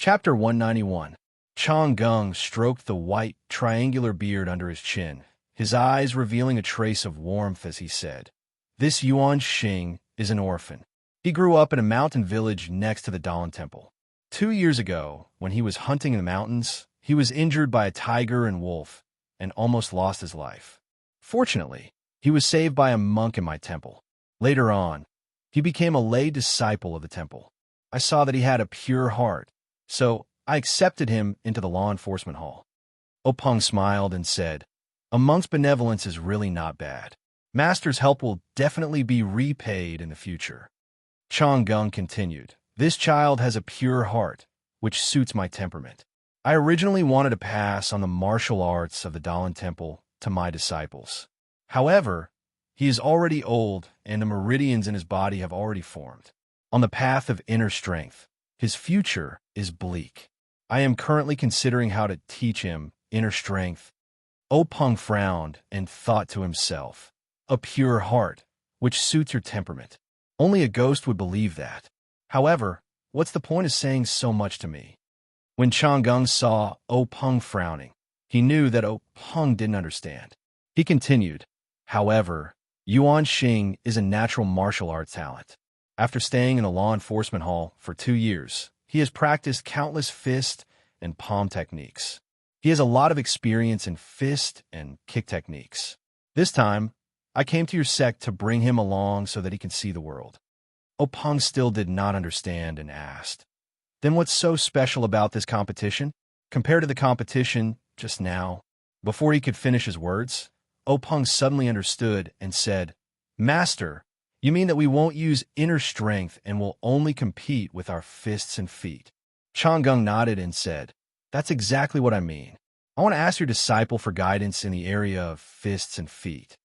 Chapter 191. Chang Gung stroked the white, triangular beard under his chin, his eyes revealing a trace of warmth as he said, "This Yuan Xing is an orphan. He grew up in a mountain village next to the Dawn Temple. 2 years ago, when he was hunting in the mountains, he was injured by a tiger and wolf and almost lost his life. Fortunately, he was saved by a monk in my temple. Later on, he became a lay disciple of the temple. I saw that he had a pure heart, so I accepted him into the law enforcement hall." Openg smiled and said, "A monk's benevolence is really not bad. Master's help will definitely be repaid in the future." Chang Gung continued, "This child has a pure heart, which suits my temperament. I originally wanted to pass on the martial arts of the Dawn Temple to my disciples. However, he is already old and the meridians in his body have already formed. On the path of inner strength, his future is bleak. I am currently considering how to teach him inner strength." Openg frowned and thought to himself, "A pure heart, which suits your temperament. Only a ghost would believe that. However, what's the point of saying so much to me?" When Chang Gung saw Openg frowning, he knew that Openg didn't understand. He continued, "However, Yuan Xing is a natural martial arts talent. After staying in the law enforcement hall for 2 years, he has practiced countless fist and palm techniques. He has a lot of experience in fist and kick techniques. This time, I came to your sect to bring him along so that he can see the world." Openg still did not understand and asked, "Then what's so special about this competition, compared to the competition just now?" Before he could finish his words, Openg suddenly understood and said, "Master, you mean that we won't use inner strength and will only compete with our fists and feet?" Chang Gung nodded and said, "That's exactly what I mean. I want to ask your disciple for guidance in the area of fists and feet."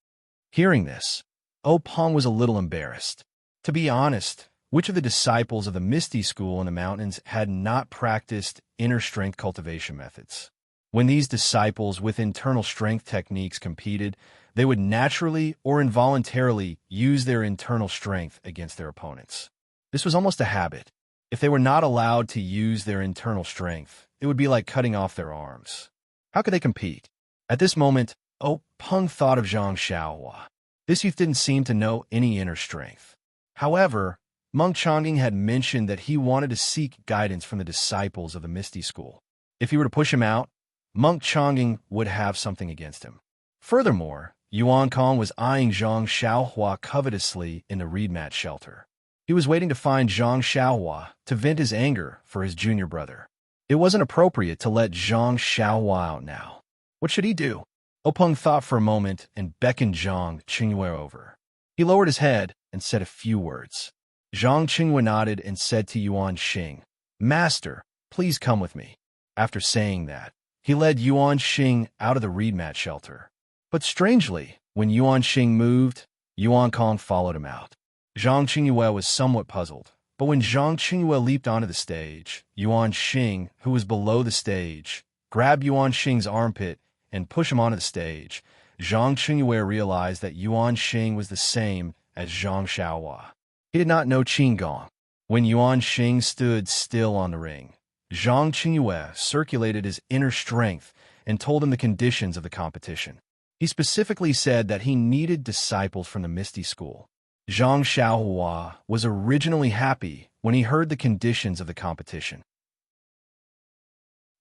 Hearing this, Openg was a little embarrassed. To be honest, which of the disciples of the Misty School in the mountains had not practiced inner strength cultivation methods? When these disciples with internal strength techniques competed, they would naturally or involuntarily use their internal strength against their opponents. This was almost a habit. If they were not allowed to use their internal strength, it would be like cutting off their arms. How could they compete? At this moment, Openg thought of Zhang Xiaohua. This youth didn't seem to know any inner strength. However, Monk Changing had mentioned that he wanted to seek guidance from the disciples of the Misty School. If he were to push him out, Monk Changing would have something against him. Furthermore, Yuan Kong was eyeing Zhang Xiaohua covetously in the reed mat shelter. He was waiting to find Zhang Xiaohua to vent his anger for his junior brother. It wasn't appropriate to let Zhang Xiaohua out now. What should he do? Openg thought for a moment and beckoned Zhang Qingyue over. He lowered his head and said a few words. Zhang Qingyue nodded and said to Yuan Xing, "Master, please come with me." After saying that, he led Yuan Xing out of the reed mat shelter. But strangely, when Yuan Xing moved, Yuan Kong followed him out. Zhang Qingyue was somewhat puzzled, but when Zhang Qingyue leaped onto the stage, Yuan Xing, who was below the stage, grabbed Yuan Xing's armpit and pushed him onto the stage. Zhang Qingyue realized that Yuan Xing was the same as Zhang Xiaohua. He did not know Qinggong. When Yuan Xing stood still on the ring, Zhang Qingyue circulated his inner strength and told him the conditions of the competition. He specifically said that he needed disciples from the Misty School. Zhang Xiaohua was originally happy when he heard the conditions of the competition.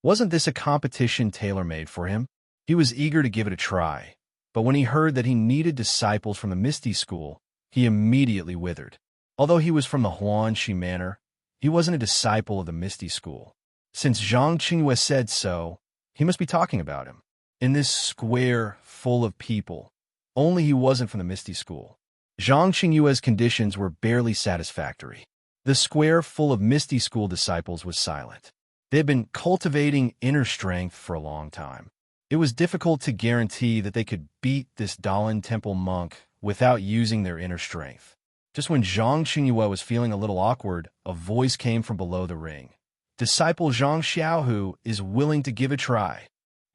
Wasn't this a competition tailor-made for him? He was eager to give it a try, but when he heard that he needed disciples from the Misty School, he immediately withered. Although he was from the Huanxi Manor, he wasn't a disciple of the Misty School. Since Zhang Qingyue said so, he must be talking about him. In this square full of people, only he wasn't from the Misty School. Zhang Qingyue's conditions were barely satisfactory. The square full of Misty School disciples was silent. They had been cultivating inner strength for a long time. It was difficult to guarantee that they could beat this Dawn Temple monk without using their inner strength. Just when Zhang Qingyue was feeling a little awkward, a voice came from below the ring. "Disciple Zhang Xiaohu is willing to give a try."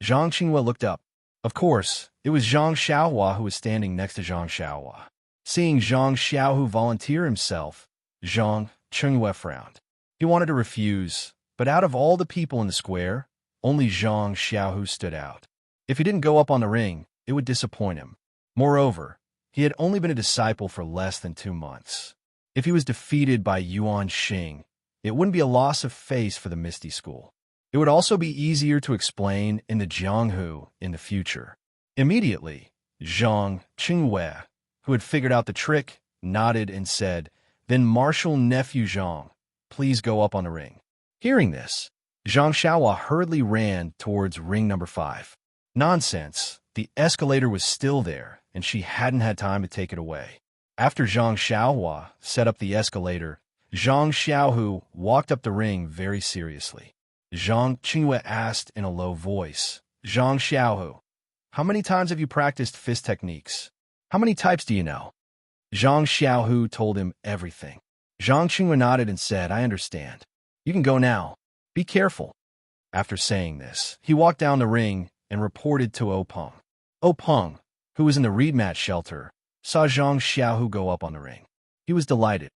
Zhang Qingyue looked up. Of course, it was Zhang Xiaohua who was standing next to Zhang Xiaohua. Seeing Zhang Xiaohu volunteer himself, Zhang Qingyue frowned. He wanted to refuse, But out of all the people in the square, only Zhang Xiaohu stood out. If he didn't go up on the ring, it would disappoint him. Moreover, he had only been a disciple for less than 2 months. If he was defeated by Yuan Xing, it wouldn't be a loss of face for the Misty School. It would also be easier to explain in the Jianghu in the future. Immediately, Zhang Qingwei, who had figured out the trick, nodded and said, "Then Marshal Nephew Zhang, please go up on the ring." Hearing this, Zhang Xiaohua hurriedly ran towards ring number 5. Nonsense, the escalator was still there, and she hadn't had time to take it away. After Zhang Xiaohua set up the escalator, Zhang Xiaohu walked up the ring very seriously. Zhang Qingwei asked in a low voice, "Zhang Xiaohu, how many times have you practiced fist techniques? How many types do you know?" Zhang Xiaohu told him everything. Zhang Qingwei nodded and said, "I understand. You can go now. Be careful." After saying this, he walked down the ring and reported to Openg. Openg, who was in the reed mat shelter, saw Zhang Xiaohu go up on the ring. He was delighted.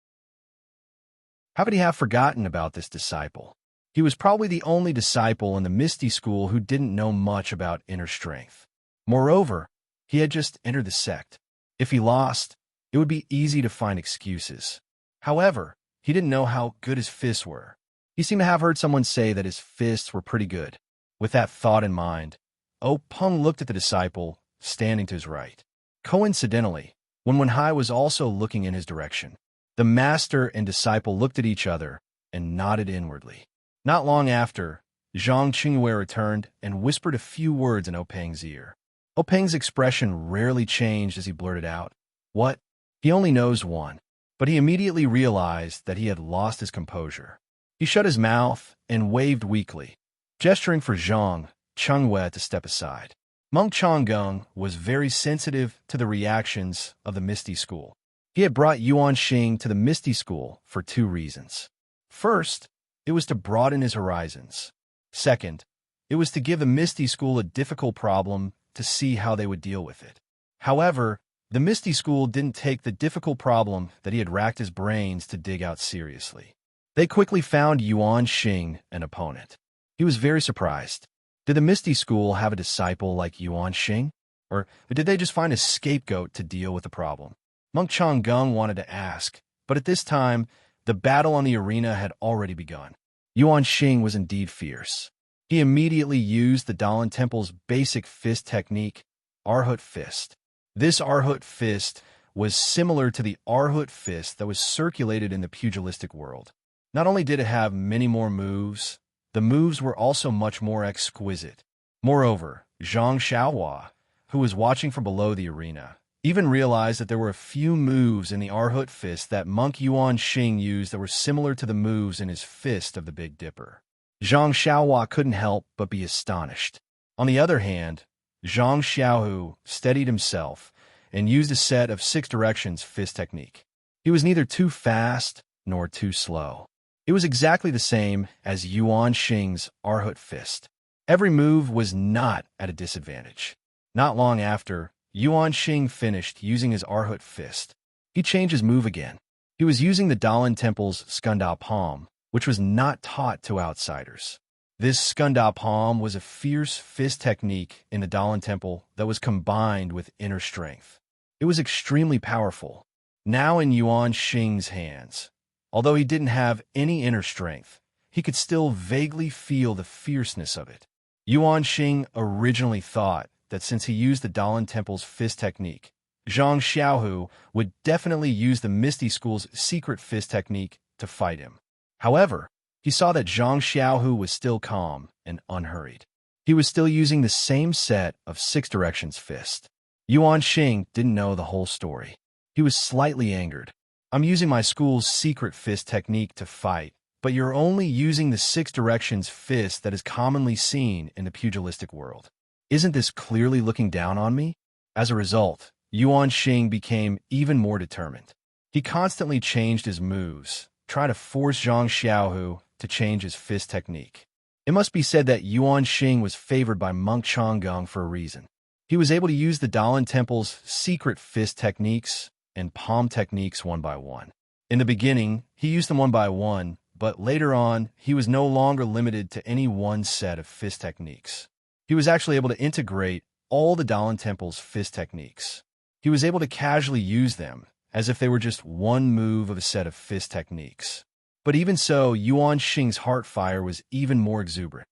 How could he have forgotten about this disciple? He was probably the only disciple in the Misty School who didn't know much about inner strength. Moreover, he had just entered the sect. If he lost, it would be easy to find excuses. However, he didn't know how good his fists were. He seemed to have heard someone say that his fists were pretty good. With that thought in mind, Openg looked at the disciple standing to his right. Coincidentally, Wenwenhai was also looking in his direction. The master and disciple looked at each other and nodded inwardly. Not long after, Zhang Qingwei returned and whispered a few words in Openg's ear. Openg's expression rarely changed as he blurted out, "What? He only knows one." But he immediately realized that he had lost his composure. He shut his mouth and waved weakly, gesturing for Zhang Qingwei to step aside. Monk Changgung was very sensitive to the reactions of the Misty School. He had brought Yuan Xing to the Misty School for 2 reasons. First, it was to broaden his horizons. Second, it was to give the Misty School a difficult problem to see how they would deal with it. However, the Misty School didn't take the difficult problem that he had racked his brains to dig out seriously. They quickly found Yuan Xing an opponent. He was very surprised. Did the Misty School have a disciple like Yuan Xing? Or did they just find a scapegoat to deal with the problem? Monk Changgung wanted to ask, but at this time, the battle on the arena had already begun. Yuan Xing was indeed fierce. He immediately used the Dalan Temple's basic fist technique, Arhut Fist. This Arhut Fist was similar to the Arhut Fist that was circulated in the pugilistic world. Not only did it have many more moves, the moves were also much more exquisite. Moreover, Zhang Xiaohua, who was watching from below the arena, even realized that there were a few moves in the Arhut Fist that Monk Yuan Xing used that were similar to the moves in his Fist of the Big Dipper. Zhang Xiaohua couldn't help but be astonished. On the other hand, Zhang Xiaohu steadied himself and used a set of 6 directions fist technique. He was neither too fast nor too slow. It was exactly the same as Yuan Xing's Arhut Fist. Every move was not at a disadvantage. Not long after, Yuan Xing finished using his Arhut Fist. He changed his move again. He was using the Dalan Temple's Skunda Palm, which was not taught to outsiders. This Skunda Palm was a fierce fist technique in the Dalan Temple that was combined with inner strength. It was extremely powerful. Now in Yuan Xing's hands, although he didn't have any inner strength, he could still vaguely feel the fierceness of it. Yuan Xing originally thought that since he used the Dalan Temple's fist technique, Zhang Xiaohu would definitely use the Misty School's secret fist technique to fight him. However, he saw that Zhang Xiaohu was still calm and unhurried. He was still using the same set of 6 directions fist. Yuan Xing didn't know the whole story. He was slightly angered. "I'm using my school's secret fist technique to fight, but you're only using the 6 directions fist that is commonly seen in the pugilistic world. Isn't this clearly looking down on me?" As a result, Yuan Xing became even more determined. He constantly changed his moves, trying to force Zhang Xiaohu to change his fist technique. It must be said that Yuan Xing was favored by Monk Changgung for a reason. He was able to use the Dalan Temple's secret fist techniques and palm techniques one by one. In the beginning, he used them one by one, but later on, he was no longer limited to any one set of fist techniques. He was actually able to integrate all the Dalan Temple's fist techniques. He was able to casually use them, as if they were just one move of a set of fist techniques. But even so, Yuan Xing's heart fire was even more exuberant.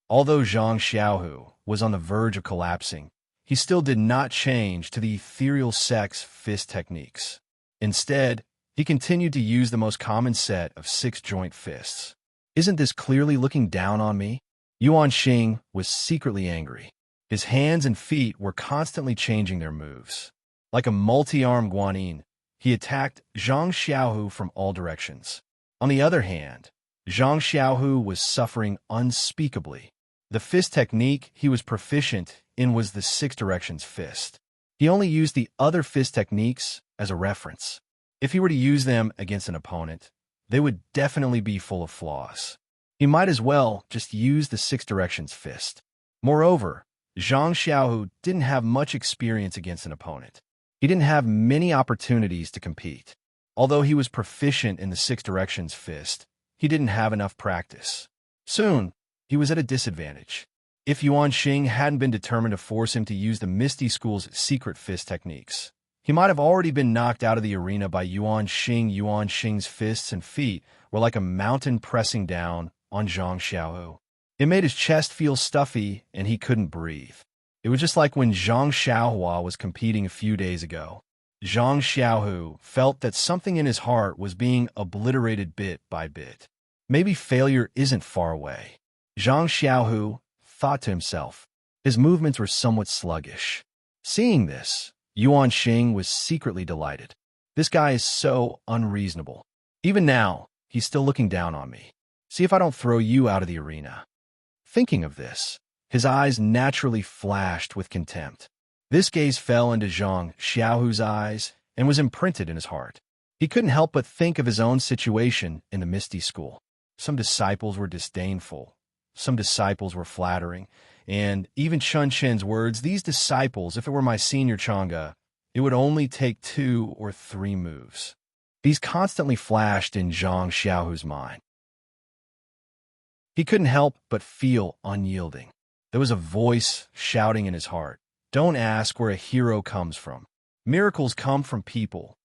Although Zhang Xiaohu was on the verge of collapsing, he still did not change to the ethereal sex fist techniques. Instead, he continued to use the most common set of 6-joint fists. Isn't this clearly looking down on me? Yuan Xing was secretly angry. His hands and feet were constantly changing their moves. Like a multi-armed guanyin, he attacked Zhang Xiaohu from all directions. On the other hand, Zhang Xiaohu was suffering unspeakably. The fist technique he was proficient in was the 6 directions fist. He only used the other fist techniques as a reference. If he were to use them against an opponent, they would definitely be full of flaws. He might as well just use the 6 directions fist. Moreover, Zhang Xiaohu didn't have much experience against an opponent. He didn't have many opportunities to compete. Although he was proficient in the 6 directions fist, he didn't have enough practice. Soon, he was at a disadvantage. If Yuan Xing hadn't been determined to force him to use the Misty School's secret fist techniques, he might have already been knocked out of the arena by Yuan Xing. Yuan Xing's fists and feet were like a mountain pressing down on Zhang Xiaohu. It made his chest feel stuffy and he couldn't breathe. It was just like when Zhang Xiaohua was competing a few days ago. Zhang Xiaohu felt that something in his heart was being obliterated bit by bit. Maybe failure isn't far away. Zhang Xiaohu thought to himself. His movements were somewhat sluggish. Seeing this, Yuan Xing was secretly delighted. This guy is so unreasonable. Even now, he's still looking down on me. See if I don't throw you out of the arena. Thinking of this, his eyes naturally flashed with contempt. This gaze fell into Zhang Xiaohu's eyes and was imprinted in his heart. He couldn't help but think of his own situation in the Misty School. Some disciples were disdainful. Some disciples were flattering. And even Chun Chen's words, these disciples, if it were my senior Chang'e, it would only take 2 or 3 moves. These constantly flashed in Zhang Xiaohu's mind. He couldn't help but feel unyielding. There was a voice shouting in his heart, "Don't ask where a hero comes from. Miracles come from people."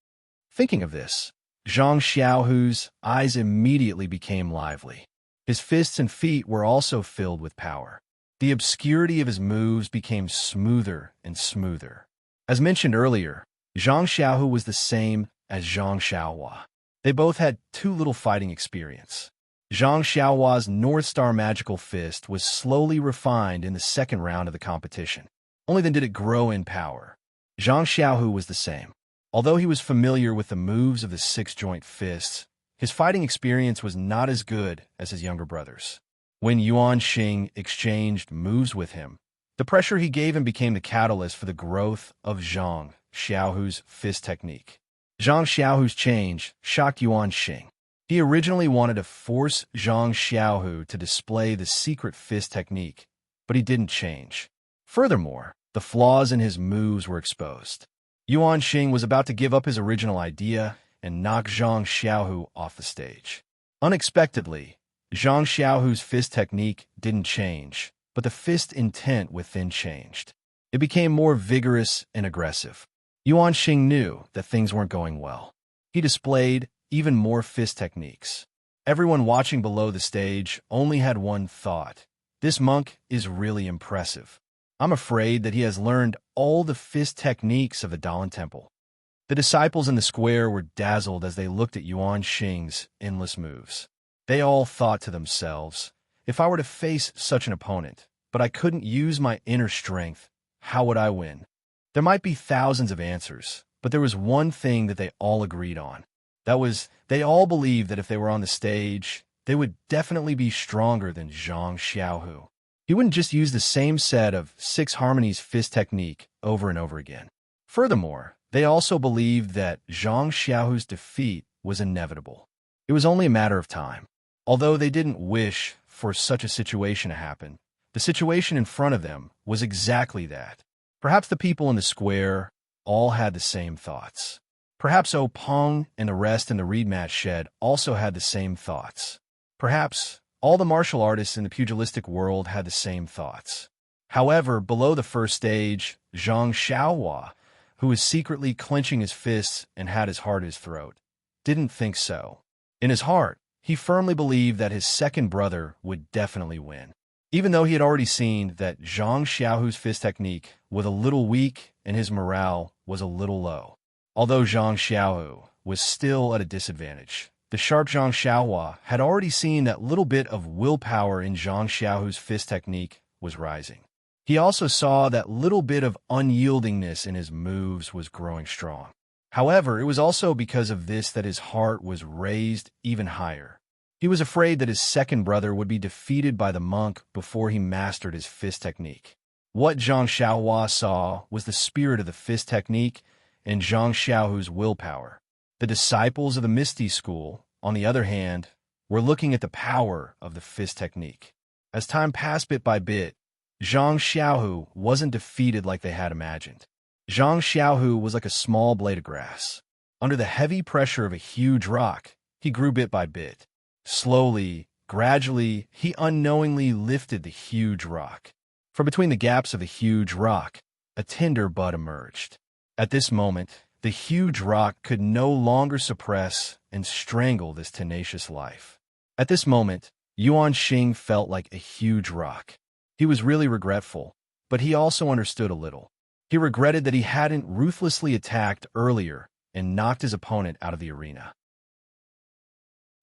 Thinking of this, Zhang Xiaohu's eyes immediately became lively. His fists and feet were also filled with power. The obscurity of his moves became smoother and smoother. As mentioned earlier, Zhang Xiaohu was the same as Zhang Xiaohua. They both had too little fighting experience. Zhang Xiaohua's North Star Magical Fist was slowly refined in the second round of the competition. Only then did it grow in power. Zhang Xiaohu was the same. Although he was familiar with the moves of the 6-joint fists, his fighting experience was not as good as his younger brothers. When Yuan Xing exchanged moves with him, the pressure he gave him became the catalyst for the growth of Zhang Xiaohu's fist technique. Zhang Xiaohu's change shocked Yuan Xing. He originally wanted to force Zhang Xiaohu to display the secret fist technique, but he didn't change. Furthermore, the flaws in his moves were exposed. Yuan Xing was about to give up his original idea and knock Zhang Xiaohu off the stage. Unexpectedly, Zhang Xiaohu's fist technique didn't change, but the fist intent within changed. It became more vigorous and aggressive. Yuan Xing knew that things weren't going well. He displayed even more fist techniques. Everyone watching below the stage only had one thought. This monk is really impressive. I'm afraid that he has learned all the fist techniques of the Dalan Temple. The disciples in the square were dazzled as they looked at Yuan Xing's endless moves. They all thought to themselves, if I were to face such an opponent, but I couldn't use my inner strength, how would I win? There might be thousands of answers, but there was one thing that they all agreed on. That was, they all believed that if they were on the stage, they would definitely be stronger than Zhang Xiaohu. He wouldn't just use the same set of 6 harmonies fist technique over and over again. Furthermore, they also believed that Zhang Xiaohu's defeat was inevitable. It was only a matter of time. Although they didn't wish for such a situation to happen, the situation in front of them was exactly that. Perhaps the people in the square all had the same thoughts. Perhaps Peng and the rest in the reed match shed also had the same thoughts. Perhaps all the martial artists in the pugilistic world had the same thoughts. However, below the first stage, Zhang Xiaohua, who was secretly clenching his fists and had his heart at his throat, didn't think so. In his heart, he firmly believed that his second brother would definitely win. Even though he had already seen that Zhang Xiaohu's fist technique was a little weak and his morale was a little low. Although Zhang Xiaohu was still at a disadvantage, the sharp Zhang Xiaohua had already seen that little bit of willpower in Zhang Xiaohu's fist technique was rising. He also saw that little bit of unyieldingness in his moves was growing strong. However, it was also because of this that his heart was raised even higher. He was afraid that his second brother would be defeated by the monk before he mastered his fist technique. What Zhang Xiaohua saw was the spirit of the fist technique and Zhang Xiaohu's willpower. The disciples of the Misty School, on the other hand, were looking at the power of the fist technique. As time passed bit by bit, Zhang Xiaohu wasn't defeated like they had imagined. Zhang Xiaohu was like a small blade of grass. Under the heavy pressure of a huge rock, he grew bit by bit. Slowly, gradually, he unknowingly lifted the huge rock. From between the gaps of the huge rock, a tender bud emerged. At this moment, the huge rock could no longer suppress and strangle this tenacious life. At this moment, Yuan Xing felt like a huge rock. He was really regretful, but he also understood a little. He regretted that he hadn't ruthlessly attacked earlier and knocked his opponent out of the arena.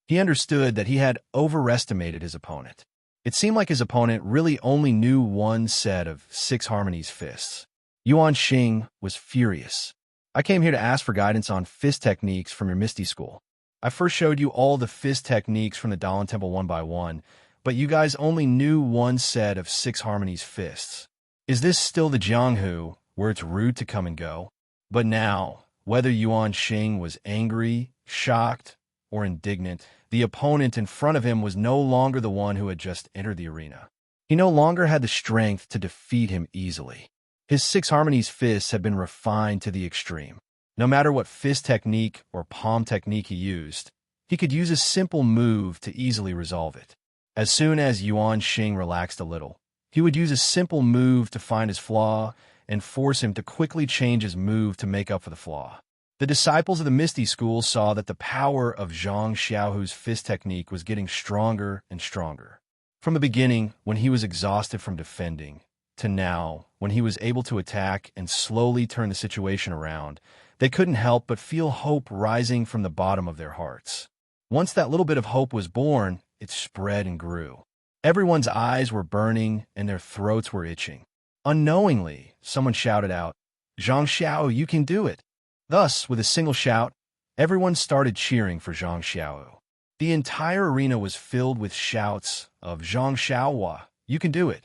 He understood that he had overestimated his opponent. It seemed like his opponent really only knew one set of 6 harmonies fists. Yuan Xing was furious. I came here to ask for guidance on fist techniques from your Misty School. I first showed you all the fist techniques from the Dawn Temple one by one, but you guys only knew one set of 6 harmonies fists. Is this still the Jianghu, where it's rude to come and go? But now, whether Yuan Xing was angry, shocked, or indignant, the opponent in front of him was no longer the one who had just entered the arena. He no longer had the strength to defeat him easily. His 6 harmonies fists had been refined to the extreme. No matter what fist technique or palm technique he used, he could use a simple move to easily resolve it. As soon as Yuan Xing relaxed a little, he would use a simple move to find his flaw and force him to quickly change his move to make up for the flaw. The disciples of the Misty School saw that the power of Zhang Xiaohu's fist technique was getting stronger and stronger. From the beginning, when he was exhausted from defending, to now, when he was able to attack and slowly turn the situation around, they couldn't help but feel hope rising from the bottom of their hearts. Once that little bit of hope was born, it spread and grew. Everyone's eyes were burning and their throats were itching. Unknowingly, someone shouted out, "Zhang Xiao, you can do it!" Thus, with a single shout, everyone started cheering for Zhang Xiao. The entire arena was filled with shouts of "Zhang Xiaohua, you can do it!"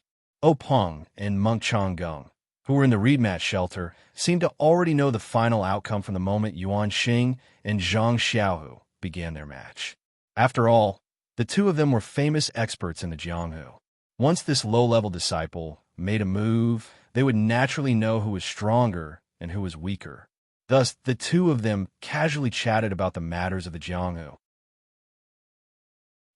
Peng and Monk Changgung, who were in the reed match shelter, seemed to already know the final outcome from the moment Yuan Xing and Zhang Xiaohu began their match. After all, the two of them were famous experts in the Jianghu. Once this low-level disciple made a move, they would naturally know who was stronger and who was weaker. Thus, the two of them casually chatted about the matters of the Jianghu.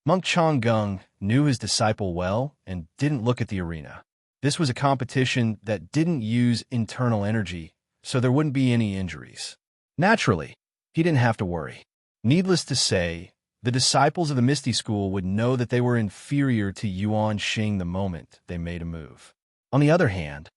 Monk Changgung knew his disciple well and didn't look at the arena. This was a competition that didn't use internal energy, so there wouldn't be any injuries. Naturally, he didn't have to worry. Needless to say, the disciples of the Misty School would know that they were inferior to Yuan Xing the moment they made a move. On the other hand,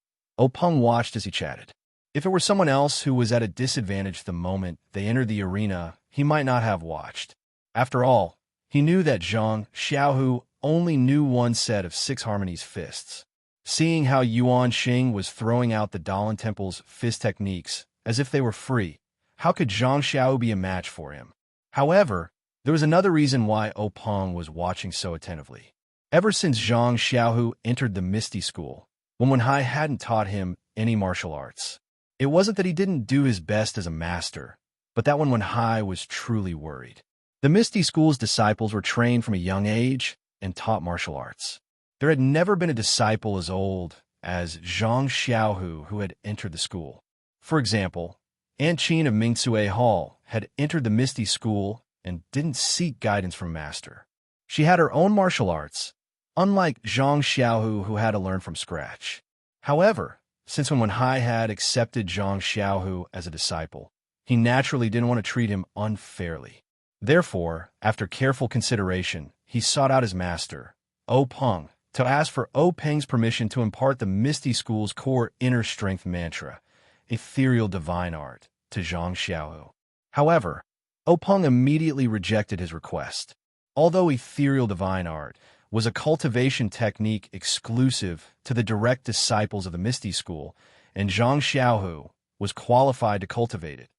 Peng watched as he chatted. If it were someone else who was at a disadvantage the moment they entered the arena, he might not have watched. After all, he knew that Zhang Xiaohu only knew one set of 6 harmonies fists. Seeing how Yuan Xing was throwing out the Dawn Temple's fist techniques as if they were free, how could Zhang Xiao be a match for him? However, there was another reason why Peng was watching so attentively. Ever since Zhang Xiaohu entered the Misty School, Wenhai hadn't taught him any martial arts. It wasn't that he didn't do his best as a master, but that Wenhai was truly worried. The Misty School's disciples were trained from a young age and taught martial arts. There had never been a disciple as old as Zhang Xiaohu who had entered the school. For example, Anqin of Mingsue Hall had entered the Misty School and didn't seek guidance from Master. She had her own martial arts, unlike Zhang Xiaohu, who had to learn from scratch. However, since when Hai had accepted Zhang Xiaohu as a disciple, he naturally didn't want to treat him unfairly. Therefore, after careful consideration, he sought out his master, O Peng, to ask for O Peng's permission to impart the Misty School's core inner strength mantra, ethereal divine art, to Zhang Xiaohu. However, O Peng immediately rejected his request. Although ethereal divine art was a cultivation technique exclusive to the direct disciples of the Misty School, and Zhang Xiaohu was qualified to cultivate it,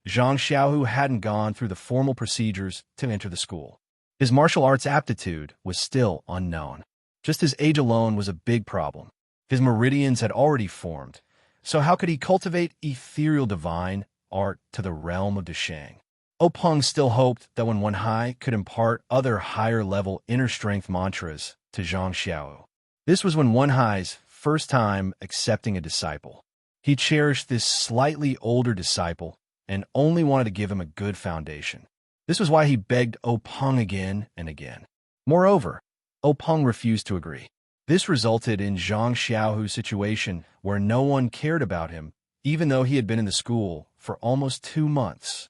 Zhang Xiaohu hadn't gone through the formal procedures to enter the school. His martial arts aptitude was still unknown. Just his age alone was a big problem. His meridians had already formed, so how could he cultivate ethereal divine art to the realm of Deshang? O Peng still hoped that when Wenhai could impart other higher-level inner strength mantras to Zhang Xiaohu. This was when Wenhai's first time accepting a disciple. He cherished this slightly older disciple and only wanted to give him a good foundation. This was why he begged O Peng again and again. Moreover, O Peng refused to agree. This resulted in Zhang Xiaohu's situation where no one cared about him, even though he had been in the school for almost 2 months.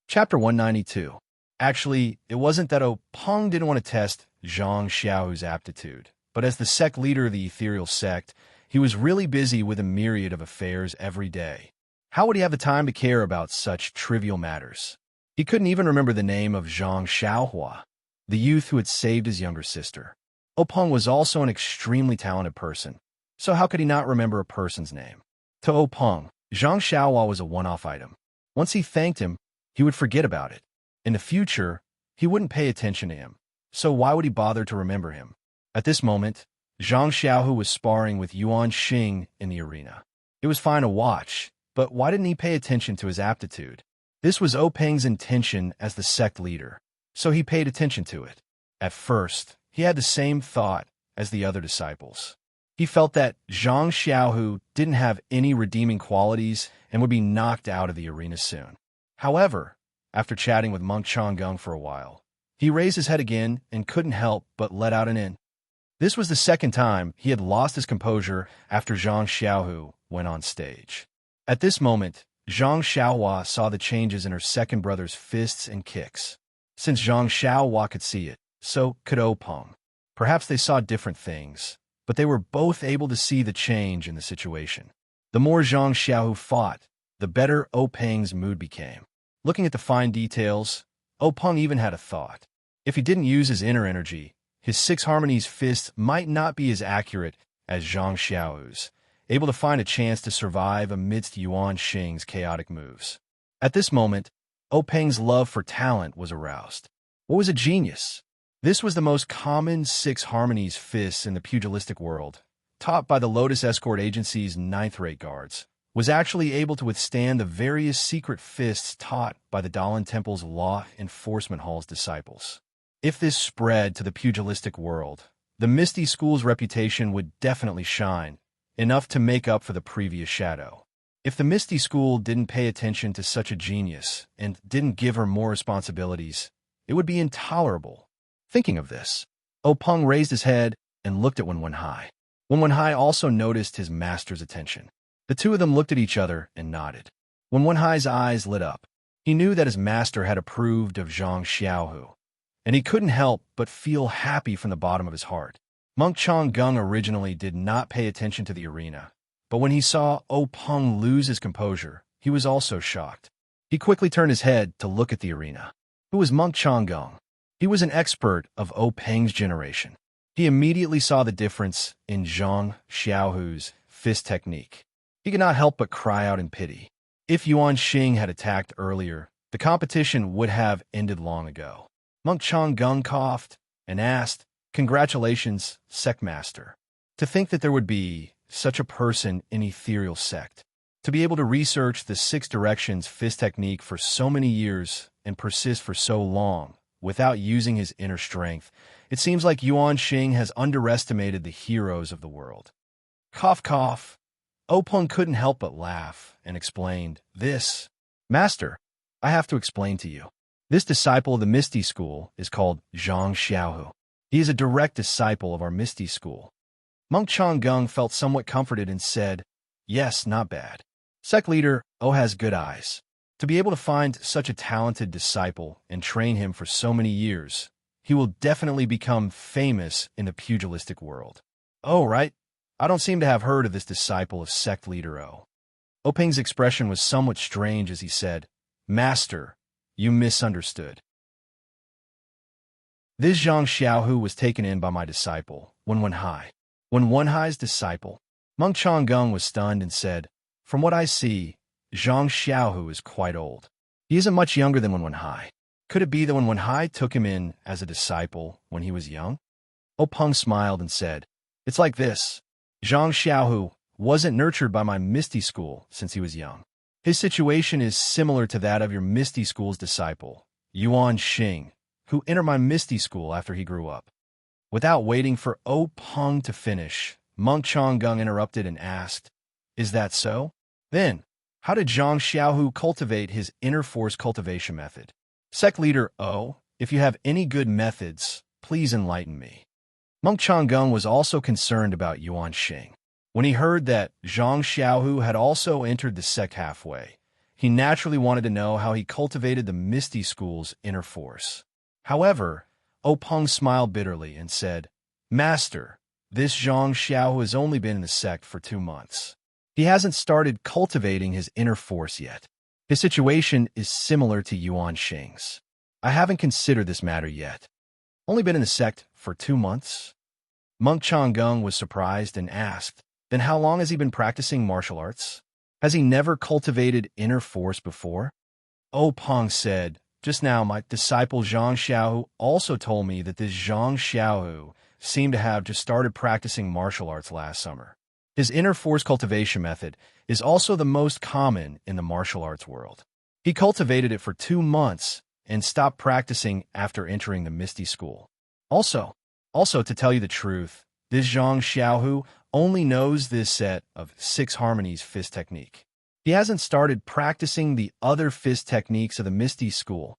Chapter 192. Actually, it wasn't that O Peng didn't want to test Zhang Xiaohu's aptitude, but as the sect leader of the ethereal sect, he was really busy with a myriad of affairs every day. How would he have the time to care about such trivial matters? He couldn't even remember the name of Zhang Xiaohua, the youth who had saved his younger sister. O Peng was also an extremely talented person, so how could he not remember a person's name? To O Peng, Zhang Xiaohua was a one-off item. Once he thanked him, he would forget about it. In the future, he wouldn't pay attention to him, so why would he bother to remember him? At this moment, Zhang Xiaohu was sparring with Yuan Xing in the arena. It was fine to watch, but why didn't he pay attention to his aptitude? This was O Peng's intention as the sect leader, so he paid attention to it. At first, he had the same thought as the other disciples. He felt that Zhang Xiaohu didn't have any redeeming qualities and would be knocked out of the arena soon. However, after chatting with Monk Changgung for a while, he raised his head again and couldn't help but let out an "in." This was the second time he had lost his composure after Zhang Xiaohu went on stage. At this moment, Zhang Xiaohua saw the changes in her second brother's fists and kicks. Since Zhang Xiaohua could see it, so could O Peng. Perhaps they saw different things, but they were both able to see the change in the situation. The more Zhang Xiaohu fought, the better O Peng's mood became. Looking at the fine details, O Peng even had a thought. If he didn't use his inner energy, his Six Harmonies fist might not be as accurate as Zhang Xiaohu's, able to find a chance to survive amidst Yuan Xing's chaotic moves. At this moment, O Peng's love for talent was aroused. What was a genius? This was the most common Six Harmonies fists in the pugilistic world, taught by the Lotus Escort Agency's 9th-rate guards, was actually able to withstand the various secret fists taught by the Dalan Temple's Law Enforcement Hall's disciples. If this spread to the pugilistic world, the Misty School's reputation would definitely shine, enough to make up for the previous shadow. If the Misty School didn't pay attention to such a genius and didn't give her more responsibilities, it would be intolerable. Thinking of this, O Peng raised his head and looked at Wenhai. Wenhai also noticed his master's attention. The two of them looked at each other and nodded. Wenhai's eyes lit up. He knew that his master had approved of Zhang Xiaohu, and he couldn't help but feel happy from the bottom of his heart. Monk Changgung originally did not pay attention to the arena, but when he saw O Peng lose his composure, he was also shocked. He quickly turned his head to look at the arena. Who was Monk Changgung? He was an expert of O Peng's generation. He immediately saw the difference in Zhang Xiaohu's fist technique. He could not help but cry out in pity. If Yuan Xing had attacked earlier, the competition would have ended long ago. Monk Changgung coughed and asked, "Congratulations, sect master. To think that there would be such a person in ethereal sect. To be able to research the 6 directions fist technique for so many years and persist for so long without using his inner strength, it seems like Yuan Xing has underestimated the heroes of the world." Cough, cough. Openg couldn't help but laugh and explained, This, Master, I have to explain to you. This disciple of the Misty School is called Zhang Xiaohu. He is a direct disciple of our Misty School. Monk Changgung felt somewhat comforted and said, Yes, not bad. Sect leader O has good eyes. To be able to find such a talented disciple and train him for so many years, he will definitely become famous in the pugilistic world. Oh, right. I don't seem to have heard of this disciple of sect leader O. Openg's expression was somewhat strange as he said, Master, you misunderstood. This Zhang Xiaohu was taken in by my disciple, Wenwenhai. Wenwenhai's disciple, Monk Changgung was stunned and said, From what I see, Zhang Xiaohu is quite old. He isn't much younger than Wenwenhai. Could it be that Wenwenhai took him in as a disciple when he was young? Openg smiled and said, It's like this. Zhang Xiaohu wasn't nurtured by my Misty School since he was young. His situation is similar to that of your Misty School's disciple, Yuan Xing, who entered my Misty School after he grew up. Without waiting for Openg to finish, Monk Changgung interrupted and asked, Is that so? Then, how did Zhang Xiaohu cultivate his inner force cultivation method? Sect leader O, if you have any good methods, please enlighten me. Monk Changgung was also concerned about Yuan Xing. When he heard that Zhang Xiaohu had also entered the sect halfway, he naturally wanted to know how he cultivated the Misty School's inner force. However, Openg smiled bitterly and said, Master, this Zhang Xiaohu has only been in the sect for 2 months. He hasn't started cultivating his inner force yet. His situation is similar to Yuan Xing's. I haven't considered this matter yet. Only been in the sect for 2 months? Monk Changgung was surprised and asked, Then how long has he been practicing martial arts? Has he never cultivated inner force before? Openg said, Just now my disciple Zhang Xiaohu also told me that this Zhang Xiaohu seemed to have just started practicing martial arts last summer. His inner force cultivation method is also the most common in the martial arts world. He cultivated it for 2 months and stopped practicing after entering the Misty School. Also, to tell you the truth, this Zhang Xiaohu only knows this set of 6 harmonies fist technique. He hasn't started practicing the other fist techniques of the Misty School.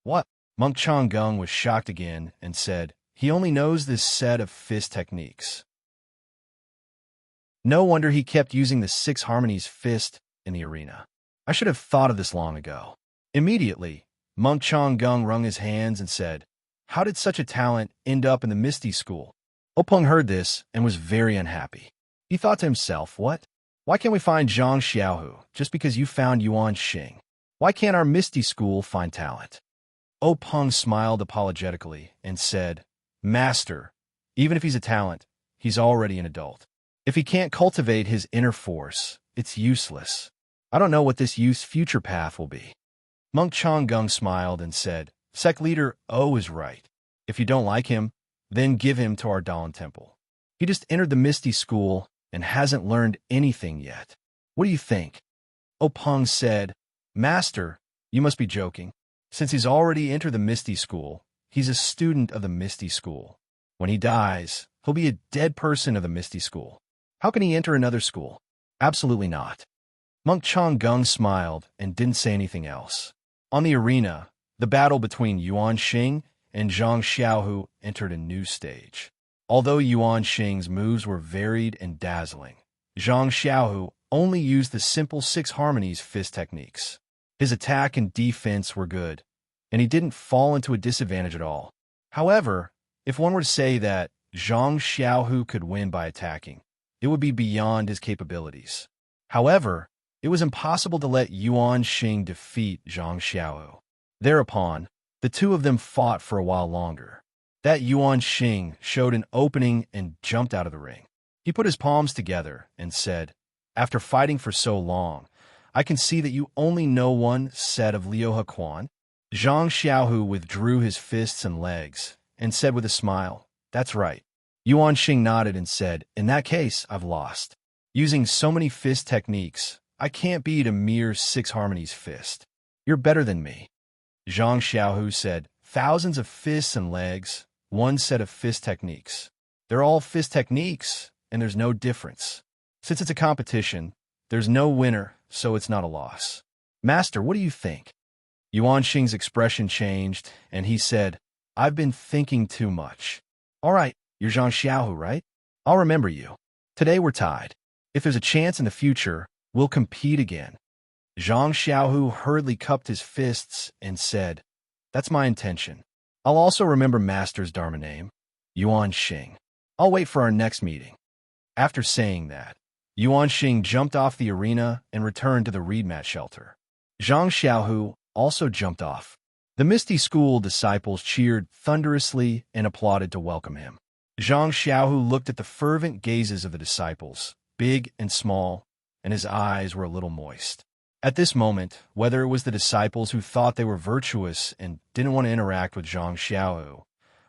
What? Monk Changgung was shocked again and said, He only knows this set of fist techniques. No wonder he kept using the 6 harmonies fist in the arena. I should have thought of this long ago. Immediately, Monk Changgung wrung his hands and said, How did such a talent end up in the Misty School? Openg heard this and was very unhappy. He thought to himself, What? Why can't we find Zhang Xiaohu just because you found Yuan Xing? Why can't our Misty School find talent? Openg smiled apologetically and said, Master, even if he's a talent, he's already an adult. If he can't cultivate his inner force, it's useless. I don't know what this youth's future path will be. Monk Changgung smiled and said, Sect leader O is right. If you don't like him, then give him to our Dawn Temple. He just entered the Misty School and hasn't learned anything yet. What do you think? Openg said, Master, you must be joking. Since he's already entered the Misty School, he's a student of the Misty School. When he dies, he'll be a dead person of the Misty School. How can he enter another school? Absolutely not. Monk Changgung smiled and didn't say anything else. On the arena, the battle between Yuan Xing and Zhang Xiaohu entered a new stage. Although Yuan Xing's moves were varied and dazzling, Zhang Xiaohu only used the simple 6 harmonies fist techniques. His attack and defense were good, and he didn't fall into a disadvantage at all. However, if one were to say that Zhang Xiaohu could win by attacking, it would be beyond his capabilities. However, it was impossible to let Yuan Xing defeat Zhang Xiaohu. Thereupon, the two of them fought for a while longer. That Yuan Xing showed an opening and jumped out of the ring. He put his palms together and said, After fighting for so long, I can see that you only know one set of Liu Hequan. Zhang Xiaohu withdrew his fists and legs and said with a smile, That's right. Yuan Xing nodded and said, In that case, I've lost. Using so many fist techniques, I can't beat a mere 6 harmonies fist. You're better than me. Zhang Xiaohu said, Thousands of fists and legs, one set of fist techniques. They're all fist techniques, and there's no difference. Since it's a competition, there's no winner, so it's not a loss. Master, what do you think? Yuan Xing's expression changed, and he said, I've been thinking too much. All right, you're Zhang Xiaohu, right? I'll remember you. Today we're tied. If there's a chance in the future, we'll compete again. Zhang Xiaohu hurriedly cupped his fists and said, That's my intention. I'll also remember Master's Dharma name, Yuan Xing. I'll wait for our next meeting. After saying that, Yuan Xing jumped off the arena and returned to the reed mat shelter. Zhang Xiaohu also jumped off. The Misty School disciples cheered thunderously and applauded to welcome him. Zhang Xiaohu looked at the fervent gazes of the disciples, big and small, and his eyes were a little moist. At this moment, whether it was the disciples who thought they were virtuous and didn't want to interact with Zhang Xiaohu,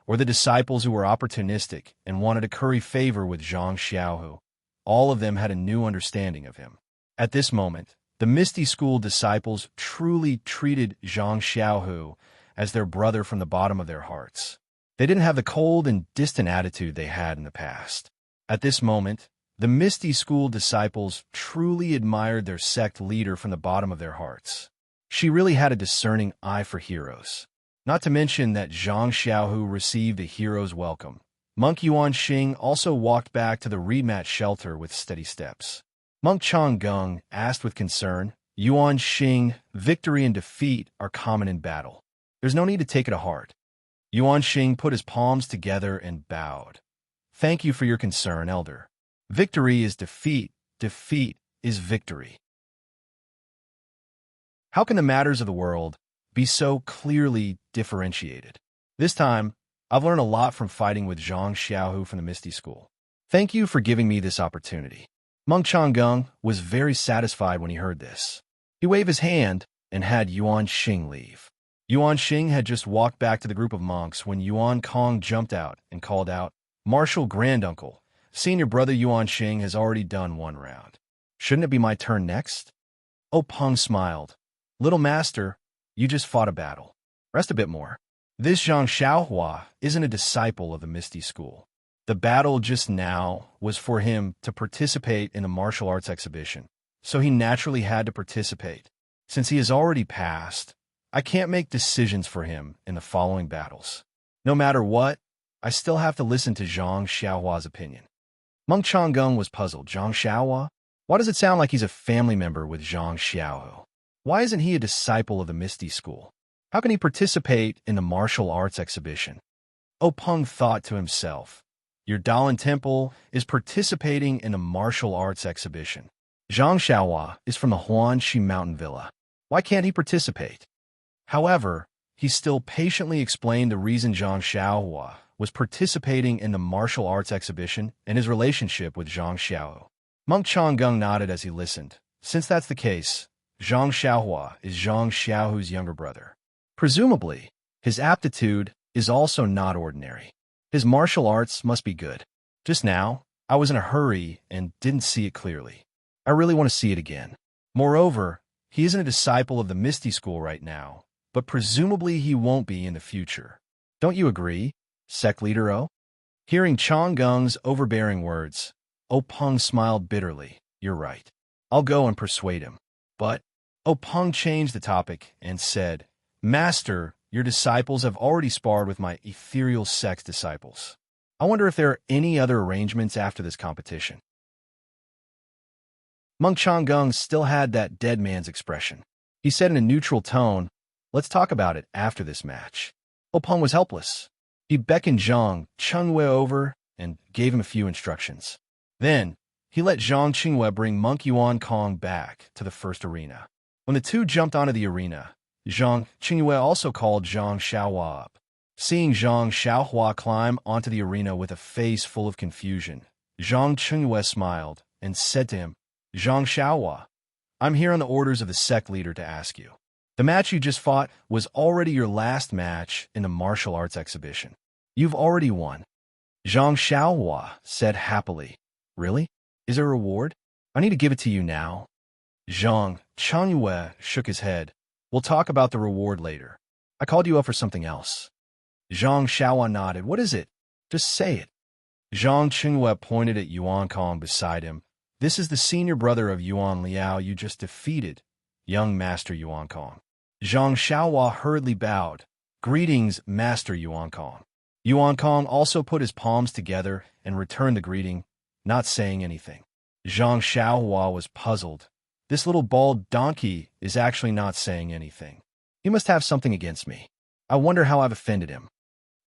or the disciples who were opportunistic and wanted to curry favor with Zhang Xiaohu, all of them had a new understanding of him. At this moment, the Misty School disciples truly treated Zhang Xiaohu as their brother from the bottom of their hearts. They didn't have the cold and distant attitude they had in the past. At this moment, the Misty School disciples truly admired their sect leader from the bottom of their hearts. She really had a discerning eye for heroes. Not to mention that Zhang Xiaohu received a hero's welcome. Monk Yuan Xing also walked back to the reed mat shelter with steady steps. Monk Changgung asked with concern, Yuan Xing, victory and defeat are common in battle. There's no need to take it to heart. Yuan Xing put his palms together and bowed. Thank you for your concern, Elder. Victory is defeat, defeat is victory. How can the matters of the world be so clearly differentiated? This time, I've learned a lot from fighting with Zhang Xiaohu from the Misty School. Thank you for giving me this opportunity. Monk Changgung was very satisfied when he heard this. He waved his hand and had Yuan Xing leave. Yuan Xing had just walked back to the group of monks when Yuan Kong jumped out and called out, Martial Granduncle, senior brother Yuan Xing has already done one round. Shouldn't it be my turn next? Oh Peng smiled. Little master, you just fought a battle. Rest a bit more. This Zhang Xiaohua isn't a disciple of the Misty School. The battle just now was for him to participate in the martial arts exhibition, so he naturally had to participate. Since he has already passed, I can't make decisions for him in the following battles. No matter what, I still have to listen to Zhang Xiaohua's opinion. Monk Changgung was puzzled. Zhang Xiaohua? Why does it sound like he's a family member with Zhang Xiaohu? Why isn't he a disciple of the Misty School? How can he participate in the martial arts exhibition? Oh Peng thought to himself, your Dalan Temple is participating in the martial arts exhibition. Zhang Xiaohua is from the Huanxi Mountain Villa. Why can't he participate? However, he still patiently explained the reason Zhang Xiaohua was participating in the martial arts exhibition and his relationship with Zhang Xiaohu. Monk Changgung nodded as he listened. Since that's the case, Zhang Xiaohua is Zhang Xiaohu's younger brother. Presumably, his aptitude is also not ordinary. His martial arts must be good. Just now, I was in a hurry and didn't see it clearly. I really want to see it again. Moreover, he isn't a disciple of the Misty School right now, but presumably he won't be in the future. Don't you agree, sect leader O? Hearing Changgung's overbearing words, O Peng smiled bitterly. You're right. I'll go and persuade him. But O Peng changed the topic and said, Master, your disciples have already sparred with my ethereal sect disciples. I wonder if there are any other arrangements after this competition. Monk Changgung still had that dead man's expression. He said in a neutral tone, let's talk about it after this match. O Peng was helpless. He beckoned Zhang Qingyue over and gave him a few instructions. Then, he let Zhang Qingyue bring Monk Yuan Kong back to the first arena. When the two jumped onto the arena, Zhang Qingyue also called Zhang Xiaohua up. Seeing Zhang Xiaohua climb onto the arena with a face full of confusion, Zhang Qingyue smiled and said to him, Zhang Xiaohua, I'm here on the orders of the sect leader to ask you. The match you just fought was already your last match in the martial arts exhibition. You've already won. Zhang Xiaohua said happily, Really? Is there a reward? I need to give it to you now. Zhang Qingyue shook his head. We'll talk about the reward later. I called you up for something else. Zhang Xiaohua nodded. What is it? Just say it. Zhang Qingyue pointed at Yuan Kong beside him. This is the senior brother of Yuan Liao you just defeated, young Master Yuan Kong. Zhang Xiaohua hurriedly bowed. Greetings, Master Yuan Kong. Yuan Kong also put his palms together and returned the greeting, not saying anything. Zhang Xiaohua was puzzled. This little bald donkey is actually not saying anything. He must have something against me. I wonder how I've offended him.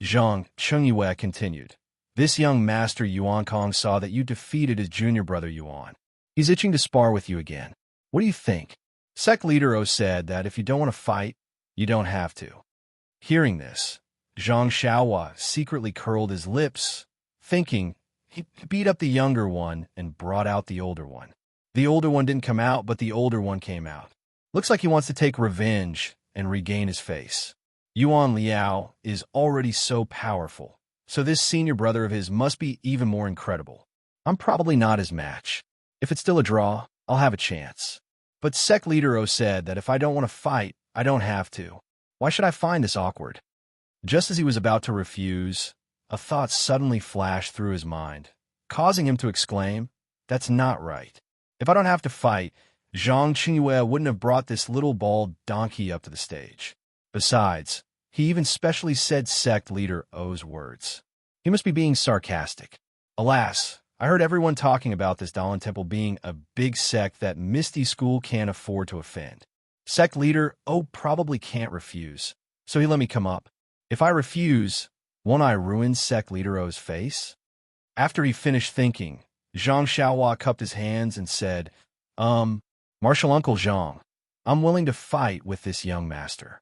Zhang Chengyue continued. This young Master Yuan Kong saw that you defeated his junior brother Yuan. He's itching to spar with you again. What do you think? Sect leader O said that if you don't want to fight, you don't have to. Hearing this, Zhang Xiaohua secretly curled his lips, thinking he beat up the younger one and brought out the older one. The older one didn't come out, but the older one came out. Looks like he wants to take revenge and regain his face. Yuan Liao is already so powerful, so this senior brother of his must be even more incredible. I'm probably not his match. If it's still a draw, I'll have a chance. But Sect Leader O said that if I don't want to fight, I don't have to. Why should I find this awkward? Just as he was about to refuse, a thought suddenly flashed through his mind, causing him to exclaim, "That's not right. If I don't have to fight, Zhang Qingyue wouldn't have brought this little bald donkey up to the stage." Besides, he even specially said Sect Leader O's words. He must be being sarcastic. Alas, I heard everyone talking about this Dalan Temple being a big sect that Misty School can't afford to offend. Sect Leader O probably can't refuse, so he let me come up. If I refuse, won't I ruin Sect Leader O's face? After he finished thinking, Zhang Xiaohua cupped his hands and said, Martial Uncle Zhang, I'm willing to fight with this young master.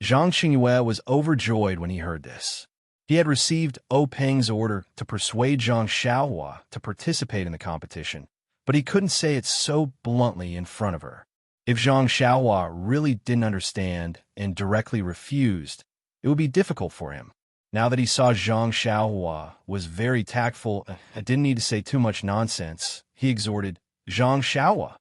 Zhang Qingyue was overjoyed when he heard this. He had received O Peng's order to persuade Zhang Xiaohua to participate in the competition, but he couldn't say it so bluntly in front of her. If Zhang Xiaohua really didn't understand and directly refused, it would be difficult for him. Now that he saw Zhang Xiaohua was very tactful and didn't need to say too much nonsense, he exhorted, Zhang Xiaohua,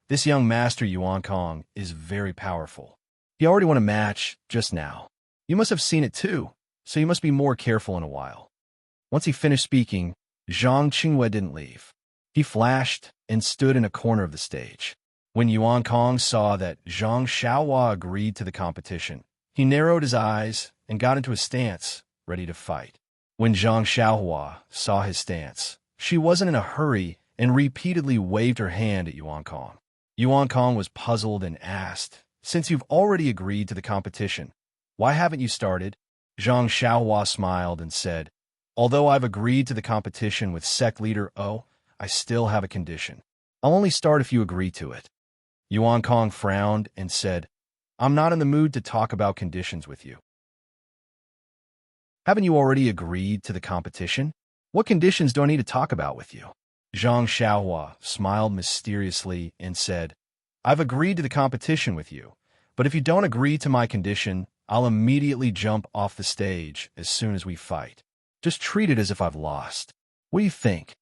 this young Master Yuan Kong is very powerful. He already won a match just now. You must have seen it too, so you must be more careful in a while. Once he finished speaking, Zhang Qingyue didn't leave. He flashed and stood in a corner of the stage. When Yuan Kong saw that Zhang Xiaohua agreed to the competition, he narrowed his eyes and got into a stance, ready to fight. When Zhang Xiaohua saw his stance, she wasn't in a hurry and repeatedly waved her hand at Yuan Kong. Yuan Kong was puzzled and asked, since you've already agreed to the competition, why haven't you started? Zhang Xiaohua smiled and said, although I've agreed to the competition with Sect Leader O, I still have a condition. I'll only start if you agree to it. Yuan Kong frowned and said, I'm not in the mood to talk about conditions with you. Haven't you already agreed to the competition? What conditions do I need to talk about with you? Zhang Xiaohua smiled mysteriously and said, I've agreed to the competition with you, but if you don't agree to my condition, I'll immediately jump off the stage as soon as we fight. Just treat it as if I've lost. What do you think?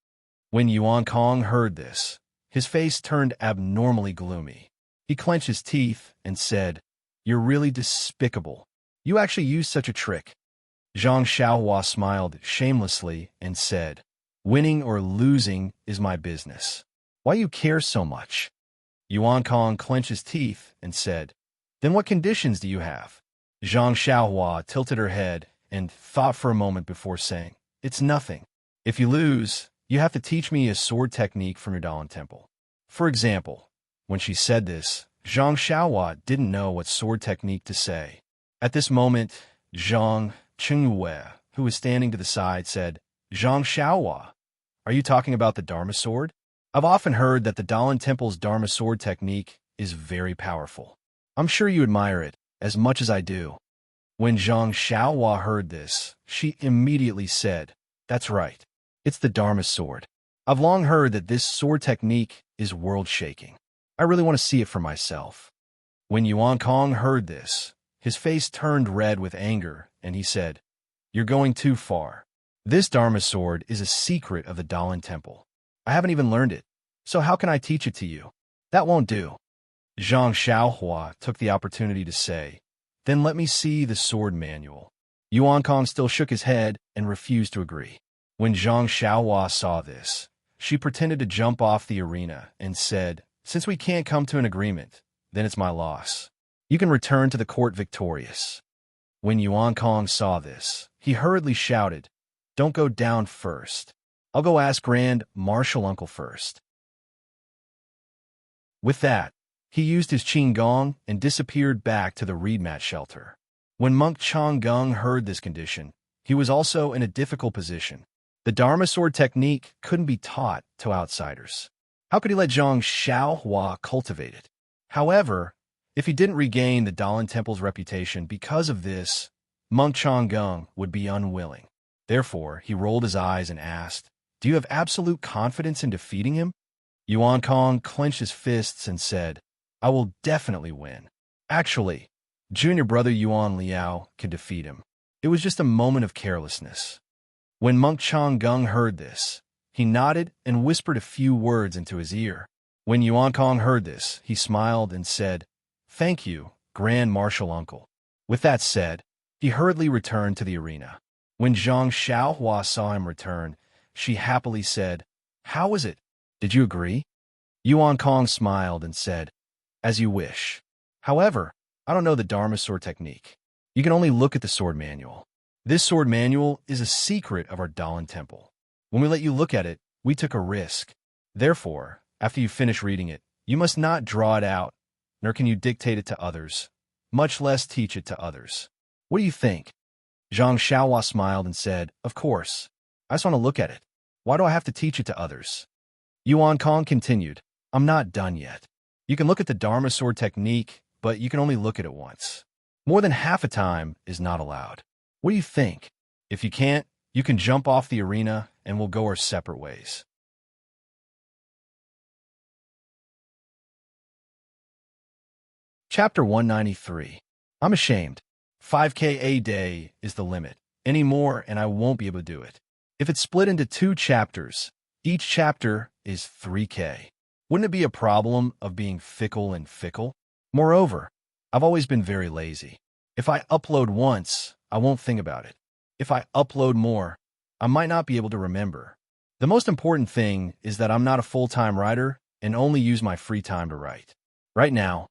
When Yuan Kong heard this, his face turned abnormally gloomy. He clenched his teeth and said, You're really despicable. You actually used such a trick. Zhang Xiaohua smiled shamelessly and said, Winning or losing is my business. Why you care so much? Yuan Kong clenched his teeth and said, Then what conditions do you have? Zhang Xiaohua tilted her head and thought for a moment before saying, It's nothing. If you lose, you have to teach me a sword technique from your Dalan Temple. For example, when she said this, Zhang Xiaohua didn't know what sword technique to say. At this moment, Zhang Qingyue, who was standing to the side, said, Zhang Xiaohua, are you talking about the Dharma sword? I've often heard that the Dalan Temple's Dharma sword technique is very powerful. I'm sure you admire it as much as I do. When Zhang Xiaohua heard this, she immediately said, That's right. It's the Dharma sword. I've long heard that this sword technique is world-shaking. I really want to see it for myself. When Yuan Kong heard this, his face turned red with anger, and he said, You're going too far. This Dharma sword is a secret of the Dalan Temple. I haven't even learned it, so how can I teach it to you? That won't do. Zhang Xiaohua took the opportunity to say, Then let me see the sword manual. Yuan Kong still shook his head and refused to agree. When Zhang Xiaohua saw this, she pretended to jump off the arena and said, "Since we can't come to an agreement, then it's my loss. You can return to the court victorious." When Yuan Kong saw this, he hurriedly shouted, "Don't go down first. I'll go ask Grand Marshal Uncle first." With that, he used his Qing Gong and disappeared back to the reed mat shelter. When Monk Chong Gung heard this condition, he was also in a difficult position. The Dharma sword technique couldn't be taught to outsiders. How could he let Zhang Xiaohua cultivate it? However, if he didn't regain the Dalan Temple's reputation because of this, Monk Chong Gung would be unwilling. Therefore, he rolled his eyes and asked, "Do you have absolute confidence in defeating him?" Yuan Kong clenched his fists and said, "I will definitely win. Actually, junior brother Yuan Liao can defeat him. It was just a moment of carelessness." When Monk Chong Gung heard this, he nodded and whispered a few words into his ear. When Yuan Kong heard this, he smiled and said, "Thank you, Grand Marshal Uncle." With that said, he hurriedly returned to the arena. When Zhang Xiaohua saw him return, she happily said, "How was it? Did you agree?" Yuan Kong smiled and said, "As you wish. However, I don't know the Dharma sword technique. You can only look at the sword manual. This sword manual is a secret of our Dalan Temple. When we let you look at it, we took a risk. Therefore, after you finish reading it, you must not draw it out, nor can you dictate it to others, much less teach it to others. What do you think?" Zhang Xiaohua smiled and said, "Of course. I just want to look at it. Why do I have to teach it to others?" Yuan Kong continued, "I'm not done yet. You can look at the Dharma sword technique, but you can only look at it once. More than half a time is not allowed. What do you think? If you can't, you can jump off the arena and we'll go our separate ways." Chapter 193. I'm ashamed. 5K a day is the limit. Any more and I won't be able to do it. If it's split into 2 chapters, each chapter is 3K. Wouldn't it be a problem of being fickle and fickle? Moreover, I've always been very lazy. If I upload once, I won't think about it. If I upload more, I might not be able to remember. The most important thing is that I'm not a full-time writer and only use my free time to write. Right now,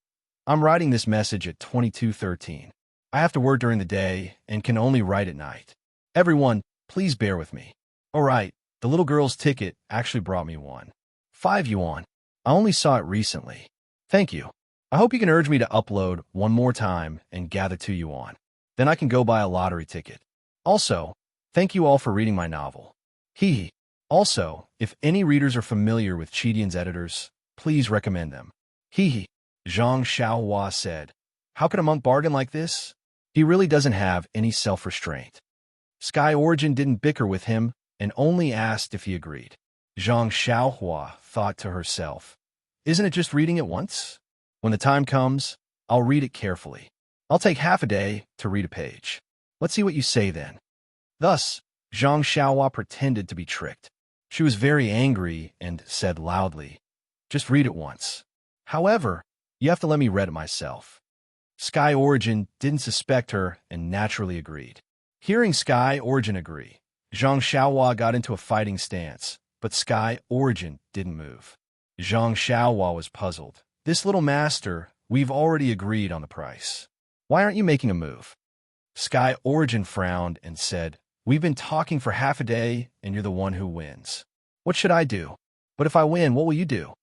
I'm writing this message at 22:13. I have to work during the day and can only write at night. Everyone, please bear with me. All right, the little girl's ticket actually brought me one. 5 yuan. I only saw it recently. Thank you. I hope you can urge me to upload one more time and gather 2 yuan. Then I can go buy a lottery ticket. Also, thank you all for reading my novel. Hee. Also, if any readers are familiar with Chidian's editors, please recommend them. Hee. Zhang Xiaohua said, "How could a monk bargain like this? He really doesn't have any self-restraint." Sky Origin didn't bicker with him and only asked if he agreed. Zhang Xiaohua thought to herself, "Isn't it just reading it once? When the time comes, I'll read it carefully. I'll take half a day to read a page. Let's see what you say then." Thus, Zhang Xiaohua pretended to be tricked. She was very angry and said loudly, "Just read it once. However, you have to let me read it myself." Sky Origin didn't suspect her and naturally agreed. Hearing Sky Origin agree, Zhang Xiaohua got into a fighting stance, but Sky Origin didn't move. Zhang Xiaohua was puzzled. "This little master, we've already agreed on the price. Why aren't you making a move?" Sky Origin frowned and said, "We've been talking for half a day, and you're the one who wins. What should I do? But if I win, what will you do?"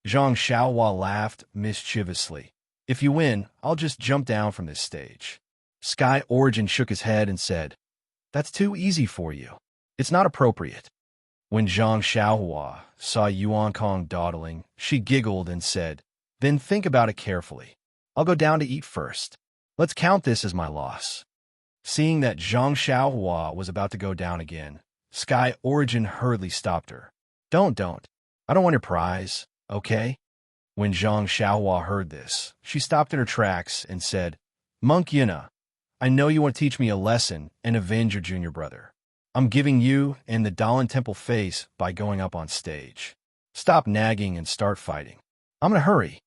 Zhang Xiaohua laughed mischievously. "If you win, I'll just jump down from this stage." Sky Origin shook his head and said, "That's too easy for you. It's not appropriate." When Zhang Xiaohua saw Yuan Kong dawdling, she giggled and said, "Then think about it carefully. I'll go down to eat first. Let's count this as my loss." Seeing that Zhang Xiaohua was about to go down again, Sky Origin hurriedly stopped her. Don't. I don't want your prize, okay?" When Zhang Xiaohua heard this, she stopped in her tracks and said, "Monk Yuna, I know you want to teach me a lesson and avenge your junior brother. I'm giving you and the Dalan Temple face by going up on stage. Stop nagging and start fighting. I'm in a hurry."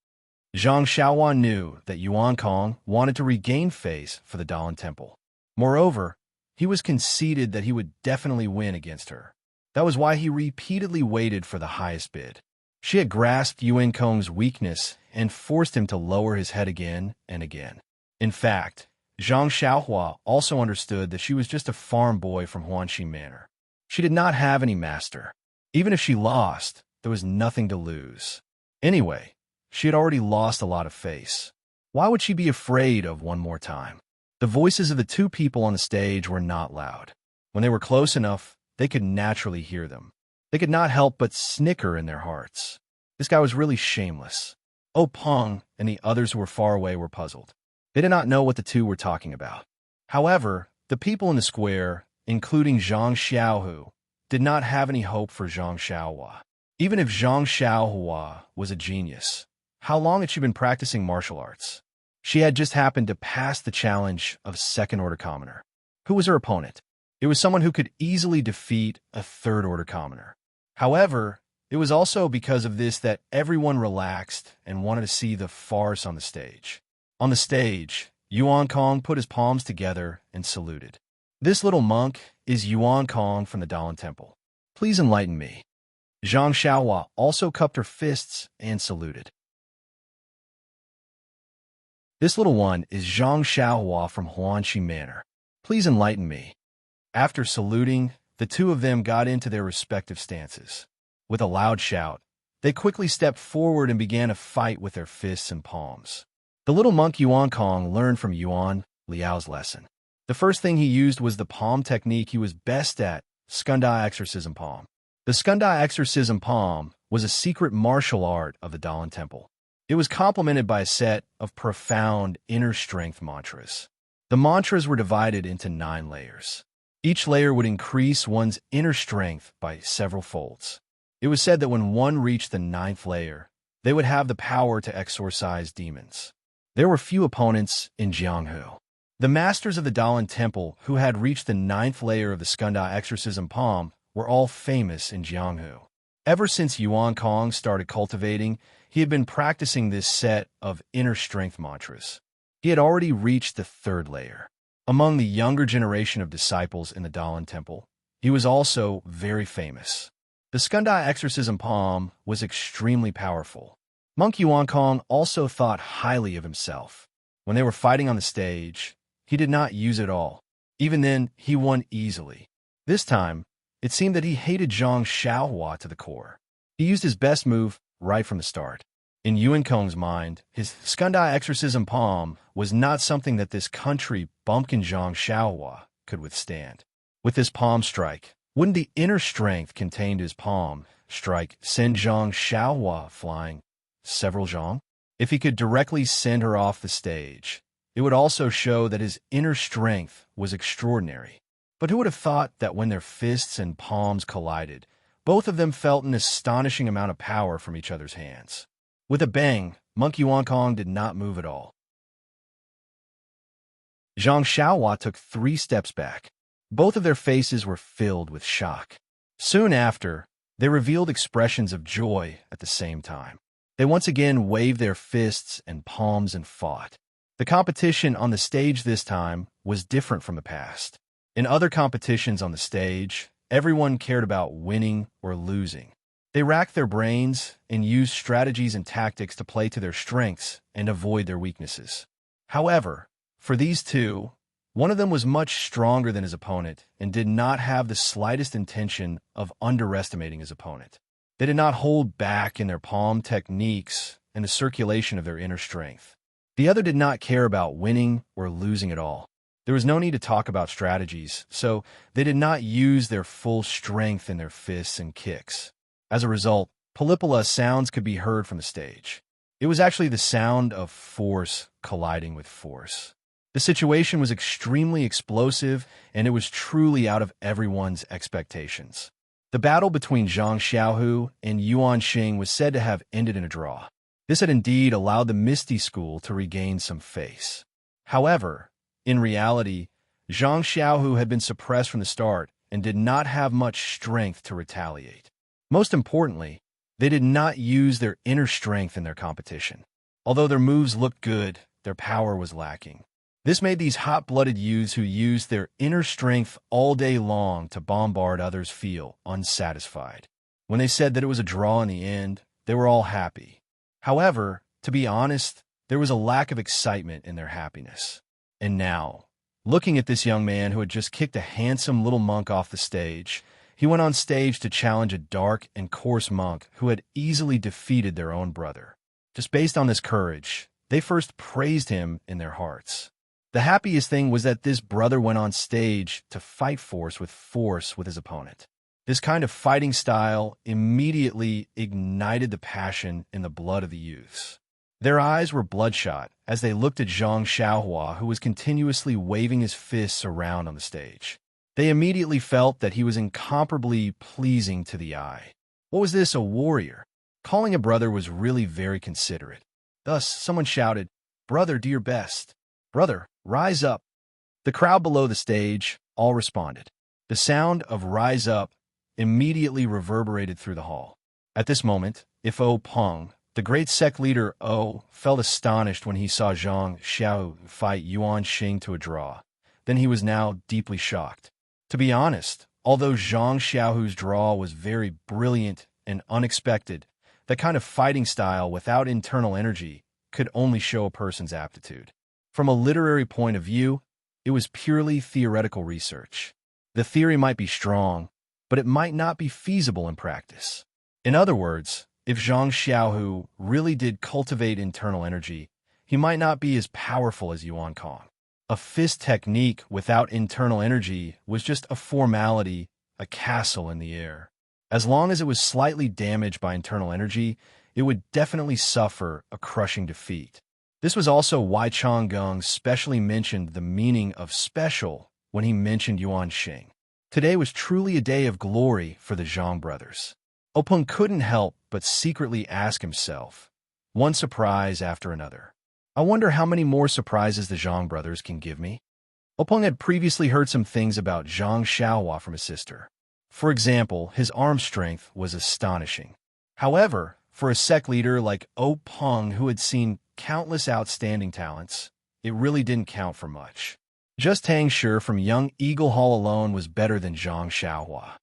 Zhang Xiaohua knew that Yuan Kong wanted to regain face for the Dalan Temple. Moreover, he was conceited that he would definitely win against her. That was why he repeatedly waited for the highest bid. She had grasped Yuan Kong's weakness and forced him to lower his head again and again. In fact, Zhang Xiaohua also understood that she was just a farm boy from Huanxi Manor. She did not have any master. Even if she lost, there was nothing to lose. Anyway, she had already lost a lot of face. Why would she be afraid of one more time? The voices of the two people on the stage were not loud. When they were close enough, they could naturally hear them. They could not help but snicker in their hearts. This guy was really shameless. Oh Peng and the others who were far away were puzzled. They did not know what the two were talking about. However, the people in the square, including Zhang Xiaohu, did not have any hope for Zhang Xiaohua. Even if Zhang Xiaohua was a genius, how long had she been practicing martial arts? She had just happened to pass the challenge of second-order commoner. Who was her opponent? It was someone who could easily defeat a third-order commoner. However, it was also because of this that everyone relaxed and wanted to see the farce on the stage. On the stage, Yuan Kong put his palms together and saluted. This little monk is Yuan Kong from the Dalan Temple. Please enlighten me. Zhang Xiaohua also cupped her fists and saluted. This little one is Zhang Xiaohua from Huanxi Manor. Please enlighten me. After saluting, the two of them got into their respective stances. With a loud shout, they quickly stepped forward and began a fight with their fists and palms. The little monk Yuan Kong learned from Yuan Liao's lesson. The first thing he used was the palm technique he was best at, Skundai Exorcism Palm. The Skundai Exorcism Palm was a secret martial art of the Dalan Temple. It was complemented by a set of profound inner strength mantras. The mantras were divided into 9 layers. Each layer would increase one's inner strength by several folds. It was said that when one reached the 9th layer, they would have the power to exorcise demons. There were few opponents in Jianghu. The masters of the Dalan Temple who had reached the 9th layer of the Skundai Exorcism Palm were all famous in Jianghu. Ever since Yuan Kong started cultivating, he had been practicing this set of inner strength mantras. He had already reached the 3rd layer. Among the younger generation of disciples in the Dalan Temple, he was also very famous. The Skundai Exorcism Palm was extremely powerful. Monk Yuan Kong also thought highly of himself. When they were fighting on the stage, he did not use it all. Even then, he won easily. This time, it seemed that he hated Zhang Xiaohua to the core. He used his best move right from the start. In Yuan Kong's mind, his Skundai Exorcism Palm was not something that this country bumpkin Zhang Xiaohua could withstand. With this palm strike, wouldn't the inner strength contained his palm strike send Zhang Xiaohua flying several zhang? If he could directly send her off the stage, it would also show that his inner strength was extraordinary. But who would have thought that when their fists and palms collided, both of them felt an astonishing amount of power from each other's hands? With a bang, Monk Yuan Kong did not move at all. Zhang Xiaohua took 3 steps back. Both of their faces were filled with shock. Soon after, they revealed expressions of joy at the same time. They once again waved their fists and palms and fought. The competition on the stage this time was different from the past. In other competitions on the stage, everyone cared about winning or losing. They racked their brains and used strategies and tactics to play to their strengths and avoid their weaknesses. However, for these two, one of them was much stronger than his opponent and did not have the slightest intention of underestimating his opponent. They did not hold back in their palm techniques and the circulation of their inner strength. The other did not care about winning or losing at all. There was no need to talk about strategies, so they did not use their full strength in their fists and kicks. As a result, Palipala sounds could be heard from the stage. It was actually the sound of force colliding with force. The situation was extremely explosive, and it was truly out of everyone's expectations. The battle between Zhang Xiaohu and Yuan Xing was said to have ended in a draw. This had indeed allowed the Misty School to regain some face. However, in reality, Zhang Xiaohu had been suppressed from the start and did not have much strength to retaliate. Most importantly, they did not use their inner strength in their competition. Although their moves looked good, their power was lacking. This made these hot-blooded youths who used their inner strength all day long to bombard others feel unsatisfied. When they said that it was a draw in the end, they were all happy. However, to be honest, there was a lack of excitement in their happiness. And now, looking at this young man who had just kicked a handsome little monk off the stage, he went on stage to challenge a dark and coarse monk who had easily defeated their own brother. Just based on this courage, they first praised him in their hearts. The happiest thing was that this brother went on stage to fight force with his opponent. This kind of fighting style immediately ignited the passion in the blood of the youths. Their eyes were bloodshot as they looked at Zhang Xiaohua, who was continuously waving his fists around on the stage. They immediately felt that he was incomparably pleasing to the eye. What was this, a warrior? Calling a brother was really very considerate. Thus, someone shouted, "Brother, do your best. Brother, rise up." The crowd below the stage all responded. The sound of "rise up" immediately reverberated through the hall. At this moment, if O Peng, the great sect leader O, felt astonished when he saw Zhang Xiao fight Yuan Xing to a draw, then he was now deeply shocked. To be honest, although Zhang Xiaohu's draw was very brilliant and unexpected, that kind of fighting style without internal energy could only show a person's aptitude. From a literary point of view, it was purely theoretical research. The theory might be strong, but it might not be feasible in practice. In other words, if Zhang Xiaohu really did cultivate internal energy, he might not be as powerful as Yuan Kong. A fist technique without internal energy was just a formality, a castle in the air. As long as it was slightly damaged by internal energy, it would definitely suffer a crushing defeat. This was also why Chang'eng specially mentioned the meaning of special when he mentioned Yuan Xing. Today was truly a day of glory for the Zhang brothers. Openg couldn't help but secretly ask himself, one surprise after another. I wonder how many more surprises the Zhang brothers can give me. Openg had previously heard some things about Zhang Xiaohua from his sister. For example, his arm strength was astonishing. However, for a sect leader like Openg, who had seen countless outstanding talents, it really didn't count for much. Just Tang Shi from Young Eagle Hall alone was better than Zhang Xiaohua.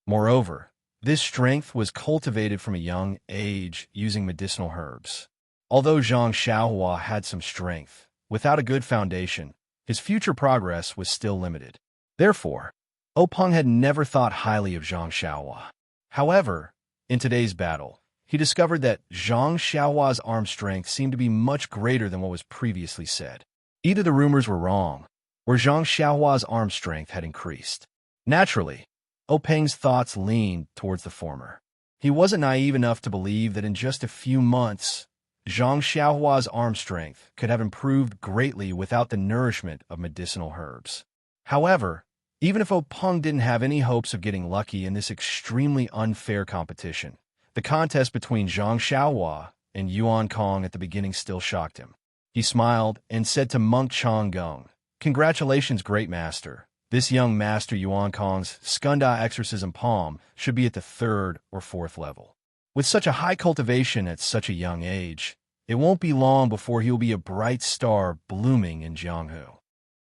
Moreover, this strength was cultivated from a young age using medicinal herbs. Although Zhang Xiaohua had some strength, without a good foundation, his future progress was still limited. Therefore, Openg had never thought highly of Zhang Xiaohua. However, in today's battle, he discovered that Zhang Xiaohua's arm strength seemed to be much greater than what was previously said. Either the rumors were wrong, or Zhang Xiaohua's arm strength had increased. Naturally, Openg's thoughts leaned towards the former. He wasn't naive enough to believe that in just a few months, Zhang Xiaohua's arm strength could have improved greatly without the nourishment of medicinal herbs. However, even if Openg didn't have any hopes of getting lucky in this extremely unfair competition, the contest between Zhang Xiaohua and Yuan Kong at the beginning still shocked him. He smiled and said to Monk Chang'eng, "Congratulations, great master. This young master Yuan Kong's Skunda exorcism palm should be at the 3rd or 4th level. With such a high cultivation at such a young age, it won't be long before he will be a bright star blooming in Jianghu."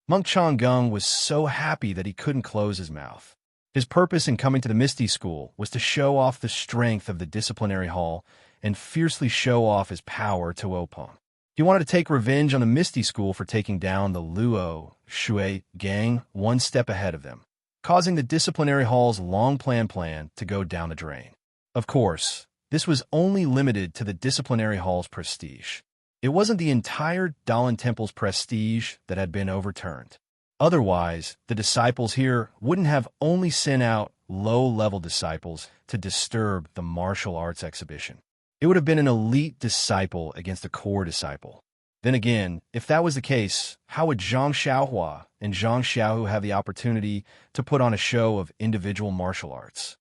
Monk Chang'eng was so happy that he couldn't close his mouth. His purpose in coming to the Misty School was to show off the strength of the disciplinary hall and fiercely show off his power to Openg. He wanted to take revenge on the Misty School for taking down the Luo Shui gang one step ahead of them, causing the disciplinary hall's long-planned plan to go down the drain. Of course, this was only limited to the disciplinary hall's prestige. It wasn't the entire Dalan Temple's prestige that had been overturned. Otherwise, the disciples here wouldn't have only sent out low-level disciples to disturb the martial arts exhibition. It would have been an elite disciple against a core disciple. Then again, if that was the case, how would Zhang Xiaohua and Zhang Xiaohu have the opportunity to put on a show of individual martial arts?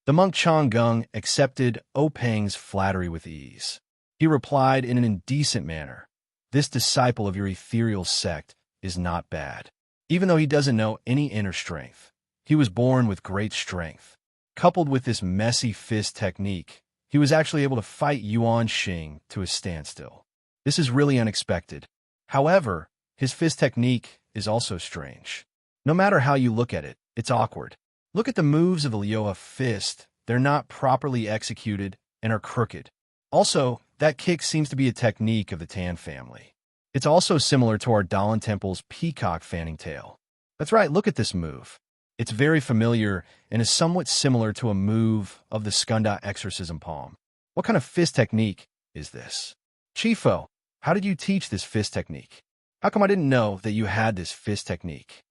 The monk Chang'eng accepted Openg's flattery with ease. He replied in an indecent manner, "This disciple of your ethereal sect is not bad. Even though he doesn't know any inner strength, he was born with great strength. Coupled with this messy fist technique, he was actually able to fight Yuan Xing to a standstill. This is really unexpected. However, his fist technique is also strange. No matter how you look at it, it's awkward. Look at the moves of the Lioha fist. They're not properly executed and are crooked. Also, that kick seems to be a technique of the Tan family. It's also similar to our Dalan Temple's peacock fanning tail. That's right, look at this move. It's very familiar and is somewhat similar to a move of the Skunda exorcism palm. What kind of fist technique is this? Chifo, how did you teach this fist technique? How come I didn't know that you had this fist technique?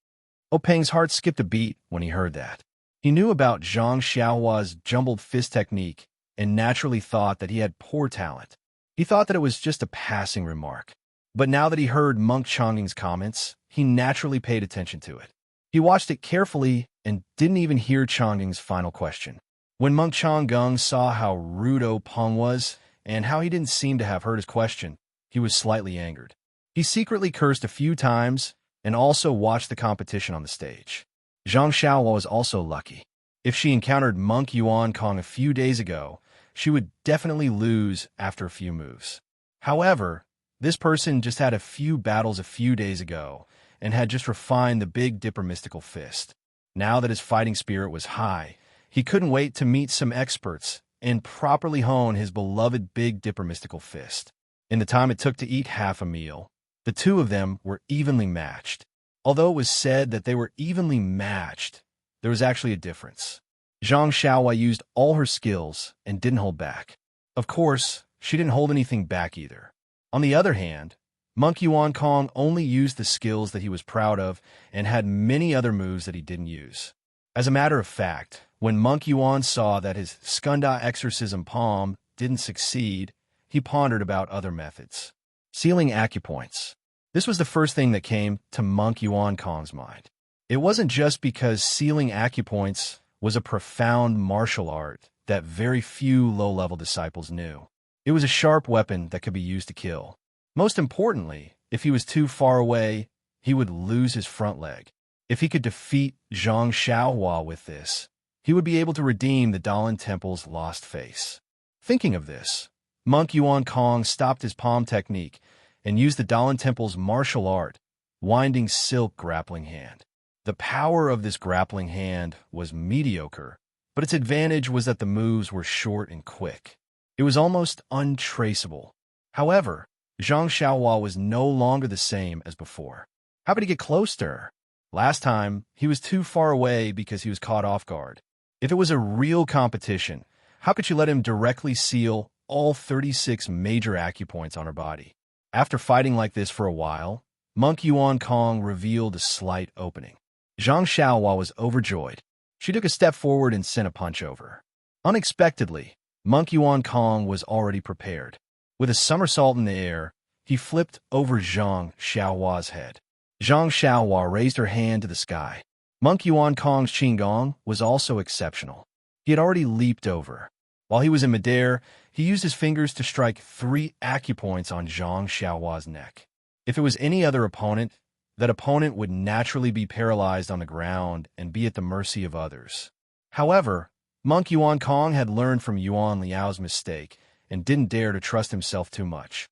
Openg's heart skipped a beat when he heard that. He knew about Zhang Xiaohua's jumbled fist technique and naturally thought that he had poor talent. He thought that it was just a passing remark. But now that he heard Monk Chongying's comments, he naturally paid attention to it. He watched it carefully and didn't even hear Chongying's final question. When Monk Chongying saw how rude Openg was and how he didn't seem to have heard his question, he was slightly angered. He secretly cursed a few times and also watched the competition on the stage. Zhang Xiaohua was also lucky. If she encountered Monk Yuan Kong a few days ago, she would definitely lose after a few moves. However, this person just had a few battles a few days ago and had just refined the Big Dipper mystical fist. Now that his fighting spirit was high, he couldn't wait to meet some experts and properly hone his beloved Big Dipper mystical fist. In the time it took to eat half a meal, the two of them were evenly matched. Although it was said that they were evenly matched, there was actually a difference. Zhang Xiaohua used all her skills and didn't hold back. Of course, she didn't hold anything back either. On the other hand, Monk Yuan Kong only used the skills that he was proud of and had many other moves that he didn't use. As a matter of fact, when Monk Yuan saw that his Skunda exorcism palm didn't succeed, he pondered about other methods. Sealing acupoints. This was the first thing that came to Monk Yuan Kong's mind. It wasn't just because sealing acupoints was a profound martial art that very few low-level disciples knew. It was a sharp weapon that could be used to kill. Most importantly, if he was too far away, he would lose his front leg. If he could defeat Zhang Xiaohua with this, he would be able to redeem the Dalan Temple's lost face. Thinking of this, Monk Yuan Kong stopped his palm technique and used the Dalan Temple's martial art, winding silk grappling hand. The power of this grappling hand was mediocre, but its advantage was that the moves were short and quick. It was almost untraceable. However, Zhang Xiaohua was no longer the same as before. How could he get close to her? Last time, he was too far away because he was caught off guard. If it was a real competition, how could she let him directly seal all 36 major acupoints on her body? After fighting like this for a while, Monk Yuan Kong revealed a slight opening. Zhang Xiaohua was overjoyed. She took a step forward and sent a punch over. Unexpectedly, Monk Yuan Kong was already prepared. With a somersault in the air, he flipped over Zhang Xiaohua's head. Zhang Xiaohua raised her hand to the sky. Monk Yuan Kong's Qinggong was also exceptional. He had already leaped over. While he was in midair, he used his fingers to strike 3 acupoints on Zhang Xiaohua's neck. If it was any other opponent, that opponent would naturally be paralyzed on the ground and be at the mercy of others. However, Monk Yuan Kong had learned from Yuan Liao's mistake and didn't dare to trust himself too much.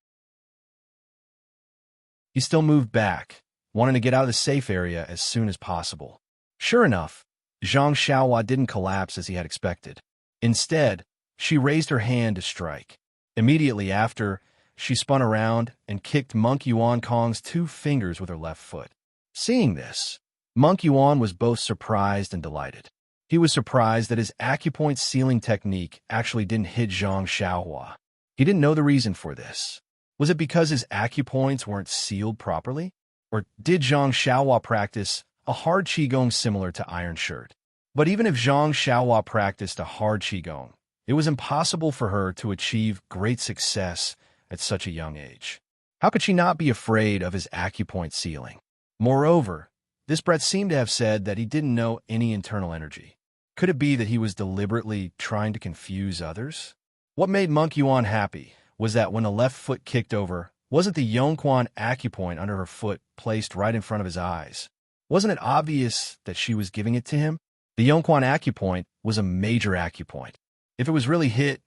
He still moved back, wanting to get out of the safe area as soon as possible. Sure enough, Zhang Xiaohua didn't collapse as he had expected. Instead, she raised her hand to strike. Immediately after, she spun around and kicked Monk Yuan Kong's 2 fingers with her left foot. Seeing this, Monk Yuan was both surprised and delighted. He was surprised that his acupoint sealing technique actually didn't hit Zhang Xiaohua. He didn't know the reason for this. Was it because his acupoints weren't sealed properly? Or did Zhang Xiaohua practice a hard Qigong similar to Iron Shirt? But even if Zhang Xiaohua practiced a hard Qigong, it was impossible for her to achieve great success at such a young age. How could she not be afraid of his acupoint sealing? Moreover, this Brett seemed to have said that he didn't know any internal energy. Could it be that he was deliberately trying to confuse others? What made Monk Yuan happy was that when the left foot kicked over, wasn't the Yongquan acupoint under her foot placed right in front of his eyes? Wasn't it obvious that she was giving it to him? The Yongquan acupoint was a major acupoint. If it was really hit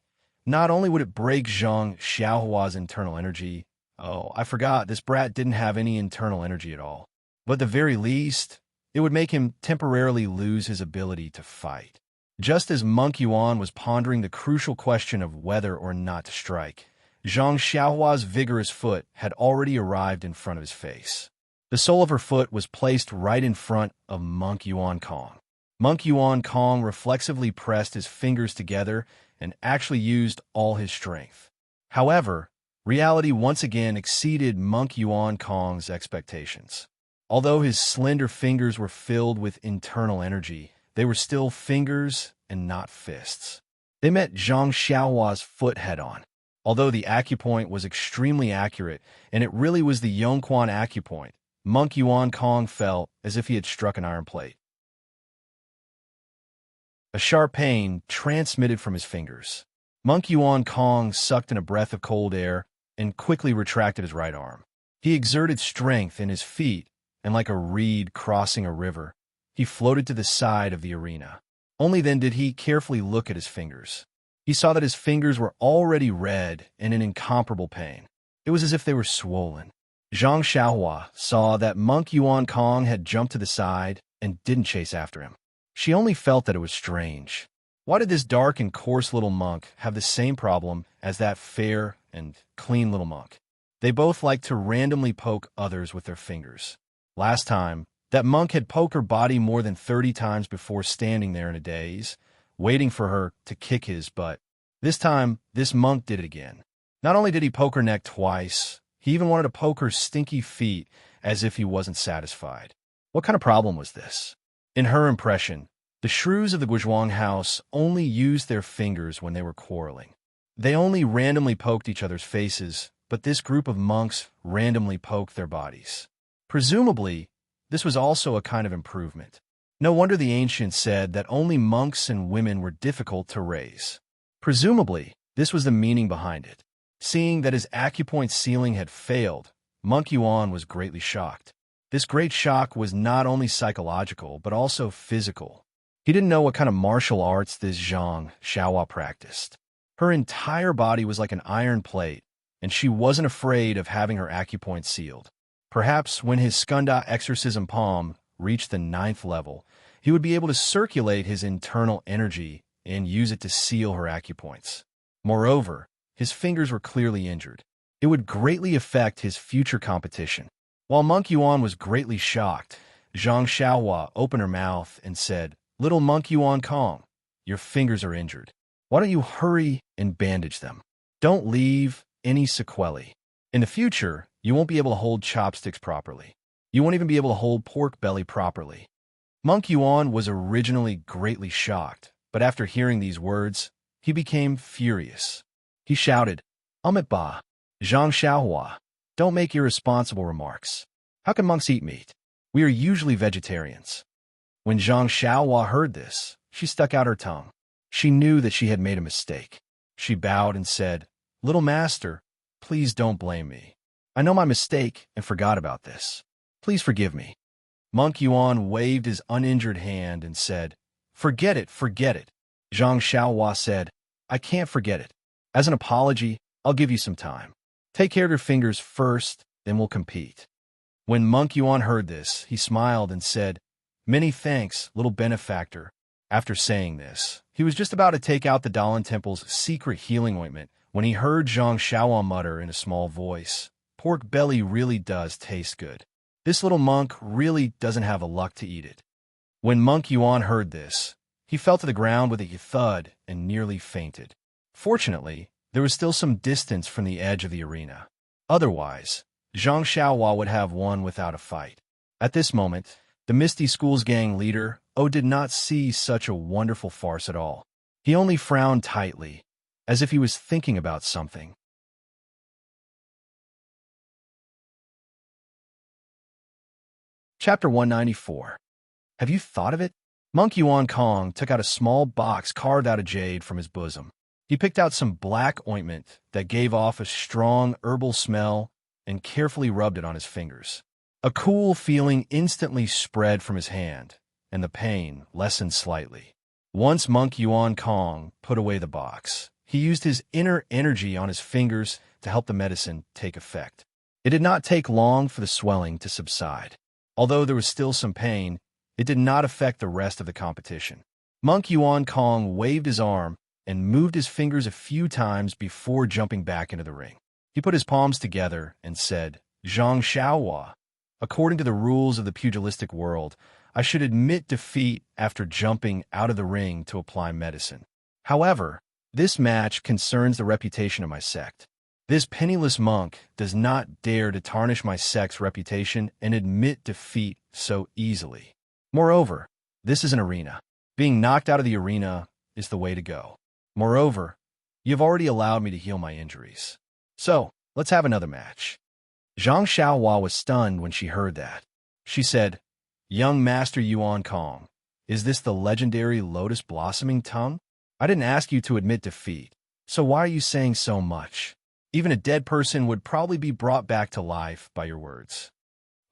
Not only would it break Zhang Xiaohua's internal energy, oh, I forgot, this brat didn't have any internal energy at all. But at the very least, it would make him temporarily lose his ability to fight. Just as Monk Yuan was pondering the crucial question of whether or not to strike, Zhang Xiaohua's vigorous foot had already arrived in front of his face. The sole of her foot was placed right in front of Monk Yuan Kong. Monk Yuan Kong reflexively pressed his fingers together and actually used all his strength. However, reality once again exceeded Monk Yuan Kong's expectations. Although his slender fingers were filled with internal energy, they were still fingers and not fists. They met Zhang Xiaohua's foot head-on. Although the acupoint was extremely accurate, and it really was the Yongquan acupoint, Monk Yuan Kong felt as if he had struck an iron plate. A sharp pain transmitted from his fingers. Monk Yuan Kong sucked in a breath of cold air and quickly retracted his right arm. He exerted strength in his feet, and like a reed crossing a river, he floated to the side of the arena. Only then did he carefully look at his fingers. He saw that his fingers were already red and in incomparable pain. It was as if they were swollen. Zhang Xiaohua saw that Monk Yuan Kong had jumped to the side and didn't chase after him. She only felt that it was strange. Why did this dark and coarse little monk have the same problem as that fair and clean little monk? They both liked to randomly poke others with their fingers. Last time, that monk had poked her body more than 30 times before standing there in a daze, waiting for her to kick his butt. This time, this monk did it again. Not only did he poke her neck twice, he even wanted to poke her stinky feet as if he wasn't satisfied. What kind of problem was this? In her impression, the shrews of the Guizhuang house only used their fingers when they were quarreling. They only randomly poked each other's faces, but this group of monks randomly poked their bodies. Presumably, this was also a kind of improvement. No wonder the ancients said that only monks and women were difficult to raise. Presumably, this was the meaning behind it. Seeing that his acupoint ceiling had failed, Monk Yuan was greatly shocked. This great shock was not only psychological, but also physical. He didn't know what kind of martial arts this Zhang Xiaohua practiced. Her entire body was like an iron plate, and she wasn't afraid of having her acupoint sealed. Perhaps when his Skunda exorcism palm reached the 9th level, he would be able to circulate his internal energy and use it to seal her acupoints. Moreover, his fingers were clearly injured. It would greatly affect his future competition. While Monk Yuan was greatly shocked, Zhang Xiaohua opened her mouth and said, "Little Monk Yuan Kong, your fingers are injured. Why don't you hurry and bandage them? Don't leave any sequelae. In the future, you won't be able to hold chopsticks properly. You won't even be able to hold pork belly properly." Monk Yuan was originally greatly shocked, but after hearing these words, he became furious. He shouted, "Amit Ba, Zhang Xiaohua, don't make irresponsible remarks. How can monks eat meat? We are usually vegetarians." When Zhang Xiaohua heard this, she stuck out her tongue. She knew that she had made a mistake. She bowed and said, "Little master, please don't blame me. I know my mistake and forgot about this. Please forgive me." Monk Yuan waved his uninjured hand and said, "Forget it, forget it." Zhang Xiaohua said, "I can't forget it. As an apology, I'll give you some time. Take care of your fingers first, then we'll compete." When Monk Yuan heard this, he smiled and said, "Many thanks, little benefactor." After saying this, he was just about to take out the Dalan Temple's secret healing ointment when he heard Zhang Xiaohua mutter in a small voice, "Pork belly really does taste good. This little monk really doesn't have the luck to eat it." When Monk Yuan heard this, he fell to the ground with a thud and nearly fainted. Fortunately, there was still some distance from the edge of the arena. Otherwise, Zhang Xiaohua would have won without a fight. At this moment, the Misty School's gang leader, did not see such a wonderful farce at all. He only frowned tightly, as if he was thinking about something. Chapter 194. Have you thought of it? Monk Yuan Kong took out a small box carved out of jade from his bosom. He picked out some black ointment that gave off a strong herbal smell and carefully rubbed it on his fingers. A cool feeling instantly spread from his hand, and the pain lessened slightly. Once Monk Yuan Kong put away the box, he used his inner energy on his fingers to help the medicine take effect. It did not take long for the swelling to subside. Although there was still some pain, it did not affect the rest of the competition. Monk Yuan Kong waved his arm and moved his fingers a few times before jumping back into the ring. He put his palms together and said, "Zhang Xiaohua, according to the rules of the pugilistic world, I should admit defeat after jumping out of the ring to apply medicine. However, this match concerns the reputation of my sect. This penniless monk does not dare to tarnish my sect's reputation and admit defeat so easily. Moreover, this is an arena. Being knocked out of the arena is the way to go. Moreover, you have already allowed me to heal my injuries. So, let's have another match." Zhang Xiaohua was stunned when she heard that. She said, "Young Master Yuan Kong, is this the legendary lotus blossoming tongue? I didn't ask you to admit defeat, so why are you saying so much? Even a dead person would probably be brought back to life by your words."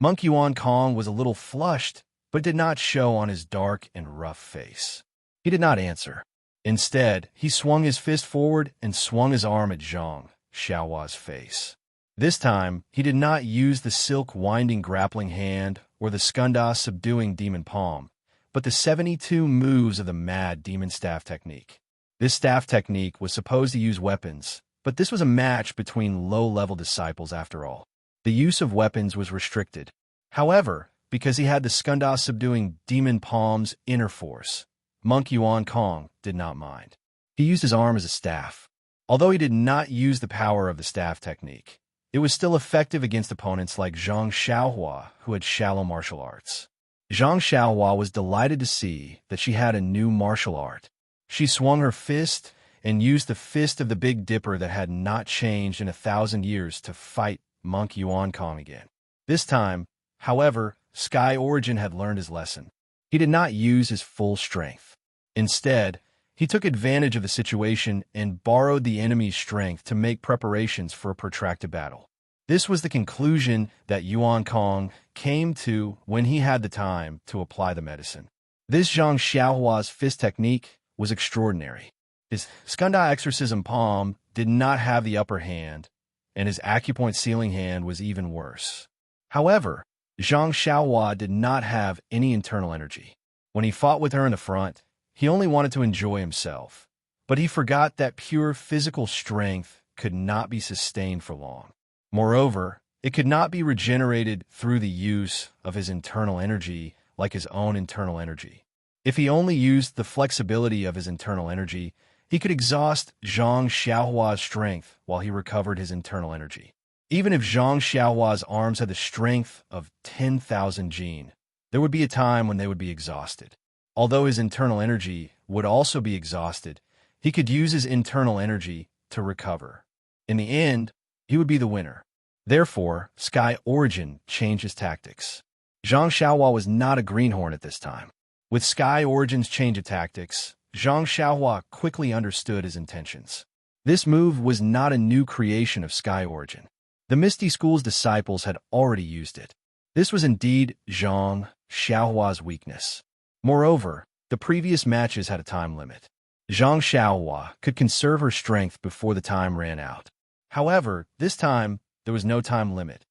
Monk Yuan Kong was a little flushed, but did not show on his dark and rough face. He did not answer. Instead, he swung his fist forward and swung his arm at Zhang Xiaohua's face. This time, he did not use the silk winding grappling hand or the skunda subduing demon palm, but the 72 moves of the mad demon staff technique. This staff technique was supposed to use weapons, but this was a match between low-level disciples after all. The use of weapons was restricted. However, because he had the skunda subduing demon palm's inner force, Monk Yuan Kong did not mind. He used his arm as a staff. Although he did not use the power of the staff technique, it was still effective against opponents like Zhang Xiaohua, who had shallow martial arts. Zhang Xiaohua was delighted to see that she had a new martial art. She swung her fist and used the fist of the Big Dipper that had not changed in 1,000 years to fight Monk Yuan Kong again. This time, however, Sky Origin had learned his lesson. He did not use his full strength. Instead, he took advantage of the situation and borrowed the enemy's strength to make preparations for a protracted battle. This was the conclusion that Yuan Kong came to when he had the time to apply the medicine. This Zhang Xiaohua's fist technique was extraordinary. His skunda exorcism palm did not have the upper hand, and his acupoint sealing hand was even worse. However, Zhang Xiaohua did not have any internal energy. When he fought with her in the front, he only wanted to enjoy himself, but he forgot that pure physical strength could not be sustained for long. Moreover, it could not be regenerated through the use of his internal energy like his own internal energy. If he only used the flexibility of his internal energy, he could exhaust Zhang Xiaohua's strength while he recovered his internal energy. Even if Zhang Xiaohua's arms had the strength of 10,000 jin, there would be a time when they would be exhausted. Although his internal energy would also be exhausted, he could use his internal energy to recover. In the end, he would be the winner. Therefore, Sky Origin changed his tactics. Zhang Xiaohua was not a greenhorn at this time. With Sky Origin's change of tactics, Zhang Xiaohua quickly understood his intentions. This move was not a new creation of Sky Origin. The Misty School's disciples had already used it. This was indeed Zhang Xiaohua's weakness. Moreover, the previous matches had a time limit. Zhang Xiaohua could conserve her strength before the time ran out. However, this time, there was no time limit.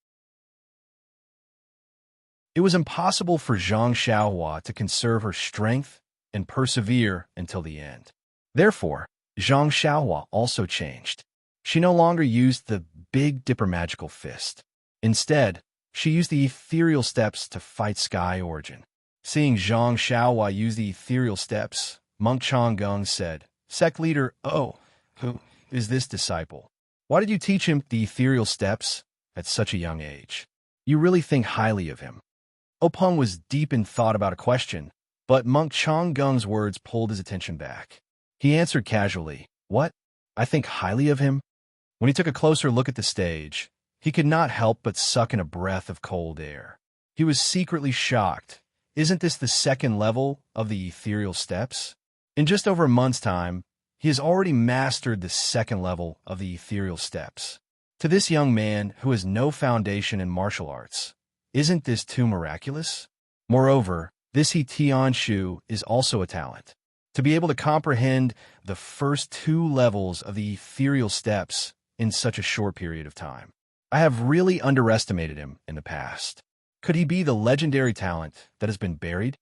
It was impossible for Zhang Xiaohua to conserve her strength and persevere until the end. Therefore, Zhang Xiaohua also changed. She no longer used the Big Dipper magical fist. Instead, she used the ethereal steps to fight Sky Origin. Seeing Zhang Xiaohua use the ethereal steps, Monk Changgung said, "Sect leader, who is this disciple? Why did you teach him the ethereal steps at such a young age? You really think highly of him." Openg was deep in thought about a question, but Monk Changgung's words pulled his attention back. He answered casually, "What? I think highly of him?" When he took a closer look at the stage, he could not help but suck in a breath of cold air. He was secretly shocked. Isn't this the second level of the ethereal steps? In just over a month's time, he has already mastered the second level of the ethereal steps. To this young man who has no foundation in martial arts, isn't this too miraculous? Moreover, this He Tianshu is also a talent. To be able to comprehend the first 2 levels of the ethereal steps in such a short period of time. I have really underestimated him in the past. Could he be the legendary talent that has been buried?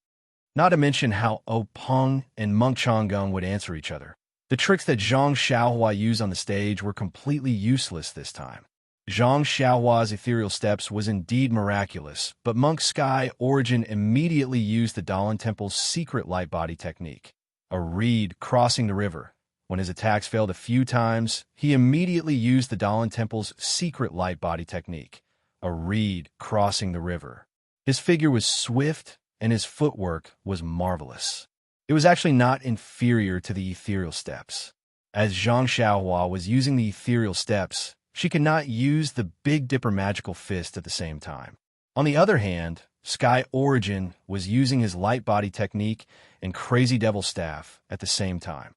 Not to mention how Peng and Monk Changgung would answer each other. The tricks that Zhang Xiaohua used on the stage were completely useless this time. Zhang Xiaohua's ethereal steps was indeed miraculous, but Monk Sky Origin immediately used the Dalan Temple's secret light body technique, a reed crossing the river. When his attacks failed a few times, he immediately used the Dalan Temple's secret light body technique, a reed crossing the river. His figure was swift, and his footwork was marvelous. It was actually not inferior to the ethereal steps. As Zhang Xiaohua was using the ethereal steps, she could not use the Big Dipper magical fist at the same time. On the other hand, Sky Origin was using his light body technique and Crazy Devil Staff at the same time.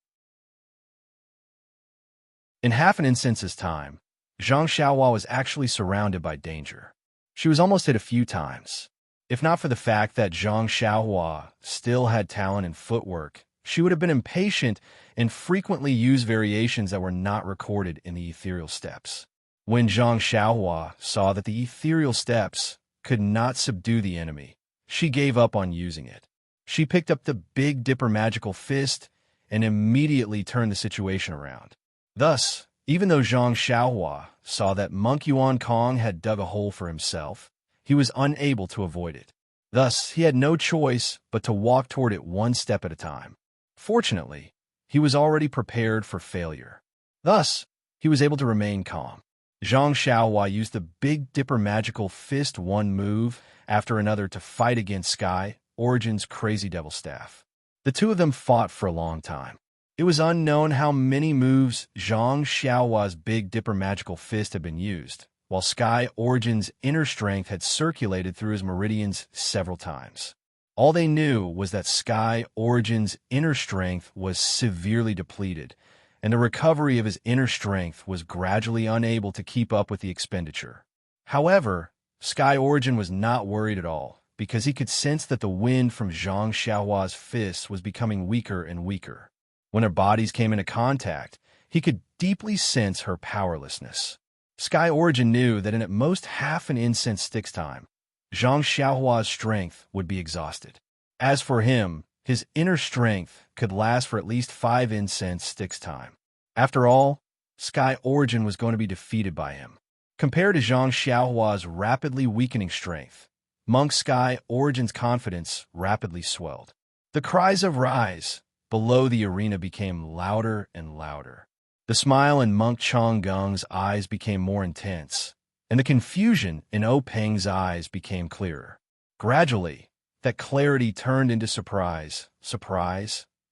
In half an instant's time, Zhang Xiaohua was actually surrounded by danger. She was almost hit a few times. If not for the fact that Zhang Xiaohua still had talent in footwork, she would have been impatient and frequently used variations that were not recorded in the ethereal steps. When Zhang Xiaohua saw that the ethereal steps could not subdue the enemy, she gave up on using it. She picked up the Big Dipper magical fist and immediately turned the situation around. Thus, even though Zhang Xiaohua saw that Monk Yuan Kong had dug a hole for himself, he was unable to avoid it. Thus, he had no choice but to walk toward it one step at a time. Fortunately, he was already prepared for failure. Thus, he was able to remain calm. Zhang Xiaohua used the Big Dipper magical fist one move after another to fight against Sky Origin's Crazy Devil Staff. The two of them fought for a long time. It was unknown how many moves Zhang Xiaohua's Big Dipper magical fist had been used, while Sky Origin's inner strength had circulated through his meridians several times. All they knew was that Sky Origin's inner strength was severely depleted, and the recovery of his inner strength was gradually unable to keep up with the expenditure. However, Sky Origin was not worried at all, because he could sense that the wind from Zhang Xiaohua's fists was becoming weaker and weaker. When their bodies came into contact, he could deeply sense her powerlessness. Sky Origin knew that in at most half an incense stick's time, Zhang Xiaohua's strength would be exhausted. As for him, his inner strength could last for at least 5 incense sticks' time. After all, Sky Origin was going to be defeated by him. Compared to Zhang Xiaohua's rapidly weakening strength, Monk Sky Origin's confidence rapidly swelled. The cries of "Rise!" below the arena became louder and louder. The smile in Monk Changgung's eyes became more intense, and the confusion in Peng's eyes became clearer. Gradually, that clarity turned into surprise,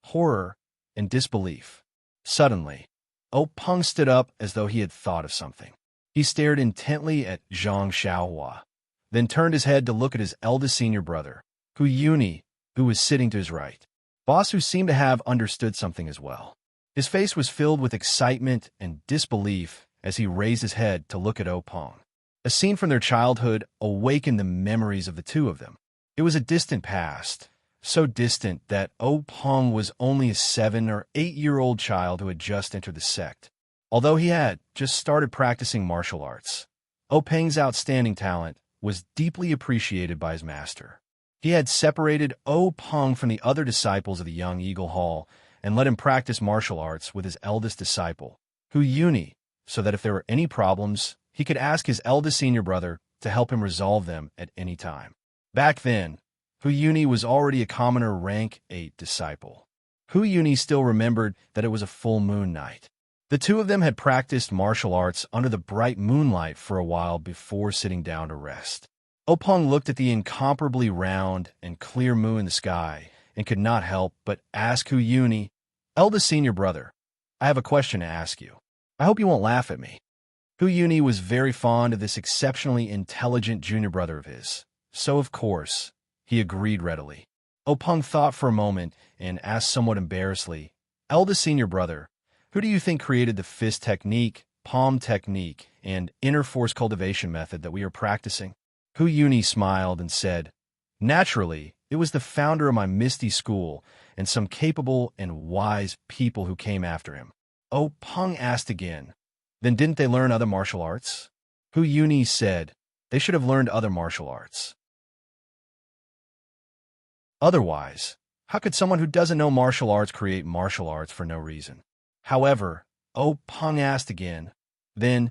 horror, and disbelief. Suddenly, Peng stood up as though he had thought of something. He stared intently at Zhang Xiaohua, then turned his head to look at his eldest senior brother, Hu Yuni, who was sitting to his right. Boss, who seemed to have understood something as well. His face was filled with excitement and disbelief as he raised his head to look at Peng. A scene from their childhood awakened the memories of the two of them. It was a distant past, so distant that Peng was only a 7 or 8-year-old child who had just entered the sect. Although he had just started practicing martial arts, Peng's outstanding talent was deeply appreciated by his master. He had separated Peng from the other disciples of the Young Eagle Hall and let him practice martial arts with his eldest disciple, Hu Yuni, so that if there were any problems, he could ask his eldest senior brother to help him resolve them at any time. Back then, Hu Yuni was already a commoner rank 8 disciple. Hu Yuni still remembered that it was a full moon night. The two of them had practiced martial arts under the bright moonlight for a while before sitting down to rest. Peng looked at the incomparably round and clear moon in the sky and could not help but ask Hu Yuni, "Eldest senior brother, I have a question to ask you. I hope you won't laugh at me." Hu Yuni was very fond of this exceptionally intelligent junior brother of his, so of course, he agreed readily. Peng thought for a moment and asked somewhat embarrassedly, "Eldest senior brother, who do you think created the fist technique, palm technique, and inner force cultivation method that we are practicing?" Hu Yuni smiled and said, "Naturally, It was the founder of my Misty school and some capable and wise people who came after him. Oh, Peng asked again. Then didn't they learn other martial arts? Hu Yuni said, they should have learned other martial arts. Otherwise, how could someone who doesn't know martial arts create martial arts for no reason? However, Oh Peng asked again, then,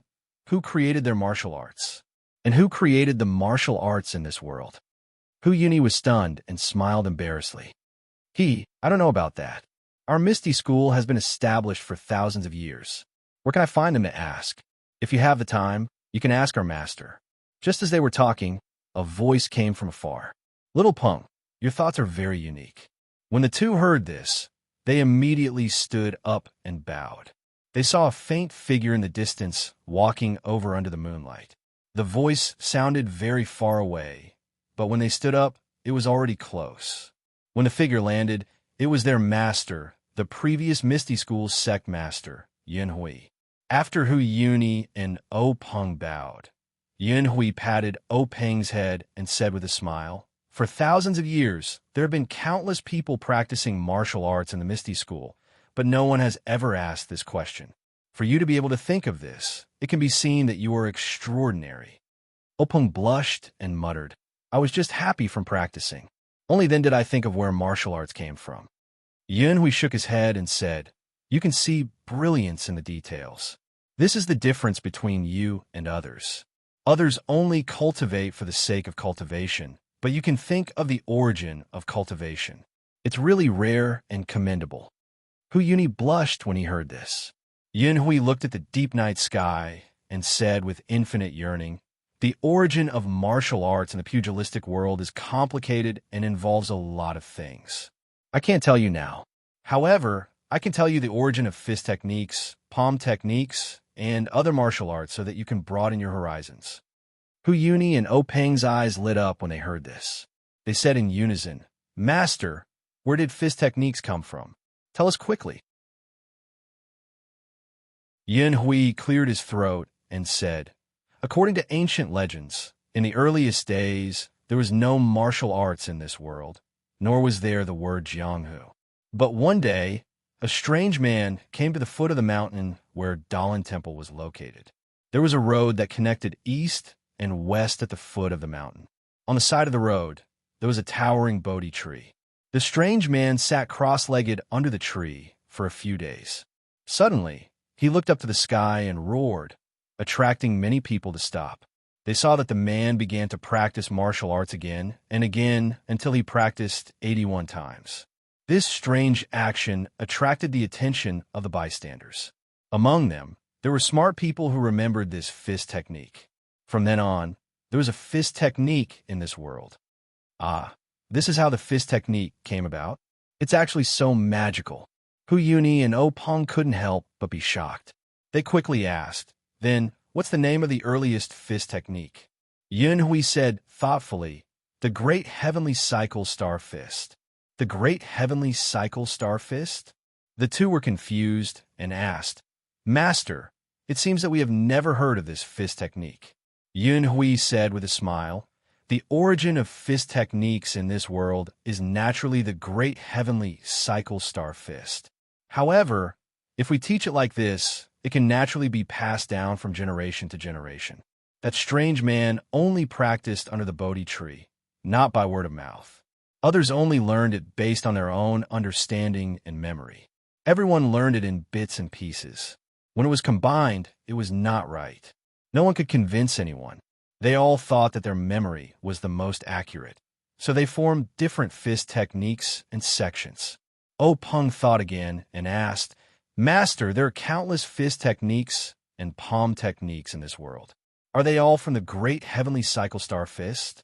who created their martial arts? And who created the martial arts in this world? Hu Yuni was stunned and smiled embarrassedly. I don't know about that. Our Misty school has been established for thousands of years. Where can I find him to ask? If you have the time, you can ask our master. Just as they were talking, a voice came from afar. Little Peng, your thoughts are very unique. When the two heard this, they immediately stood up and bowed. They saw a faint figure in the distance walking over under the moonlight. The voice sounded very far away, but when they stood up, it was already close. When the figure landed, it was their master, the previous Misty School's sect master, Yin Hui. After Hu Yuni and Oh Peng bowed, Yin Hui patted Oh Peng's head and said with a smile, for thousands of years, there have been countless people practicing martial arts in the Misty School, but no one has ever asked this question. For you to be able to think of this, it can be seen that you are extraordinary. Oh Peng blushed and muttered, I was just happy from practicing. Only then did I think of where martial arts came from. Yin Hui shook his head and said, you can see brilliance in the details. This is the difference between you and others. Others only cultivate for the sake of cultivation, but you can think of the origin of cultivation. It's really rare and commendable. Hu Yuni blushed when he heard this. Yin Hui looked at the deep night sky and said with infinite yearning, the origin of martial arts in the pugilistic world is complicated and involves a lot of things. I can't tell you now. However, I can tell you the origin of fist techniques, palm techniques, and other martial arts so that you can broaden your horizons. Hu Yuni and Oh Peng's eyes lit up when they heard this. They said in unison, Master, where did fist techniques come from? Tell us quickly. Yin Hui cleared his throat and said, according to ancient legends, in the earliest days, there was no martial arts in this world, nor was there the word Jianghu. But one day, a strange man came to the foot of the mountain where Dalan Temple was located. There was a road that connected east and west at the foot of the mountain. On the side of the road, there was a towering Bodhi tree. The strange man sat cross-legged under the tree for a few days. Suddenly, he looked up to the sky and roared, attracting many people to stop. They saw that the man began to practice martial arts again and again until he practiced 81 times. This strange action attracted the attention of the bystanders. Among them, there were smart people who remembered this fist technique. From then on, there was a fist technique in this world. This is how the fist technique came about. It's actually so magical. Hu Yuni and Oh Peng couldn't help but be shocked. They quickly asked, then, what's the name of the earliest fist technique? Yin Hui said thoughtfully, the Great Heavenly Cycle Star Fist. The Great Heavenly Cycle Star Fist? The two were confused and asked, Master, it seems that we have never heard of this fist technique. Yin Hui said with a smile, the origin of fist techniques in this world is naturally the Great Heavenly Cycle Star Fist. However, if we teach it like this, it can naturally be passed down from generation to generation. That strange man only practiced under the Bodhi tree, not by word of mouth. Others only learned it based on their own understanding and memory. Everyone learned it in bits and pieces. When it was combined, it was not right. No one could convince anyone. They all thought that their memory was the most accurate, so they formed different fist techniques and sections. Oh Peng thought again and asked, Master, there are countless fist techniques and palm techniques in this world. Are they all from the Great Heavenly Cycle Star Fist?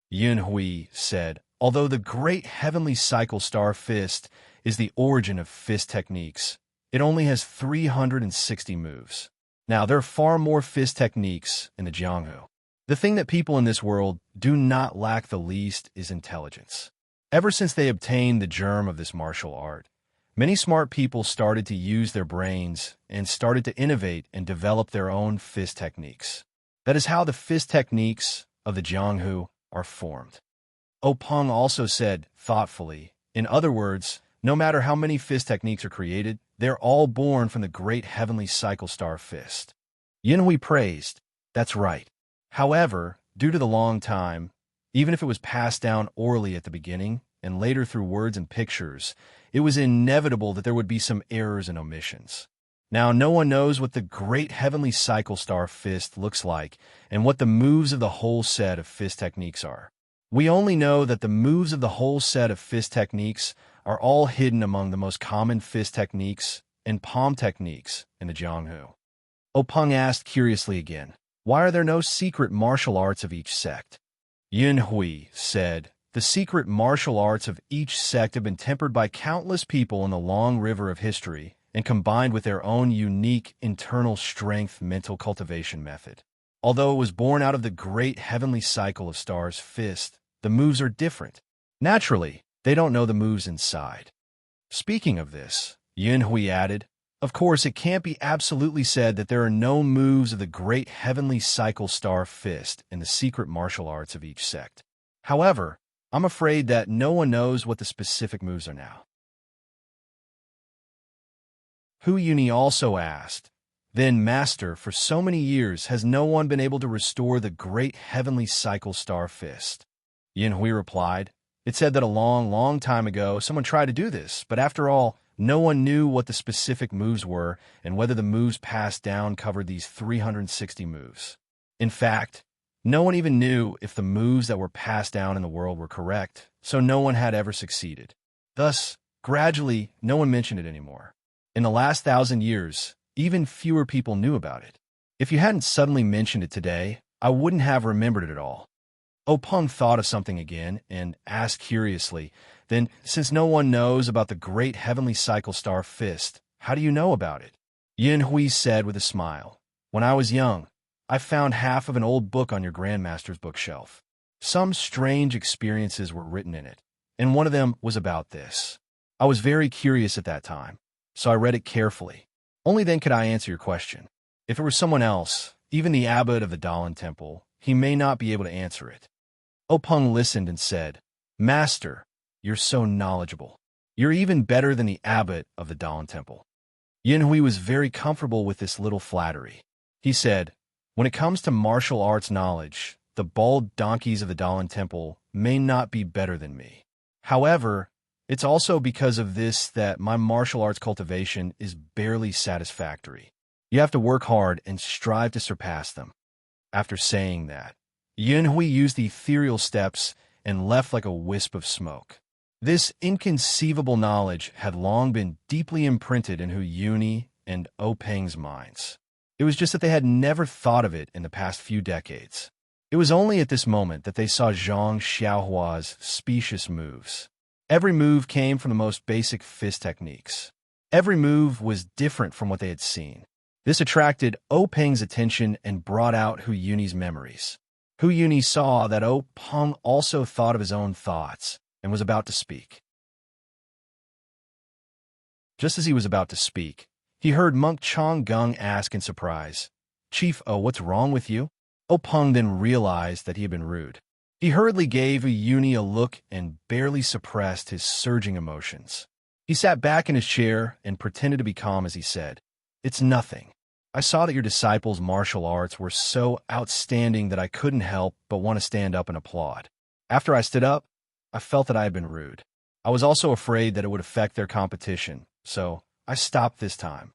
Yin Hui said, although the Great Heavenly Cycle Star Fist is the origin of fist techniques, it only has 360 moves. Now, there are far more fist techniques in the Jianghu. The thing that people in this world do not lack the least is intelligence. Ever since they obtained the germ of this martial art, many smart people started to use their brains and started to innovate and develop their own fist techniques. That is how the fist techniques of the Jianghu are formed. Openg also said, thoughtfully, in other words, no matter how many fist techniques are created, they're all born from the great heavenly cycle star fist. Yinhui praised, that's right. However, due to the long time, even if it was passed down orally at the beginning and later through words and pictures, it was inevitable that there would be some errors and omissions. Now, no one knows what the great heavenly cycle star fist looks like and what the moves of the whole set of fist techniques are. We only know that the moves of the whole set of fist techniques are all hidden among the most common fist techniques and palm techniques in the Jianghu. Openg asked curiously again, why are there no secret martial arts of each sect? Yinhui said, the secret martial arts of each sect have been tempered by countless people in the long river of history and combined with their own unique internal strength mental cultivation method. Although it was born out of the great heavenly cycle of stars fist, the moves are different. Naturally, they don't know the moves inside. Speaking of this, Yinhui added, of course, it can't be absolutely said that there are no moves of the great heavenly cycle star fist in the secret martial arts of each sect. However, I'm afraid that no one knows what the specific moves are now. Hu Yuni also asked, then, Master, for so many years, has no one been able to restore the great heavenly cycle star fist? Yinhui replied, it said that a long, long time ago someone tried to do this, but after all, no one knew what the specific moves were and whether the moves passed down covered these 360 moves. In fact, no one even knew if the moves that were passed down in the world were correct, so no one had ever succeeded. Thus, gradually, no one mentioned it anymore. In the last 1,000 years, even fewer people knew about it. If you hadn't suddenly mentioned it today, I wouldn't have remembered it at all. Openg thought of something again and asked curiously, then, since no one knows about the great heavenly cycle star fist, how do you know about it? Yinhui said with a smile, when I was young, I found half of an old book on your grandmaster's bookshelf. Some strange experiences were written in it, and one of them was about this. I was very curious at that time, so I read it carefully. Only then could I answer your question. If it were someone else, even the abbot of the Dalan Temple, he may not be able to answer it. Openg listened and said, Master, you're so knowledgeable. You're even better than the abbot of the Dalan Temple. Yinhui was very comfortable with this little flattery. He said, when it comes to martial arts knowledge, the bald donkeys of the Dalan Temple may not be better than me. However, it's also because of this that my martial arts cultivation is barely satisfactory. You have to work hard and strive to surpass them. After saying that, Yinhui used the ethereal steps and left like a wisp of smoke. This inconceivable knowledge had long been deeply imprinted in Hu Yuni and Openg's minds. It was just that they had never thought of it in the past few decades. It was only at this moment that they saw Zhang Xiaohua's specious moves. Every move came from the most basic fist techniques. Every move was different from what they had seen. This attracted Openg's attention and brought out Hu Yuni's memories. Hu Yuni saw that Openg also thought of his own thoughts and was about to speak. Just as he was about to speak, he heard Monk Changgung ask in surprise, Chief O, what's wrong with you? Openg then realized that he had been rude. He hurriedly gave Hu Yuni a look and barely suppressed his surging emotions. He sat back in his chair and pretended to be calm as he said, It's nothing. I saw that your disciples' martial arts were so outstanding that I couldn't help but want to stand up and applaud. After I stood up, I felt that I had been rude. I was also afraid that it would affect their competition, so I stopped this time.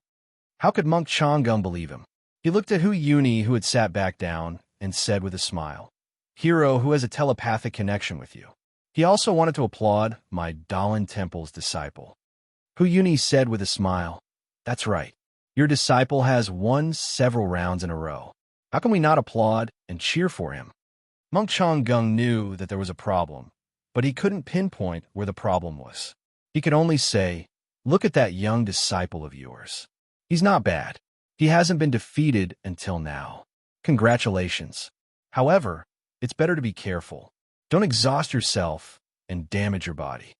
How could Monk Changgung believe him? He looked at Hu Yuni, who had sat back down, and said with a smile, Hero who has a telepathic connection with you. He also wanted to applaud my Dalan Temple's disciple. Hu Yuni said with a smile, That's right. Your disciple has won several rounds in a row. How can we not applaud and cheer for him? Monk Changgung knew that there was a problem, but he couldn't pinpoint where the problem was. He could only say, Look at that young disciple of yours. He's not bad. He hasn't been defeated until now. Congratulations. However, it's better to be careful. Don't exhaust yourself and damage your body.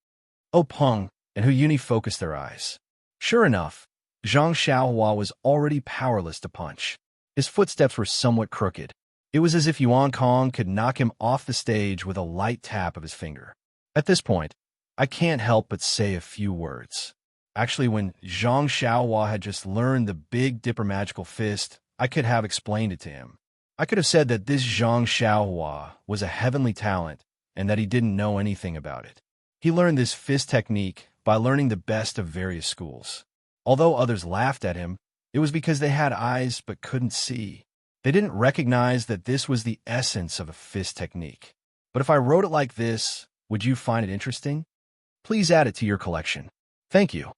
Openg and Hu Yuni focused their eyes. Sure enough, Zhang Xiaohua was already powerless to punch. His footsteps were somewhat crooked. It was as if Yuan Kong could knock him off the stage with a light tap of his finger. At this point, I can't help but say a few words. Actually, when Zhang Xiaohua had just learned the Big Dipper magical fist, I could have explained it to him. I could have said that this Zhang Xiaohua was a heavenly talent and that he didn't know anything about it. He learned this fist technique by learning the best of various schools. Although others laughed at him, it was because they had eyes but couldn't see. They didn't recognize that this was the essence of a fist technique. But if I wrote it like this, would you find it interesting? Please add it to your collection. Thank you.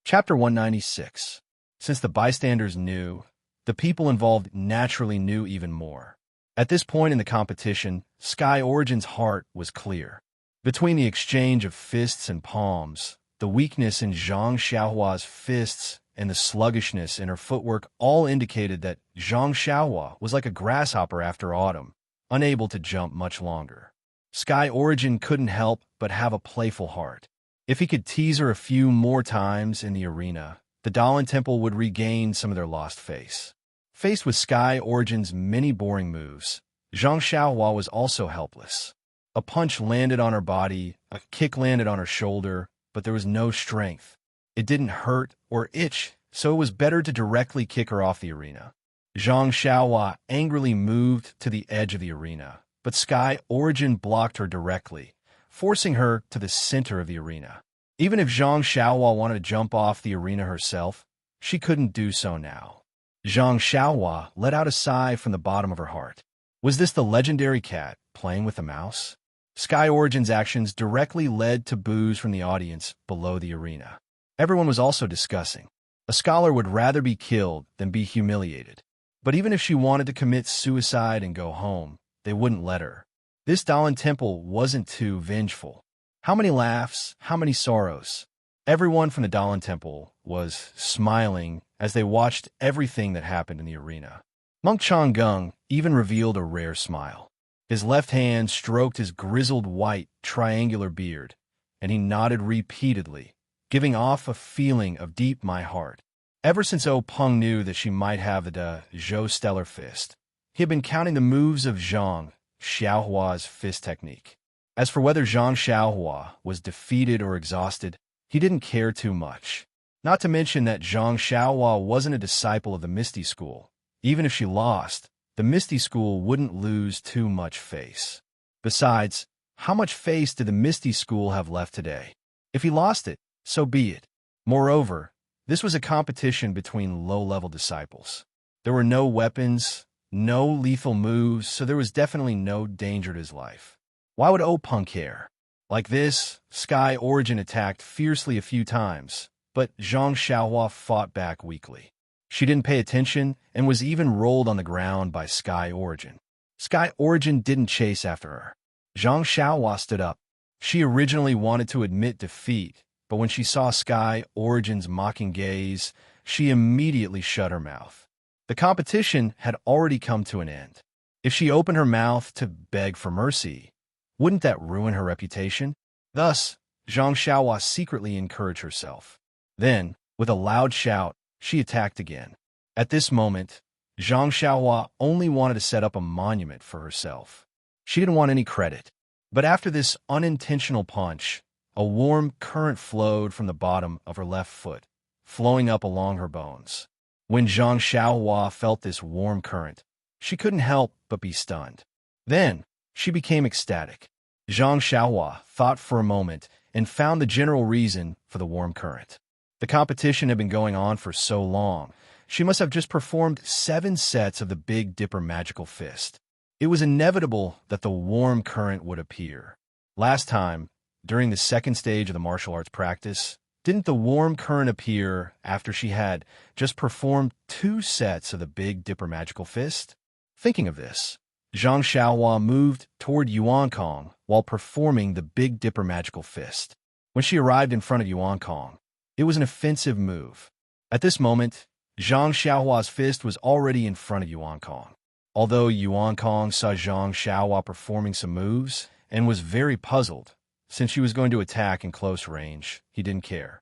Chapter 196. Since the bystanders knew, the people involved naturally knew even more. At this point in the competition, Sky Origin's heart was clear. Between the exchange of fists and palms, the weakness in Zhang Xiaohua's fists and the sluggishness in her footwork all indicated that Zhang Xiaohua was like a grasshopper after autumn, unable to jump much longer. Sky Origin couldn't help but have a playful heart. If he could tease her a few more times in the arena, the Dahlin Temple would regain some of their lost face. Faced with Sky Origin's many boring moves, Zhang Xiaohua was also helpless. A punch landed on her body, a kick landed on her shoulder, but there was no strength. It didn't hurt or itch, so it was better to directly kick her off the arena. Zhang Xiaohua angrily moved to the edge of the arena, but Sky Origin blocked her directly, forcing her to the center of the arena. Even if Zhang Xiaohua wanted to jump off the arena herself, she couldn't do so now. Zhang Xiaohua let out a sigh from the bottom of her heart. Was this the legendary cat playing with a mouse? Sky Origin's actions directly led to boos from the audience below the arena. Everyone was also discussing. A scholar would rather be killed than be humiliated. But even if she wanted to commit suicide and go home, they wouldn't let her. This Dahlin Temple wasn't too vengeful. How many laughs, how many sorrows. Everyone from the Dahlin Temple was smiling as they watched everything that happened in the arena. Monk Changgung even revealed a rare smile. His left hand stroked his grizzled white, triangular beard, and he nodded repeatedly, giving off a feeling of deep my heart. Ever since Peng knew that she might have the Zhou Stellar Fist, he had been counting the moves of Zhang Xiaohua's fist technique. As for whether Zhang Xiaohua was defeated or exhausted, he didn't care too much. Not to mention that Zhang Xiaohua wasn't a disciple of the Misty School. Even if she lost, the Misty School wouldn't lose too much face. Besides, how much face did the Misty School have left today? If he lost it, so be it. Moreover, this was a competition between low-level disciples. There were no weapons, no lethal moves, so there was definitely no danger to his life. Why would Peng care? Like this, Sky Origin attacked fiercely a few times, but Zhang Xiaohua fought back weakly. She didn't pay attention and was even rolled on the ground by Sky Origin. Sky Origin didn't chase after her. Zhang Xiaohua stood up. She originally wanted to admit defeat, but when she saw Sky Origin's mocking gaze, she immediately shut her mouth. The competition had already come to an end. If she opened her mouth to beg for mercy, wouldn't that ruin her reputation? Thus, Zhang Xiaohua secretly encouraged herself. Then, with a loud shout, she attacked again. At this moment, Zhang Xiaohua only wanted to set up a monument for herself. She didn't want any credit. But after this unintentional punch, a warm current flowed from the bottom of her left foot, flowing up along her bones. When Zhang Xiaohua felt this warm current, she couldn't help but be stunned. Then, she became ecstatic. Zhang Xiaohua thought for a moment and found the general reason for the warm current. The competition had been going on for so long, she must have just performed 7 sets of the Big Dipper magical fist. It was inevitable that the warm current would appear. Last time, during the second stage of the martial arts practice, didn't the warm current appear after she had just performed 2 sets of the Big Dipper magical fist? Thinking of this, Zhang Xiaohua moved toward Yuan Kong while performing the Big Dipper magical fist. When she arrived in front of Yuan Kong, it was an offensive move. At this moment, Zhang Xiaohua's fist was already in front of Yuan Kong. Although Yuan Kong saw Zhang Xiaohua performing some moves and was very puzzled, since she was going to attack in close range, he didn't care.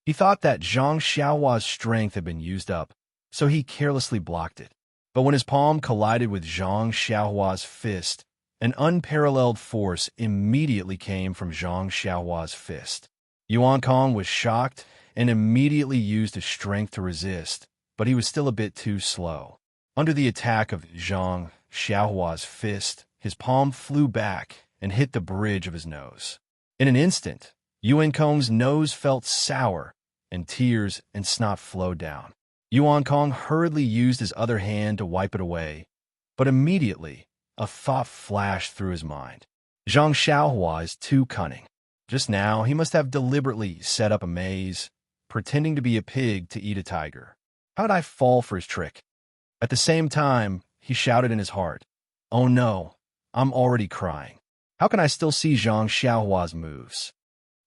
He thought that Zhang Xiaohua's strength had been used up, so he carelessly blocked it. But when his palm collided with Zhang Xiaohua's fist, an unparalleled force immediately came from Zhang Xiaohua's fist. Yuan Kong was shocked and immediately used his strength to resist, but he was still a bit too slow. Under the attack of Zhang Xiaohua's fist, his palm flew back and hit the bridge of his nose. In an instant, Yuan Kong's nose felt sour, and tears and snot flowed down. Yuan Kong hurriedly used his other hand to wipe it away, but immediately a thought flashed through his mind. Zhang Xiaohua is too cunning. Just now, he must have deliberately set up a maze, pretending to be a pig to eat a tiger. How did I fall for his trick? At the same time, he shouted in his heart, "Oh no, I'm already crying. How can I still see Zhang Xiaohua's moves?"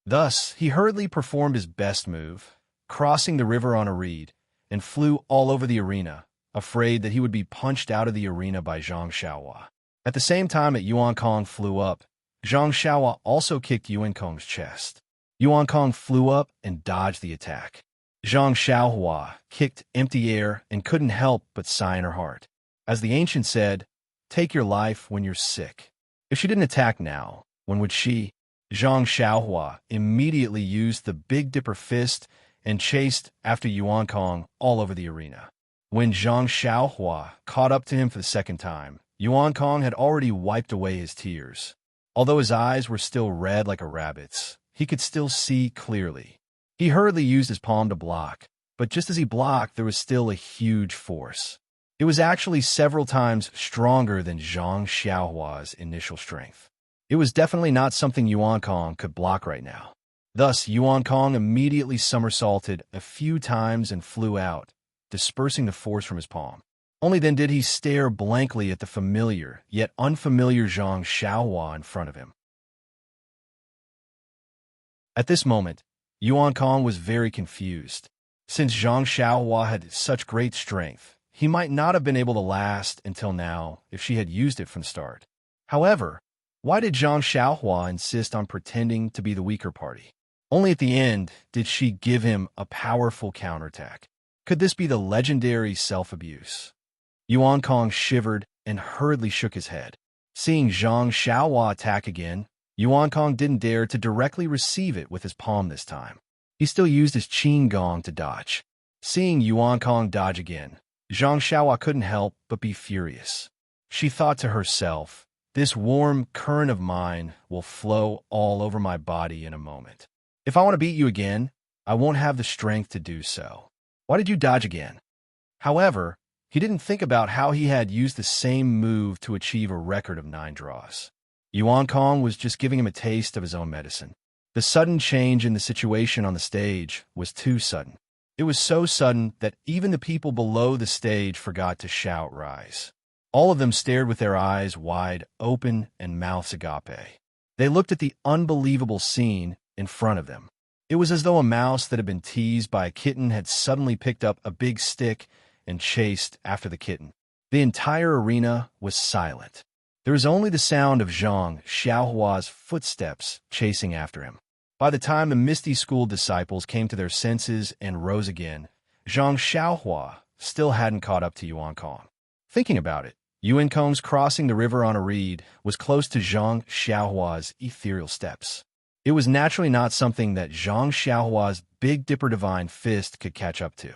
Thus, he hurriedly performed his best move, crossing the river on a reed, and flew all over the arena, afraid that he would be punched out of the arena by Zhang Xiaohua. At the same time that Yuan Kong flew up, Zhang Xiaohua also kicked Yuan Kong's chest. Yuan Kong flew up and dodged the attack. Zhang Xiaohua kicked empty air and couldn't help but sigh in her heart. As the ancient said, "Take your life when you're sick." If she didn't attack now, when would she? Zhang Xiaohua immediately used the Big Dipper fist and chased after Yuan Kong all over the arena. When Zhang Xiaohua caught up to him for the second time, Yuan Kong had already wiped away his tears. Although his eyes were still red like a rabbit's, he could still see clearly. He hurriedly used his palm to block, but just as he blocked, there was still a huge force. It was actually several times stronger than Zhang Xiaohua's initial strength. It was definitely not something Yuan Kong could block right now. Thus, Yuan Kong immediately somersaulted a few times and flew out, dispersing the force from his palm. Only then did he stare blankly at the familiar, yet unfamiliar Zhang Xiaohua in front of him. At this moment, Yuan Kong was very confused. Since Zhang Xiaohua had such great strength, he might not have been able to last until now if she had used it from the start. However, why did Zhang Xiaohua insist on pretending to be the weaker party? Only at the end did she give him a powerful counterattack. Could this be the legendary self-abuse? Yuan Kong shivered and hurriedly shook his head. Seeing Zhang Xiaohua attack again, Yuan Kong didn't dare to directly receive it with his palm this time. He still used his qin gong to dodge. Seeing Yuan Kong dodge again, Zhang Xiaohua couldn't help but be furious. She thought to herself, "This warm current of mine will flow all over my body in a moment. If I want to beat you again, I won't have the strength to do so. Why did you dodge again?" However, he didn't think about how he had used the same move to achieve a record of 9 draws. Yuan Kong was just giving him a taste of his own medicine. The sudden change in the situation on the stage was too sudden. It was so sudden that even the people below the stage forgot to shout rise. All of them stared with their eyes wide open and mouths agape. They looked at the unbelievable scene in front of them. It was as though a mouse that had been teased by a kitten had suddenly picked up a big stick and chased after the kitten. The entire arena was silent. There was only the sound of Zhang Xiaohua's footsteps chasing after him. By the time the Misty School disciples came to their senses and rose again, Zhang Xiaohua still hadn't caught up to Yuan Kong. Thinking about it, Yuan Kong's crossing the river on a reed was close to Zhang Xiaohua's ethereal steps. It was naturally not something that Zhang Xiaohua's Big Dipper Divine Fist could catch up to.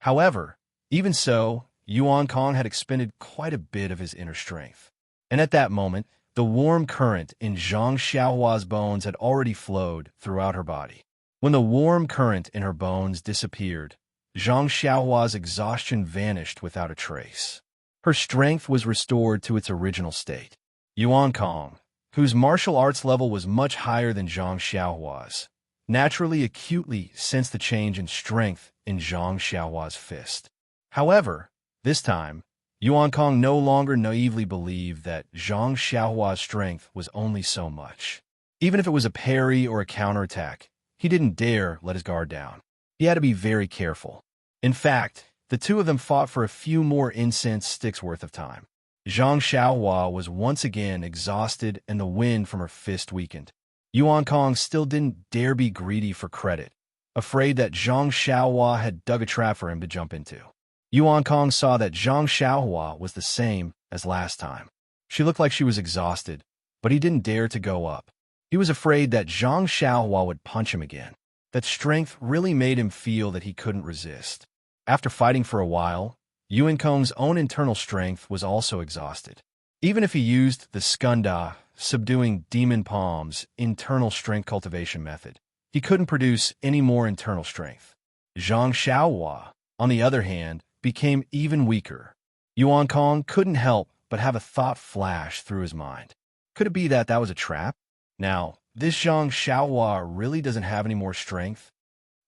However, even so, Yuan Kong had expended quite a bit of his inner strength. And at that moment, the warm current in Zhang Xiaohua's bones had already flowed throughout her body. When the warm current in her bones disappeared, Zhang Xiaohua's exhaustion vanished without a trace. Her strength was restored to its original state. Yuan Kong, whose martial arts level was much higher than Zhang Xiaohua's, naturally acutely sensed the change in strength in Zhang Xiaohua's fist. However, this time, Yuan Kong no longer naively believed that Zhang Xiaohua's strength was only so much. Even if it was a parry or a counterattack, he didn't dare let his guard down. He had to be very careful. In fact, the two of them fought for a few more incense sticks worth of time. Zhang Xiaohua was once again exhausted and the wind from her fist weakened. Yuan Kong still didn't dare be greedy for credit. afraid that Zhang Xiaohua had dug a trap for him to jump into. Yuan Kong saw that Zhang Xiaohua was the same as last time. She looked like she was exhausted, but he didn't dare to go up. He was afraid that Zhang Xiaohua would punch him again. That strength really made him feel that he couldn't resist. After fighting for a while, Yuan Kong's own internal strength was also exhausted. Even if he used the Skunda, subduing demon palms, internal strength cultivation method, he couldn't produce any more internal strength. Zhang Xiaohua, on the other hand, became even weaker. Yuan Kong couldn't help but have a thought flash through his mind. Could it be that that was a trap? Now, this Zhang Xiaohua really doesn't have any more strength?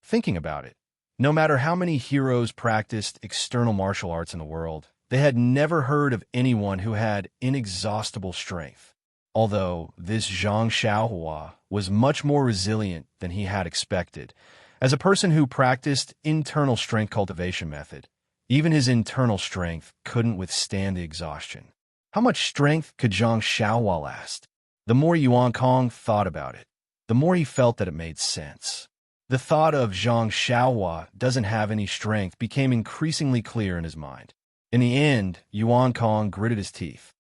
Thinking about it, no matter how many heroes practiced external martial arts in the world, they had never heard of anyone who had inexhaustible strength. Although this Zhang Xiaohua was much more resilient than he had expected, as a person who practiced internal strength cultivation method, even his internal strength couldn't withstand the exhaustion. How much strength could Zhang Xiaohua last? The more Yuan Kong thought about it, the more he felt that it made sense. The thought of Zhang Xiaohua doesn't have any strength became increasingly clear in his mind. In the end, Yuan Kong gritted his teeth.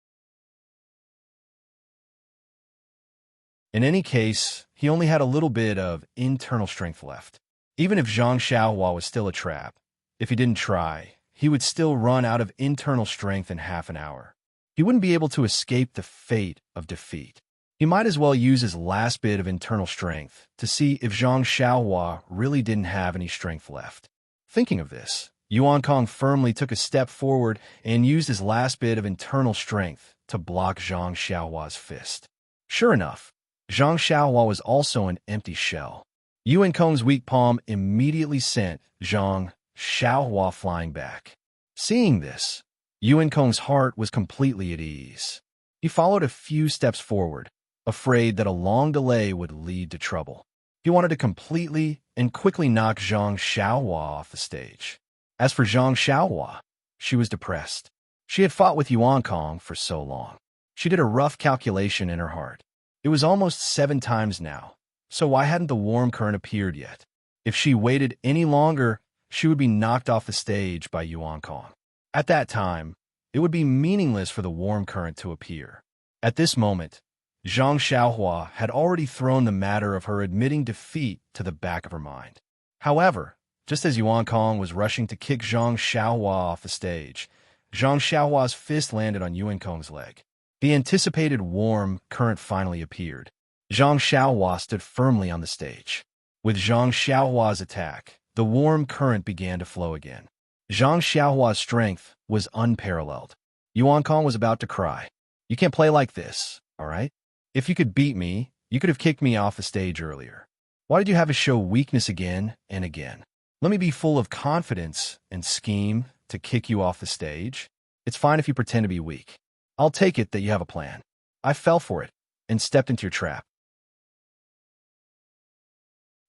In any case, he only had a little bit of internal strength left. Even if Zhang Xiaohua was still a trap, if he didn't try, he would still run out of internal strength in half an hour. He wouldn't be able to escape the fate of defeat. He might as well use his last bit of internal strength to see if Zhang Xiaohua really didn't have any strength left. Thinking of this, Yuan Kong firmly took a step forward and used his last bit of internal strength to block Zhang Xiaohua's fist. Sure enough, Zhang Xiaohua was also an empty shell. Yuan Kong's weak palm immediately sent Zhang Xiaohua flying back. Seeing this, Yuan Kong's heart was completely at ease. He followed a few steps forward, afraid that a long delay would lead to trouble. He wanted to completely and quickly knock Zhang Xiaohua off the stage. As for Zhang Xiaohua, she was depressed. She had fought with Yuan Kong for so long. She did a rough calculation in her heart. It was almost 7 times now, so why hadn't the warm current appeared yet? If she waited any longer, she would be knocked off the stage by Yuan Kong. At that time, it would be meaningless for the warm current to appear. At this moment, Zhang Xiaohua had already thrown the matter of her admitting defeat to the back of her mind. However, just as Yuan Kong was rushing to kick Zhang Xiaohua off the stage, Zhang Xiaohua's fist landed on Yuan Kong's leg. The anticipated warm current finally appeared. Zhang Xiaohua stood firmly on the stage. With Zhang Xiaohua's attack, the warm current began to flow again. Zhang Xiaohua's strength was unparalleled. Yuan Kong was about to cry. You can't play like this, all right? If you could beat me, you could have kicked me off the stage earlier. Why did you have to show weakness again and again? Let me be full of confidence and scheme to kick you off the stage. It's fine if you pretend to be weak. I'll take it that you have a plan. I fell for it and stepped into your trap.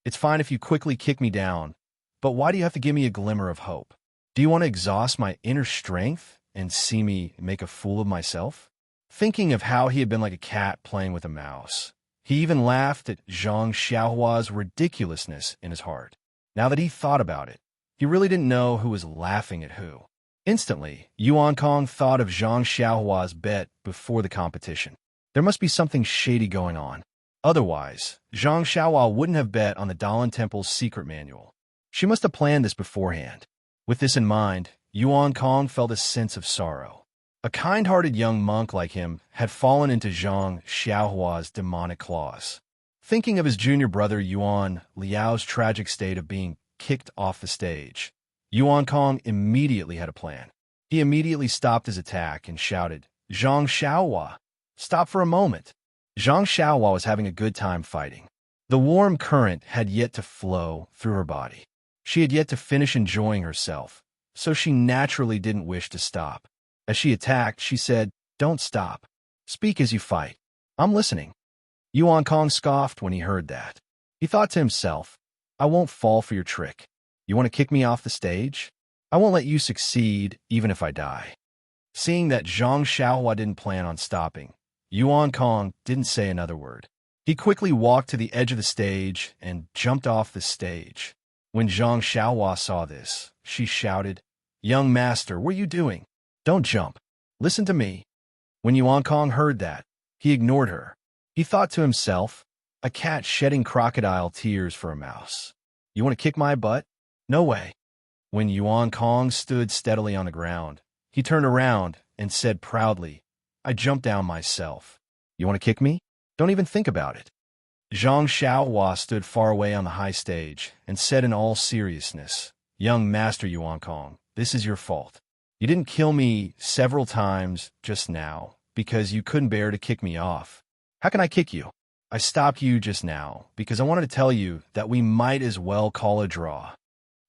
It's fine if you quickly kick me down, but why do you have to give me a glimmer of hope? Do you want to exhaust my inner strength and see me make a fool of myself? Thinking of how he had been like a cat playing with a mouse, he even laughed at Zhang Xiaohua's ridiculousness in his heart. Now that he thought about it, he really didn't know who was laughing at who. Instantly, Yuan Kong thought of Zhang Xiaohua's bet before the competition. There must be something shady going on. Otherwise, Zhang Xiaohua wouldn't have bet on the Dalan Temple's secret manual. She must have planned this beforehand. With this in mind, Yuan Kong felt a sense of sorrow. A kind-hearted young monk like him had fallen into Zhang Xiaohua's demonic claws. Thinking of his junior brother Yuan Liao's tragic state of being kicked off the stage, Yuan Kong immediately had a plan. He immediately stopped his attack and shouted, "Zhang Xiaohua, stop for a moment." Zhang Xiaohua was having a good time fighting. The warm current had yet to flow through her body. She had yet to finish enjoying herself, so she naturally didn't wish to stop. As she attacked, she said, "Don't stop. Speak as you fight. I'm listening." Yuan Kong scoffed when he heard that. He thought to himself, "I won't fall for your trick. You want to kick me off the stage? I won't let you succeed even if I die." Seeing that Zhang Xiaohua didn't plan on stopping, Yuan Kong didn't say another word. He quickly walked to the edge of the stage and jumped off the stage. When Zhang Xiaohua saw this, she shouted, "Young master, what are you doing? Don't jump. Listen to me." When Yuan Kong heard that, he ignored her. He thought to himself, a cat shedding crocodile tears for a mouse. You want to kick my butt? No way. When Yuan Kong stood steadily on the ground, he turned around and said proudly, I jumped down myself. You want to kick me? Don't even think about it. Zhang Xiaohua stood far away on the high stage and said in all seriousness, Young Master Yuan Kong, this is your fault. You didn't kill me several times just now because you couldn't bear to kick me off. How can I kick you? I stopped you just now because I wanted to tell you that we might as well call a draw.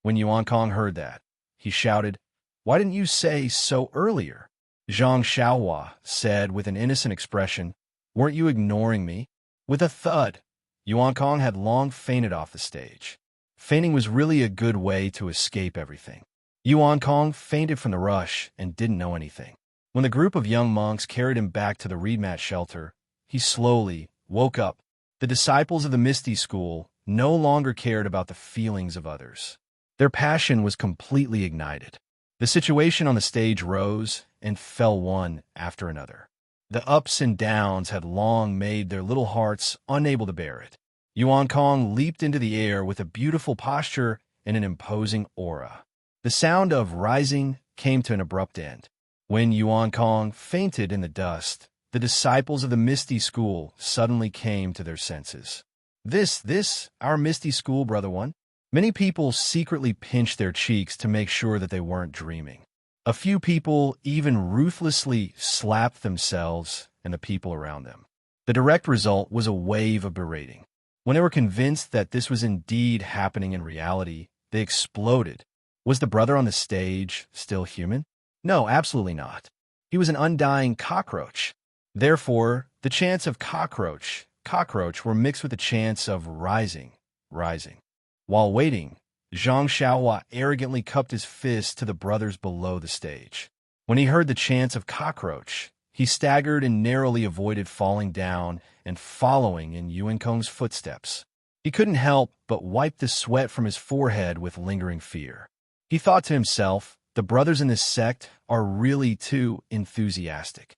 When Yuan Kong heard that, he shouted, Why didn't you say so earlier? Zhang Xiaohua said with an innocent expression, Weren't you ignoring me? With a thud, Yuan Kong had long fainted off the stage. Fainting was really a good way to escape everything. Yuan Kong fainted from the rush and didn't know anything. When the group of young monks carried him back to the reed mat shelter, he slowly woke up. The disciples of the Misty School no longer cared about the feelings of others. Their passion was completely ignited. The situation on the stage rose and fell one after another. The ups and downs had long made their little hearts unable to bear it. Yuan Kong leaped into the air with a beautiful posture and an imposing aura. The sound of rising came to an abrupt end. When Yuan Kong fainted in the dust, the disciples of the Misty School suddenly came to their senses. This, our Misty School, Brother One? Many people secretly pinched their cheeks to make sure that they weren't dreaming. A few people even ruthlessly slapped themselves and the people around them. The direct result was a wave of berating. When they were convinced that this was indeed happening in reality, they exploded. Was the brother on the stage still human? No, absolutely not. He was an undying cockroach. Therefore, the chants of cockroach were mixed with the chants of rising. While waiting, Zhang Xiaohua arrogantly cupped his fist to the brothers below the stage. When he heard the chants of cockroach, he staggered and narrowly avoided falling down and following in Yuan Kong's footsteps. He couldn't help but wipe the sweat from his forehead with lingering fear. He thought to himself, the brothers in this sect are really too enthusiastic.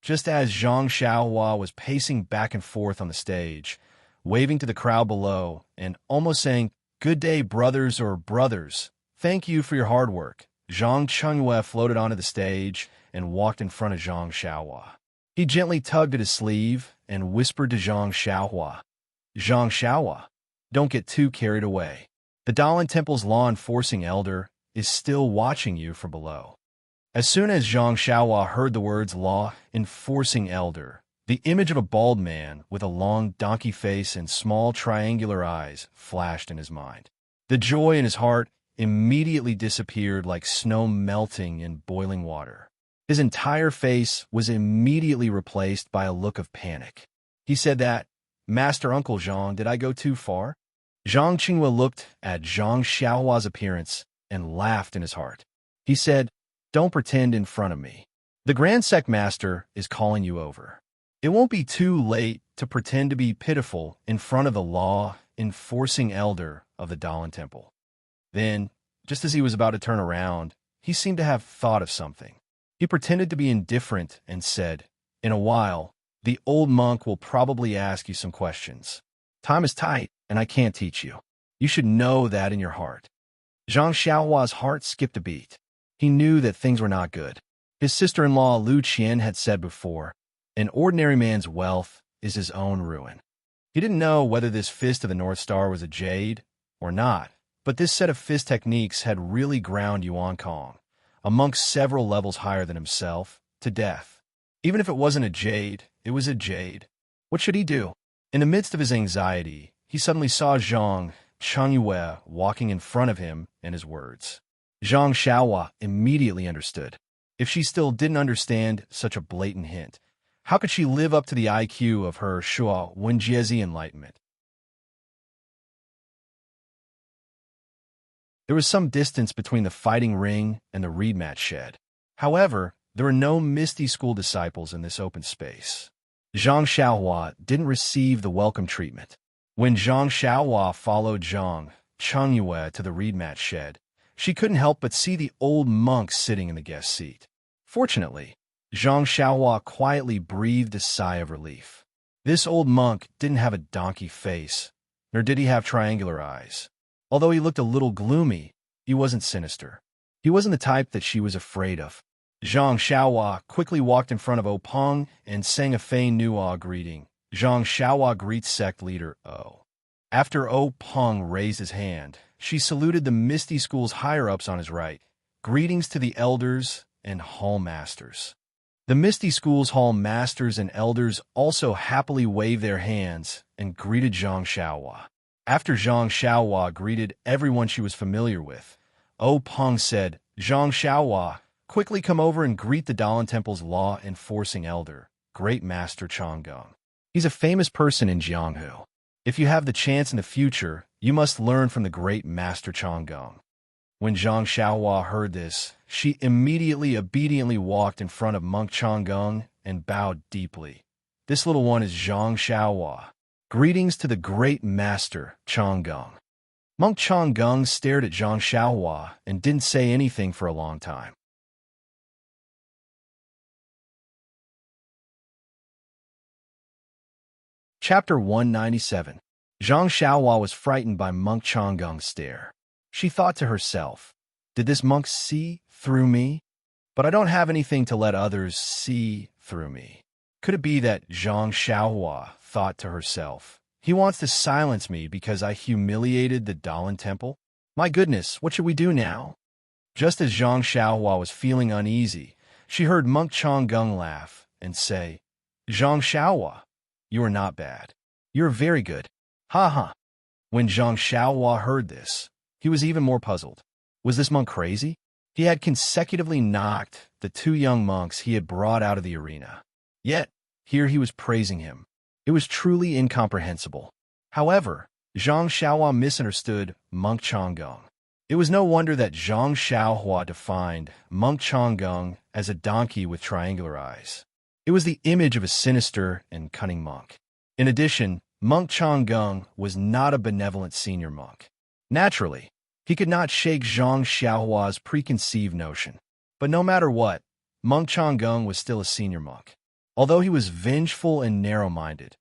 Just as Zhang Xiaohua was pacing back and forth on the stage, waving to the crowd below and almost saying, Good day, brothers or brothers. Thank you for your hard work, Zhang Chengyue floated onto the stage and walked in front of Zhang Xiaohua. He gently tugged at his sleeve and whispered to Zhang Xiaohua, don't get too carried away. The Dalan Temple's law-enforcing elder is still watching you from below. As soon as Zhang Xiaohua heard the words law-enforcing elder, the image of a bald man with a long donkey face and small triangular eyes flashed in his mind. The joy in his heart immediately disappeared like snow melting in boiling water. His entire face was immediately replaced by a look of panic. He said that, Master Uncle Zhang, did I go too far? Zhang Qinghua looked at Zhang Xiaohua's appearance and laughed in his heart. He said, Don't pretend in front of me. The Grand Sect Master is calling you over. It won't be too late to pretend to be pitiful in front of the law-enforcing elder of the Dalan Temple. Then, just as he was about to turn around, he seemed to have thought of something. He pretended to be indifferent and said, In a while, the old monk will probably ask you some questions. Time is tight, and I can't teach you. You should know that in your heart. Zhang Xiaohua's heart skipped a beat. He knew that things were not good. His sister-in-law Lu Qian had said before, An ordinary man's wealth is his own ruin. He didn't know whether this fist of the North Star was a jade or not, but this set of fist techniques had really ground Yuan Kong, amongst several levels higher than himself, to death. Even if it wasn't a jade, it was a jade. What should he do? In the midst of his anxiety, he suddenly saw Zhang Chengyue walking in front of him and his words. Zhang Xiaohua immediately understood. If she still didn't understand such a blatant hint, how could she live up to the IQ of her Shuo Wenjiezi enlightenment? There was some distance between the fighting ring and the reed mat shed. However, there were no Misty School disciples in this open space. Zhang Xiaohua didn't receive the welcome treatment. When Zhang Xiaohua followed Zhang Chengyue to the reed mat shed, she couldn't help but see the old monk sitting in the guest seat. Fortunately, Zhang Xiaohua quietly breathed a sigh of relief. This old monk didn't have a donkey face, nor did he have triangular eyes. Although he looked a little gloomy, he wasn't sinister. He wasn't the type that she was afraid of. Zhang Xiaohua quickly walked in front of O Peng and sang a Fei Nuo greeting. Zhang Xiaohua greets sect leader O. After O Peng raised his hand, she saluted the Misty School's higher-ups on his right. Greetings to the elders and hall masters. The Misty School's hall masters and elders also happily waved their hands and greeted Zhang Xiaohua. After Zhang Xiaohua greeted everyone she was familiar with, O Peng said, Zhang Xiaohua, quickly come over and greet the Dalan Temple's law-enforcing elder, Great Master Changong. He's a famous person in Jianghu. If you have the chance in the future, you must learn from the Great Master Changong. When Zhang Xiaohua heard this, she immediately obediently walked in front of Monk Changong and bowed deeply. This little one is Zhang Xiaohua. Greetings to the Great Master Changong. Monk Changong stared at Zhang Xiaohua and didn't say anything for a long time. Chapter 197. Zhang Xiaohua was frightened by Monk Changong's stare. She thought to herself, did this monk see through me? But I don't have anything to let others see through me. Could it be that Zhang Xiaohua thought to herself, he wants to silence me because I humiliated the Dalan Temple? My goodness, what should we do now? Just as Zhang Xiaohua was feeling uneasy, she heard Monk Changong laugh and say, Zhang Xiaohua, you are not bad. You're very good. Ha ha. When Zhang Xiaohua heard this, he was even more puzzled. Was this monk crazy? He had consecutively knocked the two young monks he had brought out of the arena. Yet, here he was praising him. It was truly incomprehensible. However, Zhang Xiaohua misunderstood Monk Changong. It was no wonder that Zhang Xiaohua defined Monk Changong as a donkey with triangular eyes. It was the image of a sinister and cunning monk. In addition, Monk Changong was not a benevolent senior monk. Naturally, he could not shake Zhang Xiaohua's preconceived notion. But no matter what, Monk Changong was still a senior monk. Although he was vengeful and narrow-minded,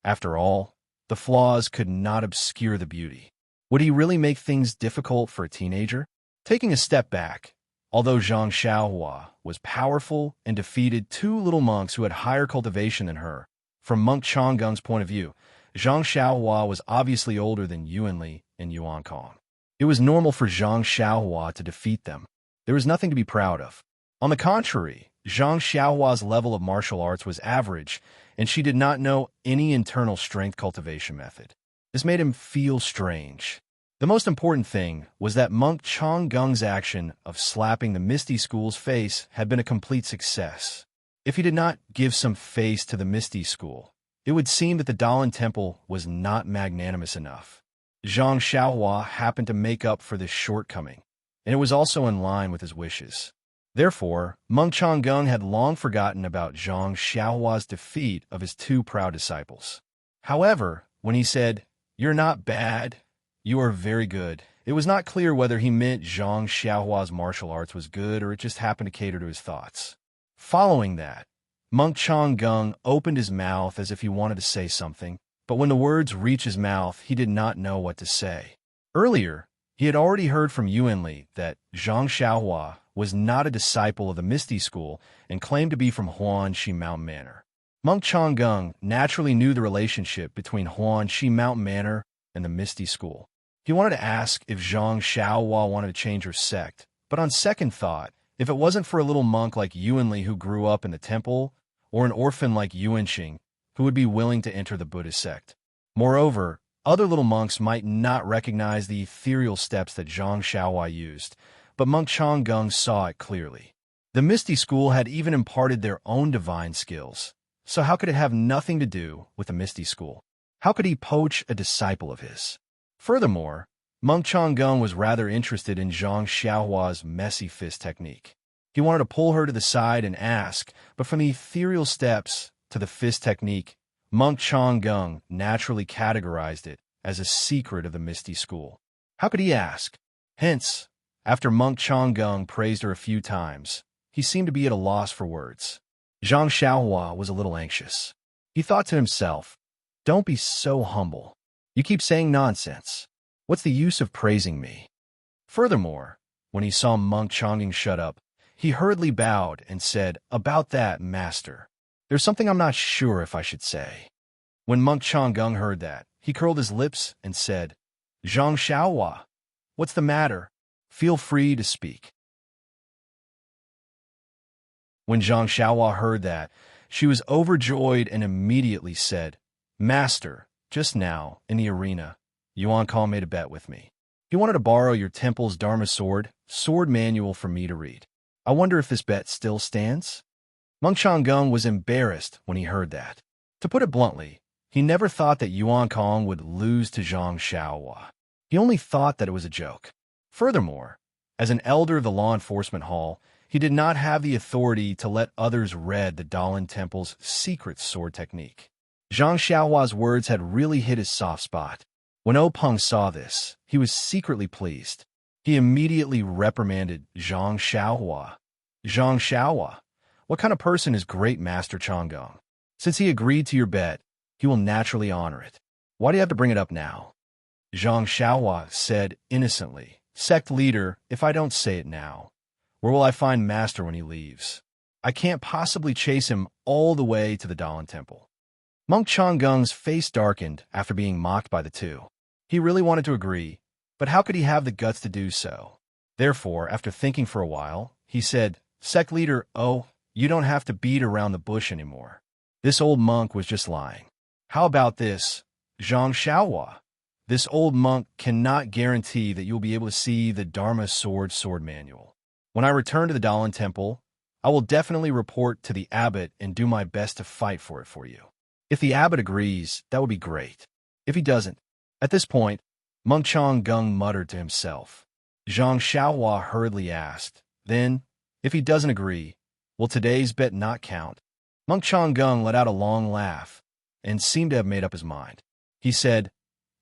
after all, the flaws could not obscure the beauty. Would he really make things difficult for a teenager? Taking a step back, although Zhang Xiaohua was powerful and defeated two little monks who had higher cultivation than her, from Monk Changong's point of view, Zhang Xiaohua was obviously older than Yuanli and Yuan Kong. It was normal for Zhang Xiaohua to defeat them. There was nothing to be proud of. On the contrary, Zhang Xiaohua's level of martial arts was average, and she did not know any internal strength cultivation method. This made him feel strange. The most important thing was that Monk Changong's action of slapping the Misty School's face had been a complete success. If he did not give some face to the Misty School, it would seem that the Dalan Temple was not magnanimous enough. Zhang Xiaohua happened to make up for this shortcoming, and it was also in line with his wishes. Therefore, Monk Changong had long forgotten about Zhang Xiaohua's defeat of his two proud disciples. However, when he said, "You're not bad, you are very good," it was not clear whether he meant Zhang Xiaohua's martial arts was good or it just happened to cater to his thoughts. Following that, Monk Changong opened his mouth as if he wanted to say something, but when the words reached his mouth, he did not know what to say. Earlier, he had already heard from Yuanli that Zhang Xiaohua was not a disciple of the Misty School and claimed to be from Huanxi Mountain Manor. Monk Changong naturally knew the relationship between Huanxi Mountain Manor and the Misty School. He wanted to ask if Zhang Xiaohua wanted to change her sect, but on second thought, if it wasn't for a little monk like Yuanli who grew up in the temple, or an orphan like Yuanxing who would be willing to enter the Buddhist sect. Moreover, other little monks might not recognize the ethereal steps that Zhang Xiaohua used, but Monk Changong saw it clearly. The Misty School had even imparted their own divine skills, so how could it have nothing to do with the Misty School? How could he poach a disciple of his? Furthermore, Monk Changong was rather interested in Zhang Xiaohua's messy fist technique. He wanted to pull her to the side and ask, but from the ethereal steps to the fist technique, Monk Changgung naturally categorized it as a secret of the Misty School. How could he ask? Hence, after Monk Changgung praised her a few times, he seemed to be at a loss for words. Zhang Xiaohua was a little anxious. He thought to himself, "Don't be so humble. You keep saying nonsense. What's the use of praising me?" Furthermore, when he saw Monk Changgung shut up, he hurriedly bowed and said, "About that, master, there's something I'm not sure if I should say." When Monk Changgung heard that, he curled his lips and said, "Zhang Xiaohua, what's the matter? Feel free to speak." When Zhang Xiaohua heard that, she was overjoyed and immediately said, "Master, just now, in the arena, Yuan Kong made a bet with me. He wanted to borrow your temple's Dharma sword manual for me to read. I wonder if this bet still stands?" Monk Changgung was embarrassed when he heard that. To put it bluntly, he never thought that Yuan Kong would lose to Zhang Xiaohua. He only thought that it was a joke. Furthermore, as an elder of the law enforcement hall, he did not have the authority to let others read the Dalan Temple's secret sword technique. Zhang Xiaohua's words had really hit his soft spot. When Peng saw this, he was secretly pleased. He immediately reprimanded Zhang Xiaohua. "Zhang Xiaohua, what kind of person is Great Master Changgung? Since he agreed to your bet, he will naturally honor it. Why do you have to bring it up now?" Zhang Xiaohua said innocently, "Sect leader, if I don't say it now, where will I find Master when he leaves? I can't possibly chase him all the way to the Dalan Temple." Monk Changgung's face darkened after being mocked by the two. He really wanted to agree, but how could he have the guts to do so? Therefore, after thinking for a while, he said, "Sect leader, you don't have to beat around the bush anymore. This old monk was just lying. How about this, Zhang Xiaohua? This old monk cannot guarantee that you'll be able to see the Dharma sword manual. When I return to the Dalan Temple, I will definitely report to the abbot and do my best to fight for it for you. If the abbot agrees, that would be great. If he doesn't..." At this point, Monk Changgung muttered to himself. Zhang Xiaohua hurriedly asked, "Then, if he doesn't agree, will today's bet not count?" Monk Changgung let out a long laugh and seemed to have made up his mind. He said,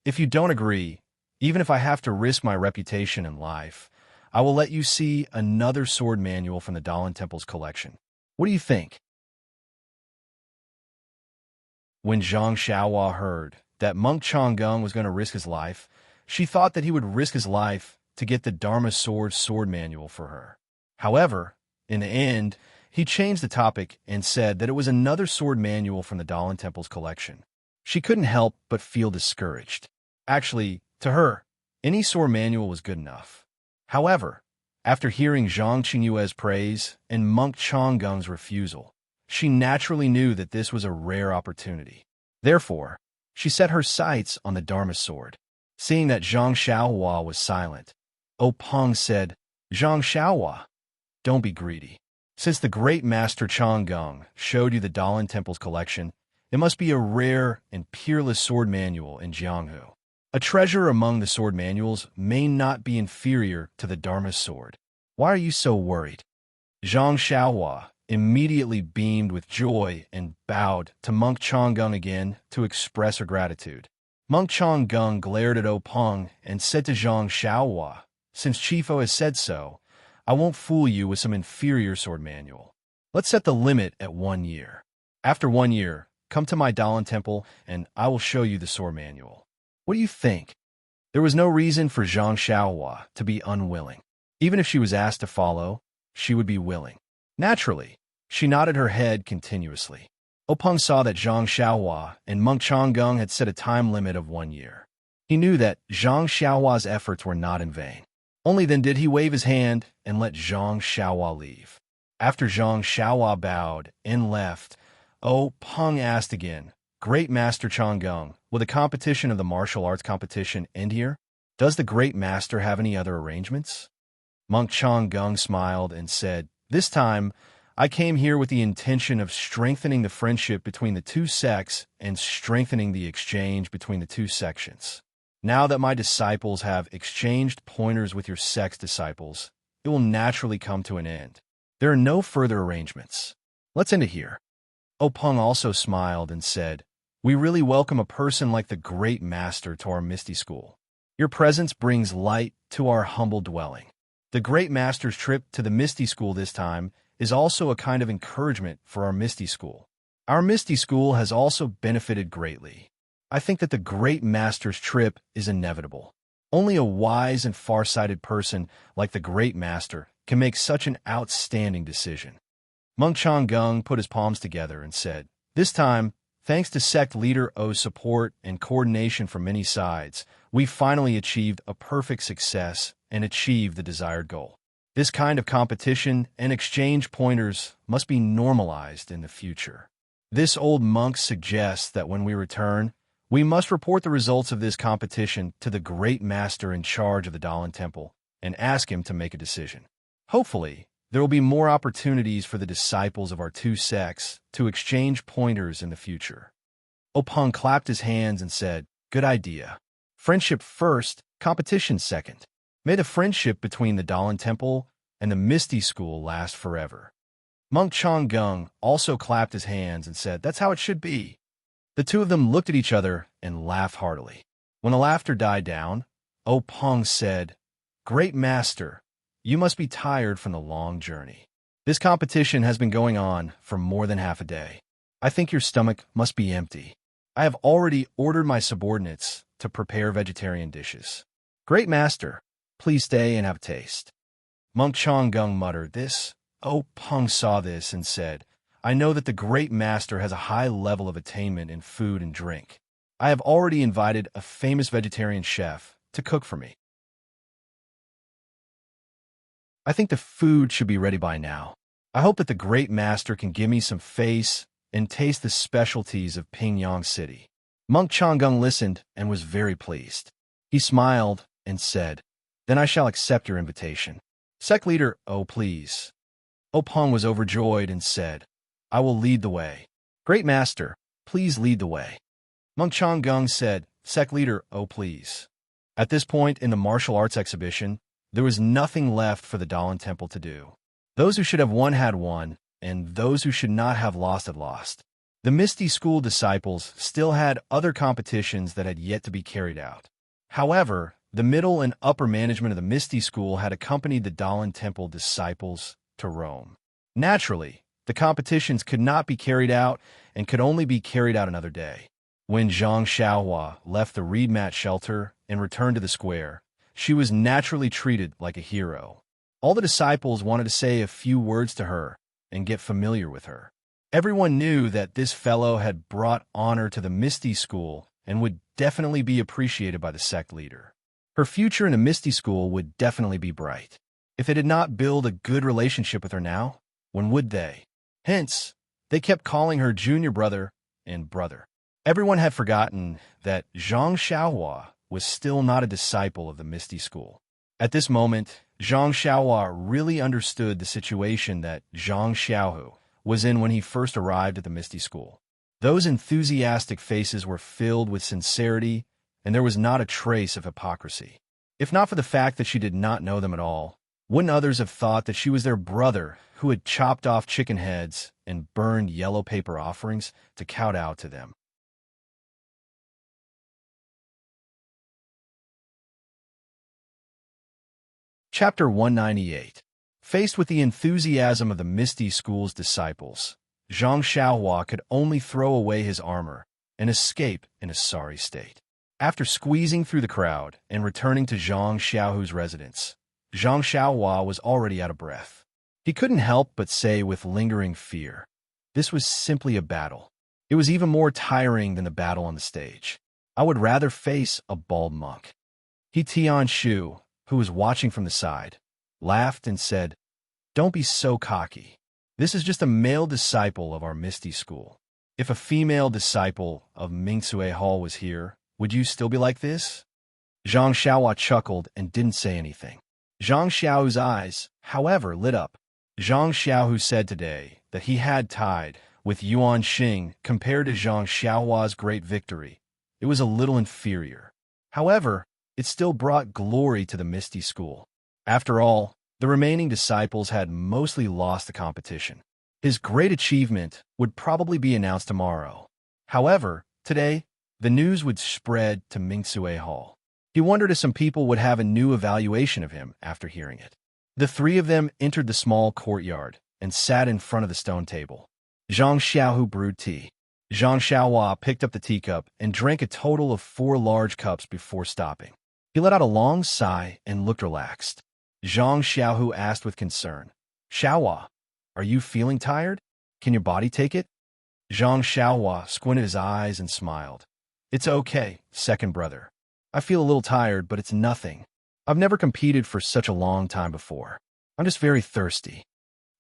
"If you don't agree, even if I have to risk my reputation and life, I will let you see another sword manual from the Dalan Temple's collection. What do you think?" When Zhang Xiaohua heard that Monk Changgung was going to risk his life, she thought that he would risk his life to get the Dharma sword manual for her. However, in the end, he changed the topic and said that it was another sword manual from the Dalan Temple's collection. She couldn't help but feel discouraged. Actually, to her, any sword manual was good enough. However, after hearing Zhang Qingyue's praise and Monk Changgung's refusal, she naturally knew that this was a rare opportunity. Therefore, she set her sights on the Dharma sword. Seeing that Zhang Xiaohua was silent, Peng said, "Zhang Xiaohua, don't be greedy. Since the great Master Changgung showed you the Dalan Temple's collection, it must be a rare and peerless sword manual in Jianghu. A treasure among the sword manuals may not be inferior to the Dharma sword. Why are you so worried?" Zhang Xiaohua immediately beamed with joy and bowed to Monk Changgung again to express her gratitude. Monk Changgung glared at Peng and said to Zhang Xiaohua, "Since Chifo has said so, I won't fool you with some inferior sword manual. Let's set the limit at 1 year. After 1 year, come to my Dalan Temple and I will show you the sword manual. What do you think?" There was no reason for Zhang Xiaohua to be unwilling. Even if she was asked to follow, she would be willing. Naturally, she nodded her head continuously. Peng saw that Zhang Xiaohua and Monk Changgung had set a time limit of 1 year. He knew that Zhang Xiaohua's efforts were not in vain. Only then did he wave his hand and let Zhang Xiaohua leave. After Zhang Xiaohua bowed and left, Peng asked again, "Great Master Changgung, will the competition of the martial arts competition end here? Does the Great Master have any other arrangements?" Monk Changgung smiled and said, "This time, I came here with the intention of strengthening the friendship between the two sects and strengthening the exchange between the two sections. Now that my disciples have exchanged pointers with your sect's disciples, it will naturally come to an end. There are no further arrangements. Let's end it here." Peng also smiled and said, We really welcome a person like the Great Master to our Misty School. Your presence brings light to our humble dwelling. The Great Master's trip to the Misty School this time is also a kind of encouragement for our Misty School. Our Misty School has also benefited greatly. I think that the Great Master's trip is inevitable. Only a wise and far-sighted person like the Great Master can make such an outstanding decision. Monk Changgung put his palms together and said, "This time, thanks to sect leader O's support and coordination from many sides, we finally achieved a perfect success and achieved the desired goal. This kind of competition and exchange pointers must be normalized in the future. This old monk suggests that when we return, we must report the results of this competition to the Great Master in charge of the Dalan Temple and ask him to make a decision. Hopefully, there will be more opportunities for the disciples of our two sects to exchange pointers in the future." Openg clapped his hands and said, "Good idea. Friendship first, competition second. May the friendship between the Dalan Temple and the Misty School last forever." Monk Changgung also clapped his hands and said, "That's how it should be." The two of them looked at each other and laughed heartily. When the laughter died down, Openg said, "Great Master, you must be tired from the long journey. This competition has been going on for more than half a day. I think your stomach must be empty. I have already ordered my subordinates to prepare vegetarian dishes. Great Master, please stay and have a taste." Monk Changgung muttered this. Openg saw this and said, "I know that the Great Master has a high level of attainment in food and drink. I have already invited a famous vegetarian chef to cook for me. I think the food should be ready by now. I hope that the Great Master can give me some face and taste the specialties of Pingyang City." Monk Changgung listened and was very pleased. He smiled and said, "Then I shall accept your invitation. Sect leader, oh please." Openg was overjoyed and said, "I will lead the way. Great Master, please lead the way." Monk Changgung said, "Sect leader, oh please." At this point in the martial arts exhibition, there was nothing left for the Dalan Temple to do. Those who should have won had won, and those who should not have lost had lost. The Misty School disciples still had other competitions that had yet to be carried out. However, the middle and upper management of the Misty School had accompanied the Dalan Temple disciples to Rome. Naturally, the competitions could not be carried out and could only be carried out another day. When Zhang Xiaohua left the reed mat shelter and returned to the square, she was naturally treated like a hero. All the disciples wanted to say a few words to her and get familiar with her. Everyone knew that this fellow had brought honor to the Misty School and would definitely be appreciated by the sect leader. Her future in the Misty School would definitely be bright. If they did not build a good relationship with her now, when would they? Hence, they kept calling her junior brother and brother. Everyone had forgotten that Zhang Xiaohua was still not a disciple of the Misty School. At this moment, Zhang Xiaohua really understood the situation that Zhang Xiaohu was in when he first arrived at the Misty School. Those enthusiastic faces were filled with sincerity, and there was not a trace of hypocrisy. If not for the fact that she did not know them at all, wouldn't others have thought that she was their brother who had chopped off chicken heads and burned yellow paper offerings to kowtow to them? Chapter 198. Faced with the enthusiasm of the Misty School's disciples, Zhang Xiaohua could only throw away his armor and escape in a sorry state. After squeezing through the crowd and returning to Zhang Xiaohu's residence, Zhang Xiaohua was already out of breath. He couldn't help but say with lingering fear, "This was simply a battle. It was even more tiring than the battle on the stage. I would rather face a bald monk." He Tian Shu, who was watching from the side, laughed and said, "Don't be so cocky. This is just a male disciple of our Misty School. If a female disciple of Mingsue Hall was here, would you still be like this?" Zhang Xiaohua chuckled and didn't say anything. Zhang Xiaohu's eyes, however, lit up. Zhang Xiaohu said today that he had tied with Yuan Xing compared to Zhang Xiaohua's great victory. It was a little inferior. However, it still brought glory to the Misty School. After all, the remaining disciples had mostly lost the competition. His great achievement would probably be announced tomorrow. However, Today, the news would spread to Mingsue Hall. He wondered if some people would have a new evaluation of him after hearing it. The three of them entered the small courtyard and sat in front of the stone table. Zhang Xiaohu brewed tea. Zhang Xiaohua picked up the teacup and drank a total of 4 large cups before stopping. He let out a long sigh and looked relaxed. Zhang Xiaohu asked with concern, "Xiaohua, are you feeling tired? Can your body take it?" Zhang Xiaohua squinted his eyes and smiled. "It's okay, second brother. I feel a little tired, but it's nothing. I've never competed for such a long time before. I'm just very thirsty."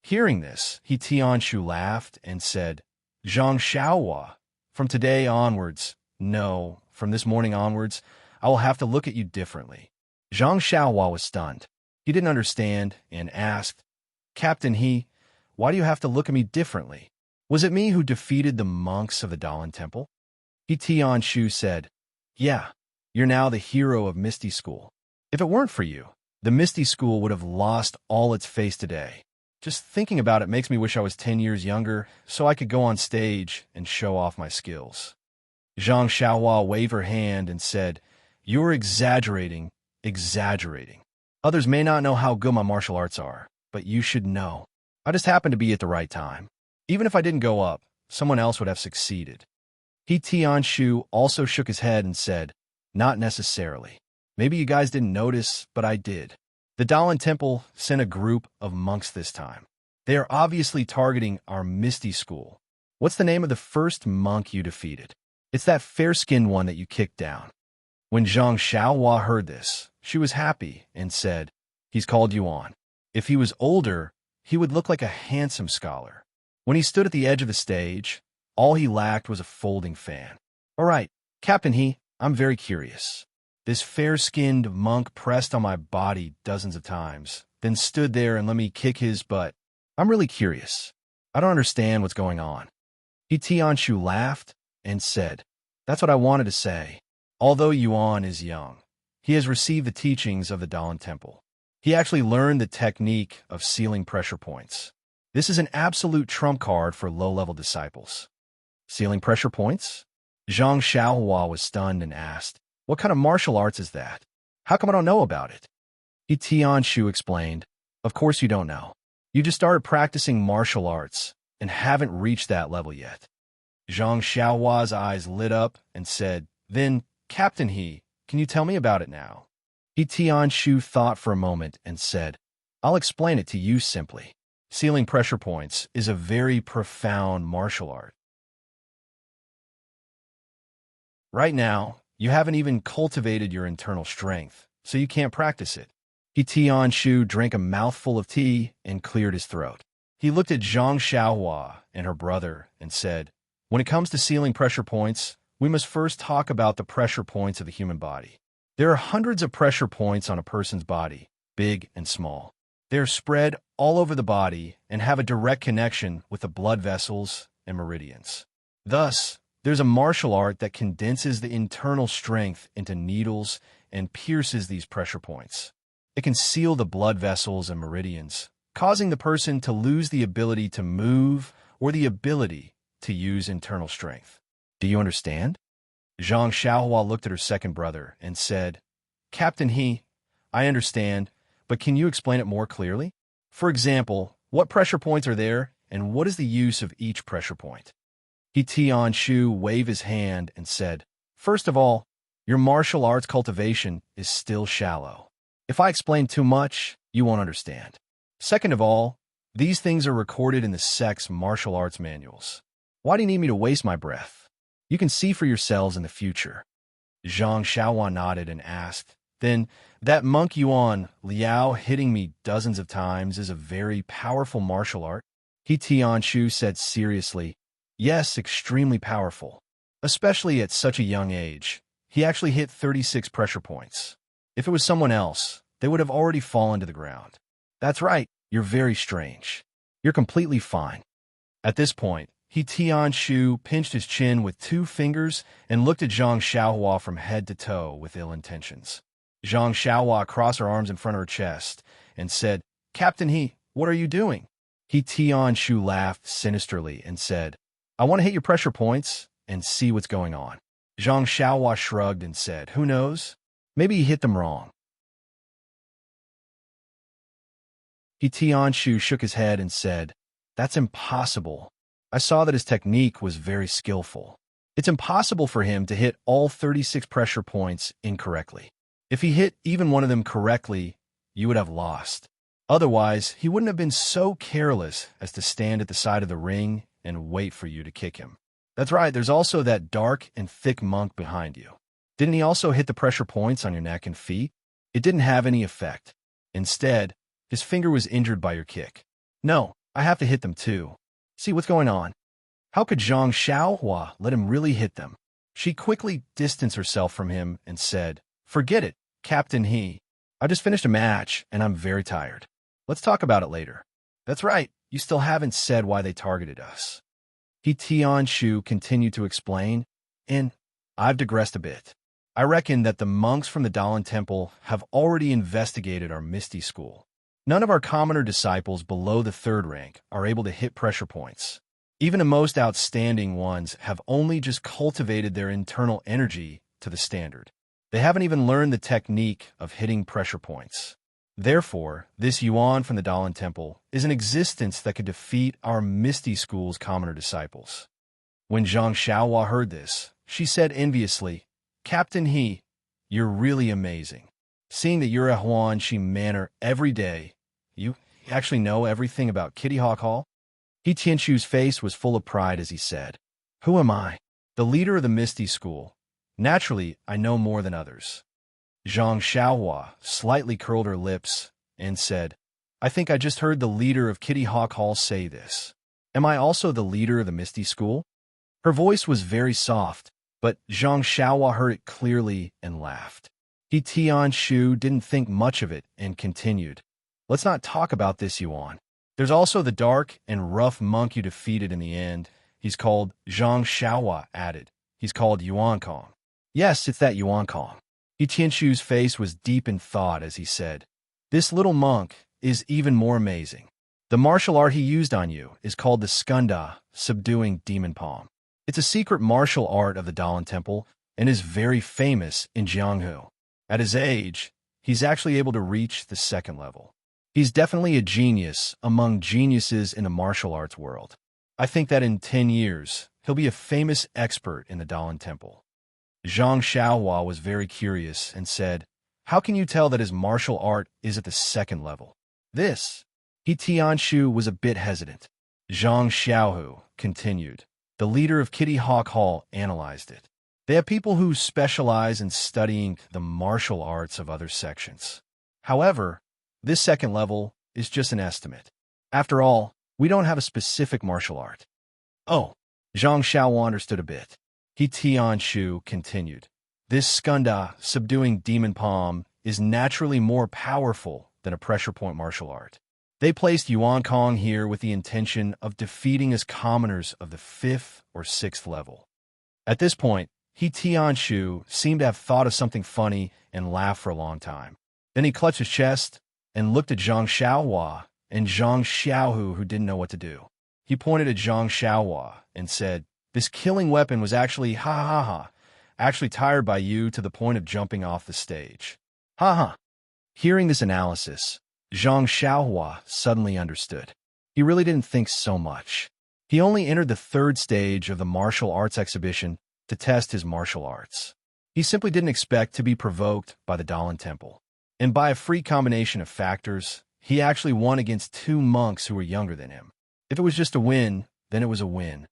Hearing this, He Tianshu laughed and said, "Zhang Xiaohua, from today onwards, no, from this morning onwards, I will have to look at you differently." Zhang Xiaohua was stunned. He didn't understand and asked, "Captain He, why do you have to look at me differently? Was it me who defeated the monks of the Dalan Temple?" He Tianshu said, "Yeah, you're now the hero of Misty School. If it weren't for you, the Misty School would have lost all its face today. Just thinking about it makes me wish I was 10 years younger so I could go on stage and show off my skills." Zhang Xiaohua waved her hand and said, "You're exaggerating, exaggerating. Others may not know how good my martial arts are, but you should know. I just happened to be at the right time. Even if I didn't go up, someone else would have succeeded." He Tianshu also shook his head and said, "Not necessarily. Maybe you guys didn't notice, but I did. The Dalan Temple sent a group of monks this time. They are obviously targeting our Misty School. What's the name of the first monk you defeated? It's that fair-skinned one that you kicked down." When Zhang Xiaohua heard this, she was happy and said, "He's called you on. If he was older, he would look like a handsome scholar. When he stood at the edge of the stage, all he lacked was a folding fan. All right, Captain He, I'm very curious. This fair-skinned monk pressed on my body dozens of times, then stood there and let me kick his butt. I'm really curious. I don't understand what's going on." He Tianshu laughed and said, "That's what I wanted to say. Although Yuan is young, he has received the teachings of the Dalan Temple. He actually learned the technique of sealing pressure points. This is an absolute trump card for low-level disciples." "Sealing pressure points?" Zhang Xiaohua was stunned and asked, "What kind of martial arts is that? How come I don't know about it?" He Tianshu explained, "Of course you don't know. You just started practicing martial arts and haven't reached that level yet." Zhang Xiaohua's eyes lit up and said, "Then, Captain He, can you tell me about it now?" He Tianshu thought for a moment and said, "I'll explain it to you simply. Sealing pressure points is a very profound martial art. Right now, you haven't even cultivated your internal strength, so you can't practice it." He Tianshu drank a mouthful of tea and cleared his throat. He looked at Zhang Xiaohua and her brother and said, "When it comes to sealing pressure points, we must first talk about the pressure points of the human body. There are hundreds of pressure points on a person's body, big and small. They are spread all over the body and have a direct connection with the blood vessels and meridians. Thus, there's a martial art that condenses the internal strength into needles and pierces these pressure points. It can seal the blood vessels and meridians, causing the person to lose the ability to move or the ability to use internal strength. Do you understand?" Zhang Xiaohua looked at her second brother and said, "Captain He, I understand, but can you explain it more clearly? For example, what pressure points are there, and what is the use of each pressure point?" He Tianshu waved his hand and said, "First of all, your martial arts cultivation is still shallow. If I explain too much, you won't understand. Second of all, these things are recorded in the sect's martial arts manuals. Why do you need me to waste my breath? You can see for yourselves in the future." Zhang Xiaohua nodded and asked, "Then, that monk Yuan Liao hitting me dozens of times is a very powerful martial art?" He Tianshu said seriously, "Yes, extremely powerful. Especially at such a young age. He actually hit 36 pressure points. If it was someone else, they would have already fallen to the ground. That's right, you're very strange. You're completely fine." At this point, He Tianshu pinched his chin with 2 fingers and looked at Zhang Xiaohua from head to toe with ill intentions. Zhang Xiaohua crossed her arms in front of her chest and said, "Captain He, what are you doing?" He Tianshu laughed sinisterly and said, "I want to hit your pressure points, and see what's going on. Zhang Xiaohua shrugged and said, "Who knows? Maybe he hit them wrong." He Tianshu shook his head and said, "That's impossible. I saw that his technique was very skillful. It's impossible for him to hit all 36 pressure points incorrectly. If he hit even one of them correctly, you would have lost. Otherwise, he wouldn't have been so careless as to stand at the side of the ring and wait for you to kick him. That's right, there's also that dark and thick monk behind you. Didn't he also hit the pressure points on your neck and feet? It didn't have any effect. Instead, his finger was injured by your kick. No, I have to hit them too. See what's going on." How could Zhang Xiaohua let him really hit them? She quickly distanced herself from him and said, "Forget it, Captain He. I just finished a match, and I'm very tired. Let's talk about it later." "That's right, you still haven't said why they targeted us." He Tianshu continued to explain, and I've digressed a bit. I reckon that the monks from the Dalan Temple have already investigated our Misty School. None of our commoner disciples below the 3rd rank are able to hit pressure points. Even the most outstanding ones have only just cultivated their internal energy to the standard. They haven't even learned the technique of hitting pressure points. Therefore, this Yuan from the Dalan Temple is an existence that could defeat our Misty School's commoner disciples. When Zhang Xiaohua heard this, she said enviously, "Captain He, you're really amazing. Seeing that you're a Huanxi manner every day, you actually know everything about Kitty Hawk Hall?" He Tianshu's face was full of pride as he said, "Who am I? The leader of the Misty School. Naturally, I know more than others." Zhang Xiaohua slightly curled her lips and said, "I think I just heard the leader of Kitty Hawk Hall say this. Am I also the leader of the Misty School?" Her voice was very soft, but Zhang Xiaohua heard it clearly and laughed. He Tianshu didn't think much of it and continued, "Let's not talk about this, Yuan. There's also the dark and rough monk you defeated in the end. He's called," Zhang Xiaohua added, "he's called Yuan Kong." "Yes, it's that Yuan Kong." He Tianshu's face was deep in thought as he said, "This little monk is even more amazing. The martial art he used on you is called the Skunda, subduing demon palm. It's a secret martial art of the Dalan Temple and is very famous in Jianghu. At his age, he's actually able to reach the 2nd level. He's definitely a genius among geniuses in the martial arts world. I think that in 10 years, he'll be a famous expert in the Dalan Temple." Zhang Xiaohua was very curious and said, "How can you tell that his martial art is at the 2nd level?" "This." He Tianshu was a bit hesitant. Zhang Xiaohu continued, "The leader of Kitty Hawk Hall analyzed it. They have people who specialize in studying the martial arts of other sections. However, this 2nd level is just an estimate. After all, we don't have a specific martial art." "Oh." Zhang Xiaohua understood a bit. He Tianshu continued, "This Skunda, subduing demon palm, is naturally more powerful than a pressure point martial art. They placed Yuan Kong here with the intention of defeating as commoners of the 5th or 6th level." At this point, He Tianshu seemed to have thought of something funny and laughed for a long time. Then he clutched his chest and looked at Zhang Xiaohua and Zhang Xiaohu, who didn't know what to do. He pointed at Zhang Xiaohua and said, "This killing weapon was actually actually tired by you to the point of jumping off the stage. Ha ha." Hearing this analysis, Zhang Xiaohua suddenly understood. He really didn't think so much. He only entered the 3rd stage of the martial arts exhibition to test his martial arts. He simply didn't expect to be provoked by the Dalan Temple. And by a free combination of factors, he actually won against 2 monks who were younger than him. If it was just a win, then it was a win.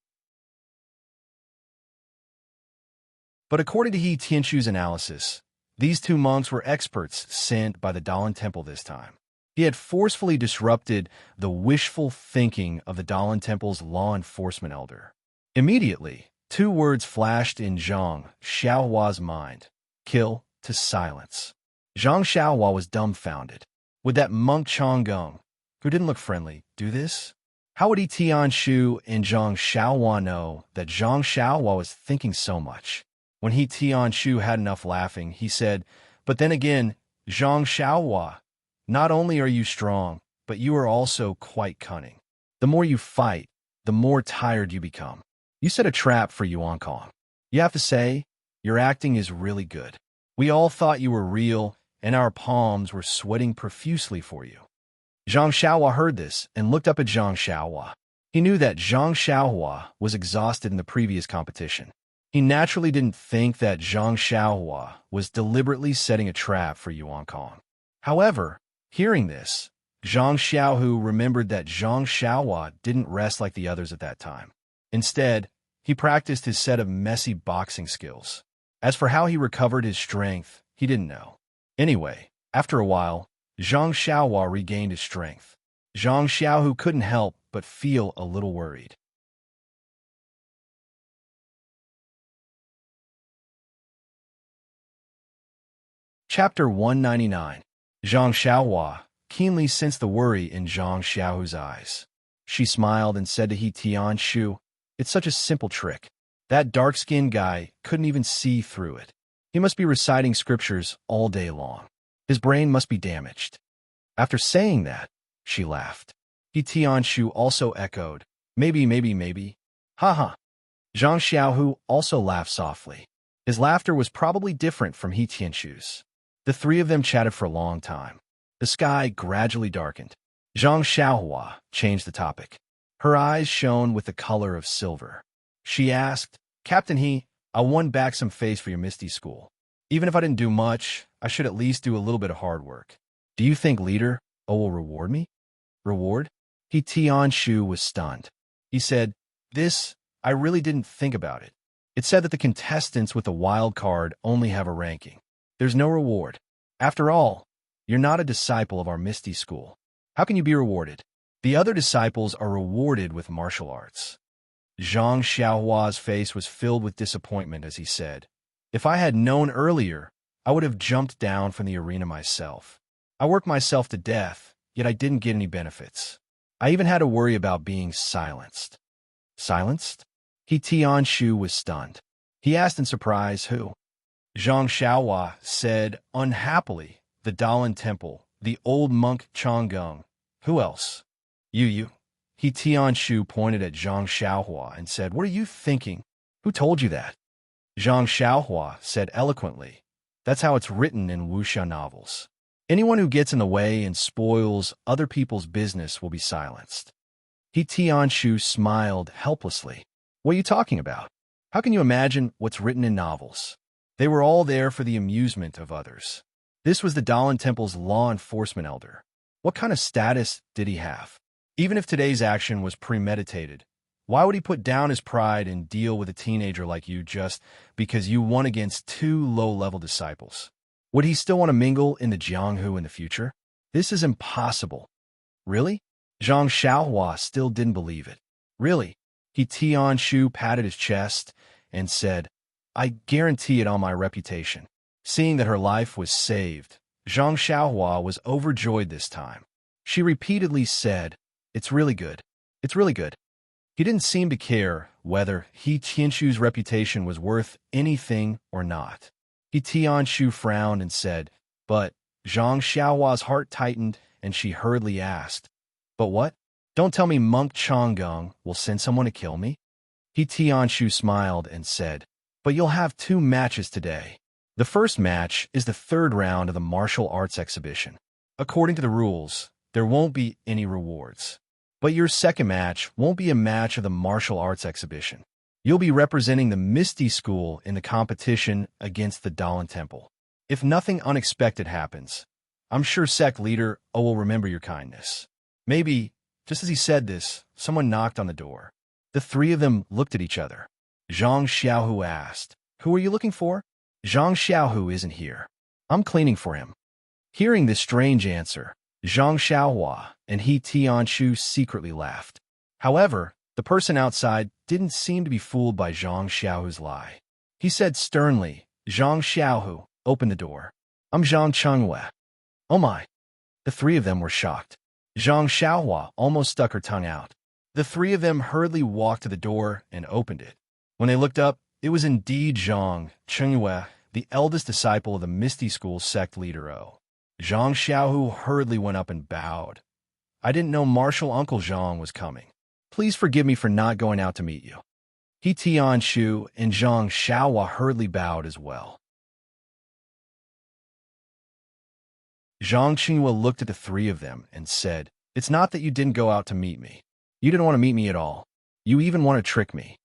But according to He Tianshu's analysis, these 2 monks were experts sent by the Dalan Temple this time. He had forcefully disrupted the wishful thinking of the Dalan Temple's law enforcement elder. Immediately, 2 words flashed in Zhang Xiaohua's mind: kill to silence. Zhang Xiaohua was dumbfounded. Would that monk Changgung, who didn't look friendly, do this? How would He Tianshu and Zhang Xiaohua know that Zhang Xiaohua was thinking so much? When He Tianshu had enough laughing, he said, "But then again, Zhang Xiaohua, not only are you strong, but you are also quite cunning. The more you fight, the more tired you become. You set a trap for Yuan Kong. You have to say, your acting is really good. We all thought you were real, and our palms were sweating profusely for you. Zhang Xiaohua heard this and looked up at Zhang Xiaohua. He knew that Zhang Xiaohua was exhausted in the previous competition. He naturally didn't think that Zhang Xiaohua was deliberately setting a trap for Yuan Kong. However, hearing this, Zhang Xiaohu remembered that Zhang Xiaohua didn't rest like the others at that time. Instead, he practiced his set of messy boxing skills. As for how he recovered his strength, he didn't know. Anyway, after a while, Zhang Xiaohua regained his strength. Zhang Xiaohu couldn't help but feel a little worried. Chapter 199. Zhang Xiaohua keenly sensed the worry in Zhang Xiaohu's eyes. She smiled and said to He Tianshu, "It's such a simple trick. That dark-skinned guy couldn't even see through it. He must be reciting scriptures all day long. His brain must be damaged." After saying that, she laughed. He Tianshu also echoed, maybe. Ha." Zhang Xiaohu also laughed softly. His laughter was probably different from He Tianshu's. The three of them chatted for a long time. The sky gradually darkened. Zhang Xiaohua changed the topic. Her eyes shone with the color of silver. She asked, "Captain He, I won back some face for your Misty School. Even if I didn't do much, I should at least do a little bit of hard work. Do you think Leader O will reward me?" "Reward?" He Tianshu was stunned. He said, I really didn't think about it. It said that the contestants with the wild card only have a ranking. There's no reward. After all, you're not a disciple of our Misty School. How can you be rewarded? The other disciples are rewarded with martial arts." Zhang Xiaohua's face was filled with disappointment as he said, "If I had known earlier, I would have jumped down from the arena myself. I worked myself to death, yet I didn't get any benefits. I even had to worry about being silenced." "Silenced?" He Tianshu was stunned. He asked in surprise, "Who?" Zhang Xiaohua said, unhappily, "The Dalan Temple, the old monk Changgung. Who else?" You. He Tianshu pointed at Zhang Xiaohua and said, "What are you thinking? Who told you that?" Zhang Xiaohua said eloquently, "That's how it's written in wuxia novels. Anyone who gets in the way and spoils other people's business will be silenced." He Tianshu smiled helplessly. "What are you talking about? How can you imagine what's written in novels? They were all there for the amusement of others. This was the Dalan Temple's law enforcement elder. What kind of status did he have? Even if today's action was premeditated, why would he put down his pride and deal with a teenager like you just because you won against two low-level disciples? Would he still want to mingle in the Jianghu in the future? This is impossible." "Really?" Zhang Xiaohua still didn't believe it. "Really?" He Tianshu patted his chest and said, "I guarantee it on my reputation." Seeing that her life was saved, Zhang Xiaohua was overjoyed this time. She repeatedly said, "It's really good. It's really good." He didn't seem to care whether He Tianshu's reputation was worth anything or not. He Tianshu frowned and said, "But," Zhang Xiaohua's heart tightened and she hurriedly asked, "But what? Don't tell me Monk Changgung will send someone to kill me?" He Tianshu smiled and said, "But you'll have 2 matches today. The first match is the 3rd round of the martial arts exhibition. According to the rules, there won't be any rewards. But your second match won't be a match of the martial arts exhibition. You'll be representing the Misty School in the competition against the Dalan Temple. If nothing unexpected happens, I'm sure sect leader O will remember your kindness." Maybe, just as he said this, someone knocked on the door. The three of them looked at each other. Zhang Xiaohu asked, "Who are you looking for?" "Zhang Xiaohu isn't here. I'm cleaning for him." Hearing this strange answer, Zhang Xiaohua and He Tianshu secretly laughed. However, the person outside didn't seem to be fooled by Zhang Xiaohu's lie. He said sternly, "Zhang Xiaohu, open the door. I'm Zhang Chengwei." "Oh my." The three of them were shocked. Zhang Xiaohua almost stuck her tongue out. The three of them hurriedly walked to the door and opened it. When they looked up, it was indeed Zhang Chengwei, the eldest disciple of the Misty School sect leader O. Zhang Xiaohu hurriedly went up and bowed. "I didn't know Martial Uncle Zhang was coming. Please forgive me for not going out to meet you." He Tianshu and Zhang Xiaohua hurriedly bowed as well. Zhang Qinghua looked at the three of them and said, "It's not that you didn't go out to meet me. You didn't want to meet me at all. You even want to trick me."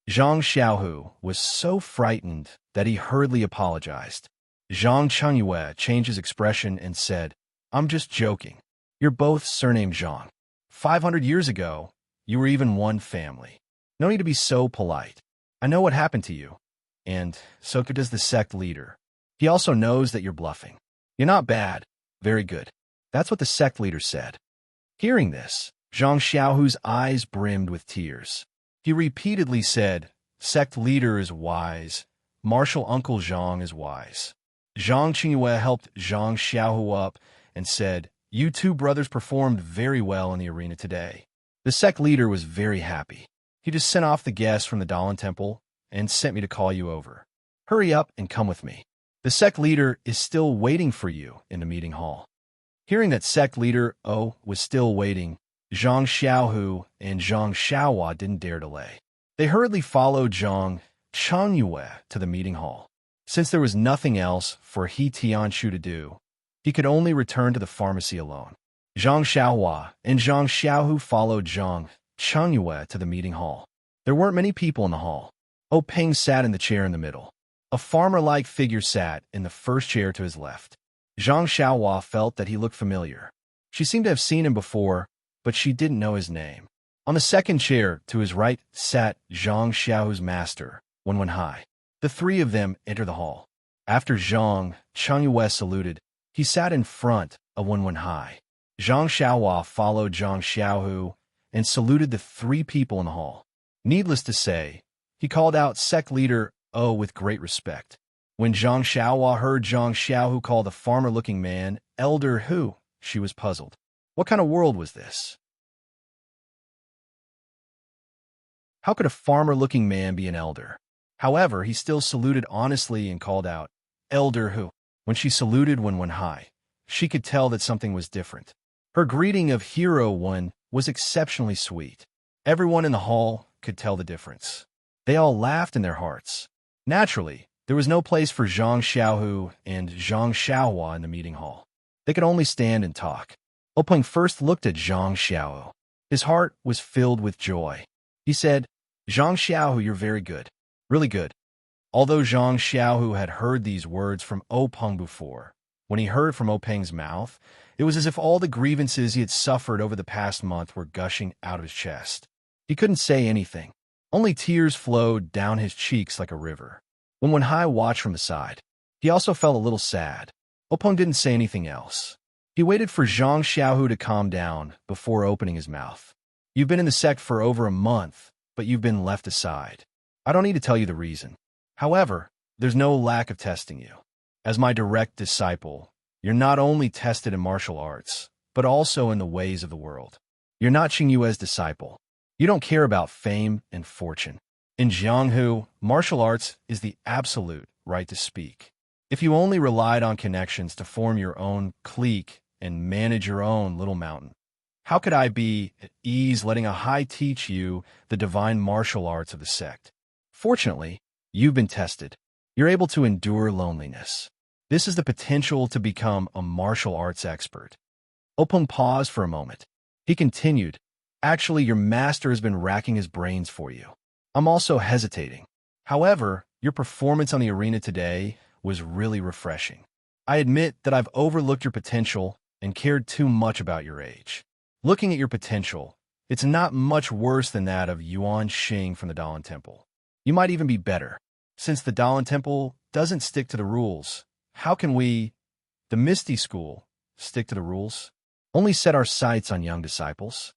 Zhang Xiaohu was so frightened that he hurriedly apologized. Zhang Qinghua changed his expression and said, "I'm just joking. You're both surnamed Zhang. 500 years ago, you were even one family. No need to be so polite. I know what happened to you. And so does the sect leader. He also knows that you're bluffing. You're not bad. Very good." That's what the sect leader said. Hearing this, Zhang Xiaohu's eyes brimmed with tears. He repeatedly said, "Sect leader is wise. Martial uncle Zhang is wise." Zhang Qinghua helped Zhang Xiaohu up and said, "You two brothers performed very well in the arena today." The sect leader was very happy. He just sent off the guests from the Dalan Temple and sent me to call you over. Hurry up and come with me. The sect leader is still waiting for you in the meeting hall. Hearing that sect leader was still waiting, Zhang Xiaohu and Zhang Xiaohua didn't dare delay. They hurriedly followed Zhang Qinghua to the meeting hall. Since there was nothing else for He Tianshu to do, he could only return to the pharmacy alone. Zhang Xiaohua and Zhang Xiaohu followed Zhang Qinghua to the meeting hall. There weren't many people in the hall. Peng sat in the chair in the middle. A farmer-like figure sat in the first chair to his left. Zhang Xiaohua felt that he looked familiar. She seemed to have seen him before, but she didn't know his name. On the second chair to his right sat Zhang Xiaohu's master, Wenwenhai. The three of them entered the hall. After Zhang Qinghua saluted, he sat in front of Wenwenhai. Zhang Xiaohua followed Zhang Xiaohu and saluted the three people in the hall. Needless to say, he called out sect leader with great respect. When Zhang Xiaohua heard Zhang Xiaohu call the farmer-looking man Elder Hu, she was puzzled. What kind of world was this? How could a farmer-looking man be an elder? However, he still saluted honestly and called out, "Elder Hu." When she saluted Wenwenhai, she could tell that something was different. Her greeting of Hero One was exceptionally sweet. Everyone in the hall could tell the difference. They all laughed in their hearts. Naturally, there was no place for Zhang Xiaohu and Zhang Xiaohua in the meeting hall. They could only stand and talk. Peng first looked at Zhang Xiaohu. His heart was filled with joy. He said, "Zhang Xiaohu, you're very good. Really good." Although Zhang Xiaohu had heard these words from Peng before, when he heard from Peng's mouth, it was as if all the grievances he had suffered over the past month were gushing out of his chest. He couldn't say anything. Only tears flowed down his cheeks like a river. Wenwenhai watched from the side. He also felt a little sad. Peng didn't say anything else. He waited for Zhang Xiaohu to calm down before opening his mouth. "You've been in the sect for over a month, but you've been left aside. I don't need to tell you the reason. However, there's no lack of testing you. As my direct disciple, you're not only tested in martial arts, but also in the ways of the world. You're not Qingyue's disciple. You don't care about fame and fortune. In Jianghu, martial arts is the absolute right to speak. If you only relied on connections to form your own clique and manage your own little mountain, how could I be at ease letting a high teach you the divine martial arts of the sect? Fortunately, you've been tested. You're able to endure loneliness. This is the potential to become a martial arts expert." Peng paused for a moment. He continued, "Actually, your master has been racking his brains for you. I'm also hesitating. However, your performance on the arena today was really refreshing. I admit that I've overlooked your potential and cared too much about your age. Looking at your potential, it's not much worse than that of Yuan Xing from the Dalan Temple. You might even be better. Since the Dalan Temple doesn't stick to the rules, how can we, the Misty School, stick to the rules? Only set our sights on young disciples?"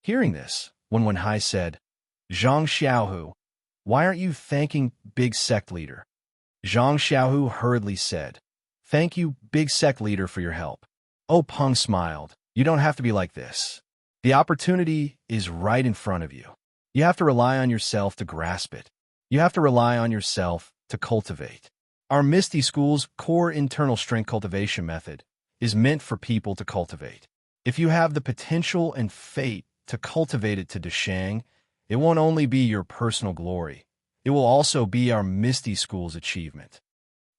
Hearing this, Wenwenhai said, "Zhang Xiaohu, why aren't you thanking Big Sect Leader?" Zhang Xiaohu hurriedly said, "Thank you, Big Sect Leader, for your help." Peng smiled. "You don't have to be like this. The opportunity is right in front of you. You have to rely on yourself to grasp it. You have to rely on yourself to cultivate. Our Misty School's core internal strength cultivation method is meant for people to cultivate. If you have the potential and fate to cultivate it to Deshang, It won't only be your personal glory, it will also be our Misty School's achievement.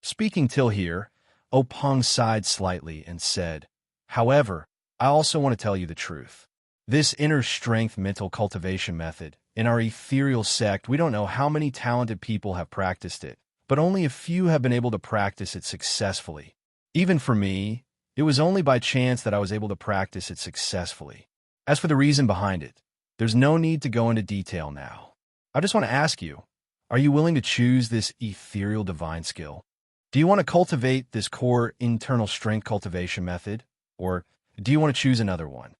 Speaking till here, Openg sighed slightly and said, however, I also want to tell you the truth. This inner strength mental cultivation method, in our ethereal sect, we don't know how many talented people have practiced it, but only a few have been able to practice it successfully. Even for me, it was only by chance that I was able to practice it successfully. As for the reason behind it, there's no need to go into detail now. I just want to ask you, are you willing to choose this ethereal divine skill? Do you want to cultivate this core internal strength cultivation method, or do you want to choose another one?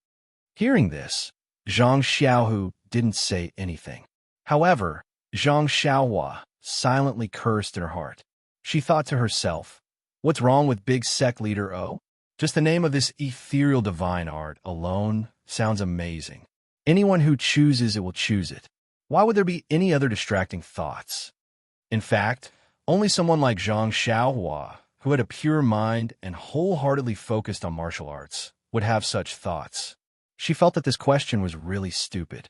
Hearing this, Zhang Xiaohu didn't say anything. However, Zhang Xiaohua silently cursed in her heart. She thought to herself, what's wrong with Big Sect Leader O? Just the name of this ethereal divine art alone sounds amazing. Anyone who chooses it will choose it. Why would there be any other distracting thoughts? In fact, only someone like Zhang Xiaohua, who had a pure mind and wholeheartedly focused on martial arts, would have such thoughts. She felt that this question was really stupid.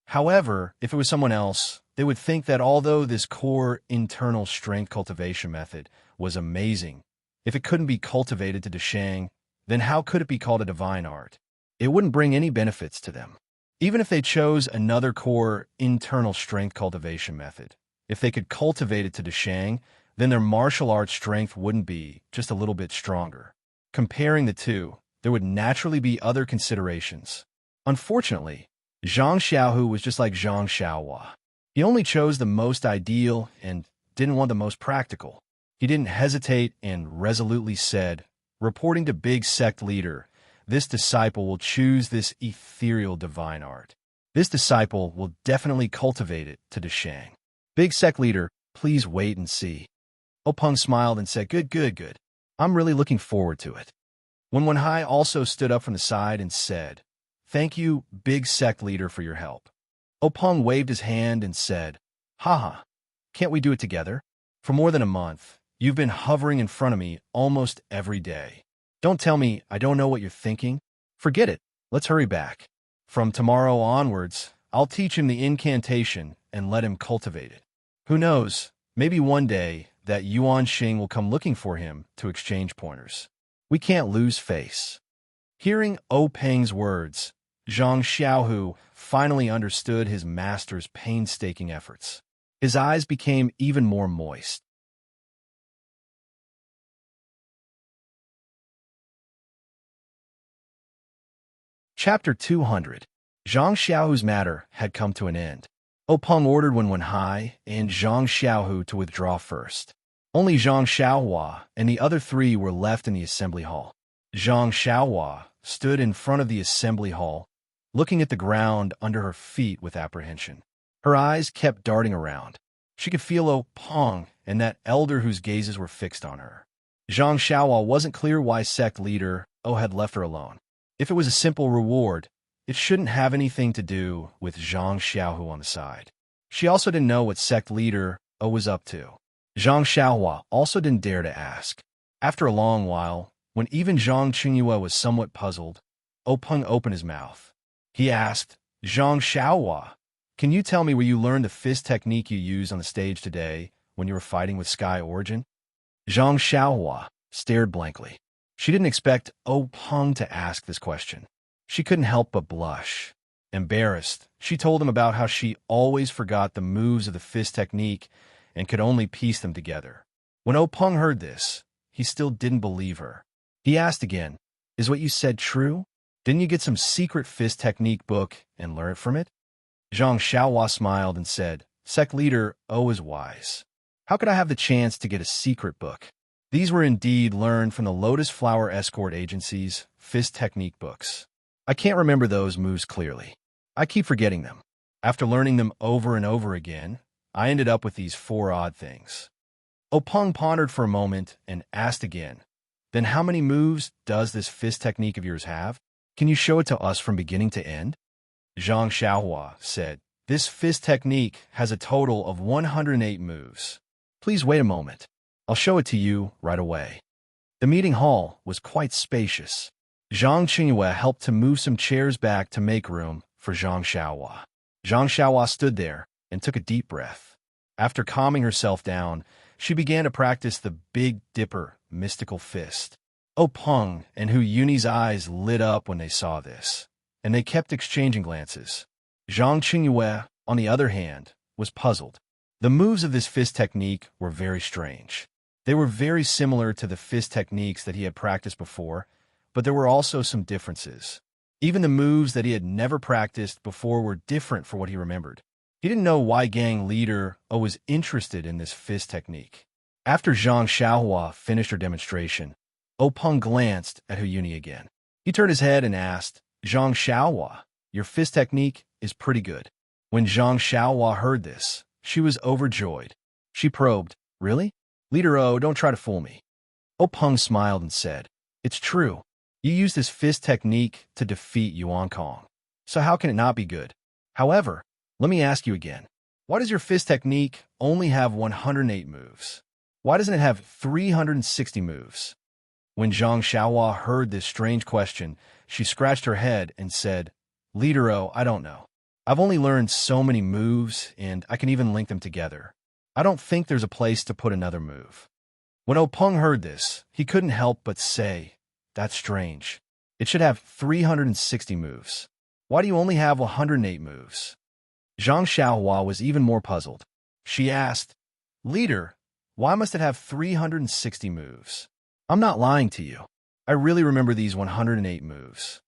However, if it was someone else, they would think that although this core internal strength cultivation method was amazing, if it couldn't be cultivated to Deshang, then how could it be called a divine art? It wouldn't bring any benefits to them. Even if they chose another core internal strength cultivation method, if they could cultivate it to Deshang, then their martial arts strength wouldn't be just a little bit stronger. Comparing the two, there would naturally be other considerations. Unfortunately, Zhang Xiaohu was just like Zhang Xiaohua. He only chose the most ideal and didn't want the most practical. He didn't hesitate and resolutely said, reporting to Big Sect Leader, this disciple will choose this ethereal divine art. This disciple will definitely cultivate it to Deshang. Big Sect Leader, please wait and see. Openg smiled and said, good. I'm really looking forward to it. Wenwenhai also stood up from the side and said, thank you, Big Sect Leader, for your help. Openg waved his hand and said, haha, can't we do it together? For more than a month, you've been hovering in front of me almost every day. Don't tell me I don't know what you're thinking. Forget it. Let's hurry back. From tomorrow onwards, I'll teach him the incantation and let him cultivate it. Who knows, maybe one day that Yuan Xing will come looking for him to exchange pointers. We can't lose face. Hearing Openg's words, Zhang Xiaohu finally understood his master's painstaking efforts. His eyes became even more moist. Chapter 200. Zhang Xiaohu's matter had come to an end. Openg ordered Wenwenhai and Zhang Xiaohu to withdraw first. Only Zhang Xiaohua and the other three were left in the assembly hall. Zhang Xiaohua stood in front of the assembly hall, looking at the ground under her feet with apprehension. Her eyes kept darting around. She could feel Openg and that elder whose gazes were fixed on her. Zhang Xiaohua wasn't clear why sect leader O had left her alone. If it was a simple reward, it shouldn't have anything to do with Zhang Xiaohu on the side. She also didn't know what sect leader O was up to. Zhang Xiaohua also didn't dare to ask. After a long while, when even Zhang Qingyue was somewhat puzzled, Openg opened his mouth. He asked, Zhang Xiaohua, can you tell me where you learned the fist technique you used on the stage today when you were fighting with Sky Origin? Zhang Xiaohua stared blankly. She didn't expect Openg to ask this question. She couldn't help but blush. Embarrassed, she told him about how she always forgot the moves of the fist technique and could only piece them together. When Openg heard this, he still didn't believe her. He asked again, is what you said true? Didn't you get some secret fist technique book and learn it from it? Zhang Xiaohua smiled and said, Sect Leader O is wise. How could I have the chance to get a secret book? These were indeed learned from the Lotus Flower Escort Agency's fist technique books. I can't remember those moves clearly. I keep forgetting them. After learning them over and over again, I ended up with these 4 odd things. Openg pondered for a moment and asked again, then how many moves does this fist technique of yours have? Can you show it to us from beginning to end? Zhang Xiaohua said, this fist technique has a total of 108 moves. Please wait a moment. I'll show it to you right away. The meeting hall was quite spacious. Zhang Qingyue helped to move some chairs back to make room for Zhang Xiaohua. Zhang Xiaohua stood there and took a deep breath. After calming herself down, she began to practice the Big Dipper mystical fist. Oh Peng and Hu Yuni's eyes lit up when they saw this, and they kept exchanging glances. Zhang Qingyue, on the other hand, was puzzled. The moves of this fist technique were very strange. They were very similar to the fist techniques that he had practiced before, but there were also some differences. Even the moves that he had never practiced before were different for what he remembered. He didn't know why gang leader O was interested in this fist technique. After Zhang Xiaohua finished her demonstration, O Peng glanced at Hu Yuni again. He turned his head and asked, Zhang Xiaohua, your fist technique is pretty good. When Zhang Xiaohua heard this, she was overjoyed. She probed, really? Leader O, don't try to fool me. O Peng smiled and said, it's true. You used this fist technique to defeat Yuan Kong. So how can it not be good? However, let me ask you again. Why does your fist technique only have 108 moves? Why doesn't it have 360 moves? When Zhang Xiaohua heard this strange question, she scratched her head and said, Leader O, I don't know. I've only learned so many moves, and I can even link them together. I don't think there's a place to put another move. When O Peng heard this, he couldn't help but say, that's strange. It should have 360 moves. Why do you only have 108 moves? Zhang Xiaohua was even more puzzled. She asked, Leader, why must it have 360 moves? I'm not lying to you. I really remember these 108 moves.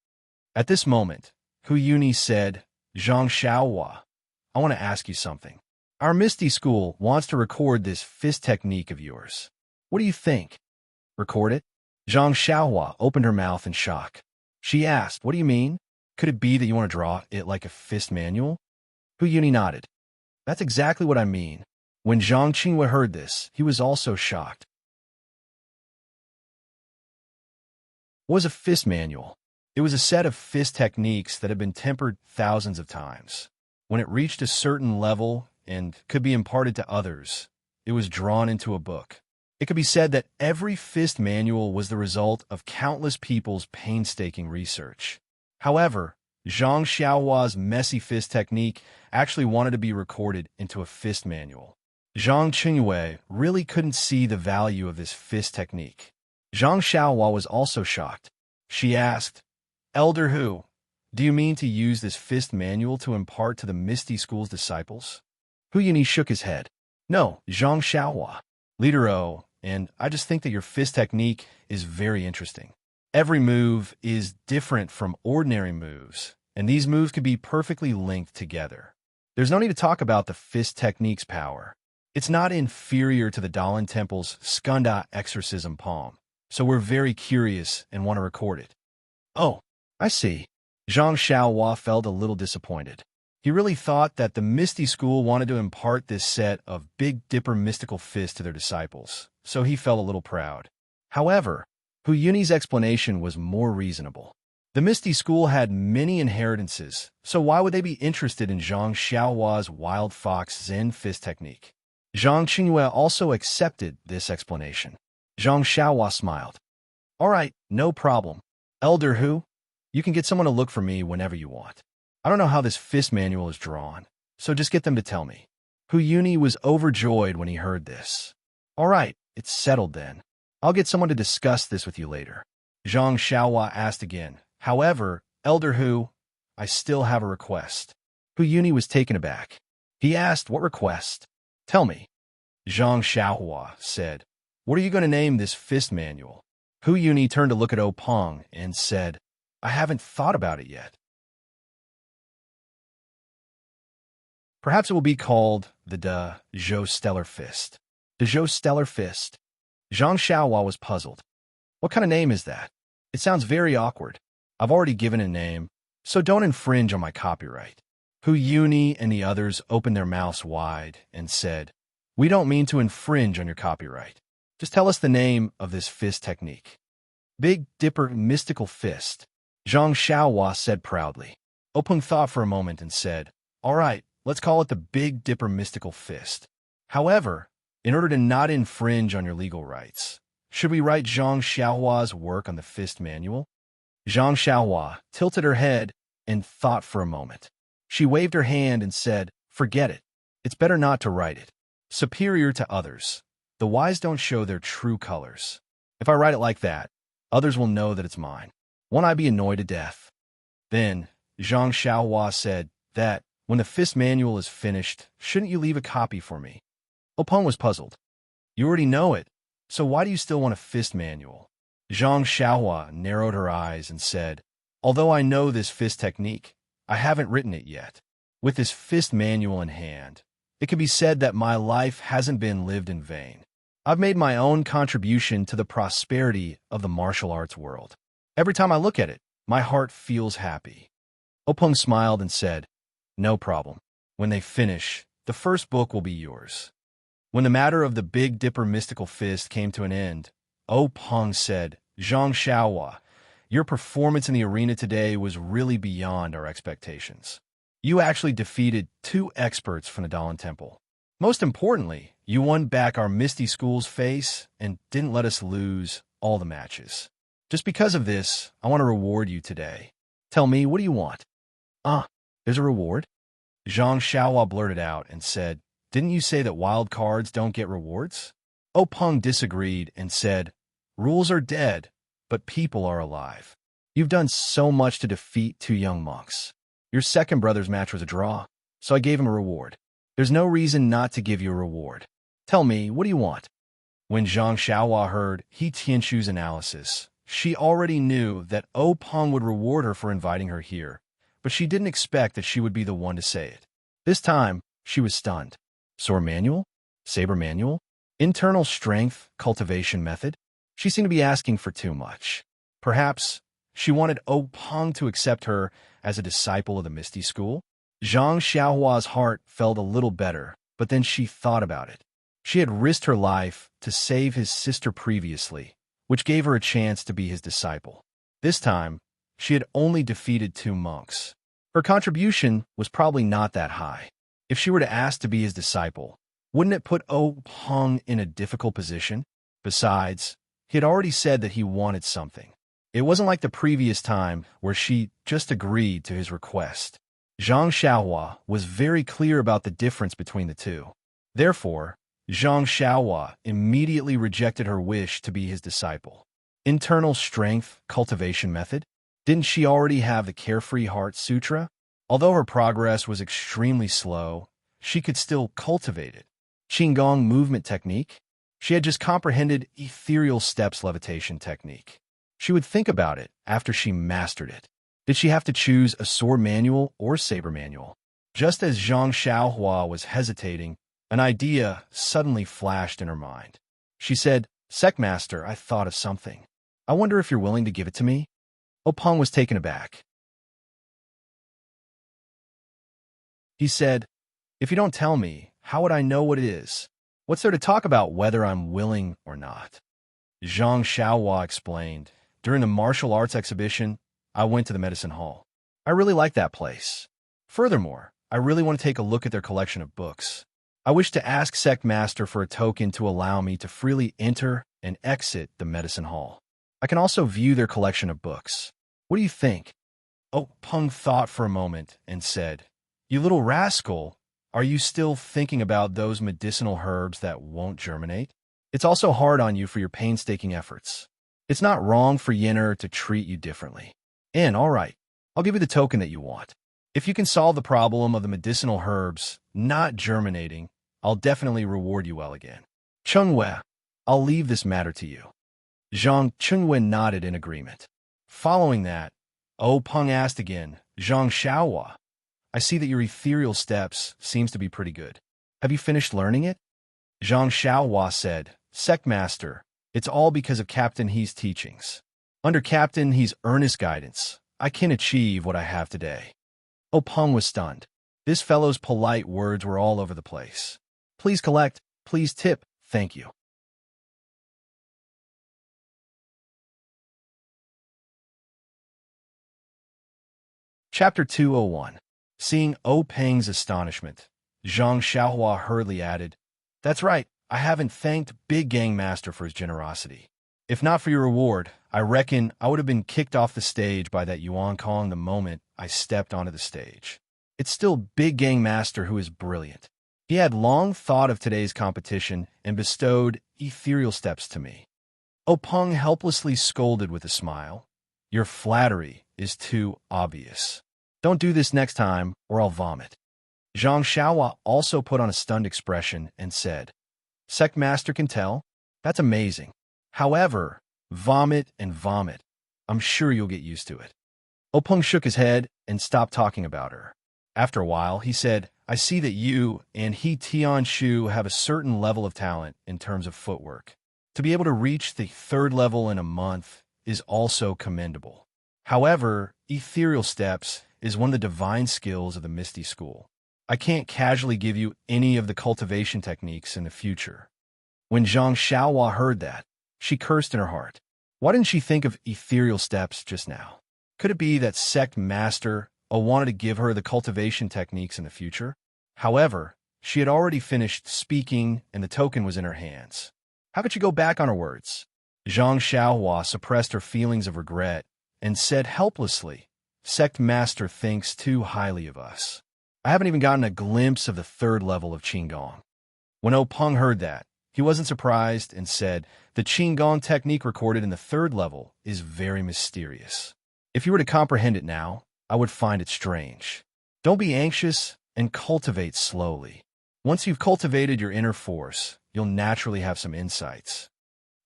At this moment, Hu Yuni said, Zhang Xiaohua, I want to ask you something. Our Misty School wants to record this fist technique of yours. What do you think? Record it? Zhang Xiaohua opened her mouth in shock. She asked, what do you mean? Could it be that you want to draw it like a fist manual? Hu Yuni nodded. That's exactly what I mean. When Zhang Qingyue heard this, he was also shocked. What was a fist manual? It was a set of fist techniques that had been tempered thousands of times. When it reached a certain level and could be imparted to others, it was drawn into a book. It could be said that every fist manual was the result of countless people's painstaking research. However, Zhang Xiaohua's messy fist technique actually wanted to be recorded into a fist manual. Zhang Qingyue really couldn't see the value of this fist technique. Zhang Xiaohua was also shocked. She asked, Elder Hu, do you mean to use this fist manual to impart to the Misty School's disciples? Hu Yuni shook his head. No, Zhang Xiaohua. Leader O, and I just think that your fist technique is very interesting. Every move is different from ordinary moves, and these moves can be perfectly linked together. There's no need to talk about the fist technique's power. It's not inferior to the Dalan Temple's Skanda exorcism palm, so we're very curious and want to record it. Oh, I see. Zhang Xiaohua felt a little disappointed. He really thought that the Misty School wanted to impart this set of Big Dipper mystical fists to their disciples, so he felt a little proud. However, Hu Yuni's explanation was more reasonable. The Misty School had many inheritances, so why would they be interested in Zhang Xiaohua's Wild Fox Zen fist technique? Zhang Qingyue also accepted this explanation. Zhang Xiaohua smiled. All right, no problem. Elder Hu, you can get someone to look for me whenever you want. I don't know how this fist manual is drawn, so just get them to tell me. Hu Yuni was overjoyed when he heard this. All right, it's settled then. I'll get someone to discuss this with you later. Zhang Xiaohua asked again. However, Elder Hu, I still have a request. Hu Yuni was taken aback. He asked, what request? Tell me. Zhang Xiaohua said, what are you going to name this fist manual? Hu Yuni turned to look at O Peng and said, I haven't thought about it yet. Perhaps it will be called the De Zhou Stellar Fist. De Zhou Stellar Fist. Zhang Xiaohua was puzzled. What kind of name is that? It sounds very awkward. I've already given a name, so don't infringe on my copyright. Hu Yuni and the others opened their mouths wide and said, we don't mean to infringe on your copyright. Just tell us the name of this fist technique. Big Dipper Mystical Fist. Zhang Xiaohua said proudly. O Peng thought for a moment and said, all right, let's call it the Big Dipper Mystical Fist. However, in order to not infringe on your legal rights, should we write Zhang Xiaohua's work on the fist manual? Zhang Xiaohua tilted her head and thought for a moment. She waved her hand and said, "Forget it. It's better not to write it. Superior to others. The wise don't show their true colors. If I write it like that, others will know that it's mine. Won't I be annoyed to death?" Then Zhang Xiaohua said that, "When the fist manual is finished, shouldn't you leave a copy for me?" Openg was puzzled. "You already know it, so why do you still want a fist manual?" Zhang Xiaohua narrowed her eyes and said, "Although I know this fist technique, I haven't written it yet. With this fist manual in hand, it can be said that my life hasn't been lived in vain. I've made my own contribution to the prosperity of the martial arts world. Every time I look at it, my heart feels happy." Openg smiled and said, "No problem. When they finish, the first book will be yours." When the matter of the Big Dipper mystical fist came to an end, Openg said, "Zhang Xiaohua, your performance in the arena today was really beyond our expectations. You actually defeated 2 experts from the Dalan Temple. Most importantly, you won back our Misty School's face and didn't let us lose all the matches. Just because of this, I want to reward you today. Tell me, what do you want?" There's a reward?" Zhang Xiaohua blurted out and said, "Didn't you say that wild cards don't get rewards?" Openg disagreed and said, "Rules are dead, but people are alive. You've done so much to defeat 2 young monks. Your second brother's match was a draw, so I gave him a reward. There's no reason not to give you a reward. Tell me, what do you want?" When Zhang Xiaohua heard He Tianshu's analysis, she already knew that Openg would reward her for inviting her here, but she didn't expect that she would be the one to say it. This time, she was stunned. Sword manual? Saber manual? Internal strength cultivation method? She seemed to be asking for too much. Perhaps she wanted Openg to accept her as a disciple of the Misty School? Zhang Xiaohua's heart felt a little better, but then she thought about it. She had risked her life to save his sister previously, which gave her a chance to be his disciple. This time, she had only defeated 2 monks. Her contribution was probably not that high. If she were to ask to be his disciple, wouldn't it put Openg in a difficult position? Besides, he had already said that he wanted something. It wasn't like the previous time where she just agreed to his request. Zhang Xiaohua was very clear about the difference between the two. Therefore, Zhang Xiaohua immediately rejected her wish to be his disciple. Internal strength cultivation method? Didn't she already have the Carefree Heart Sutra? Although her progress was extremely slow, she could still cultivate it. Qigong movement technique? She had just comprehended ethereal steps levitation technique. She would think about it after she mastered it. Did she have to choose a sword manual or saber manual? Just as Zhang Xiaohua was hesitating, an idea suddenly flashed in her mind. She said, "Secmaster, I thought of something. I wonder if you're willing to give it to me?" Openg was taken aback. He said, "If you don't tell me, how would I know what it is? What's there to talk about whether I'm willing or not?" Zhang Xiaohua explained, "During the martial arts exhibition, I went to the medicine hall. I really like that place. Furthermore, I really want to take a look at their collection of books. I wish to ask Sect Master for a token to allow me to freely enter and exit the medicine hall. I can also view their collection of books. What do you think?" Openg thought for a moment and said, "You little rascal, are you still thinking about those medicinal herbs that won't germinate? It's also hard on you for your painstaking efforts. It's not wrong for Yenner to treat you differently. And all right, I'll give you the token that you want. If you can solve the problem of the medicinal herbs not germinating, I'll definitely reward you well again. Chengwei, I'll leave this matter to you." Zhang Chengwei nodded in agreement. Following that, Openg asked again, "Zhang Xiaohua, I see that your ethereal steps seems to be pretty good. Have you finished learning it?" Zhang Xiaohua said, "Sect Master, it's all because of Captain He's teachings. Under Captain He's earnest guidance, I can achieve what I have today." Openg was stunned. This fellow's polite words were all over the place. "Please collect, please tip, thank you." Chapter 201. Seeing Openg's astonishment, Zhang Xiaohua hurriedly added, "That's right, I haven't thanked Big Gang Master for his generosity. If not for your reward, I reckon I would have been kicked off the stage by that Yuan Kong the moment I stepped onto the stage. It's still Big Gang Master who is brilliant. He had long thought of today's competition and bestowed ethereal steps to me. Openg helplessly scolded with a smile. Your flattery is too obvious. Don't do this next time or I'll vomit. Zhang Xiaohua also put on a stunned expression and said, Sect Master can tell? That's amazing. However, vomit and vomit. I'm sure you'll get used to it. Openg shook his head and stopped talking about her. After a while, he said, I see that you and He Tianshu have a certain level of talent in terms of footwork. To be able to reach the 3rd level in a month is also commendable. However, ethereal steps is one of the divine skills of the Misty School. I can't casually give you any of the cultivation techniques in the future. When Zhang Xiaohua heard that, she cursed in her heart. Why didn't she think of ethereal steps just now? Could it be that Sect Master wanted to give her the cultivation techniques in the future? However, she had already finished speaking and the token was in her hands. How could she go back on her words? Zhang Xiaohua suppressed her feelings of regret and said helplessly, Sect Master thinks too highly of us. I haven't even gotten a glimpse of the 3rd level of Qinggong. When Openg heard that, he wasn't surprised and said, the Qinggong technique recorded in the 3rd level is very mysterious. If you were to comprehend it now, I would find it strange. Don't be anxious and cultivate slowly. Once you've cultivated your inner force, you'll naturally have some insights.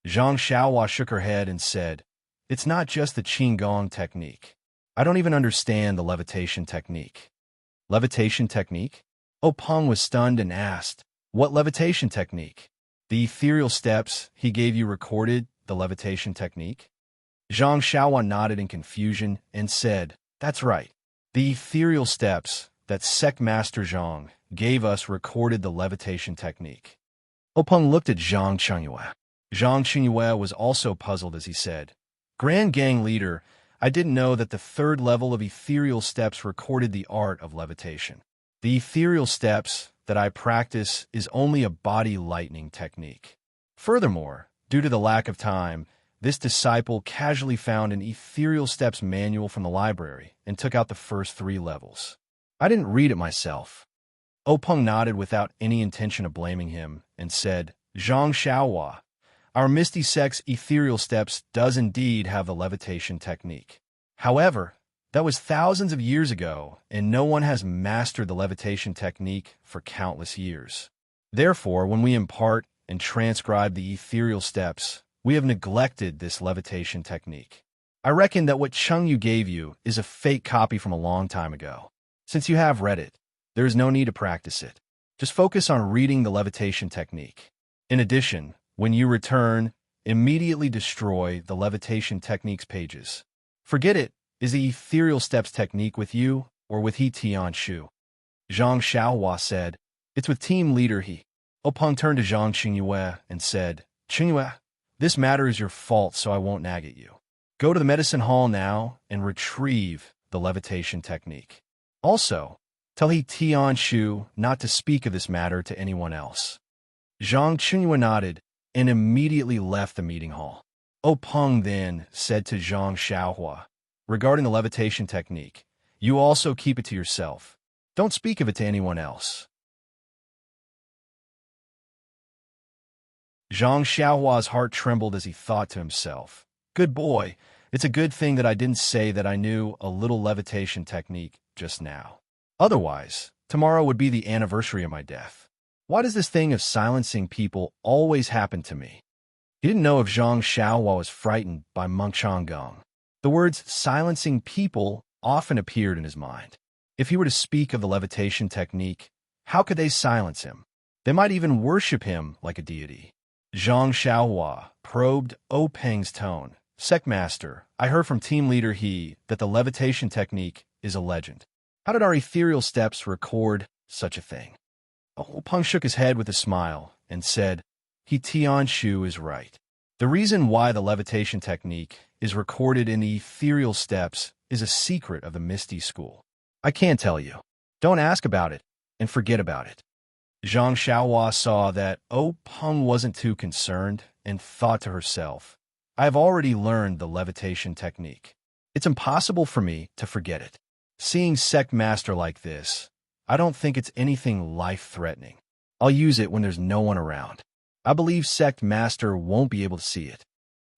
Zhang Xiaohua shook her head and said, It's not just the Qinggong technique. I don't even understand the levitation technique. Levitation technique? Openg was stunned and asked, What levitation technique? The ethereal steps he gave you recorded the levitation technique? Zhang Xiaohua nodded in confusion and said, That's right. The ethereal steps that Sect Master Zhang gave us recorded the levitation technique. Openg looked at Zhang Qingyue. Zhang Qingyue was also puzzled as he said, Grand Gang Leader, I didn't know that the 3rd level of ethereal steps recorded the art of levitation. The ethereal steps that I practice is only a body lightning technique. Furthermore, due to the lack of time, this disciple casually found an ethereal steps manual from the library and took out the first 3 levels. I didn't read it myself. Openg nodded without any intention of blaming him and said, Zhang Xiaohua, our Misty Sect's ethereal steps does indeed have the levitation technique. However, that was thousands of years ago, and no one has mastered the levitation technique for countless years. Therefore, when we impart and transcribe the ethereal steps, we have neglected this levitation technique. I reckon that what Chengyu gave you is a fake copy from a long time ago. Since you have read it, there is no need to practice it. Just focus on reading the levitation technique. In addition, when you return, immediately destroy the levitation technique's pages. Forget it. Is the ethereal steps technique with you or with He Tianshu? Zhang Xiaohua said, It's with team leader He. Openg turned to Zhang Qingyue and said, Qingyue, this matter is your fault, so I won't nag at you. Go to the medicine hall now and retrieve the levitation technique. Also, tell He Tianshu not to speak of this matter to anyone else. Zhang Qingyue nodded and immediately left the meeting hall. Openg then said to Zhang Xiaohua, regarding the levitation technique, you also keep it to yourself. Don't speak of it to anyone else. Zhang Xiaohua's heart trembled as he thought to himself, Good boy, it's a good thing that I didn't say that I knew a little levitation technique just now. Otherwise, tomorrow would be the anniversary of my death. Why does this thing of silencing people always happen to me? He didn't know if Zhang Xiaohua was frightened by Monk Changgang. The words silencing people often appeared in his mind. If he were to speak of the levitation technique, how could they silence him? They might even worship him like a deity. Zhang Xiaohua probed Openg's tone. Sect Master, I heard from team leader He that the levitation technique is a legend. How did our ethereal steps record such a thing? Openg shook his head with a smile and said, He Tianshu is right. The reason why the levitation technique is recorded in the ethereal steps is a secret of the Misty School. I can't tell you. Don't ask about it and forget about it. Zhang Xiaohua saw that Openg wasn't too concerned and thought to herself, I have already learned the levitation technique. It's impossible for me to forget it. Seeing sect master like this, I don't think it's anything life-threatening. I'll use it when there's no one around. I believe sect master won't be able to see it.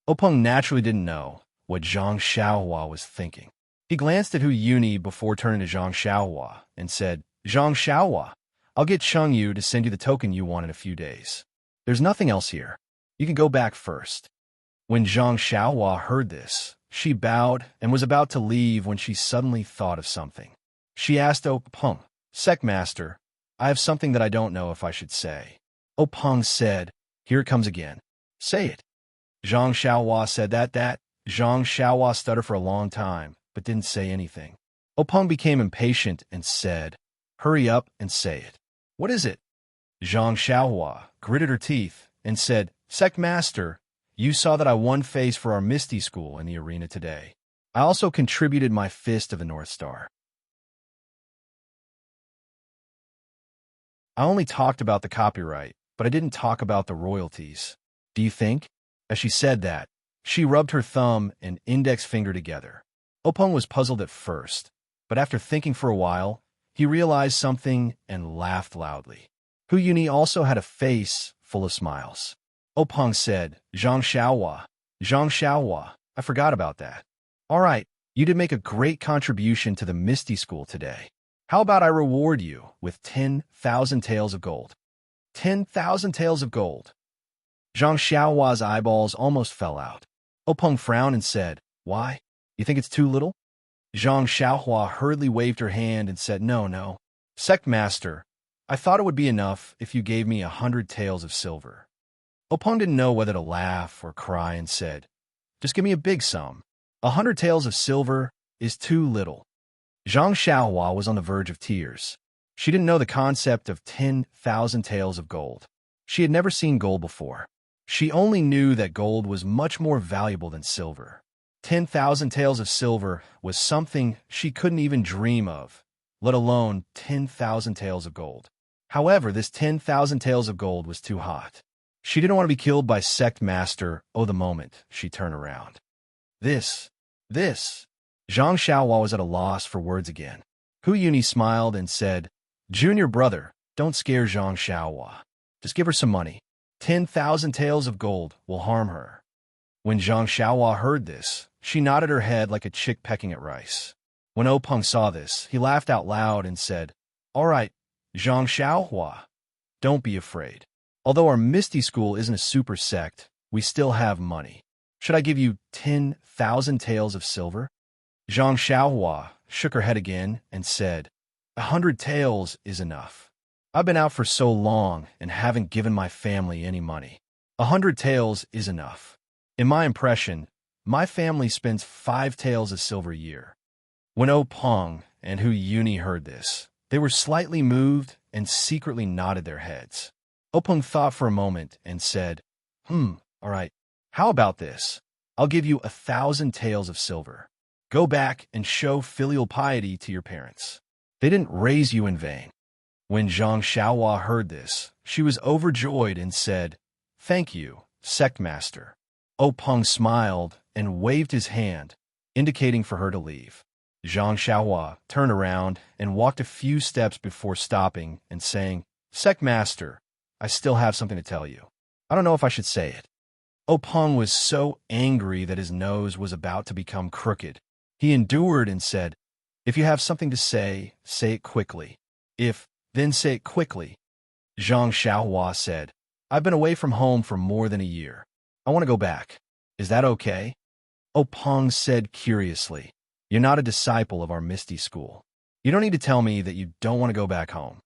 Openg naturally didn't know what Zhang Xiaohua was thinking. He glanced at Hu Yuni before turning to Zhang Xiaohua and said, Zhang Xiaohua, I'll get Cheng Yu to send you the token you want in a few days. There's nothing else here. You can go back first. When Zhang Xiaohua heard this, she bowed and was about to leave when she suddenly thought of something. She asked Openg, Sect Master, I have something that I don't know if I should say. Openg said, Here it comes again. Say it. Zhang Xiaohua said that. Zhang Xiaohua stuttered for a long time, but didn't say anything. Openg became impatient and said, Hurry up and say it. What is it? Zhang Xiaohua gritted her teeth and said, Sect Master, you saw that I won phase for our Misty School in the arena today. I also contributed my Fist of the North Star. I only talked about the copyright, but I didn't talk about the royalties. Do you think? As she said that, she rubbed her thumb and index finger together. Openg was puzzled at first, but after thinking for a while, he realized something and laughed loudly. Hu Yuni also had a face full of smiles. Openg said, Zhang Xiaohua, I forgot about that. All right, you did make a great contribution to the Misty School today. How about I reward you with 10,000 taels of gold? 10,000 taels of gold. Zhang Xiaohua's eyeballs almost fell out. Openg frowned and said, Why? You think it's too little? Zhang Xiaohua hurriedly waved her hand and said, No. Sect Master, I thought it would be enough if you gave me 100 taels of silver. Openg didn't know whether to laugh or cry and said, Just give me a big sum. 100 taels of silver is too little. Zhang Xiaohua was on the verge of tears. She didn't know the concept of 10,000 taels of gold. She had never seen gold before. She only knew that gold was much more valuable than silver. 10,000 taels of silver was something she couldn't even dream of, let alone 10,000 taels of gold. However, this 10,000 taels of gold was too hot. She didn't want to be killed by Sect Master the moment she turned around. This. Zhang Xiaohua was at a loss for words again. Hu Yuni smiled and said, Junior brother, don't scare Zhang Xiaohua. Just give her some money. 10,000 taels of gold will harm her. When Zhang Xiaohua heard this, she nodded her head like a chick pecking at rice. When Openg saw this, he laughed out loud and said, All right, Zhang Xiaohua, don't be afraid. Although our Misty School isn't a super sect, we still have money. Should I give you 10,000 taels of silver? Zhang Xiaohua shook her head again and said, 100 taels is enough. I've been out for so long and haven't given my family any money. 100 taels is enough. In my impression, my family spends 5 taels of silver a year. When Openg and Hu Yuni heard this, they were slightly moved and secretly nodded their heads. Openg thought for a moment and said, all right, how about this? I'll give you 1,000 taels of silver. Go back and show filial piety to your parents. They didn't raise you in vain. When Zhang Xiaohua heard this, she was overjoyed and said, Thank you, Sect Master. Openg smiled and waved his hand, indicating for her to leave. Zhang Xiaohua turned around and walked a few steps before stopping and saying, Sect Master, I still have something to tell you. I don't know if I should say it. Openg was so angry that his nose was about to become crooked. He endured and said, If you have something to say it quickly. Then say it quickly. Zhang Xiaohua said, I've been away from home for more than a year. I want to go back. Is that okay? Openg said curiously, You're not a disciple of our Misty School. You don't need to tell me that you don't want to go back home.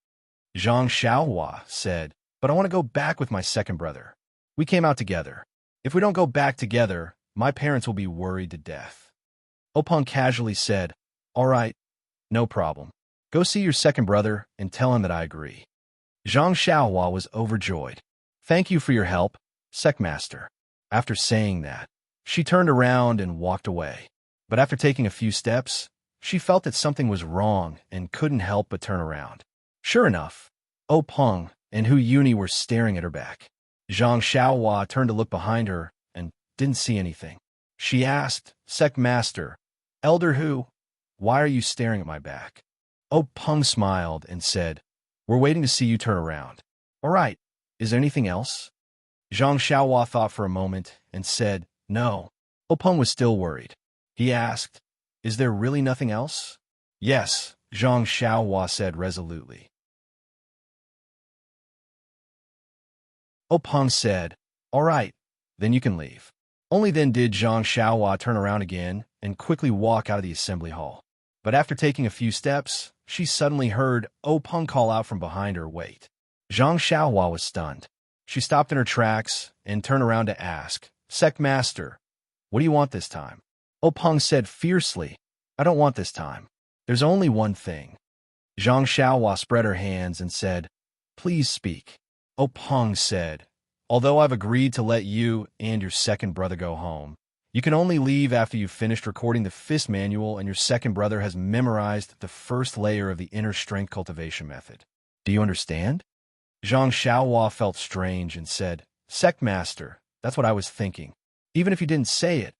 Zhang Xiaohua said, But I want to go back with my second brother. We came out together. If we don't go back together, my parents will be worried to death. Openg casually said, All right, no problem. Go see your second brother and tell him that I agree. Zhang Xiaohua was overjoyed. Thank you for your help, Sect Master. After saying that, she turned around and walked away. But after taking a few steps, she felt that something was wrong and couldn't help but turn around. Sure enough, Openg and Hu Yuni were staring at her back. Zhang Xiaohua turned to look behind her and didn't see anything. She asked, Sect Master, Elder who? Why are you staring at my back? Oh Peng smiled and said, we're waiting to see you turn around. All right, is there anything else? Zhang Xiaohua thought for a moment and said, no. Oh Peng was still worried. He asked, is there really nothing else? Yes, Zhang Xiaohua said resolutely. Oh Peng said, all right, then you can leave. Only then did Zhang Xiaohua turn around again and quickly walk out of the assembly hall. But after taking a few steps, she suddenly heard Oh Peng call out from behind her, wait. Zhang Xiaohua was stunned. She stopped in her tracks and turned around to ask, Sect Master, what do you want this time? Oh Peng said fiercely, I don't want this time. There's only one thing. Zhang Xiaohua spread her hands and said, please speak. Oh Peng said, although I've agreed to let you and your second brother go home, you can only leave after you've finished recording the fist manual and your second brother has memorized the first layer of the inner strength cultivation method. Do you understand? Zhang Xiaohua felt strange and said, Sect Master, that's what I was thinking. Even if you didn't say it,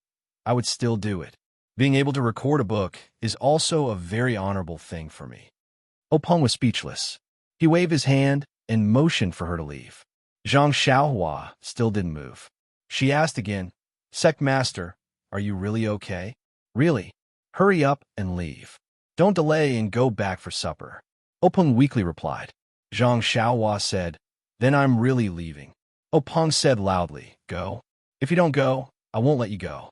I would still do it. Being able to record a book is also a very honorable thing for me. Oh Peng was speechless. He waved his hand and motioned for her to leave. Zhang Xiaohua still didn't move. She asked again, Sect Master, are you really okay? Really? Hurry up and leave. Don't delay and go back for supper. Oh Peng weakly replied. Zhang Xiaohua said, then I'm really leaving. Oh Peng said loudly, go. If you don't go, I won't let you go.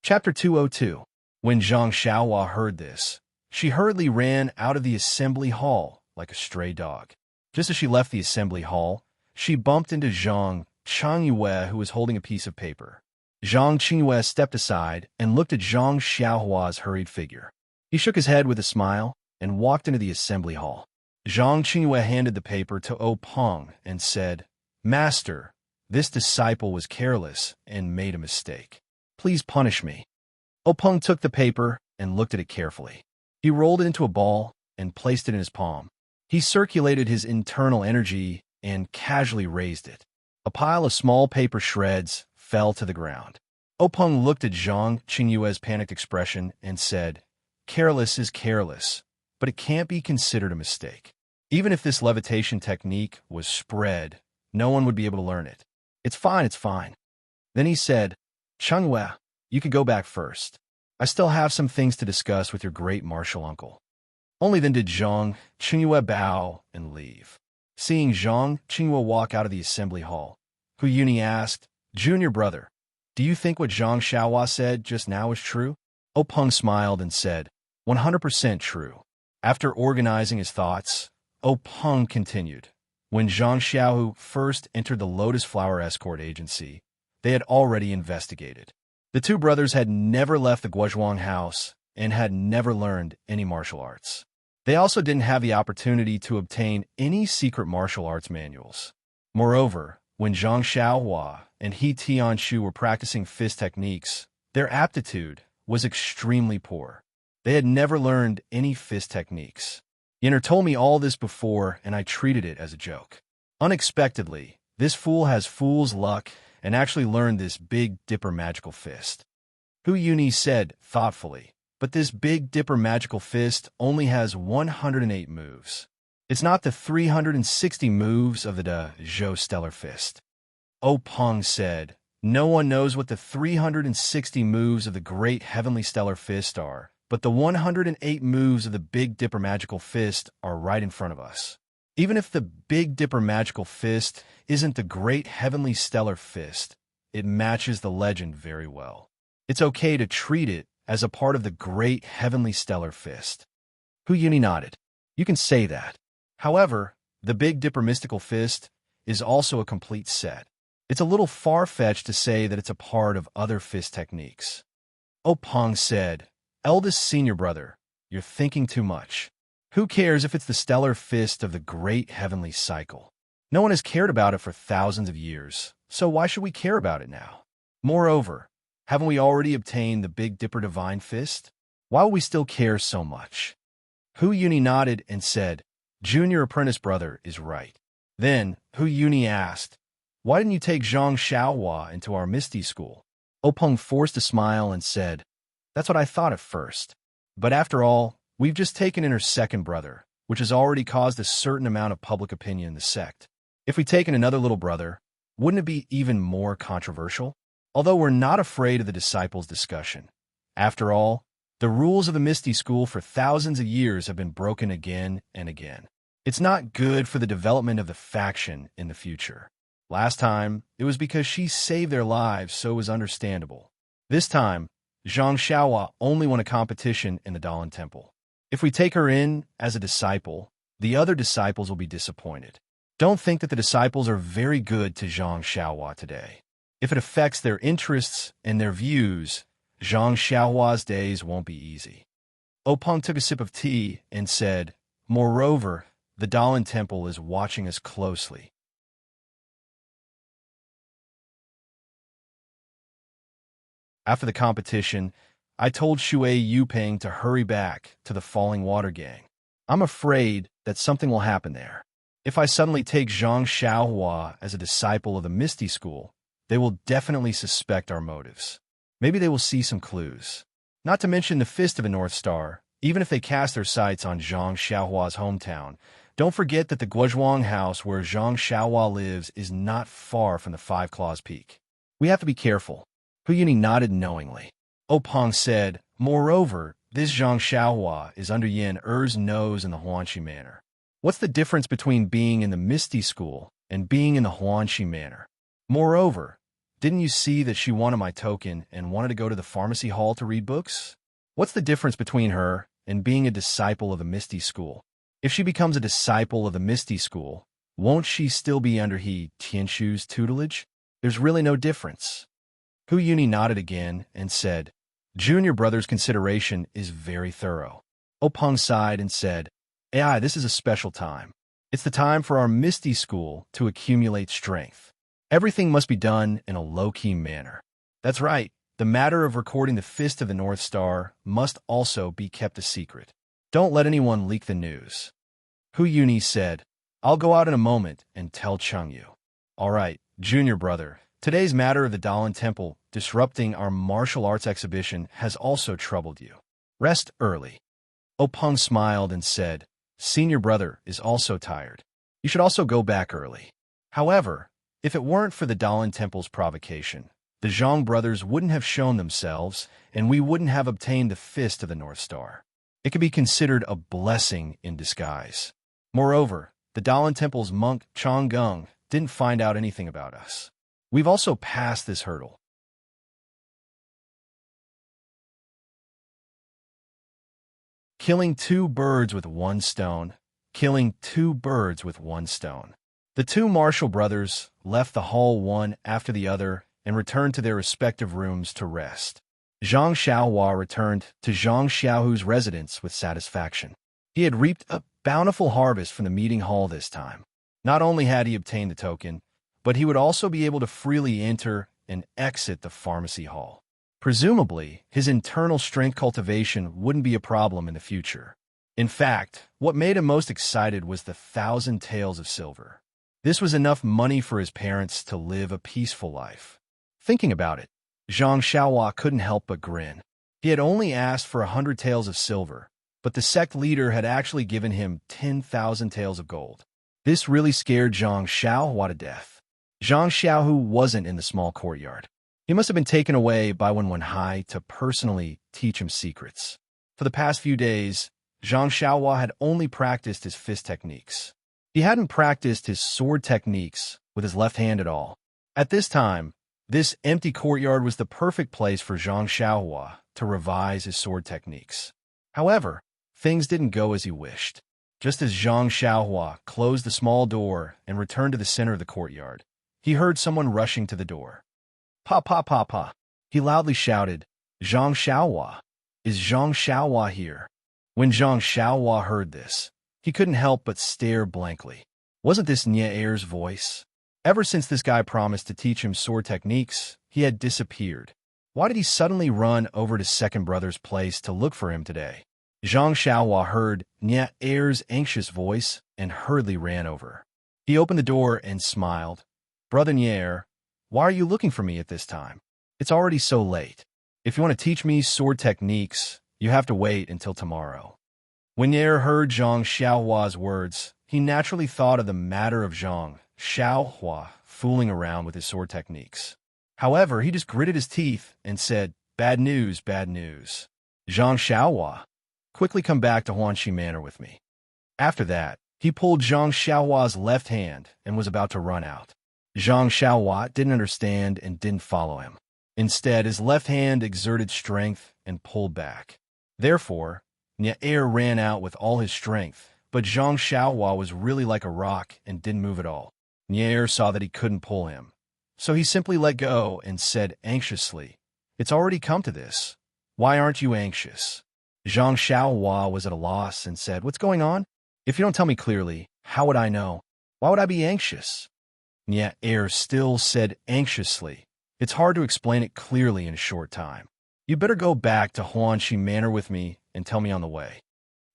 Chapter 202. When Zhang Xiaohua heard this, she hurriedly ran out of the assembly hall like a stray dog. Just as she left the assembly hall, she bumped into Zhang Qingyue, who was holding a piece of paper. Zhang Qingyue stepped aside and looked at Zhang Xiaohua's hurried figure. He shook his head with a smile and walked into the assembly hall. Zhang Qingyue handed the paper to Oh Peng and said, Master, this disciple was careless and made a mistake. Please punish me. Oh Peng took the paper and looked at it carefully. He rolled it into a ball and placed it in his palm. He circulated his internal energy and casually raised it. A pile of small paper shreds fell to the ground. Oh Peng looked at Zhang Qingyue's panicked expression and said, careless is careless, but it can't be considered a mistake. Even if this levitation technique was spread, no one would be able to learn it. It's fine, it's fine. Then he said, Qingyue, you could go back first. I still have some things to discuss with your great martial uncle. Only then did Zhang Qingyue bow and leave. Seeing Zhang Qingyue walk out of the assembly hall, Hu Yuni asked, Junior brother, do you think what Zhang Xiaohua said just now is true? Oh Peng smiled and said, 100% true. After organizing his thoughts, Oh Peng continued, when Zhang Xiaohu first entered the Lotus Flower Escort Agency, they had already investigated. The two brothers had never left the Guozhuang house and had never learned any martial arts. They also didn't have the opportunity to obtain any secret martial arts manuals. Moreover, when Zhang Xiaohua and He Tianshu were practicing fist techniques, their aptitude was extremely poor. They had never learned any fist techniques. Yenner told me all this before, and I treated it as a joke. Unexpectedly, this fool has fool's luck and actually learned this Big Dipper magical fist. Hu Yuni said thoughtfully, but this Big Dipper magical fist only has 108 moves. It's not the 360 moves of the De Zhou Stellar Fist. Oh Peng said, no one knows what the 360 moves of the Great Heavenly Stellar Fist are, but the 108 moves of the Big Dipper magical fist are right in front of us. Even if the Big Dipper magical fist isn't the Great Heavenly Stellar Fist, it matches the legend very well. It's okay to treat it as a part of the Great Heavenly Stellar Fist. Hu Yuni nodded. You can say that. However, the Big Dipper mystical fist is also a complete set. It's a little far-fetched to say that it's a part of other fist techniques. Oh Peng said, eldest senior brother, you're thinking too much. Who cares if it's the stellar fist of the Great Heavenly Cycle? No one has cared about it for thousands of years, so why should we care about it now? Moreover, haven't we already obtained the Big Dipper Divine Fist? Why will we still care so much? Hu Yuni nodded and said, Junior apprentice brother is right. Then, Hu Yuni asked, Why didn't you take Zhang Xiaohua into our Misty school? Openg forced a smile and said, That's what I thought at first. But after all, we've just taken in her second brother, which has already caused a certain amount of public opinion in the sect. If we'd taken another little brother, wouldn't it be even more controversial? Although we're not afraid of the disciples' discussion. After all, the rules of the Misty School for thousands of years have been broken again and again. It's not good for the development of the faction in the future. Last time, it was because she saved their lives, so it was understandable. This time, Zhang Xiaohua only won a competition in the Dalan Temple. If we take her in as a disciple, the other disciples will be disappointed. Don't think that the disciples are very good to Zhang Xiaohua today. If it affects their interests and their views, Zhang Xiaohua's days won't be easy. Openg took a sip of tea and said, Moreover, the Dalan Temple is watching us closely. After the competition, I told Shui Yuping to hurry back to the Falling Water Gang. I'm afraid that something will happen there. If I suddenly take Zhang Xiaohua as a disciple of the Misty School, they will definitely suspect our motives. Maybe they will see some clues. Not to mention the Fist of the North Star, even if they cast their sights on Zhang Xiaohua's hometown. Don't forget that the Guozhuang house where Zhang Xiaohua lives is not far from the Five Claws Peak. We have to be careful. Hu Yuni nodded knowingly. Openg said, Moreover, this Zhang Xiaohua is under Yin Er's nose in the Huanxi Manor. What's the difference between being in the Misty School and being in the Huanxi Manor? Moreover, didn't you see that she wanted my token and wanted to go to the pharmacy hall to read books? What's the difference between her and being a disciple of the Misty School? If she becomes a disciple of the Misty School, won't she still be under He Tianshu's tutelage? There's really no difference. Hu Yuni nodded again and said, Junior brother's consideration is very thorough. Openg sighed and said, AI, this is a special time. It's the time for our Misty School to accumulate strength. Everything must be done in a low-key manner. That's right, the matter of recording the Fist of the North Star must also be kept a secret. Don't let anyone leak the news. Hu Yuni said, I'll go out in a moment and tell Chengyu. All right, Junior brother, today's matter of the Dalan Temple disrupting our martial arts exhibition has also troubled you. Rest early. Openg smiled and said, Senior brother is also tired. You should also go back early. However, if it weren't for the Dalan Temple's provocation, the Zhang brothers wouldn't have shown themselves, and we wouldn't have obtained the Fist of the North Star. It could be considered a blessing in disguise. Moreover, the Dalan Temple's monk Changgung didn't find out anything about us. We've also passed this hurdle. Killing two birds with one stone. Killing two birds with one stone. The two Marshall brothers left the hall one after the other and returned to their respective rooms to rest. Zhang Xiaohua returned to Zhang Xiaohu's residence with satisfaction. He had reaped a bountiful harvest from the meeting hall this time. Not only had he obtained the token, but he would also be able to freely enter and exit the pharmacy hall. Presumably, his internal strength cultivation wouldn't be a problem in the future. In fact, what made him most excited was the 1,000 taels of silver. This was enough money for his parents to live a peaceful life. Thinking about it, Zhang Xiaohua couldn't help but grin. He had only asked for 100 taels of silver, but the sect leader had actually given him 10,000 taels of gold. This really scared Zhang Xiaohua to death. Zhang Xiaohu wasn't in the small courtyard. He must have been taken away by Wenwenhai to personally teach him secrets. For the past few days, Zhang Xiaohua had only practiced his fist techniques. He hadn't practiced his sword techniques with his left hand at all. At this time, this empty courtyard was the perfect place for Zhang Xiaohua to revise his sword techniques. However, things didn't go as he wished. Just as Zhang Xiaohua closed the small door and returned to the center of the courtyard, he heard someone rushing to the door. Pa pa pa pa. He loudly shouted, Zhang Xiaohua. Is Zhang Xiaohua here? When Zhang Xiaohua heard this, he couldn't help but stare blankly. Wasn't this Nye Er's voice? Ever since this guy promised to teach him sword techniques, he had disappeared. Why did he suddenly run over to second brother's place to look for him today? Zhang Xiaohua heard Nya Er's anxious voice and hurriedly ran over. He opened the door and smiled. Brother Nyer, why are you looking for me at this time? It's already so late. If you want to teach me sword techniques, you have to wait until tomorrow. When Nyer heard Zhang Xiaohua's words, he naturally thought of the matter of Zhang Xiaohua fooling around with his sword techniques. However, he just gritted his teeth and said, bad news, bad news. Zhang Xiaohua, quickly come back to Huanxi Manor with me. After that, he pulled Zhang Xiaohua's left hand and was about to run out. Zhang Xiaohua didn't understand and didn't follow him. Instead, his left hand exerted strength and pulled back. Therefore, Nyer ran out with all his strength, but Zhang Xiaohua was really like a rock and didn't move at all. Nyer saw that he couldn't pull him. So he simply let go and said anxiously, it's already come to this. Why aren't you anxious? Zhang Xiaohua was at a loss and said, what's going on? If you don't tell me clearly, how would I know? Why would I be anxious? Nyer still said anxiously, it's hard to explain it clearly in a short time. You better go back to Huanxi Manor with me and tell me on the way.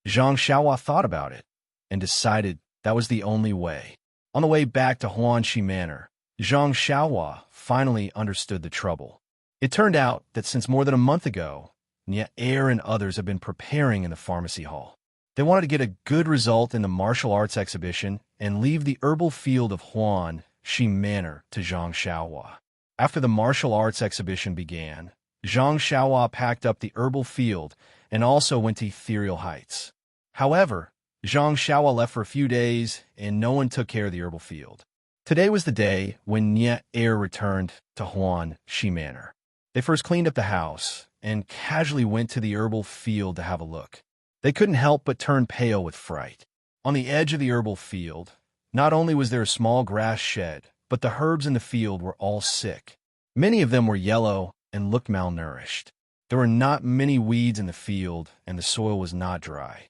Zhang Xiaohua thought about it and decided that was the only way. On the way back to Huanxi Manor, Zhang Xiaohua finally understood the trouble. It turned out that since more than a month ago, Nyer and others have been preparing in the pharmacy hall. They wanted to get a good result in the martial arts exhibition and leave the herbal field of Huanxi Manor to Zhang Xiaohua. After the martial arts exhibition began, Zhang Xiaohua packed up the herbal field and also went to Ethereal Heights. However, Zhang Xiaohua left for a few days and no one took care of the herbal field. Today was the day when Nyer returned to Huanxi Manor. They first cleaned up the house and casually went to the herbal field to have a look. They couldn't help but turn pale with fright. On the edge of the herbal field, not only was there a small grass shed, but the herbs in the field were all sick. Many of them were yellow and looked malnourished. There were not many weeds in the field, and the soil was not dry.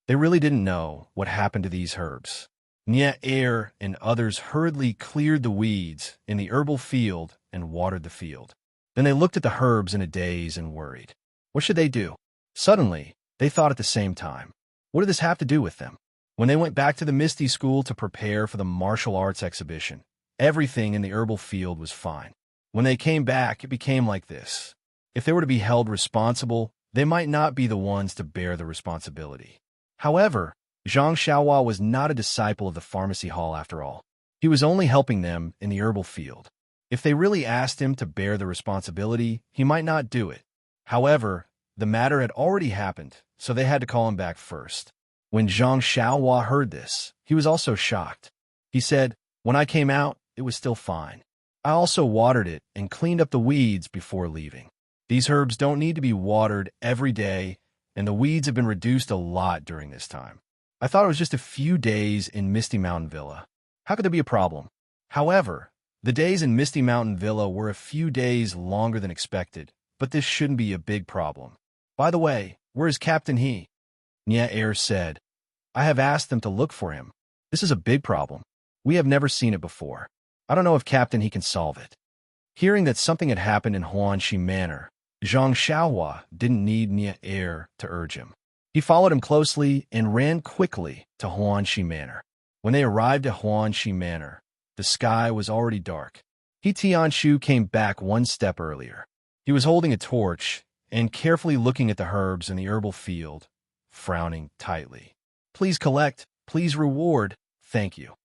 They really didn't know what happened to these herbs. Nyer and others hurriedly cleared the weeds in the herbal field and watered the field. Then they looked at the herbs in a daze and worried. What should they do? Suddenly, they thought at the same time, what did this have to do with them? When they went back to the Misty School to prepare for the martial arts exhibition, everything in the herbal field was fine. When they came back, it became like this. If they were to be held responsible, they might not be the ones to bear the responsibility. However, Zhang Xiaohua was not a disciple of the pharmacy hall after all. He was only helping them in the herbal field. If they really asked him to bear the responsibility, he might not do it. However, the matter had already happened, so they had to call him back first. When Zhang Xiaohua heard this, he was also shocked. He said, when I came out, it was still fine. I also watered it and cleaned up the weeds before leaving. These herbs don't need to be watered every day, and the weeds have been reduced a lot during this time. I thought it was just a few days in Misty Mountain Villa. How could there be a problem? However, the days in Misty Mountain Villa were a few days longer than expected, but this shouldn't be a big problem. By the way, where is Captain He? Nyer said, I have asked them to look for him. This is a big problem. We have never seen it before. I don't know if Captain He can solve it. Hearing that something had happened in Huanxi Manor, Zhang Xiaohua didn't need Nyer to urge him. He followed him closely and ran quickly to Huanxi Manor. When they arrived at Huanxi Manor, the sky was already dark. He Tianshu came back one step earlier. He was holding a torch and carefully looking at the herbs in the herbal field, frowning tightly. Please collect, please reward, thank you.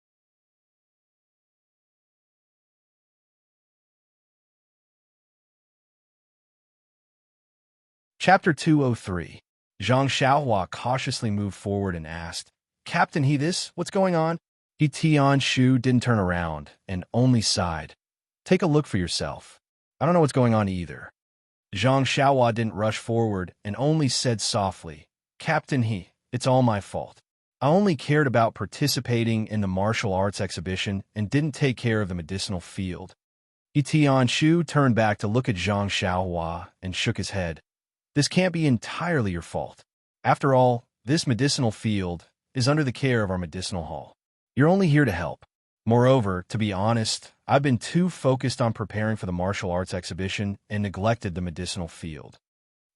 Chapter 203. Zhang Xiaohua cautiously moved forward and asked, Captain He this? What's going on? He Tianshu didn't turn around and only sighed. Take a look for yourself. I don't know what's going on either. Zhang Xiaohua didn't rush forward and only said softly, Captain He, it's all my fault. I only cared about participating in the martial arts exhibition and didn't take care of the medicinal field. He Tianshu turned back to look at Zhang Xiaohua and shook his head. This can't be entirely your fault. After all, this medicinal field is under the care of our medicinal hall. You're only here to help. Moreover, to be honest, I've been too focused on preparing for the martial arts exhibition and neglected the medicinal field.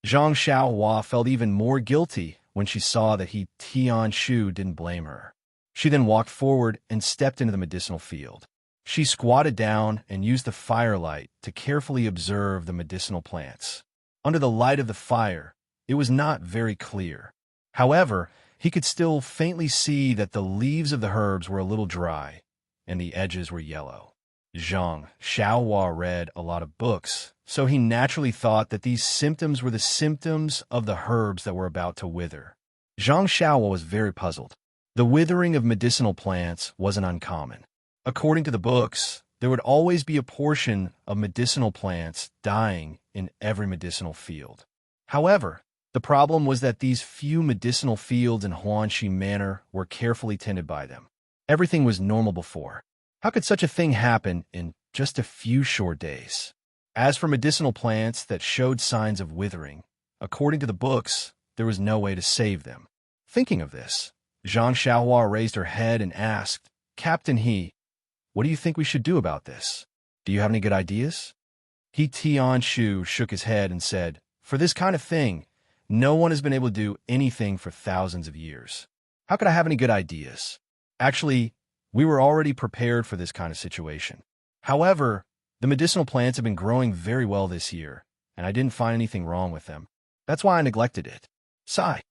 Zhang Xiaohua felt even more guilty when she saw that Tian Shu didn't blame her. She then walked forward and stepped into the medicinal field. She squatted down and used the firelight to carefully observe the medicinal plants. Under the light of the fire, it was not very clear. However, he could still faintly see that the leaves of the herbs were a little dry, and the edges were yellow. Zhang Xiaohua read a lot of books, so he naturally thought that these symptoms were the symptoms of the herbs that were about to wither. Zhang Xiaohua was very puzzled. The withering of medicinal plants wasn't uncommon. According to the books, there would always be a portion of medicinal plants dying in every medicinal field. However, the problem was that these few medicinal fields in Huanxi Manor were carefully tended by them. Everything was normal before. How could such a thing happen in just a few short days? As for medicinal plants that showed signs of withering, according to the books, there was no way to save them. Thinking of this, Zhang Xiaohua raised her head and asked, "Captain He, what do you think we should do about this? Do you have any good ideas?" Tian Shu shook his head and said, "For this kind of thing, no one has been able to do anything for thousands of years. How could I have any good ideas? Actually, we were already prepared for this kind of situation. However, the medicinal plants have been growing very well this year, and I didn't find anything wrong with them. That's why I neglected it." Sigh.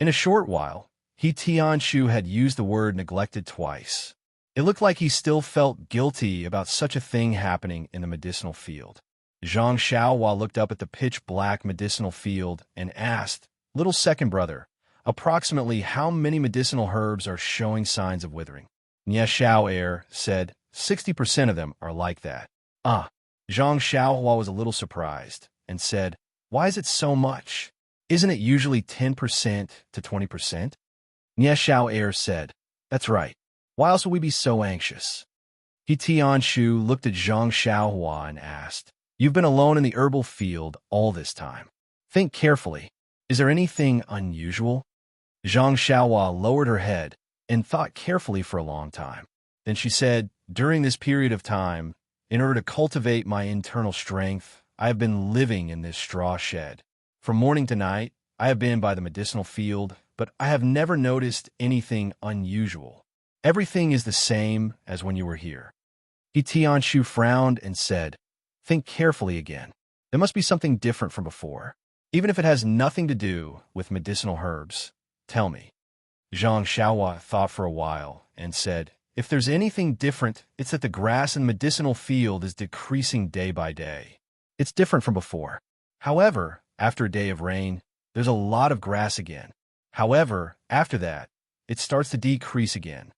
In a short while, Tian Shu had used the word neglected twice. It looked like he still felt guilty about such a thing happening in the medicinal field. Zhang Xiaohua looked up at the pitch-black medicinal field and asked, "Little second brother, approximately how many medicinal herbs are showing signs of withering?" Nie Xiao Air said, 60% of them are like that." Ah. Zhang Xiaohua was a little surprised and said, "Why is it so much? Isn't it usually 10% to 20%? Nie Xiao Air said, "That's right. Why else would we be so anxious?" Tian Shu looked at Zhang Xiaohua and asked, "You've been alone in the herbal field all this time. Think carefully. Is there anything unusual?" Zhang Xiaohua lowered her head and thought carefully for a long time. Then she said, "During this period of time, in order to cultivate my internal strength, I have been living in this straw shed. From morning to night, I have been by the medicinal field, but I have never noticed anything unusual. Everything is the same as when you were here." Tian Shu frowned and said, "Think carefully again. There must be something different from before. Even if it has nothing to do with medicinal herbs, tell me." Zhang Xiaohua thought for a while and said, "If there's anything different, it's that the grass in the medicinal field is decreasing day by day. It's different from before. However, after a day of rain, there's a lot of grass again. However, after that, it starts to decrease again."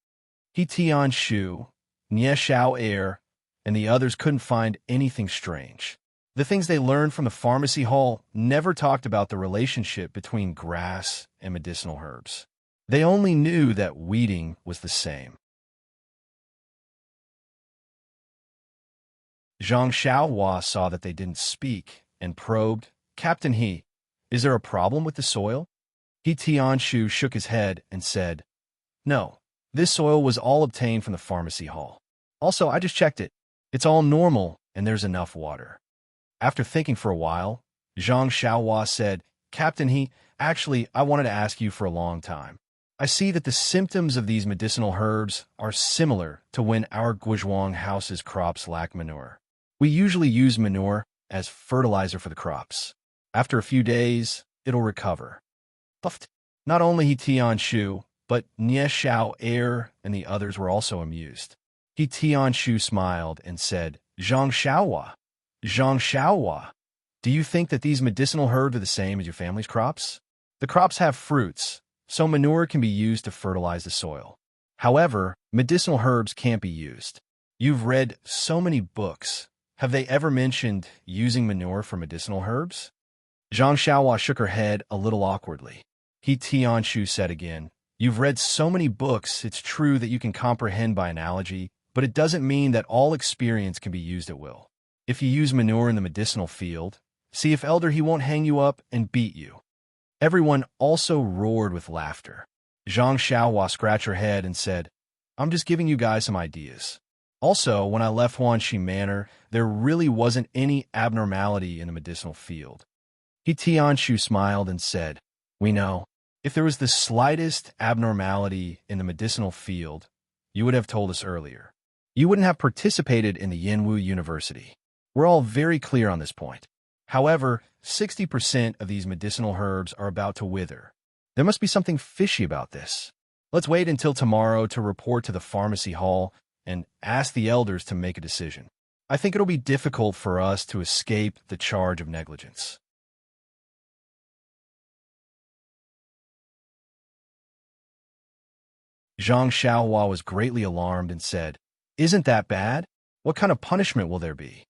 Tian Shu, Nie Xiao Air, and the others couldn't find anything strange. The things they learned from the pharmacy hall never talked about the relationship between grass and medicinal herbs. They only knew that weeding was the same. Zhang Xiaohua saw that they didn't speak and probed, "Captain He, is there a problem with the soil?" Tian Shu shook his head and said, "No, this soil was all obtained from the pharmacy hall. Also, I just checked it. It's all normal and there's enough water." After thinking for a while, Zhang Xiaohua said, "Captain He, actually, I wanted to ask you for a long time. I see that the symptoms of these medicinal herbs are similar to when our Guizhuang house's crops lack manure. We usually use manure as fertilizer for the crops. After a few days, it'll recover." Puffed. Not only Tian Shu, but Nie Xiao Air and the others were also amused. Tian Shu smiled and said, Zhang Xiaohua, do you think that these medicinal herbs are the same as your family's crops? The crops have fruits, so manure can be used to fertilize the soil. However, medicinal herbs can't be used. You've read so many books. Have they ever mentioned using manure for medicinal herbs?" Zhang Xiaohua shook her head a little awkwardly. Tian Shu said again, "You've read so many books, it's true that you can comprehend by analogy, but it doesn't mean that all experience can be used at will. If you use manure in the medicinal field, see if Elder He won't hang you up and beat you." Everyone also roared with laughter. Zhang Xiaohua scratched her head and said, "I'm just giving you guys some ideas. Also, when I left Huanxi Manor, there really wasn't any abnormality in the medicinal field. He Tianshu smiled and said, "We know. If there was the slightest abnormality in the medicinal field, you would have told us earlier. You wouldn't have participated in the Yinwu University. We're all very clear on this point. However, 60% of these medicinal herbs are about to wither. There must be something fishy about this. Let's wait until tomorrow to report to the pharmacy hall and ask the elders to make a decision. I think it'll be difficult for us to escape the charge of negligence." Zhang Xiaohua was greatly alarmed and said, "Isn't that bad? What kind of punishment will there be?"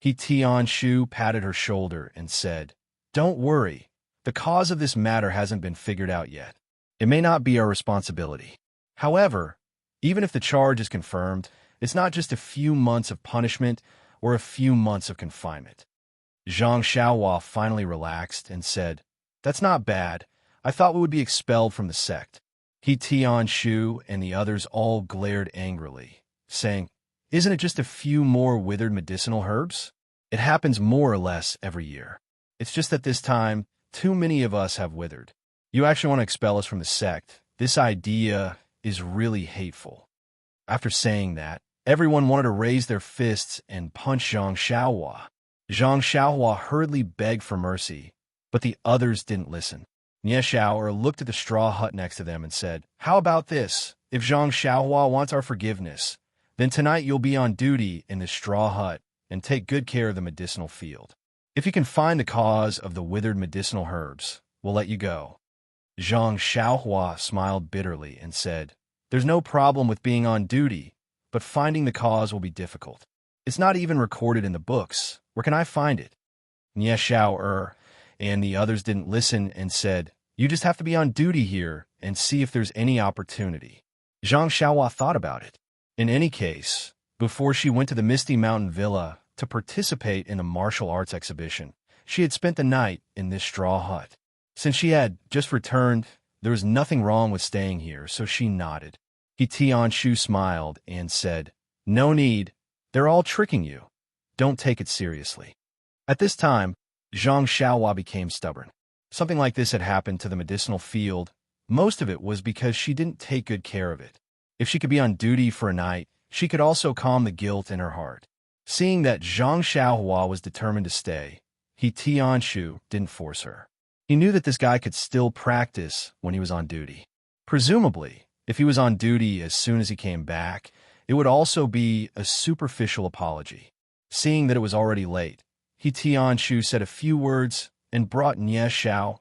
He Tianshu patted her shoulder and said, "Don't worry. The cause of this matter hasn't been figured out yet. It may not be our responsibility. However, even if the charge is confirmed, it's not just a few months of punishment or a few months of confinement." Zhang Xiaohua finally relaxed and said, "That's not bad. I thought we would be expelled from the sect." He Tianshu and the others all glared angrily, saying, "Isn't it just a few more withered medicinal herbs? It happens more or less every year. It's just that this time, too many of us have withered. You actually want to expel us from the sect. This idea is really hateful." After saying that, everyone wanted to raise their fists and punch Zhang Xiaohua. Zhang Xiaohua hurriedly begged for mercy, but the others didn't listen. Nie Xiao'er looked at the straw hut next to them and said, "How about this? If Zhang Xiaohua wants our forgiveness, then tonight you'll be on duty in this straw hut and take good care of the medicinal field. If you can find the cause of the withered medicinal herbs, we'll let you go." Zhang Xiaohua smiled bitterly and said, "There's no problem with being on duty, but finding the cause will be difficult. It's not even recorded in the books. Where can I find it?" Nie Xiao'er and the others didn't listen and said, "You just have to be on duty here and see if there's any opportunity." Zhang Xiaohua thought about it. In any case, before she went to the Misty Mountain Villa to participate in the martial arts exhibition, she had spent the night in this straw hut. Since she had just returned, there was nothing wrong with staying here, so she nodded. He Tianshu smiled and said, "No need. They're all tricking you. Don't take it seriously." At this time, Zhang Xiaohua became stubborn. Something like this had happened to the medicinal field. Most of it was because she didn't take good care of it. If she could be on duty for a night, she could also calm the guilt in her heart. Seeing that Zhang Xiaohua was determined to stay, He Tianshu didn't force her. He knew that this guy could still practice when he was on duty. Presumably, if he was on duty as soon as he came back, it would also be a superficial apology. Seeing that it was already late, He Tianshu said a few words and brought Nie Xiao,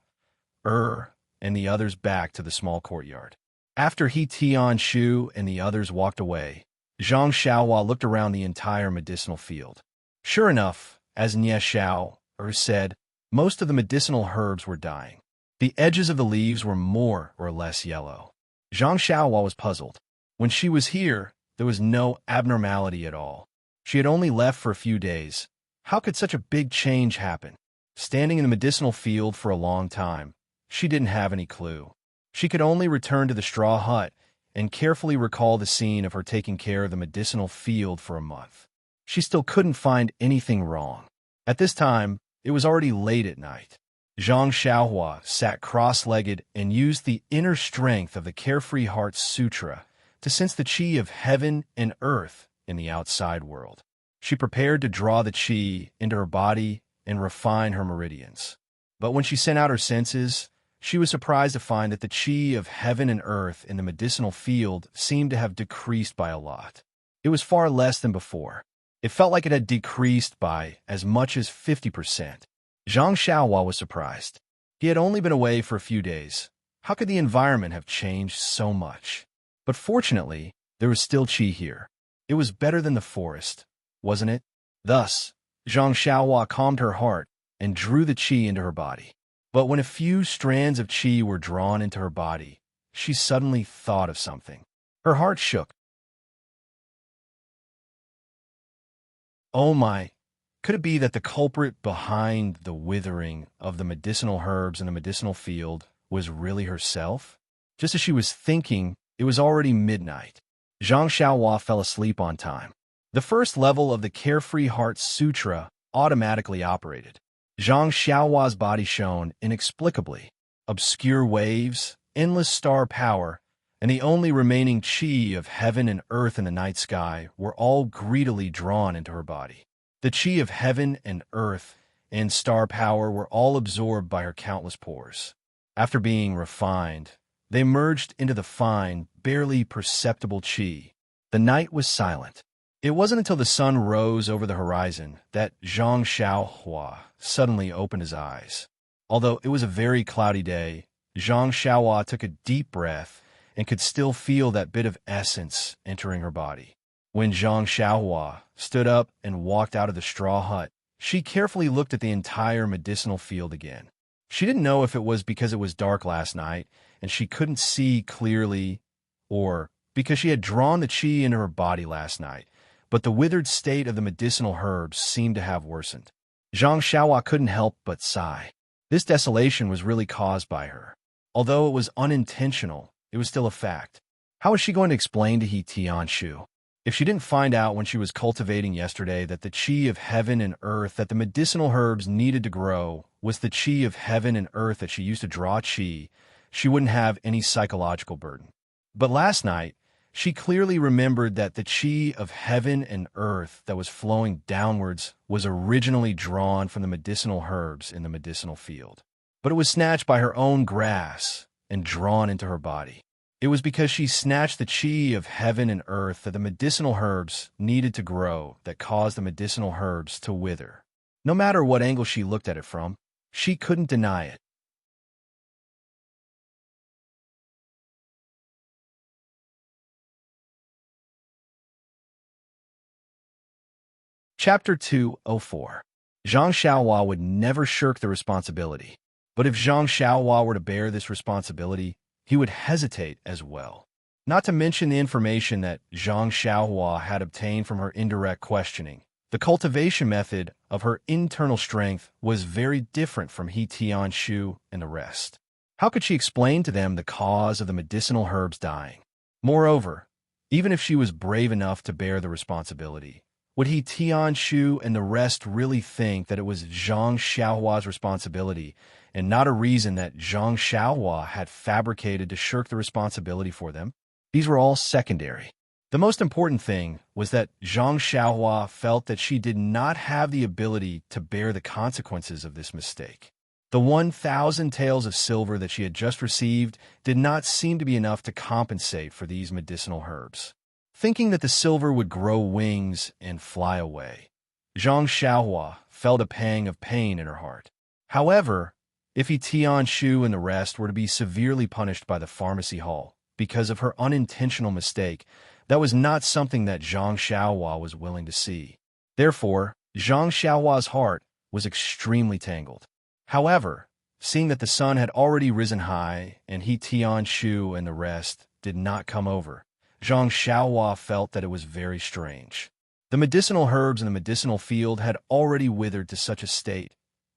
and the others back to the small courtyard. After He Tianshu and the others walked away, Zhang Xiaohua looked around the entire medicinal field. Sure enough, as Nie Xiao said, most of the medicinal herbs were dying. The edges of the leaves were more or less yellow. Zhang Xiaohua was puzzled. When she was here, there was no abnormality at all. She had only left for a few days. How could such a big change happen? Standing in the medicinal field for a long time, she didn't have any clue. She could only return to the straw hut and carefully recall the scene of her taking care of the medicinal field for a month. She still couldn't find anything wrong. At this time, it was already late at night. Zhang Xiaohua sat cross-legged and used the inner strength of the Carefree Heart Sutra to sense the qi of heaven and earth in the outside world. She prepared to draw the qi into her body and refine her meridians. But when she sent out her senses, she was surprised to find that the qi of heaven and earth in the medicinal field seemed to have decreased by a lot. It was far less than before. It felt like it had decreased by as much as 50%. Zhang Xiaohua was surprised. He had only been away for a few days. How could the environment have changed so much? But fortunately, there was still qi here. It was better than the forest, wasn't it? Thus, Zhang Xiaohua calmed her heart and drew the qi into her body. But when a few strands of qi were drawn into her body, she suddenly thought of something. Her heart shook. Oh my, could it be that the culprit behind the withering of the medicinal herbs in the medicinal field was really herself? Just as she was thinking, it was already midnight. Zhang Xiaohua fell asleep on time. The first level of the Carefree Heart Sutra automatically operated. Zhang Xiaohua's body shone inexplicably. Obscure waves, endless star power, and the only remaining chi of heaven and earth in the night sky were all greedily drawn into her body. The chi of heaven and earth and star power were all absorbed by her countless pores. After being refined, they merged into the fine, barely perceptible chi. The night was silent. It wasn't until the sun rose over the horizon that Zhang Xiaohua suddenly opened his eyes. Although it was a very cloudy day, Zhang Xiaohua took a deep breath and could still feel that bit of essence entering her body. When Zhang Xiaohua stood up and walked out of the straw hut, she carefully looked at the entire medicinal field again. She didn't know if it was because it was dark last night and she couldn't see clearly, or because she had drawn the chi into her body last night, but the withered state of the medicinal herbs seemed to have worsened. Zhang Xiaohua couldn't help but sigh. This desolation was really caused by her. Although it was unintentional, it was still a fact. How was she going to explain to He Tianshu? If she didn't find out when she was cultivating yesterday that the chi of heaven and earth that the medicinal herbs needed to grow was the chi of heaven and earth that she used to draw chi, she wouldn't have any psychological burden. But last night, she clearly remembered that the chi of heaven and earth that was flowing downwards was originally drawn from the medicinal herbs in the medicinal field. But it was snatched by her own grass and drawn into her body. It was because she snatched the chi of heaven and earth that the medicinal herbs needed to grow that caused the medicinal herbs to wither. No matter what angle she looked at it from, she couldn't deny it. Chapter 204. Zhang Xiaohua would never shirk the responsibility. But if Zhang Xiaohua were to bear this responsibility, he would hesitate as well. Not to mention the information that Zhang Xiaohua had obtained from her indirect questioning. The cultivation method of her internal strength was very different from He Tianshu and the rest. How could she explain to them the cause of the medicinal herbs dying? Moreover, even if she was brave enough to bear the responsibility, would He Tianshu and the rest really think that it was Zhang Xiaohua's responsibility and not a reason that Zhang Xiaohua had fabricated to shirk the responsibility for them? These were all secondary. The most important thing was that Zhang Xiaohua felt that she did not have the ability to bear the consequences of this mistake. The 1,000 taels of silver that she had just received did not seem to be enough to compensate for these medicinal herbs. Thinking that the silver would grow wings and fly away, Zhang Xiaohua felt a pang of pain in her heart. However, if He Tianshu and the rest were to be severely punished by the pharmacy hall because of her unintentional mistake, that was not something that Zhang Xiaohua was willing to see. Therefore, Zhang Xiaohua's heart was extremely tangled. However, seeing that the sun had already risen high and He Tianshu and the rest did not come over, Zhang Xiaohua felt that it was very strange. The medicinal herbs in the medicinal field had already withered to such a state.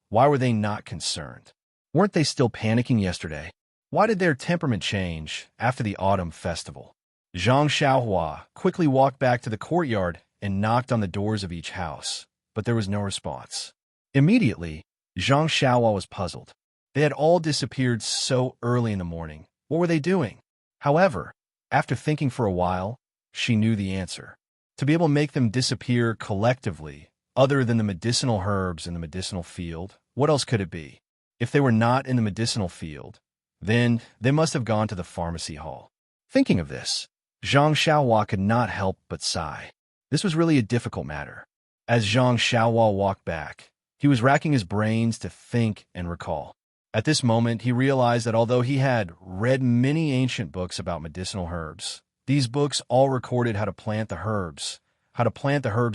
Why were they not concerned? Weren't they still panicking yesterday? Why did their temperament change after the autumn festival? Zhang Xiaohua quickly walked back to the courtyard and knocked on the doors of each house, but there was no response. Immediately, Zhang Xiaohua was puzzled. They had all disappeared so early in the morning. What were they doing? However, after thinking for a while, she knew the answer. To be able to make them disappear collectively, other than the medicinal herbs in the medicinal field, what else could it be? If they were not in the medicinal field, then they must have gone to the pharmacy hall. Thinking of this, Zhang Xiaohua could not help but sigh. This was really a difficult matter. As Zhang Xiaohua walked back, he was racking his brains to think and recall. At this moment, he realized that although he had read many ancient books about medicinal herbs, these books all recorded how to plant the herbs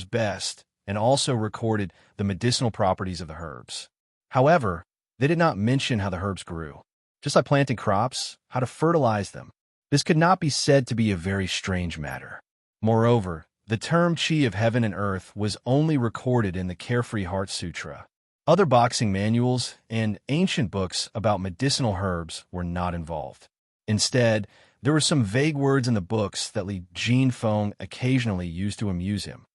best, and also recorded the medicinal properties of the herbs. However, they did not mention how the herbs grew. Just like planting crops, how to fertilize them. This could not be said to be a very strange matter. Moreover, the term chi of heaven and earth was only recorded in the Carefree Heart Sutra. Other boxing manuals and ancient books about medicinal herbs were not involved. Instead, there were some vague words in the books that Li Jinfeng occasionally used to amuse him.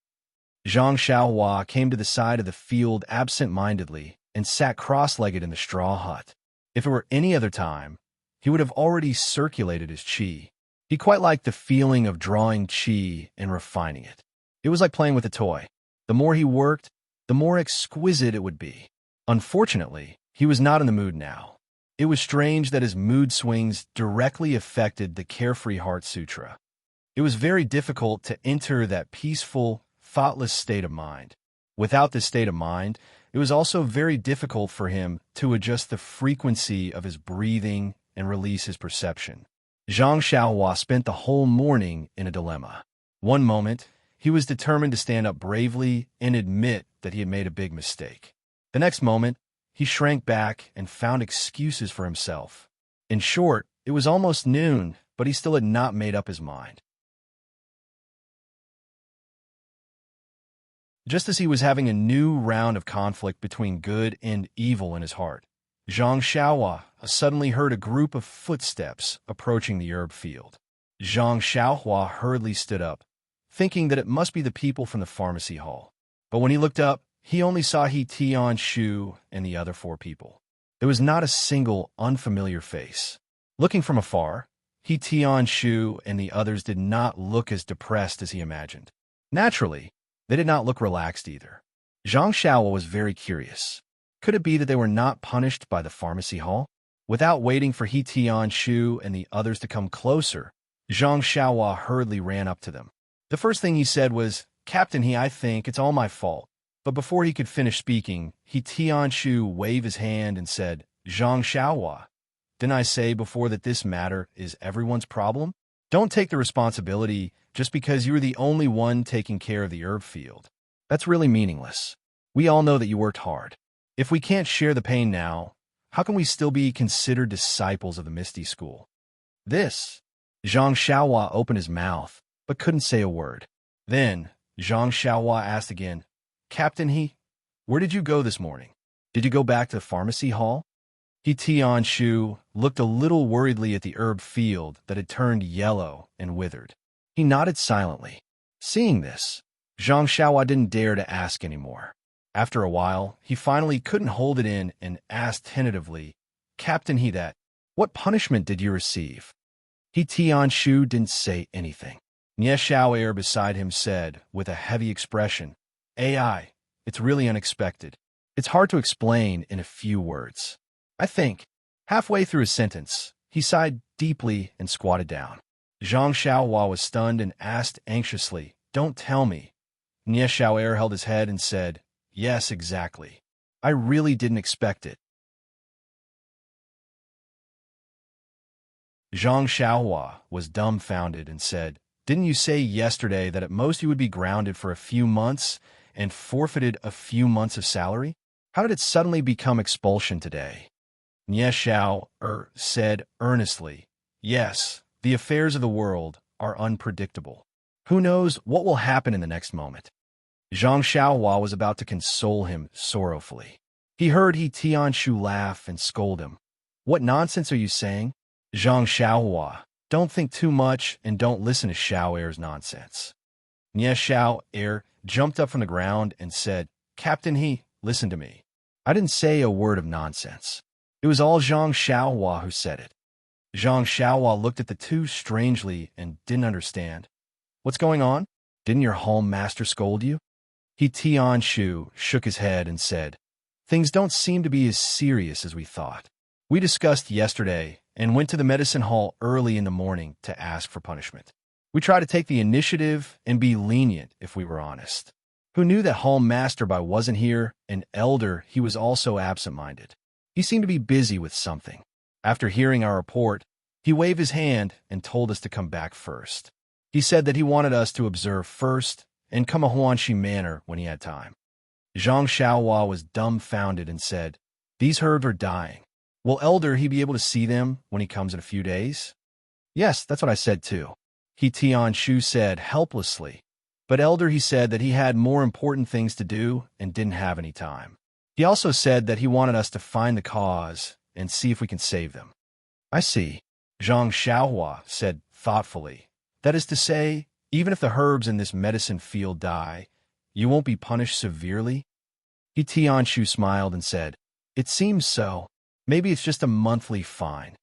Zhang Xiaohua came to the side of the field absent-mindedly and sat cross-legged in the straw hut. If it were any other time, he would have already circulated his qi. He quite liked the feeling of drawing qi and refining it. It was like playing with a toy. The more he worked, the more exquisite it would be. Unfortunately, he was not in the mood now. It was strange that his mood swings directly affected the Carefree Heart Sutra. It was very difficult to enter that peaceful, thoughtless state of mind. Without this state of mind, it was also very difficult for him to adjust the frequency of his breathing and release his perception. Zhang Xiaohua spent the whole morning in a dilemma. One moment, he was determined to stand up bravely and admit that he had made a big mistake. The next moment, he shrank back and found excuses for himself. In short, it was almost noon, but he still had not made up his mind. Just as he was having a new round of conflict between good and evil in his heart, Zhang Xiaohua suddenly heard a group of footsteps approaching the herb field. Zhang Xiaohua hurriedly stood up, thinking that it must be the people from the pharmacy hall. But when he looked up, he only saw He Tianshu and the other 4 people. There was not a single unfamiliar face. Looking from afar, He Tianshu and the others did not look as depressed as he imagined. Naturally, they did not look relaxed either. Zhang Xiaohua was very curious. Could it be that they were not punished by the pharmacy hall? Without waiting for He Tianshu and the others to come closer, Zhang Xiaohua hurriedly ran up to them. The first thing he said was, "Captain He, I think it's all my fault." But before he could finish speaking, He Tianshu waved his hand and said, "Zhang Xiaohua, didn't I say before that this matter is everyone's problem? Don't take the responsibility just because you were the only one taking care of the herb field. That's really meaningless. We all know that you worked hard. If we can't share the pain now, how can we still be considered disciples of the Misty School?" This, Zhang Xiaohua opened his mouth, but couldn't say a word. Then, Zhang Xiaohua asked again, "Captain He, where did you go this morning? Did you go back to the pharmacy hall?" He Tianshu looked a little worriedly at the herb field that had turned yellow and withered. He nodded silently. Seeing this, Zhang Xiaohua didn't dare to ask anymore. After a while, he finally couldn't hold it in and asked tentatively, "Captain He, what punishment did you receive?" He Tianshu didn't say anything. Nie Xiao'er beside him said, with a heavy expression, "AI, it's really unexpected. It's hard to explain in a few words. I think." Halfway through his sentence, he sighed deeply and squatted down. Zhang Xiaohua was stunned and asked anxiously, "Don't tell me." Nie Xiao'er held his head and said, "Yes, exactly. I really didn't expect it." Zhang Xiaohua was dumbfounded and said, "Didn't you say yesterday that at most you would be grounded for a few months and forfeited a few months of salary? How did it suddenly become expulsion today?" Nie Xiao'er said earnestly, "Yes, the affairs of the world are unpredictable. Who knows what will happen in the next moment?" Zhang Xiaohua was about to console him sorrowfully. He heard He Tianshu laugh and scold him. "What nonsense are you saying? Zhang Xiaohua, don't think too much and don't listen to Xiao'er's nonsense." Nie Xiao'er jumped up from the ground and said, "Captain He, listen to me. I didn't say a word of nonsense. It was all Zhang Xiaohua who said it." Zhang Xiaohua looked at the two strangely and didn't understand. "What's going on? Didn't your home master scold you?" He Tianshu shook his head and said, "Things don't seem to be as serious as we thought. We discussed yesterday and went to the medicine hall early in the morning to ask for punishment. We tried to take the initiative and be lenient if we were honest. Who knew that hall master by wasn't here, and elder he was also absent-minded. He seemed to be busy with something. After hearing our report, he waved his hand and told us to come back first. He said that he wanted us to observe first and come a Huanxi manner when he had time." Zhang Xiaohua was dumbfounded and said, "These herbs are dying. Will Elder he be able to see them when he comes in a few days?" "Yes, that's what I said too," He Tianshu said helplessly. But Elder he said that he had more important things to do and didn't have any time. He also said that he wanted us to find the cause and see if we can save them. "I see," Zhang Xiaohua said thoughtfully. "That is to say, even if the herbs in this medicine field die, You won't be punished severely? He Tianshu smiled and said, It seems so. Maybe it's just a monthly fine.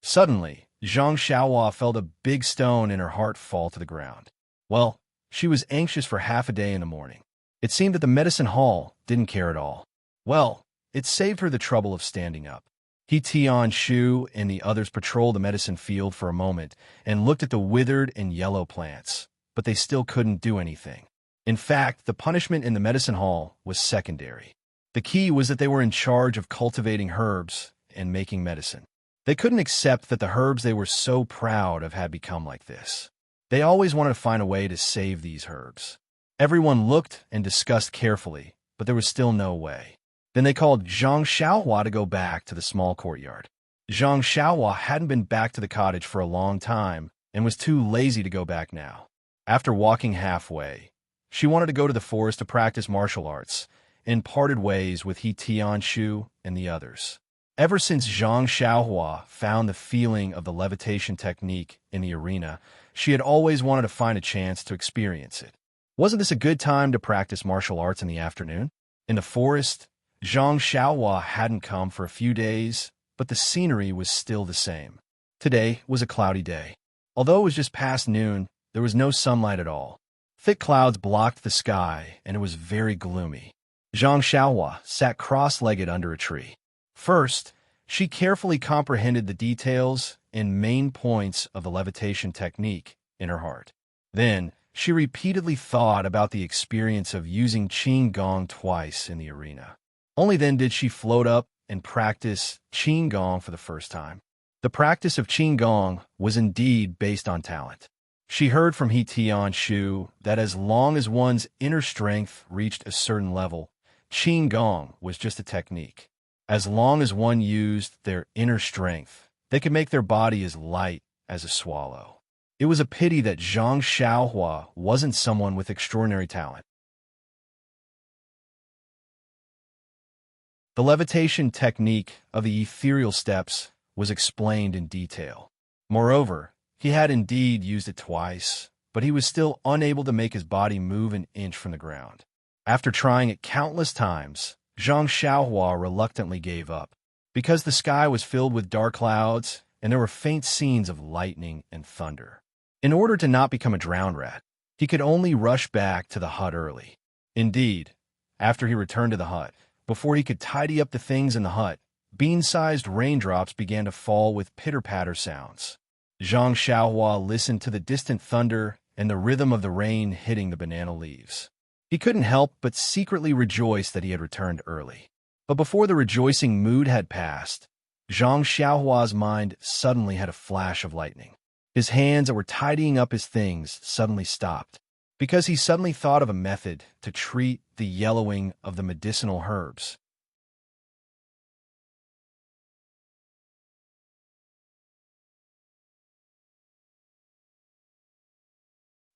Suddenly, Zhang Xiaohua felt a big stone in her heart fall to the ground. Well, she was anxious for half a day in the morning. It seemed that the medicine hall didn't care at all. Well, it saved her the trouble of standing up. He Tianshu and the others patrolled the medicine field for a moment and looked at the withered and yellow plants, but they still couldn't do anything. In fact, the punishment in the medicine hall was secondary. The key was that they were in charge of cultivating herbs and making medicine. They couldn't accept that the herbs they were so proud of had become like this. They always wanted to find a way to save these herbs. Everyone looked and discussed carefully, but there was still no way. Then they called Zhang Xiaohua to go back to the small courtyard. Zhang Xiaohua hadn't been back to the cottage for a long time and was too lazy to go back now. After walking halfway, she wanted to go to the forest to practice martial arts and parted ways with He Tianshu and the others. Ever since Zhang Xiaohua found the feeling of the levitation technique in the arena, she had always wanted to find a chance to experience it. Wasn't this a good time to practice martial arts in the afternoon? In the forest, Zhang Xiaohua hadn't come for a few days, but the scenery was still the same. Today was a cloudy day. Although it was just past noon, there was no sunlight at all. Thick clouds blocked the sky, and it was very gloomy. Zhang Xiaohua sat cross-legged under a tree. First, she carefully comprehended the details and main points of the levitation technique in her heart. Then, she repeatedly thought about the experience of using Qin Gong twice in the arena. Only then did she float up and practice Qin Gong for the first time. The practice of Qin Gong was indeed based on talent. She heard from He Tianshu that as long as one's inner strength reached a certain level, Qin Gong was just a technique. As long as one used their inner strength, they could make their body as light as a swallow. It was a pity that Zhang Xiaohua wasn't someone with extraordinary talent. The levitation technique of the ethereal steps was explained in detail. Moreover, he had indeed used it twice, but he was still unable to make his body move an inch from the ground. After trying it countless times, Zhang Xiaohua reluctantly gave up. Because the sky was filled with dark clouds and there were faint scenes of lightning and thunder. In order to not become a drowned rat, he could only rush back to the hut early. Indeed, after he returned to the hut, before he could tidy up the things in the hut, bean-sized raindrops began to fall with pitter-patter sounds. Zhang Xiaohua listened to the distant thunder and the rhythm of the rain hitting the banana leaves. He couldn't help but secretly rejoice that he had returned early. But before the rejoicing mood had passed, Zhang Xiaohua's mind suddenly had a flash of lightning. His hands that were tidying up his things suddenly stopped, because he suddenly thought of a method to treat the yellowing of the medicinal herbs.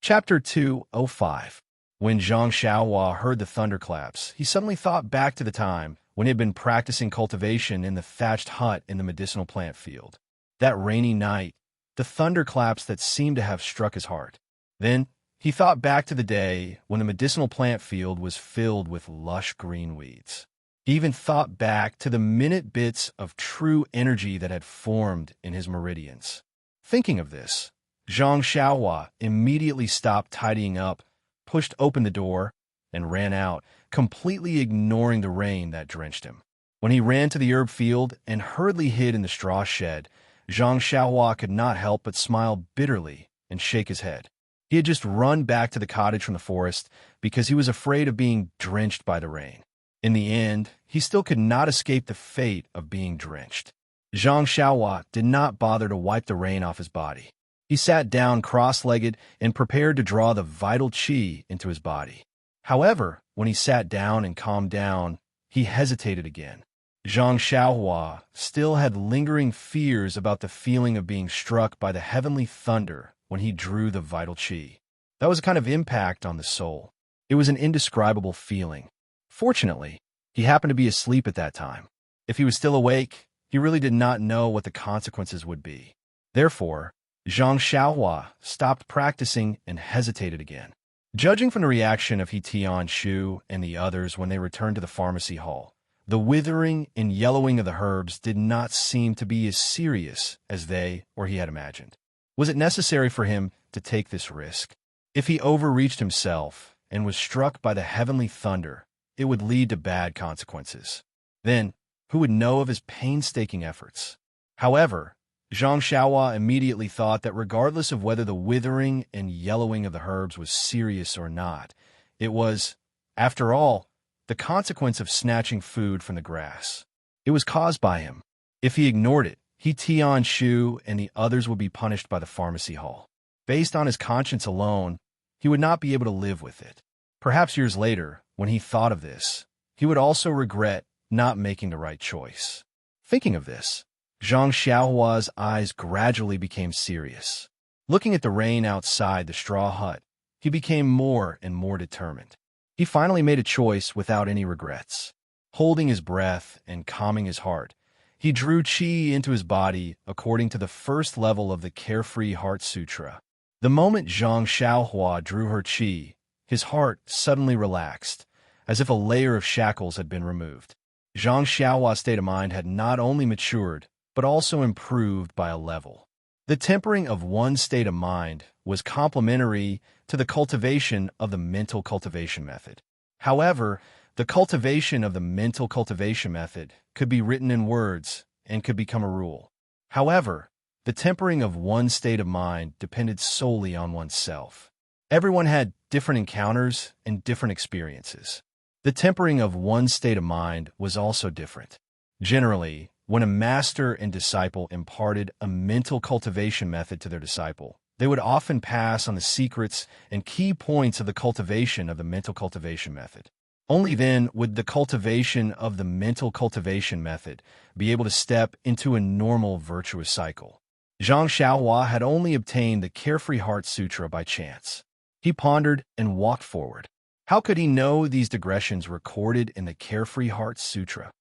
Chapter 205. When Zhang Xiaohua heard the thunderclaps, he suddenly thought back to the time when he had been practicing cultivation in the thatched hut in the medicinal plant field. That rainy night, the thunderclaps that seemed to have struck his heart. Then, he thought back to the day when the medicinal plant field was filled with lush green weeds. He even thought back to the minute bits of true energy that had formed in his meridians. Thinking of this, Zhang Xiaohua immediately stopped tidying up, pushed open the door, and ran out, completely ignoring the rain that drenched him. When he ran to the herb field and hurriedly hid in the straw shed, Zhang Xiaohua could not help but smile bitterly and shake his head. He had just run back to the cottage from the forest because he was afraid of being drenched by the rain. In the end, he still could not escape the fate of being drenched. Zhang Xiaohua did not bother to wipe the rain off his body. He sat down cross-legged and prepared to draw the vital qi into his body. However, when he sat down and calmed down, he hesitated again. Zhang Xiaohua still had lingering fears about the feeling of being struck by the heavenly thunder when he drew the vital qi. That was a kind of impact on the soul. It was an indescribable feeling. Fortunately, he happened to be asleep at that time. If he was still awake, he really did not know what the consequences would be. Therefore, Zhang Xiaohua stopped practicing and hesitated again. Judging from the reaction of He Tian-shu and the others when they returned to the pharmacy hall, the withering and yellowing of the herbs did not seem to be as serious as they or he had imagined. Was it necessary for him to take this risk? If he overreached himself and was struck by the heavenly thunder, it would lead to bad consequences. Then, who would know of his painstaking efforts? However, Zhang Xiaohua immediately thought that regardless of whether the withering and yellowing of the herbs was serious or not, it was, after all, the consequence of snatching food from the grass. It was caused by him. If he ignored it, He Tian-shu and the others would be punished by the pharmacy hall. Based on his conscience alone, he would not be able to live with it. Perhaps years later, when he thought of this, he would also regret not making the right choice. Thinking of this, Zhang Xiaohua's eyes gradually became serious. Looking at the rain outside the straw hut, he became more and more determined. He finally made a choice without any regrets. Holding his breath and calming his heart, he drew qi into his body according to the first level of the Carefree Heart Sutra. The moment Zhang Xiaohua drew her qi, his heart suddenly relaxed, as if a layer of shackles had been removed. Zhang Xiaohua's state of mind had not only matured, but also improved by a level. The tempering of one's state of mind was complementary to the cultivation of the mental cultivation method. However, the cultivation of the mental cultivation method could be written in words and could become a rule. However, the tempering of one's state of mind depended solely on oneself. Everyone had different encounters and different experiences. The tempering of one's state of mind was also different. Generally, when a master and disciple imparted a mental cultivation method to their disciple, they would often pass on the secrets and key points of the cultivation of the mental cultivation method. Only then would the cultivation of the mental cultivation method be able to step into a normal virtuous cycle. Zhang Xiaohua had only obtained the Carefree Heart Sutra by chance. He pondered and walked forward. How could he know these digressions recorded in the Carefree Heart Sutra?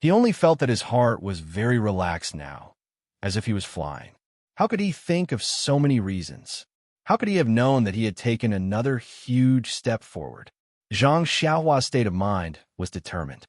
He only felt that his heart was very relaxed now, as if he was flying. How could he think of so many reasons? How could he have known that he had taken another huge step forward? Zhang Xiaohua's state of mind was determined.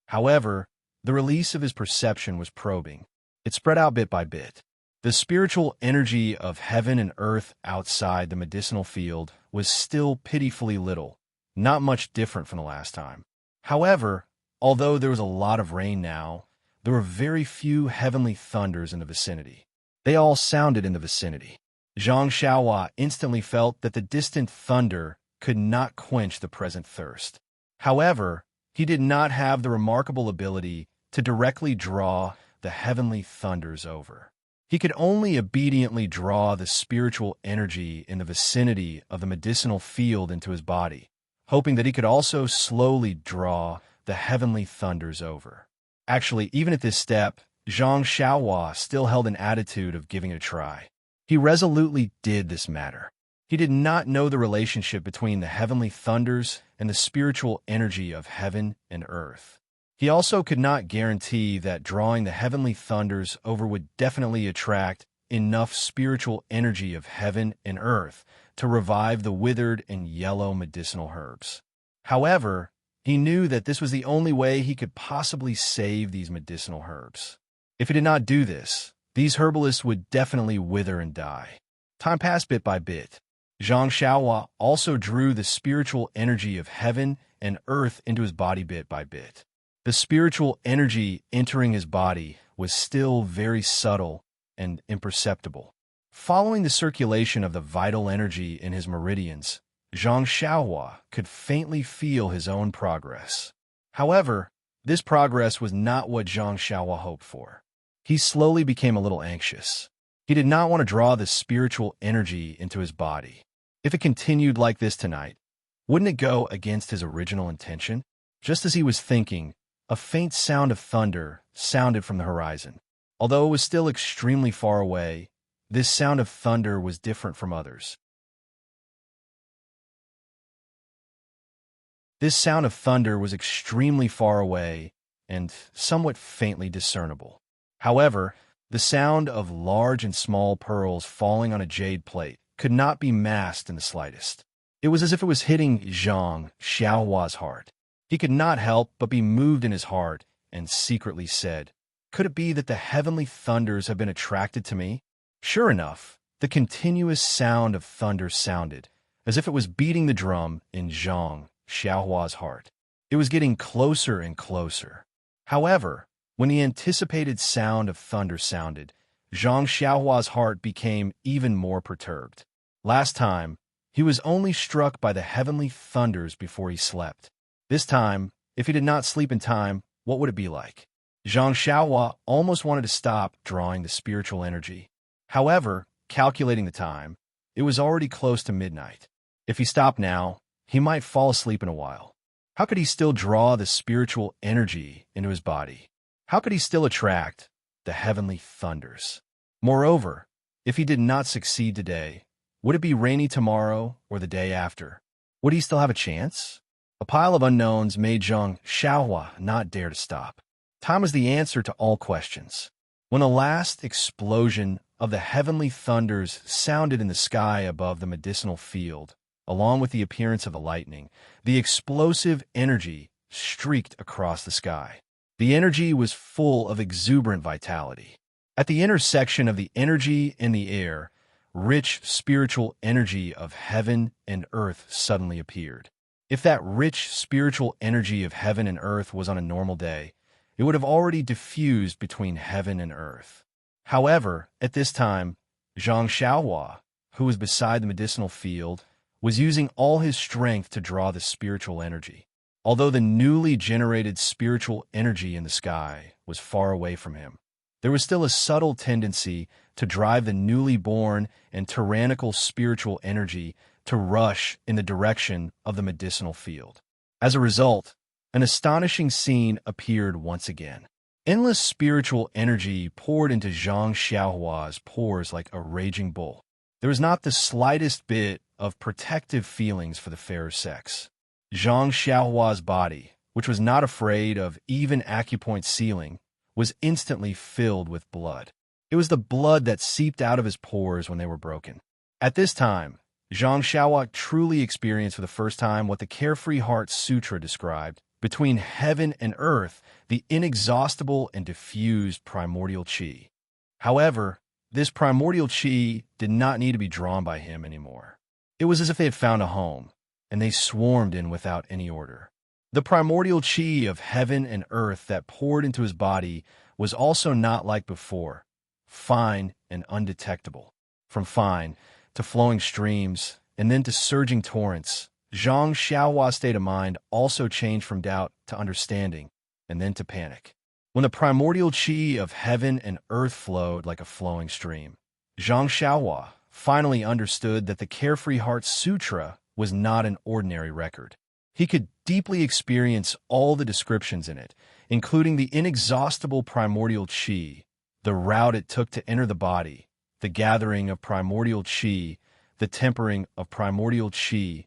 However, the release of his perception was probing. It spread out bit by bit. The spiritual energy of heaven and earth outside the medicinal field was still pitifully little, not much different from the last time. However, although there was a lot of rain now, there were very few heavenly thunders in the vicinity. They all sounded in the vicinity. Zhang Xiaohua instantly felt that the distant thunder could not quench the present thirst. However, he did not have the remarkable ability to directly draw the heavenly thunders over. He could only obediently draw the spiritual energy in the vicinity of the medicinal field into his body, hoping that he could also slowly draw the heavenly thunders over. Actually, even at this step, Zhang Xiaohua still held an attitude of giving it a try. He resolutely did this matter. He did not know the relationship between the heavenly thunders and the spiritual energy of heaven and earth. He also could not guarantee that drawing the heavenly thunders over would definitely attract enough spiritual energy of heaven and earth to revive the withered and yellow medicinal herbs. However, he knew that this was the only way he could possibly save these medicinal herbs. If he did not do this, these herbalists would definitely wither and die. Time passed bit by bit. Zhang Xiaohua also drew the spiritual energy of heaven and earth into his body bit by bit. The spiritual energy entering his body was still very subtle and imperceptible. Following the circulation of the vital energy in his meridians, Zhang Xiaohua could faintly feel his own progress. However, this progress was not what Zhang Xiaohua hoped for. He slowly became a little anxious. He did not want to draw the spiritual energy into his body. If it continued like this tonight, wouldn't it go against his original intention? Just as he was thinking, a faint sound of thunder sounded from the horizon. Although it was still extremely far away, this sound of thunder was different from others. This sound of thunder was extremely far away and somewhat faintly discernible. However, The sound of large and small pearls falling on a jade plate could not be masked in the slightest. It was as if it was hitting Zhang Xiaohua's heart. He could not help but be moved in his heart and secretly said, "Could it be that the heavenly thunders have been attracted to me?" Sure enough, the continuous sound of thunder sounded, as if it was beating the drum in Zhang Xiaohua's heart. It was getting closer and closer. However, when the anticipated sound of thunder sounded, Zhang Xiaohua's heart became even more perturbed. Last time, he was only struck by the heavenly thunders before he slept. This time, if he did not sleep in time, what would it be like? Zhang Xiaohua almost wanted to stop drawing the spiritual energy. However, calculating the time, it was already close to midnight. If he stopped now, he might fall asleep in a while. How could he still draw the spiritual energy into his body? How could he still attract the heavenly thunders? Moreover, if he did not succeed today, would it be rainy tomorrow or the day after? Would he still have a chance? A pile of unknowns made Zhang Xiaohua not dare to stop. Time was the answer to all questions. When the last explosion of the heavenly thunders sounded in the sky above the medicinal field, along with the appearance of the lightning, the explosive energy streaked across the sky. The energy was full of exuberant vitality. At the intersection of the energy in the air, rich spiritual energy of heaven and earth suddenly appeared. If that rich spiritual energy of heaven and earth was on a normal day, it would have already diffused between heaven and earth. However, at this time, Zhang Xiaohua, who was beside the medicinal field, was using all his strength to draw the spiritual energy. Although the newly generated spiritual energy in the sky was far away from him, there was still a subtle tendency to drive the newly born and tyrannical spiritual energy to rush in the direction of the medicinal field. As a result, an astonishing scene appeared once again. Endless spiritual energy poured into Zhang Xiaohua's pores like a raging bull. There was not the slightest bit of protective feelings for the fairer sex. Zhang Xiaohua's body, which was not afraid of even acupoint sealing, was instantly filled with blood. It was the blood that seeped out of his pores when they were broken. At this time, Zhang Xiaohua truly experienced for the first time what the Carefree Heart Sutra described: between heaven and earth, the inexhaustible and diffused primordial qi. However, this primordial qi did not need to be drawn by him anymore. It was as if they had found a home, and they swarmed in without any order. The primordial qi of heaven and earth that poured into his body was also not like before, fine and undetectable. From fine to flowing streams, and then to surging torrents, Zhang Xiaohua's state of mind also changed from doubt to understanding, and then to panic. When the primordial qi of heaven and earth flowed like a flowing stream, Zhang Xiaohua finally understood that the Carefree Heart Sutra was not an ordinary record. He could deeply experience all the descriptions in it, including the inexhaustible primordial qi, the route it took to enter the body, the gathering of primordial qi, the tempering of primordial qi,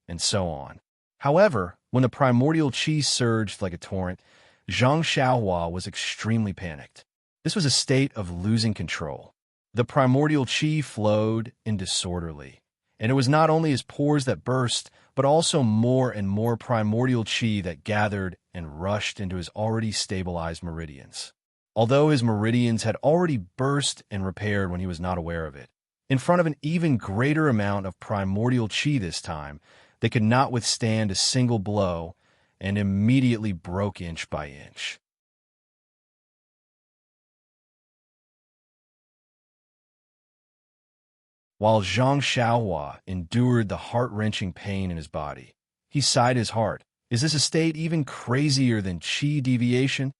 and so on. However, when the primordial qi surged like a torrent, Zhang Xiaohua was extremely panicked. This was a state of losing control. The primordial qi flowed in disorderly, and it was not only his pores that burst, but also more and more primordial qi that gathered and rushed into his already stabilized meridians. Although his meridians had already burst and repaired when he was not aware of it, in front of an even greater amount of primordial qi this time, they could not withstand a single blow and immediately broke inch by inch. While Zhang Xiaohua endured the heart-wrenching pain in his body, he sighed his heart. Is this a state even crazier than qi deviation?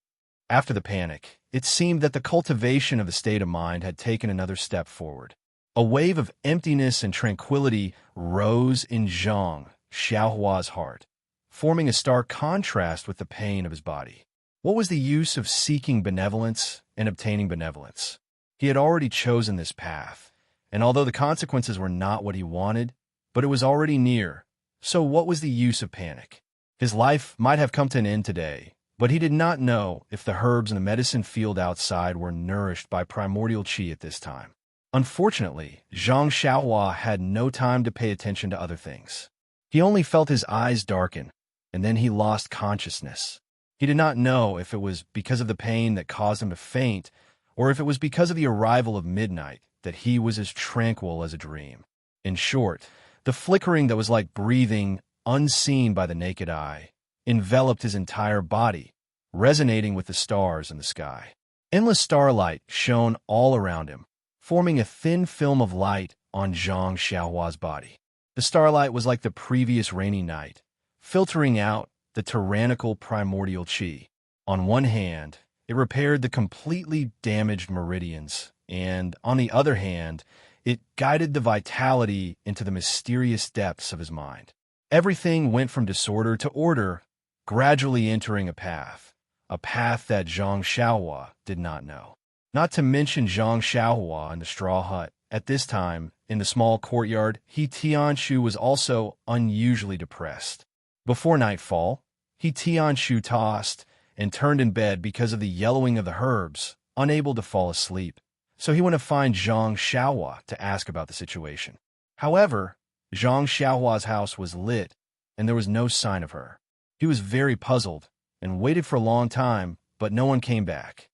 After the panic, it seemed that the cultivation of the state of mind had taken another step forward. A wave of emptiness and tranquility rose in Zhang Xiaohua's heart, forming a stark contrast with the pain of his body. What was the use of seeking benevolence and obtaining benevolence? He had already chosen this path, and although the consequences were not what he wanted, but it was already near, so what was the use of panic? His life might have come to an end today, But he did not know if the herbs in the medicine field outside were nourished by primordial qi at this time. Unfortunately, Zhang Xiaohua had no time to pay attention to other things. He only felt his eyes darken, and then he lost consciousness. He did not know if it was because of the pain that caused him to faint, or if it was because of the arrival of midnight that he was as tranquil as a dream. In short, the flickering that was like breathing, unseen by the naked eye, enveloped his entire body, resonating with the stars in the sky. Endless starlight shone all around him, forming a thin film of light on Zhang Xiaohua's body. The starlight was like the previous rainy night, filtering out the tyrannical primordial qi. On one hand, it repaired the completely damaged meridians, and on the other hand, it guided the vitality into the mysterious depths of his mind. Everything went from disorder to order, gradually entering a path that Zhang Xiaohua did not know. Not to mention Zhang Xiaohua in the straw hut. At this time, in the small courtyard, He Tianshu was also unusually depressed. Before nightfall, He Tianshu tossed and turned in bed because of the yellowing of the herbs, unable to fall asleep. So he went to find Zhang Xiaohua to ask about the situation. However, Zhang Xiaohua's house was lit, and there was no sign of her. He was very puzzled and waited for a long time, but no one came back.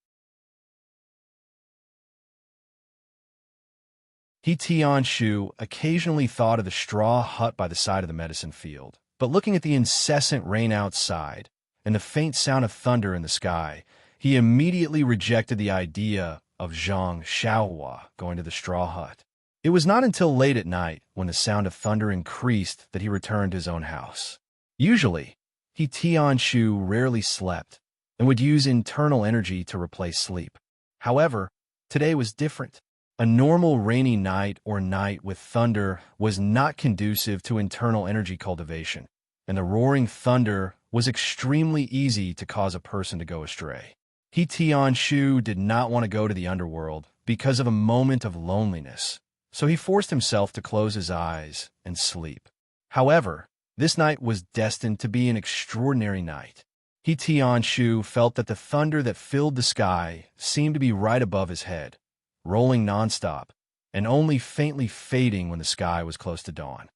He Tianshu occasionally thought of the straw hut by the side of the medicine field, but looking at the incessant rain outside and the faint sound of thunder in the sky, he immediately rejected the idea of Zhang Xiaohua going to the straw hut. It was not until late at night, when the sound of thunder increased, that he returned to his own house. Usually, He Tianshu rarely slept and would use internal energy to replace sleep. However, today was different. A normal rainy night or night with thunder was not conducive to internal energy cultivation, and the roaring thunder was extremely easy to cause a person to go astray. He Tianshu did not want to go to the underworld because of a moment of loneliness, so he forced himself to close his eyes and sleep. However, this night was destined to be an extraordinary night. He Tianshu felt that the thunder that filled the sky seemed to be right above his head, rolling nonstop, and only faintly fading when the sky was close to dawn.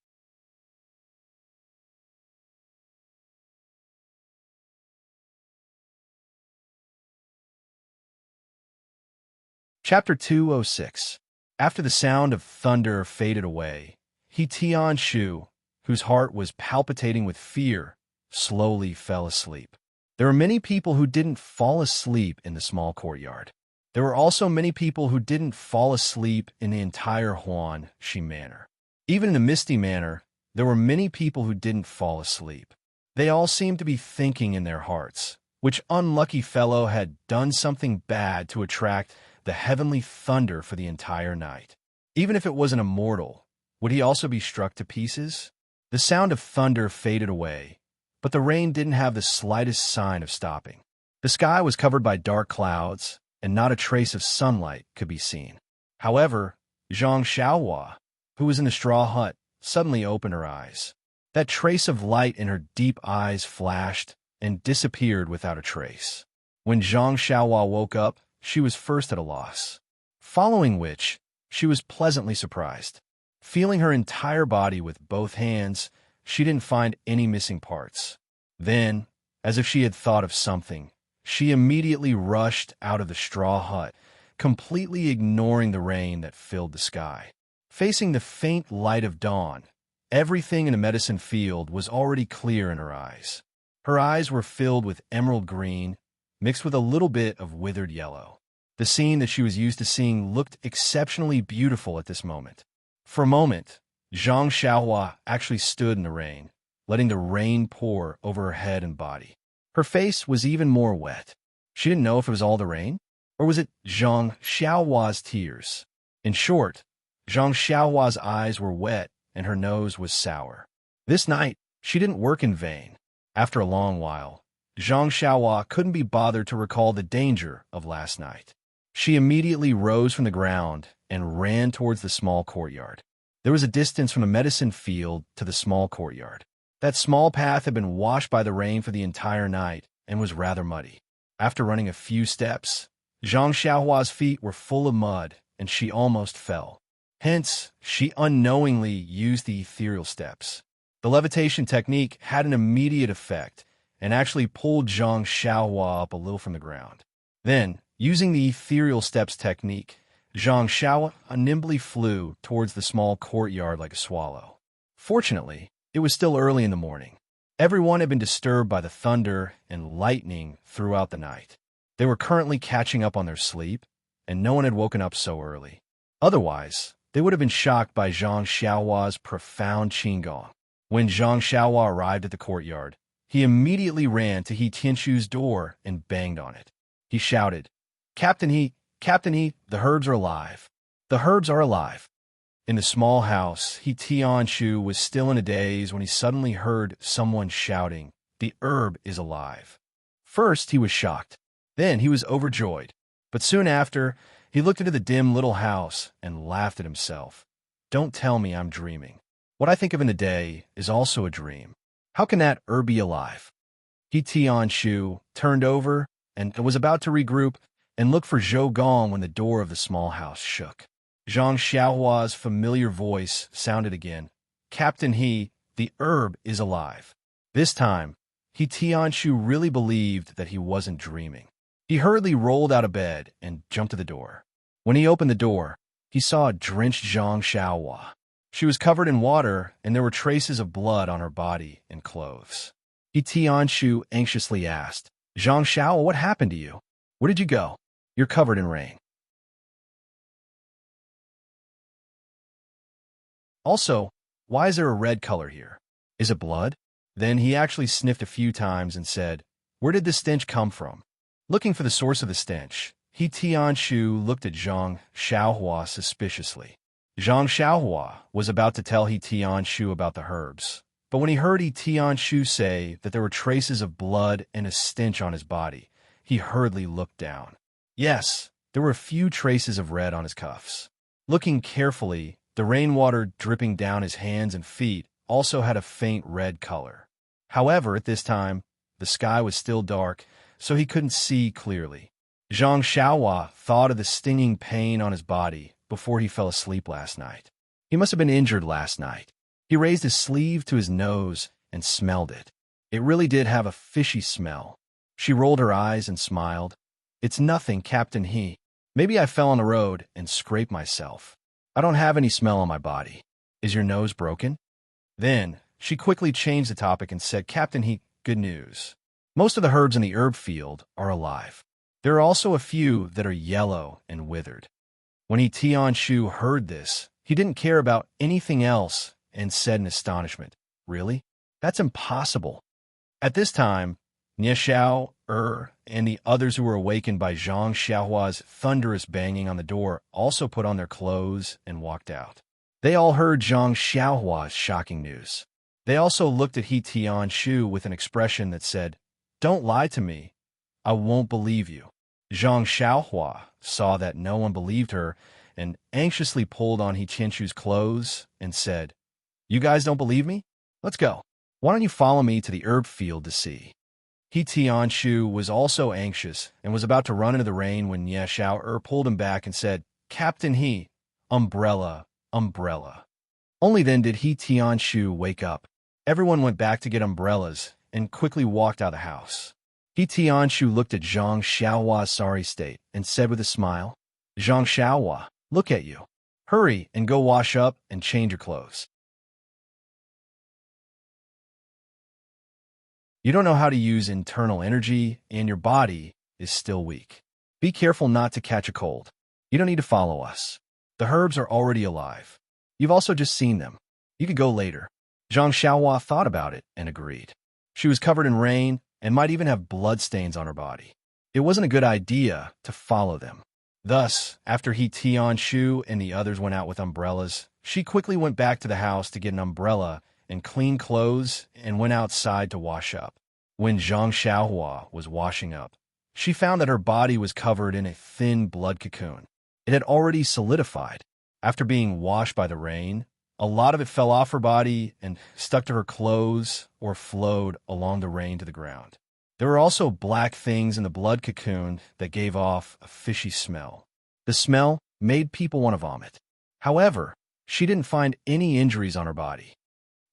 Chapter 206. After the sound of thunder faded away, He Tianshu, whose heart was palpitating with fear, slowly fell asleep. There were many people who didn't fall asleep in the small courtyard. There were also many people who didn't fall asleep in the entire Huanxi Manor. Even in the Misty Manor, there were many people who didn't fall asleep. They all seemed to be thinking in their hearts, which unlucky fellow had done something bad to attract the heavenly thunder for the entire night. Even if it wasn't a mortal, would he also be struck to pieces? The sound of thunder faded away, but the rain didn't have the slightest sign of stopping. The sky was covered by dark clouds, and not a trace of sunlight could be seen. However, Zhang Xiaohua, who was in the straw hut, suddenly opened her eyes. That trace of light in her deep eyes flashed and disappeared without a trace. When Zhang Xiaohua woke up, she was first at a loss, following which she was pleasantly surprised. Feeling her entire body with both hands, she didn't find any missing parts. Then, as if she had thought of something, she immediately rushed out of the straw hut, completely ignoring the rain that filled the sky. Facing the faint light of dawn, everything in the medicine field was already clear in her eyes. Her eyes were filled with emerald green, mixed with a little bit of withered yellow. The scene that she was used to seeing looked exceptionally beautiful at this moment. For a moment, Zhang Xiaohua actually stood in the rain, letting the rain pour over her head and body. Her face was even more wet. She didn't know if it was all the rain, or was it Zhang Xiaohua's tears. In short, Zhang Xiaohua's eyes were wet and her nose was sour. This night, she didn't work in vain. After a long while, Zhang Xiaohua couldn't be bothered to recall the danger of last night. She immediately rose from the ground and ran towards the small courtyard. There was a distance from the medicine field to the small courtyard. That small path had been washed by the rain for the entire night, and was rather muddy. After running a few steps, Zhang Xiaohua's feet were full of mud, and she almost fell. Hence, she unknowingly used the ethereal steps. The levitation technique had an immediate effect and actually pulled Zhang Xiaohua up a little from the ground. Then, using the ethereal steps technique, Zhang Xiaohua nimbly flew towards the small courtyard like a swallow. Fortunately, it was still early in the morning. Everyone had been disturbed by the thunder and lightning throughout the night. They were currently catching up on their sleep, and no one had woken up so early. Otherwise, they would have been shocked by Zhang Xiaohua's profound qigong. When Zhang Xiaohua arrived at the courtyard, he immediately ran to He Tianxu's door and banged on it. He shouted, Captain He, the herbs are alive. The herbs are alive." In the small house, He Tianxu was still in a daze when he suddenly heard someone shouting, "The herb is alive." First, he was shocked. Then he was overjoyed. But soon after, he looked into the dim little house and laughed at himself. "Don't tell me I'm dreaming. What I think of in the day is also a dream. How can that herb be alive?" He Tianxu turned over and was about to regroup and look for Zhou Gong when the door of the small house shook. Zhang Xiaohua's familiar voice sounded again. "Captain He, the herb is alive." This time, He Tianxu really believed that he wasn't dreaming. He hurriedly rolled out of bed and jumped to the door. When he opened the door, he saw a drenched Zhang Xiaohua. She was covered in water, and there were traces of blood on her body and clothes. He Tianxu anxiously asked, "Zhang Xiaohua, what happened to you? Where did you go? You're covered in rain." Also, why is there a red color here? Is it blood? Then he actually sniffed a few times and said, "Where did this stench come from?" Looking for the source of the stench, He Tianxu looked at Zhang Xiaohua suspiciously. Zhang Xiaohua was about to tell He Tianxu about the herbs, but when he heard He Tianxu say that there were traces of blood and a stench on his body, he hurriedly looked down. Yes, there were a few traces of red on his cuffs. Looking carefully, the rainwater dripping down his hands and feet also had a faint red color. However, at this time, the sky was still dark, so he couldn't see clearly. Zhang Xiaohua thought of the stinging pain on his body before he fell asleep last night. He must have been injured last night. He raised his sleeve to his nose and smelled it. It really did have a fishy smell. She rolled her eyes and smiled. "It's nothing, Captain He. Maybe I fell on the road and scraped myself. I don't have any smell on my body. Is your nose broken?" Then she quickly changed the topic and said, "Captain He, good news. Most of the herbs in the herb field are alive. There are also a few that are yellow and withered." When He Tianxu heard this, he didn't care about anything else and said in astonishment, "Really? That's impossible." At this time, Nie Xiao, and the others who were awakened by Zhang Xiaohua's thunderous banging on the door also put on their clothes and walked out. They all heard Zhang Xiaohua's shocking news. They also looked at He Tianxu with an expression that said, "Don't lie to me. I won't believe you." Zhang Xiaohua saw that no one believed her and anxiously pulled on He Tianxu's clothes and said, "You guys don't believe me? Let's go. Why don't you follow me to the herb field to see?" He Tianxu was also anxious and was about to run into the rain when Nie Xiao pulled him back and said, "Captain He, umbrella, umbrella." Only then did He Tianxu wake up. Everyone went back to get umbrellas and quickly walked out of the house. He Tianxu looked at Zhang Xiaohua's sorry state and said with a smile, "Zhang Xiaohua, look at you. Hurry and go wash up and change your clothes. You don't know how to use internal energy, and your body is still weak. Be careful not to catch a cold. You don't need to follow us. The herbs are already alive. You've also just seen them. You could go later." Zhang Xiaohua thought about it and agreed. She was covered in rain and might even have bloodstains on her body. It wasn't a good idea to follow them. Thus, after He Tianxu and the others went out with umbrellas, she quickly went back to the house to get an umbrella and clean clothes and went outside to wash up. When Zhang Xiaohua was washing up, she found that her body was covered in a thin blood cocoon. It had already solidified. After being washed by the rain, a lot of it fell off her body and stuck to her clothes or flowed along the rain to the ground. There were also black things in the blood cocoon that gave off a fishy smell. The smell made people want to vomit. However, she didn't find any injuries on her body.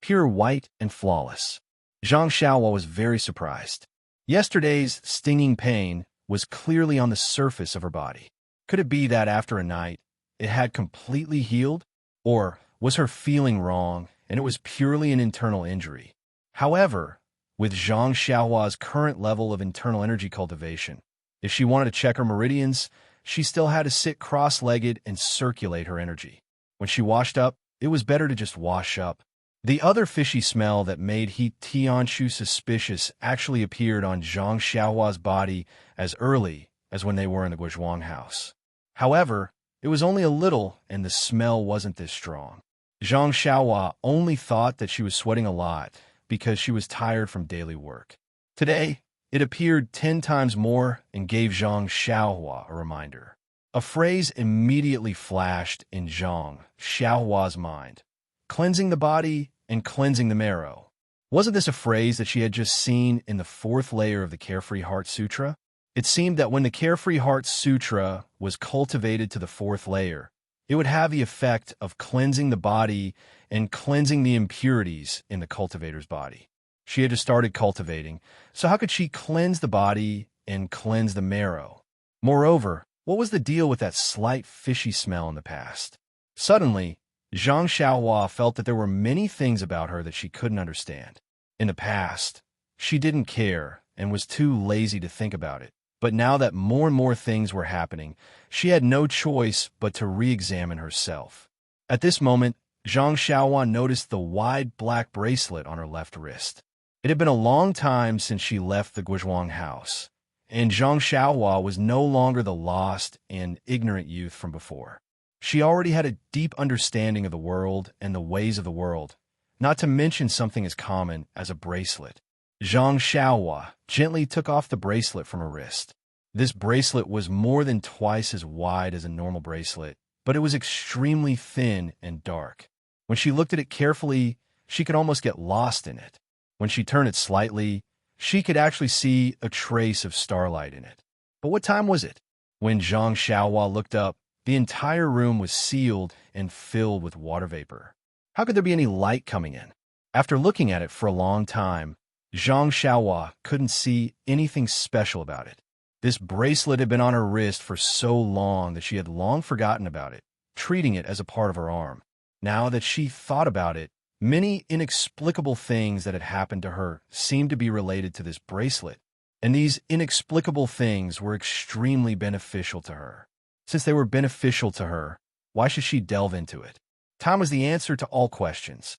Pure white and flawless. Zhang Xiaohua was very surprised. Yesterday's stinging pain was clearly on the surface of her body. Could it be that after a night, it had completely healed? Or was her feeling wrong and it was purely an internal injury? However, with Zhang Xiaohua's current level of internal energy cultivation, if she wanted to check her meridians, she still had to sit cross-legged and circulate her energy. When she washed up, it was better to just wash up. The other fishy smell that made He Tianshu suspicious actually appeared on Zhang Xiaohua's body as early as when they were in the Guizhuang house. However, it was only a little and the smell wasn't this strong. Zhang Xiaohua only thought that she was sweating a lot because she was tired from daily work. Today, it appeared 10 times more and gave Zhang Xiaohua a reminder. A phrase immediately flashed in Zhang Xiaohua's mind. Cleansing the body and cleansing the marrow. Wasn't this a phrase that she had just seen in the 4th layer of the Carefree Heart Sutra? It seemed that when the Carefree Heart Sutra was cultivated to the 4th layer, it would have the effect of cleansing the body and cleansing the impurities in the cultivator's body. She had just started cultivating, so how could she cleanse the body and cleanse the marrow? Moreover, what was the deal with that slight fishy smell in the past? Suddenly, Zhang Xiaohua felt that there were many things about her that she couldn't understand. In the past, she didn't care and was too lazy to think about it. But now that more and more things were happening, she had no choice but to re-examine herself. At this moment, Zhang Xiaohua noticed the wide black bracelet on her left wrist. It had been a long time since she left the Guizhuang house, and Zhang Xiaohua was no longer the lost and ignorant youth from before. She already had a deep understanding of the world and the ways of the world, not to mention something as common as a bracelet. Zhang Xiaohua gently took off the bracelet from her wrist. This bracelet was more than twice as wide as a normal bracelet, but it was extremely thin and dark. When she looked at it carefully, she could almost get lost in it. When she turned it slightly, she could actually see a trace of starlight in it. But what time was it? When Zhang Xiaohua looked up, the entire room was sealed and filled with water vapor. How could there be any light coming in? After looking at it for a long time, Zhang Xiaohua couldn't see anything special about it. This bracelet had been on her wrist for so long that she had long forgotten about it, treating it as a part of her arm. Now that she thought about it, many inexplicable things that had happened to her seemed to be related to this bracelet, and these inexplicable things were extremely beneficial to her. Since they were beneficial to her, why should she delve into it? Time was the answer to all questions.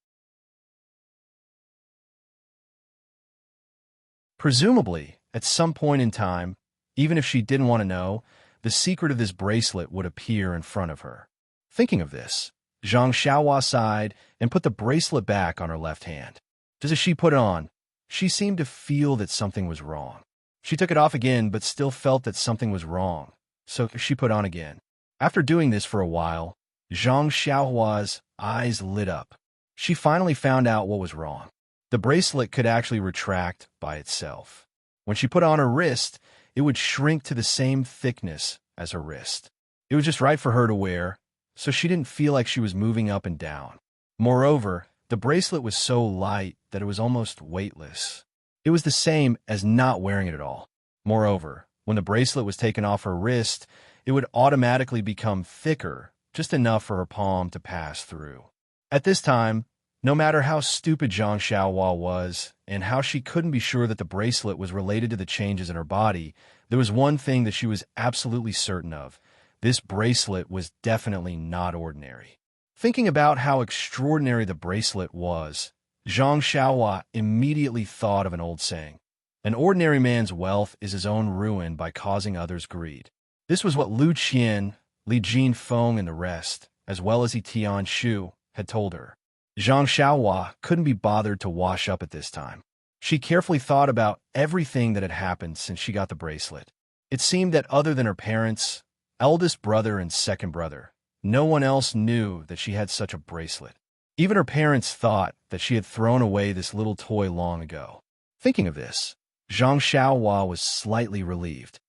Presumably, at some point in time, even if she didn't want to know, the secret of this bracelet would appear in front of her. Thinking of this, Zhang Xiaohua sighed and put the bracelet back on her left hand. Just as she put it on, she seemed to feel that something was wrong. She took it off again, but still felt that something was wrong, so she put on again. After doing this for a while, Zhang Xiaohua's eyes lit up. She finally found out what was wrong. The bracelet could actually retract by itself. When she put it on her wrist, it would shrink to the same thickness as her wrist. It was just right for her to wear, so she didn't feel like she was moving up and down. Moreover, the bracelet was so light that it was almost weightless. It was the same as not wearing it at all. Moreover, when the bracelet was taken off her wrist, it would automatically become thicker, just enough for her palm to pass through. At this time, no matter how stupid Zhang Xiaohua was, and how she couldn't be sure that the bracelet was related to the changes in her body, there was one thing that she was absolutely certain of. This bracelet was definitely not ordinary. Thinking about how extraordinary the bracelet was, Zhang Xiaohua immediately thought of an old saying. An ordinary man's wealth is his own ruin by causing others greed. This was what Lu Qian, Li Jinfeng, and the rest, as well as He Tianshu, had told her. Zhang Xiaohua couldn't be bothered to wash up at this time. She carefully thought about everything that had happened since she got the bracelet. It seemed that other than her parents, eldest brother and second brother, no one else knew that she had such a bracelet. Even her parents thought that she had thrown away this little toy long ago. Thinking of this, Zhang Xiaohua was slightly relieved.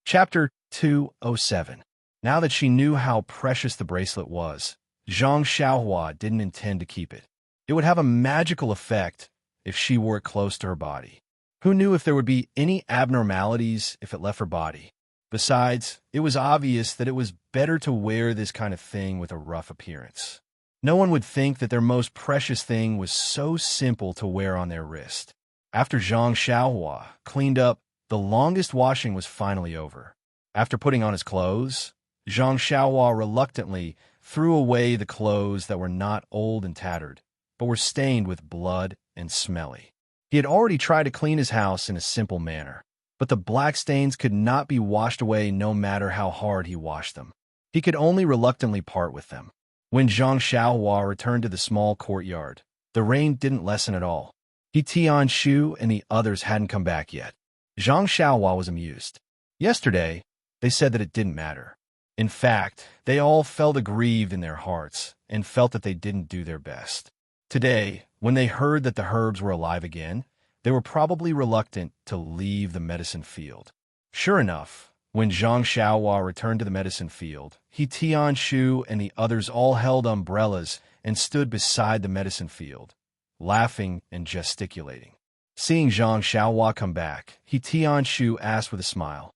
Chapter 207. Now that she knew how precious the bracelet was, Zhang Xiaohua didn't intend to keep it. It would have a magical effect if she wore it close to her body. Who knew if there would be any abnormalities if it left her body? Besides, it was obvious that it was better to wear this kind of thing with a rough appearance. No one would think that their most precious thing was so simple to wear on their wrist. After Zhang Xiaohua cleaned up, the longest washing was finally over. After putting on his clothes, Zhang Xiaohua reluctantly threw away the clothes that were not old and tattered, but were stained with blood and smelly. He had already tried to clean his house in a simple manner, but the black stains could not be washed away no matter how hard he washed them. He could only reluctantly part with them. When Zhang Xiaohua returned to the small courtyard, the rain didn't lessen at all. He Tianshu and the others hadn't come back yet. Zhang Xiaohua was amused. Yesterday, they said that it didn't matter. In fact, they all felt aggrieved in their hearts and felt that they didn't do their best. Today, when they heard that the herbs were alive again, they were probably reluctant to leave the medicine field. Sure enough, when Zhang Xiaohua returned to the medicine field, he Tianshu and the others all held umbrellas and stood beside the medicine field, laughing and gesticulating. Seeing Zhang Xiaohua come back, he Tianshu asked with a smile,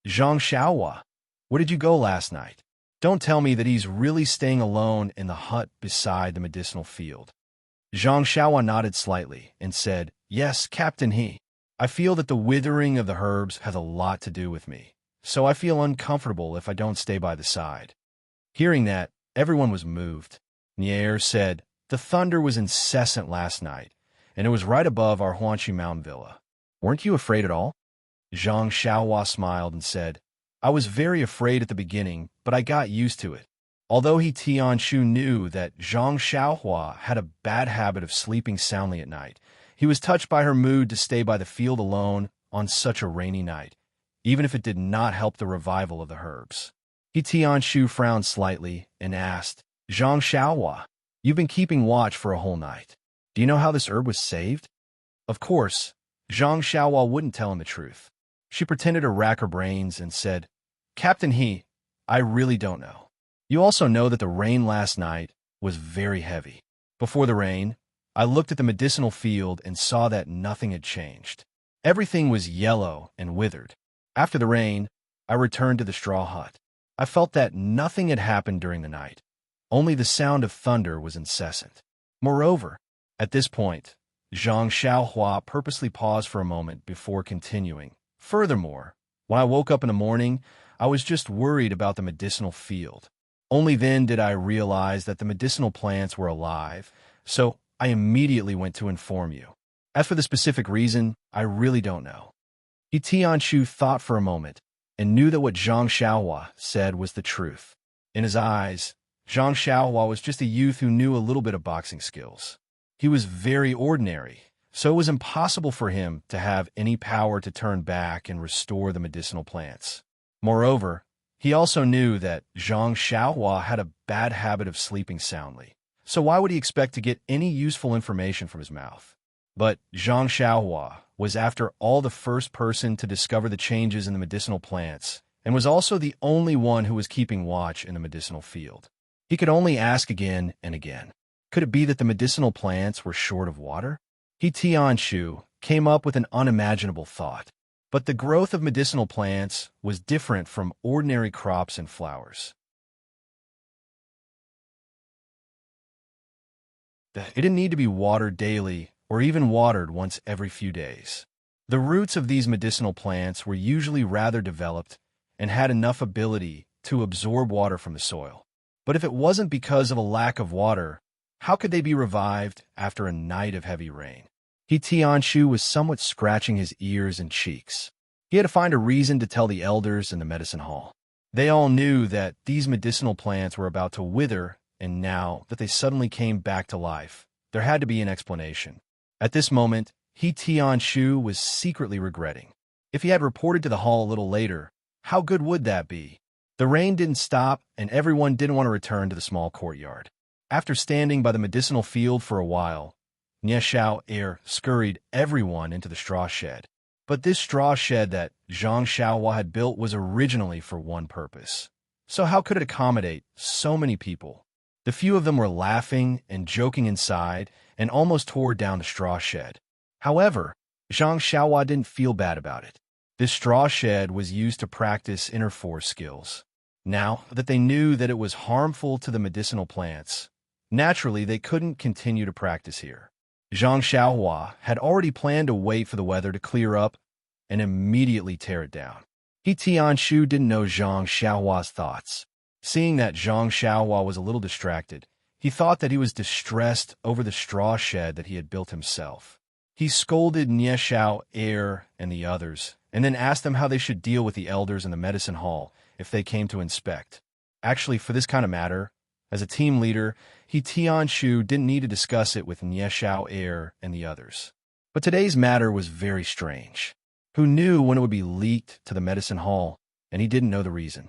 "Zhang Xiaohua, where did you go last night? Don't tell me that he's really staying alone in the hut beside the medicinal field." Zhang Xiaohua nodded slightly and said, "Yes, Captain He. I feel that the withering of the herbs has a lot to do with me, so I feel uncomfortable if I don't stay by the side." Hearing that, everyone was moved. Nier said, "The thunder was incessant last night, and it was right above our Huanqi Mountain Villa. Weren't you afraid at all?" Zhang Xiaohua smiled and said, "I was very afraid at the beginning, but I got used to it." Although he Tianshu knew that Zhang Xiaohua had a bad habit of sleeping soundly at night, he was touched by her mood to stay by the field alone on such a rainy night, even if it did not help the revival of the herbs. He Tianshu frowned slightly and asked, "Zhang Xiaohua, you've been keeping watch for a whole night. Do you know how this herb was saved?" Of course, Zhang Xiaohua wouldn't tell him the truth. She pretended to rack her brains and said, "Captain He, I really don't know. You also know that the rain last night was very heavy. Before the rain, I looked at the medicinal field and saw that nothing had changed. Everything was yellow and withered. After the rain, I returned to the straw hut. I felt that nothing had happened during the night. Only the sound of thunder was incessant. Moreover, at this point, Zhang Xiaohua purposely paused for a moment before continuing. Furthermore, when I woke up in the morning, I was just worried about the medicinal field. Only then did I realize that the medicinal plants were alive, so I immediately went to inform you. As for the specific reason, I really don't know." He Tianshu thought for a moment and knew that what Zhang Xiaohua said was the truth. In his eyes, Zhang Xiaohua was just a youth who knew a little bit of boxing skills. He was very ordinary, so it was impossible for him to have any power to turn back and restore the medicinal plants. Moreover, he also knew that Zhang Xiaohua had a bad habit of sleeping soundly, so why would he expect to get any useful information from his mouth? But Zhang Xiaohua was after all the first person to discover the changes in the medicinal plants, and was also the only one who was keeping watch in the medicinal field. He could only ask again and again. Could it be that the medicinal plants were short of water? He Tianshu came up with an unimaginable thought. But the growth of medicinal plants was different from ordinary crops and flowers. It didn't need to be watered daily or even watered once every few days. The roots of these medicinal plants were usually rather developed and had enough ability to absorb water from the soil. But if it wasn't because of a lack of water, how could they be revived after a night of heavy rain? He Tianshu was somewhat scratching his ears and cheeks. He had to find a reason to tell the elders in the medicine hall. They all knew that these medicinal plants were about to wither, and now that they suddenly came back to life, there had to be an explanation. At this moment, He Tianshu was secretly regretting. If he had reported to the hall a little later, how good would that be? The rain didn't stop, and everyone didn't want to return to the small courtyard. After standing by the medicinal field for a while, Xiao scurried everyone into the straw shed. But this straw shed that Zhang Xiaohua had built was originally for one purpose. So how could it accommodate so many people? The few of them were laughing and joking inside and almost tore down the straw shed. However, Zhang Xiaohua didn't feel bad about it. This straw shed was used to practice inner force skills. Now that they knew that it was harmful to the medicinal plants, naturally they couldn't continue to practice here. Zhang Xiaohua had already planned to wait for the weather to clear up and immediately tear it down. He Tianshu didn't know Zhang Xiaohua's thoughts. Seeing that Zhang Xiaohua was a little distracted, he thought that he was distressed over the straw shed that he had built himself. He scolded Xiao and the others, and then asked them how they should deal with the elders in the medicine hall if they came to inspect. Actually, for this kind of matter, as a team leader, he Tianshu didn't need to discuss it with Xiao and the others. But today's matter was very strange. Who knew when it would be leaked to the medicine hall, and he didn't know the reason.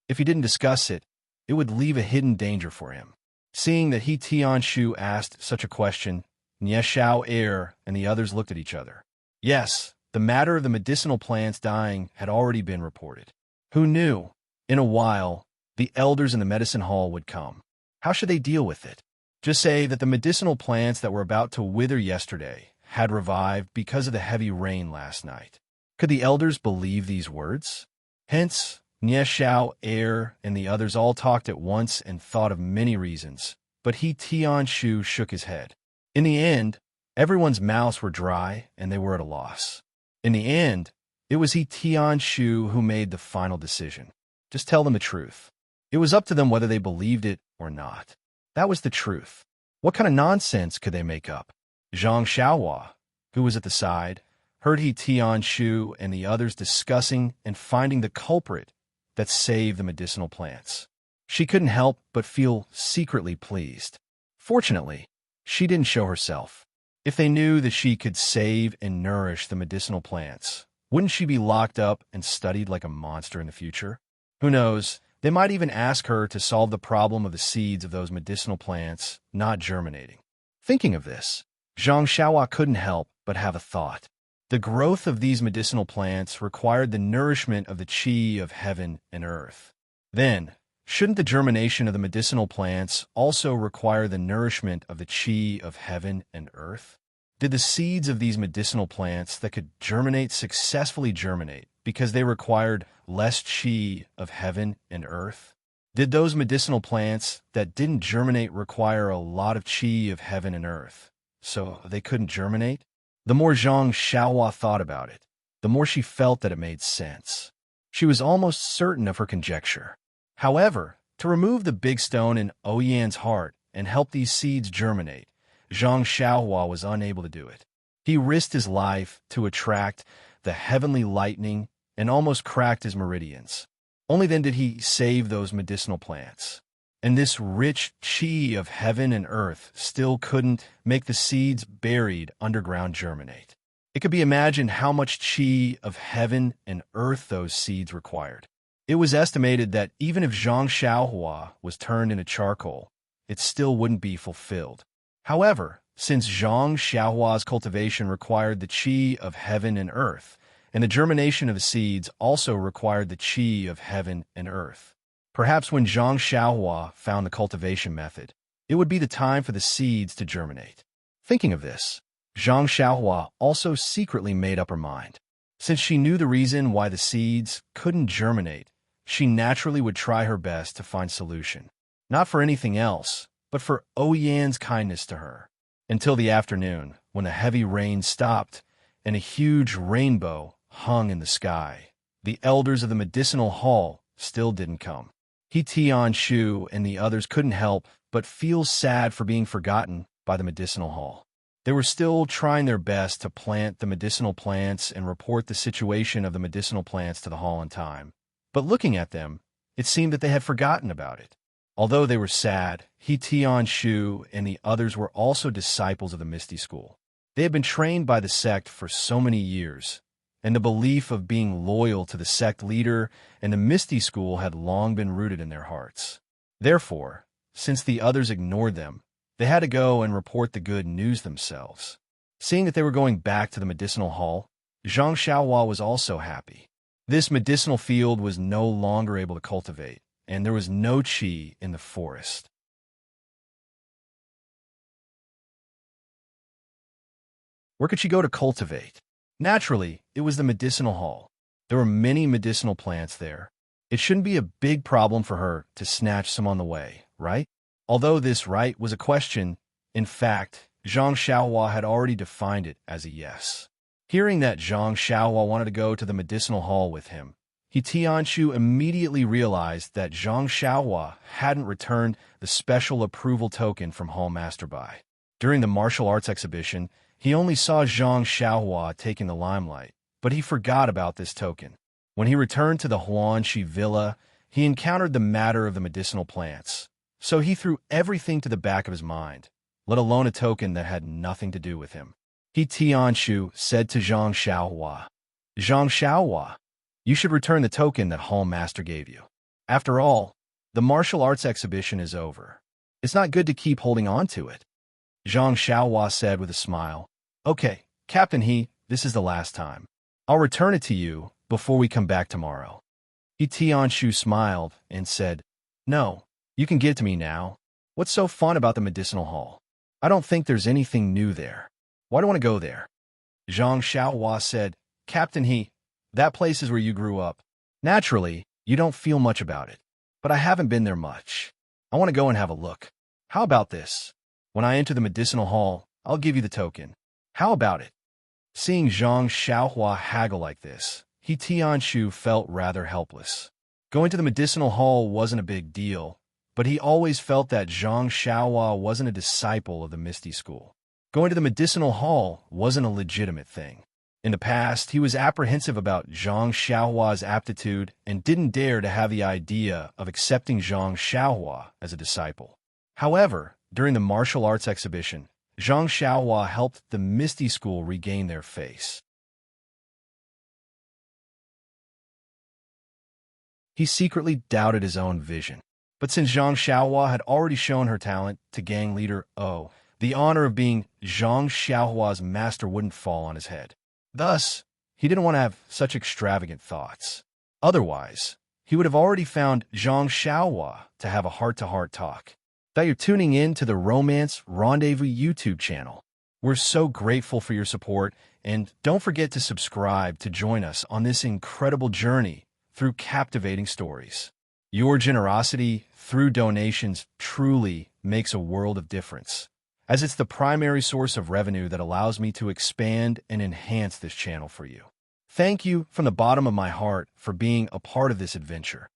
If he didn't discuss it, it would leave a hidden danger for him. Seeing that he Tianshu asked such a question, Xiao and the others looked at each other. Yes, the matter of the medicinal plants dying had already been reported. Who knew? In a while, the elders in the medicine hall would come. How should they deal with it? Just say that the medicinal plants that were about to wither yesterday had revived because of the heavy rain last night. Could the elders believe these words? Hence, Xiao and the others all talked at once and thought of many reasons, but he Tianshu shook his head. In the end, everyone's mouths were dry and they were at a loss. In the end, it was he Tianshu who made the final decision. Just tell them the truth. It was up to them whether they believed it or not. That was the truth. What kind of nonsense could they make up? Zhang Xiaohua, who was at the side, heard he Tianshu and the others discussing and finding the culprit that saved the medicinal plants. She couldn't help but feel secretly pleased. Fortunately, she didn't show herself. If they knew that she could save and nourish the medicinal plants, wouldn't she be locked up and studied like a monster in the future? Who knows, they might even ask her to solve the problem of the seeds of those medicinal plants not germinating. Thinking of this, Zhang Xiaohua couldn't help but have a thought. The growth of these medicinal plants required the nourishment of the qi of heaven and earth. Then, shouldn't the germination of the medicinal plants also require the nourishment of the qi of heaven and earth? Did the seeds of these medicinal plants that could germinate successfully germinate because they required less qi of heaven and earth? Did those medicinal plants that didn't germinate require a lot of qi of heaven and earth, so they couldn't germinate? The more Zhang Xiaohua thought about it, the more she felt that it made sense. She was almost certain of her conjecture. However, to remove the big stone in Oyan's heart and help these seeds germinate, Zhang Xiaohua was unable to do it. He risked his life to attract the heavenly lightning and almost cracked his meridians. Only then did he save those medicinal plants. And this rich qi of heaven and earth still couldn't make the seeds buried underground germinate. It could be imagined how much qi of heaven and earth those seeds required. It was estimated that even if Zhang Xiaohua was turned into charcoal, it still wouldn't be fulfilled. However, since Zhang Xiaohua's cultivation required the qi of heaven and earth, and the germination of the seeds also required the qi of heaven and earth, perhaps when Zhang Xiaohua found the cultivation method, it would be the time for the seeds to germinate. Thinking of this, Zhang Xiaohua also secretly made up her mind. Since she knew the reason why the seeds couldn't germinate, she naturally would try her best to find solution. Not for anything else, but for Oyan's kindness to her. Until the afternoon, when the heavy rain stopped and a huge rainbow hung in the sky. The elders of the medicinal hall still didn't come. He Tianshu and the others couldn't help but feel sad for being forgotten by the medicinal hall. They were still trying their best to plant the medicinal plants and report the situation of the medicinal plants to the hall in time. But looking at them, it seemed that they had forgotten about it. Although they were sad, He Tianshu and the others were also disciples of the Misty School. They had been trained by the sect for so many years, and the belief of being loyal to the sect leader and the Misty School had long been rooted in their hearts. Therefore, since the others ignored them, they had to go and report the good news themselves. Seeing that they were going back to the medicinal hall, Zhang Xiaohua was also happy. This medicinal field was no longer able to cultivate, and there was no qi in the forest. Where could she go to cultivate? Naturally, it was the medicinal hall. There were many medicinal plants there. It shouldn't be a big problem for her to snatch some on the way, right? Although this right was a question, in fact, Zhang Xiaohua had already defined it as a yes. Hearing that Zhang Xiaohua wanted to go to the medicinal hall with him, Tianshu immediately realized that Zhang Xiaohua hadn't returned the special approval token from Hall Master Bai. During the martial arts exhibition, he only saw Zhang Xiaohua taking the limelight, but he forgot about this token. When he returned to the Huanxi villa, he encountered the matter of the medicinal plants, so he threw everything to the back of his mind, let alone a token that had nothing to do with him. Tianshu said to Zhang Xiaohua, "Zhang Xiaohua, you should return the token that Hall Master gave you. After all, the martial arts exhibition is over. It's not good to keep holding on to it." Zhang Xiaohua said with a smile, "Okay, Captain He, this is the last time. I'll return it to you before we come back tomorrow." Tianshu smiled and said, "No, you can give it to me now. What's so fun about the medicinal hall? I don't think there's anything new there. Why do I want to go there?" Zhang Xiaohua said, "Captain He, that place is where you grew up. Naturally, you don't feel much about it, but I haven't been there much. I want to go and have a look. How about this? When I enter the medicinal hall, I'll give you the token. How about it?" Seeing Zhang Xiaohua haggle like this, Tianshu felt rather helpless. Going to the medicinal hall wasn't a big deal, but he always felt that Zhang Xiaohua wasn't a disciple of the Misty School. Going to the medicinal hall wasn't a legitimate thing. In the past, he was apprehensive about Zhang Xiaohua's aptitude and didn't dare to have the idea of accepting Zhang Xiaohua as a disciple. However, during the martial arts exhibition, Zhang Xiaohua helped the Misty School regain their face. He secretly doubted his own vision. But since Zhang Xiaohua had already shown her talent to gang leader O, the honor of being Zhang Xiaohua's master wouldn't fall on his head. Thus, he didn't want to have such extravagant thoughts. Otherwise, he would have already found Zhang Xiaohua to have a heart-to-heart talk. That you're tuning in to the Romance Rendezvous YouTube channel. We're so grateful for your support, and don't forget to subscribe to join us on this incredible journey through captivating stories. Your generosity through donations truly makes a world of difference, as it's the primary source of revenue that allows me to expand and enhance this channel for you. Thank you from the bottom of my heart for being a part of this adventure.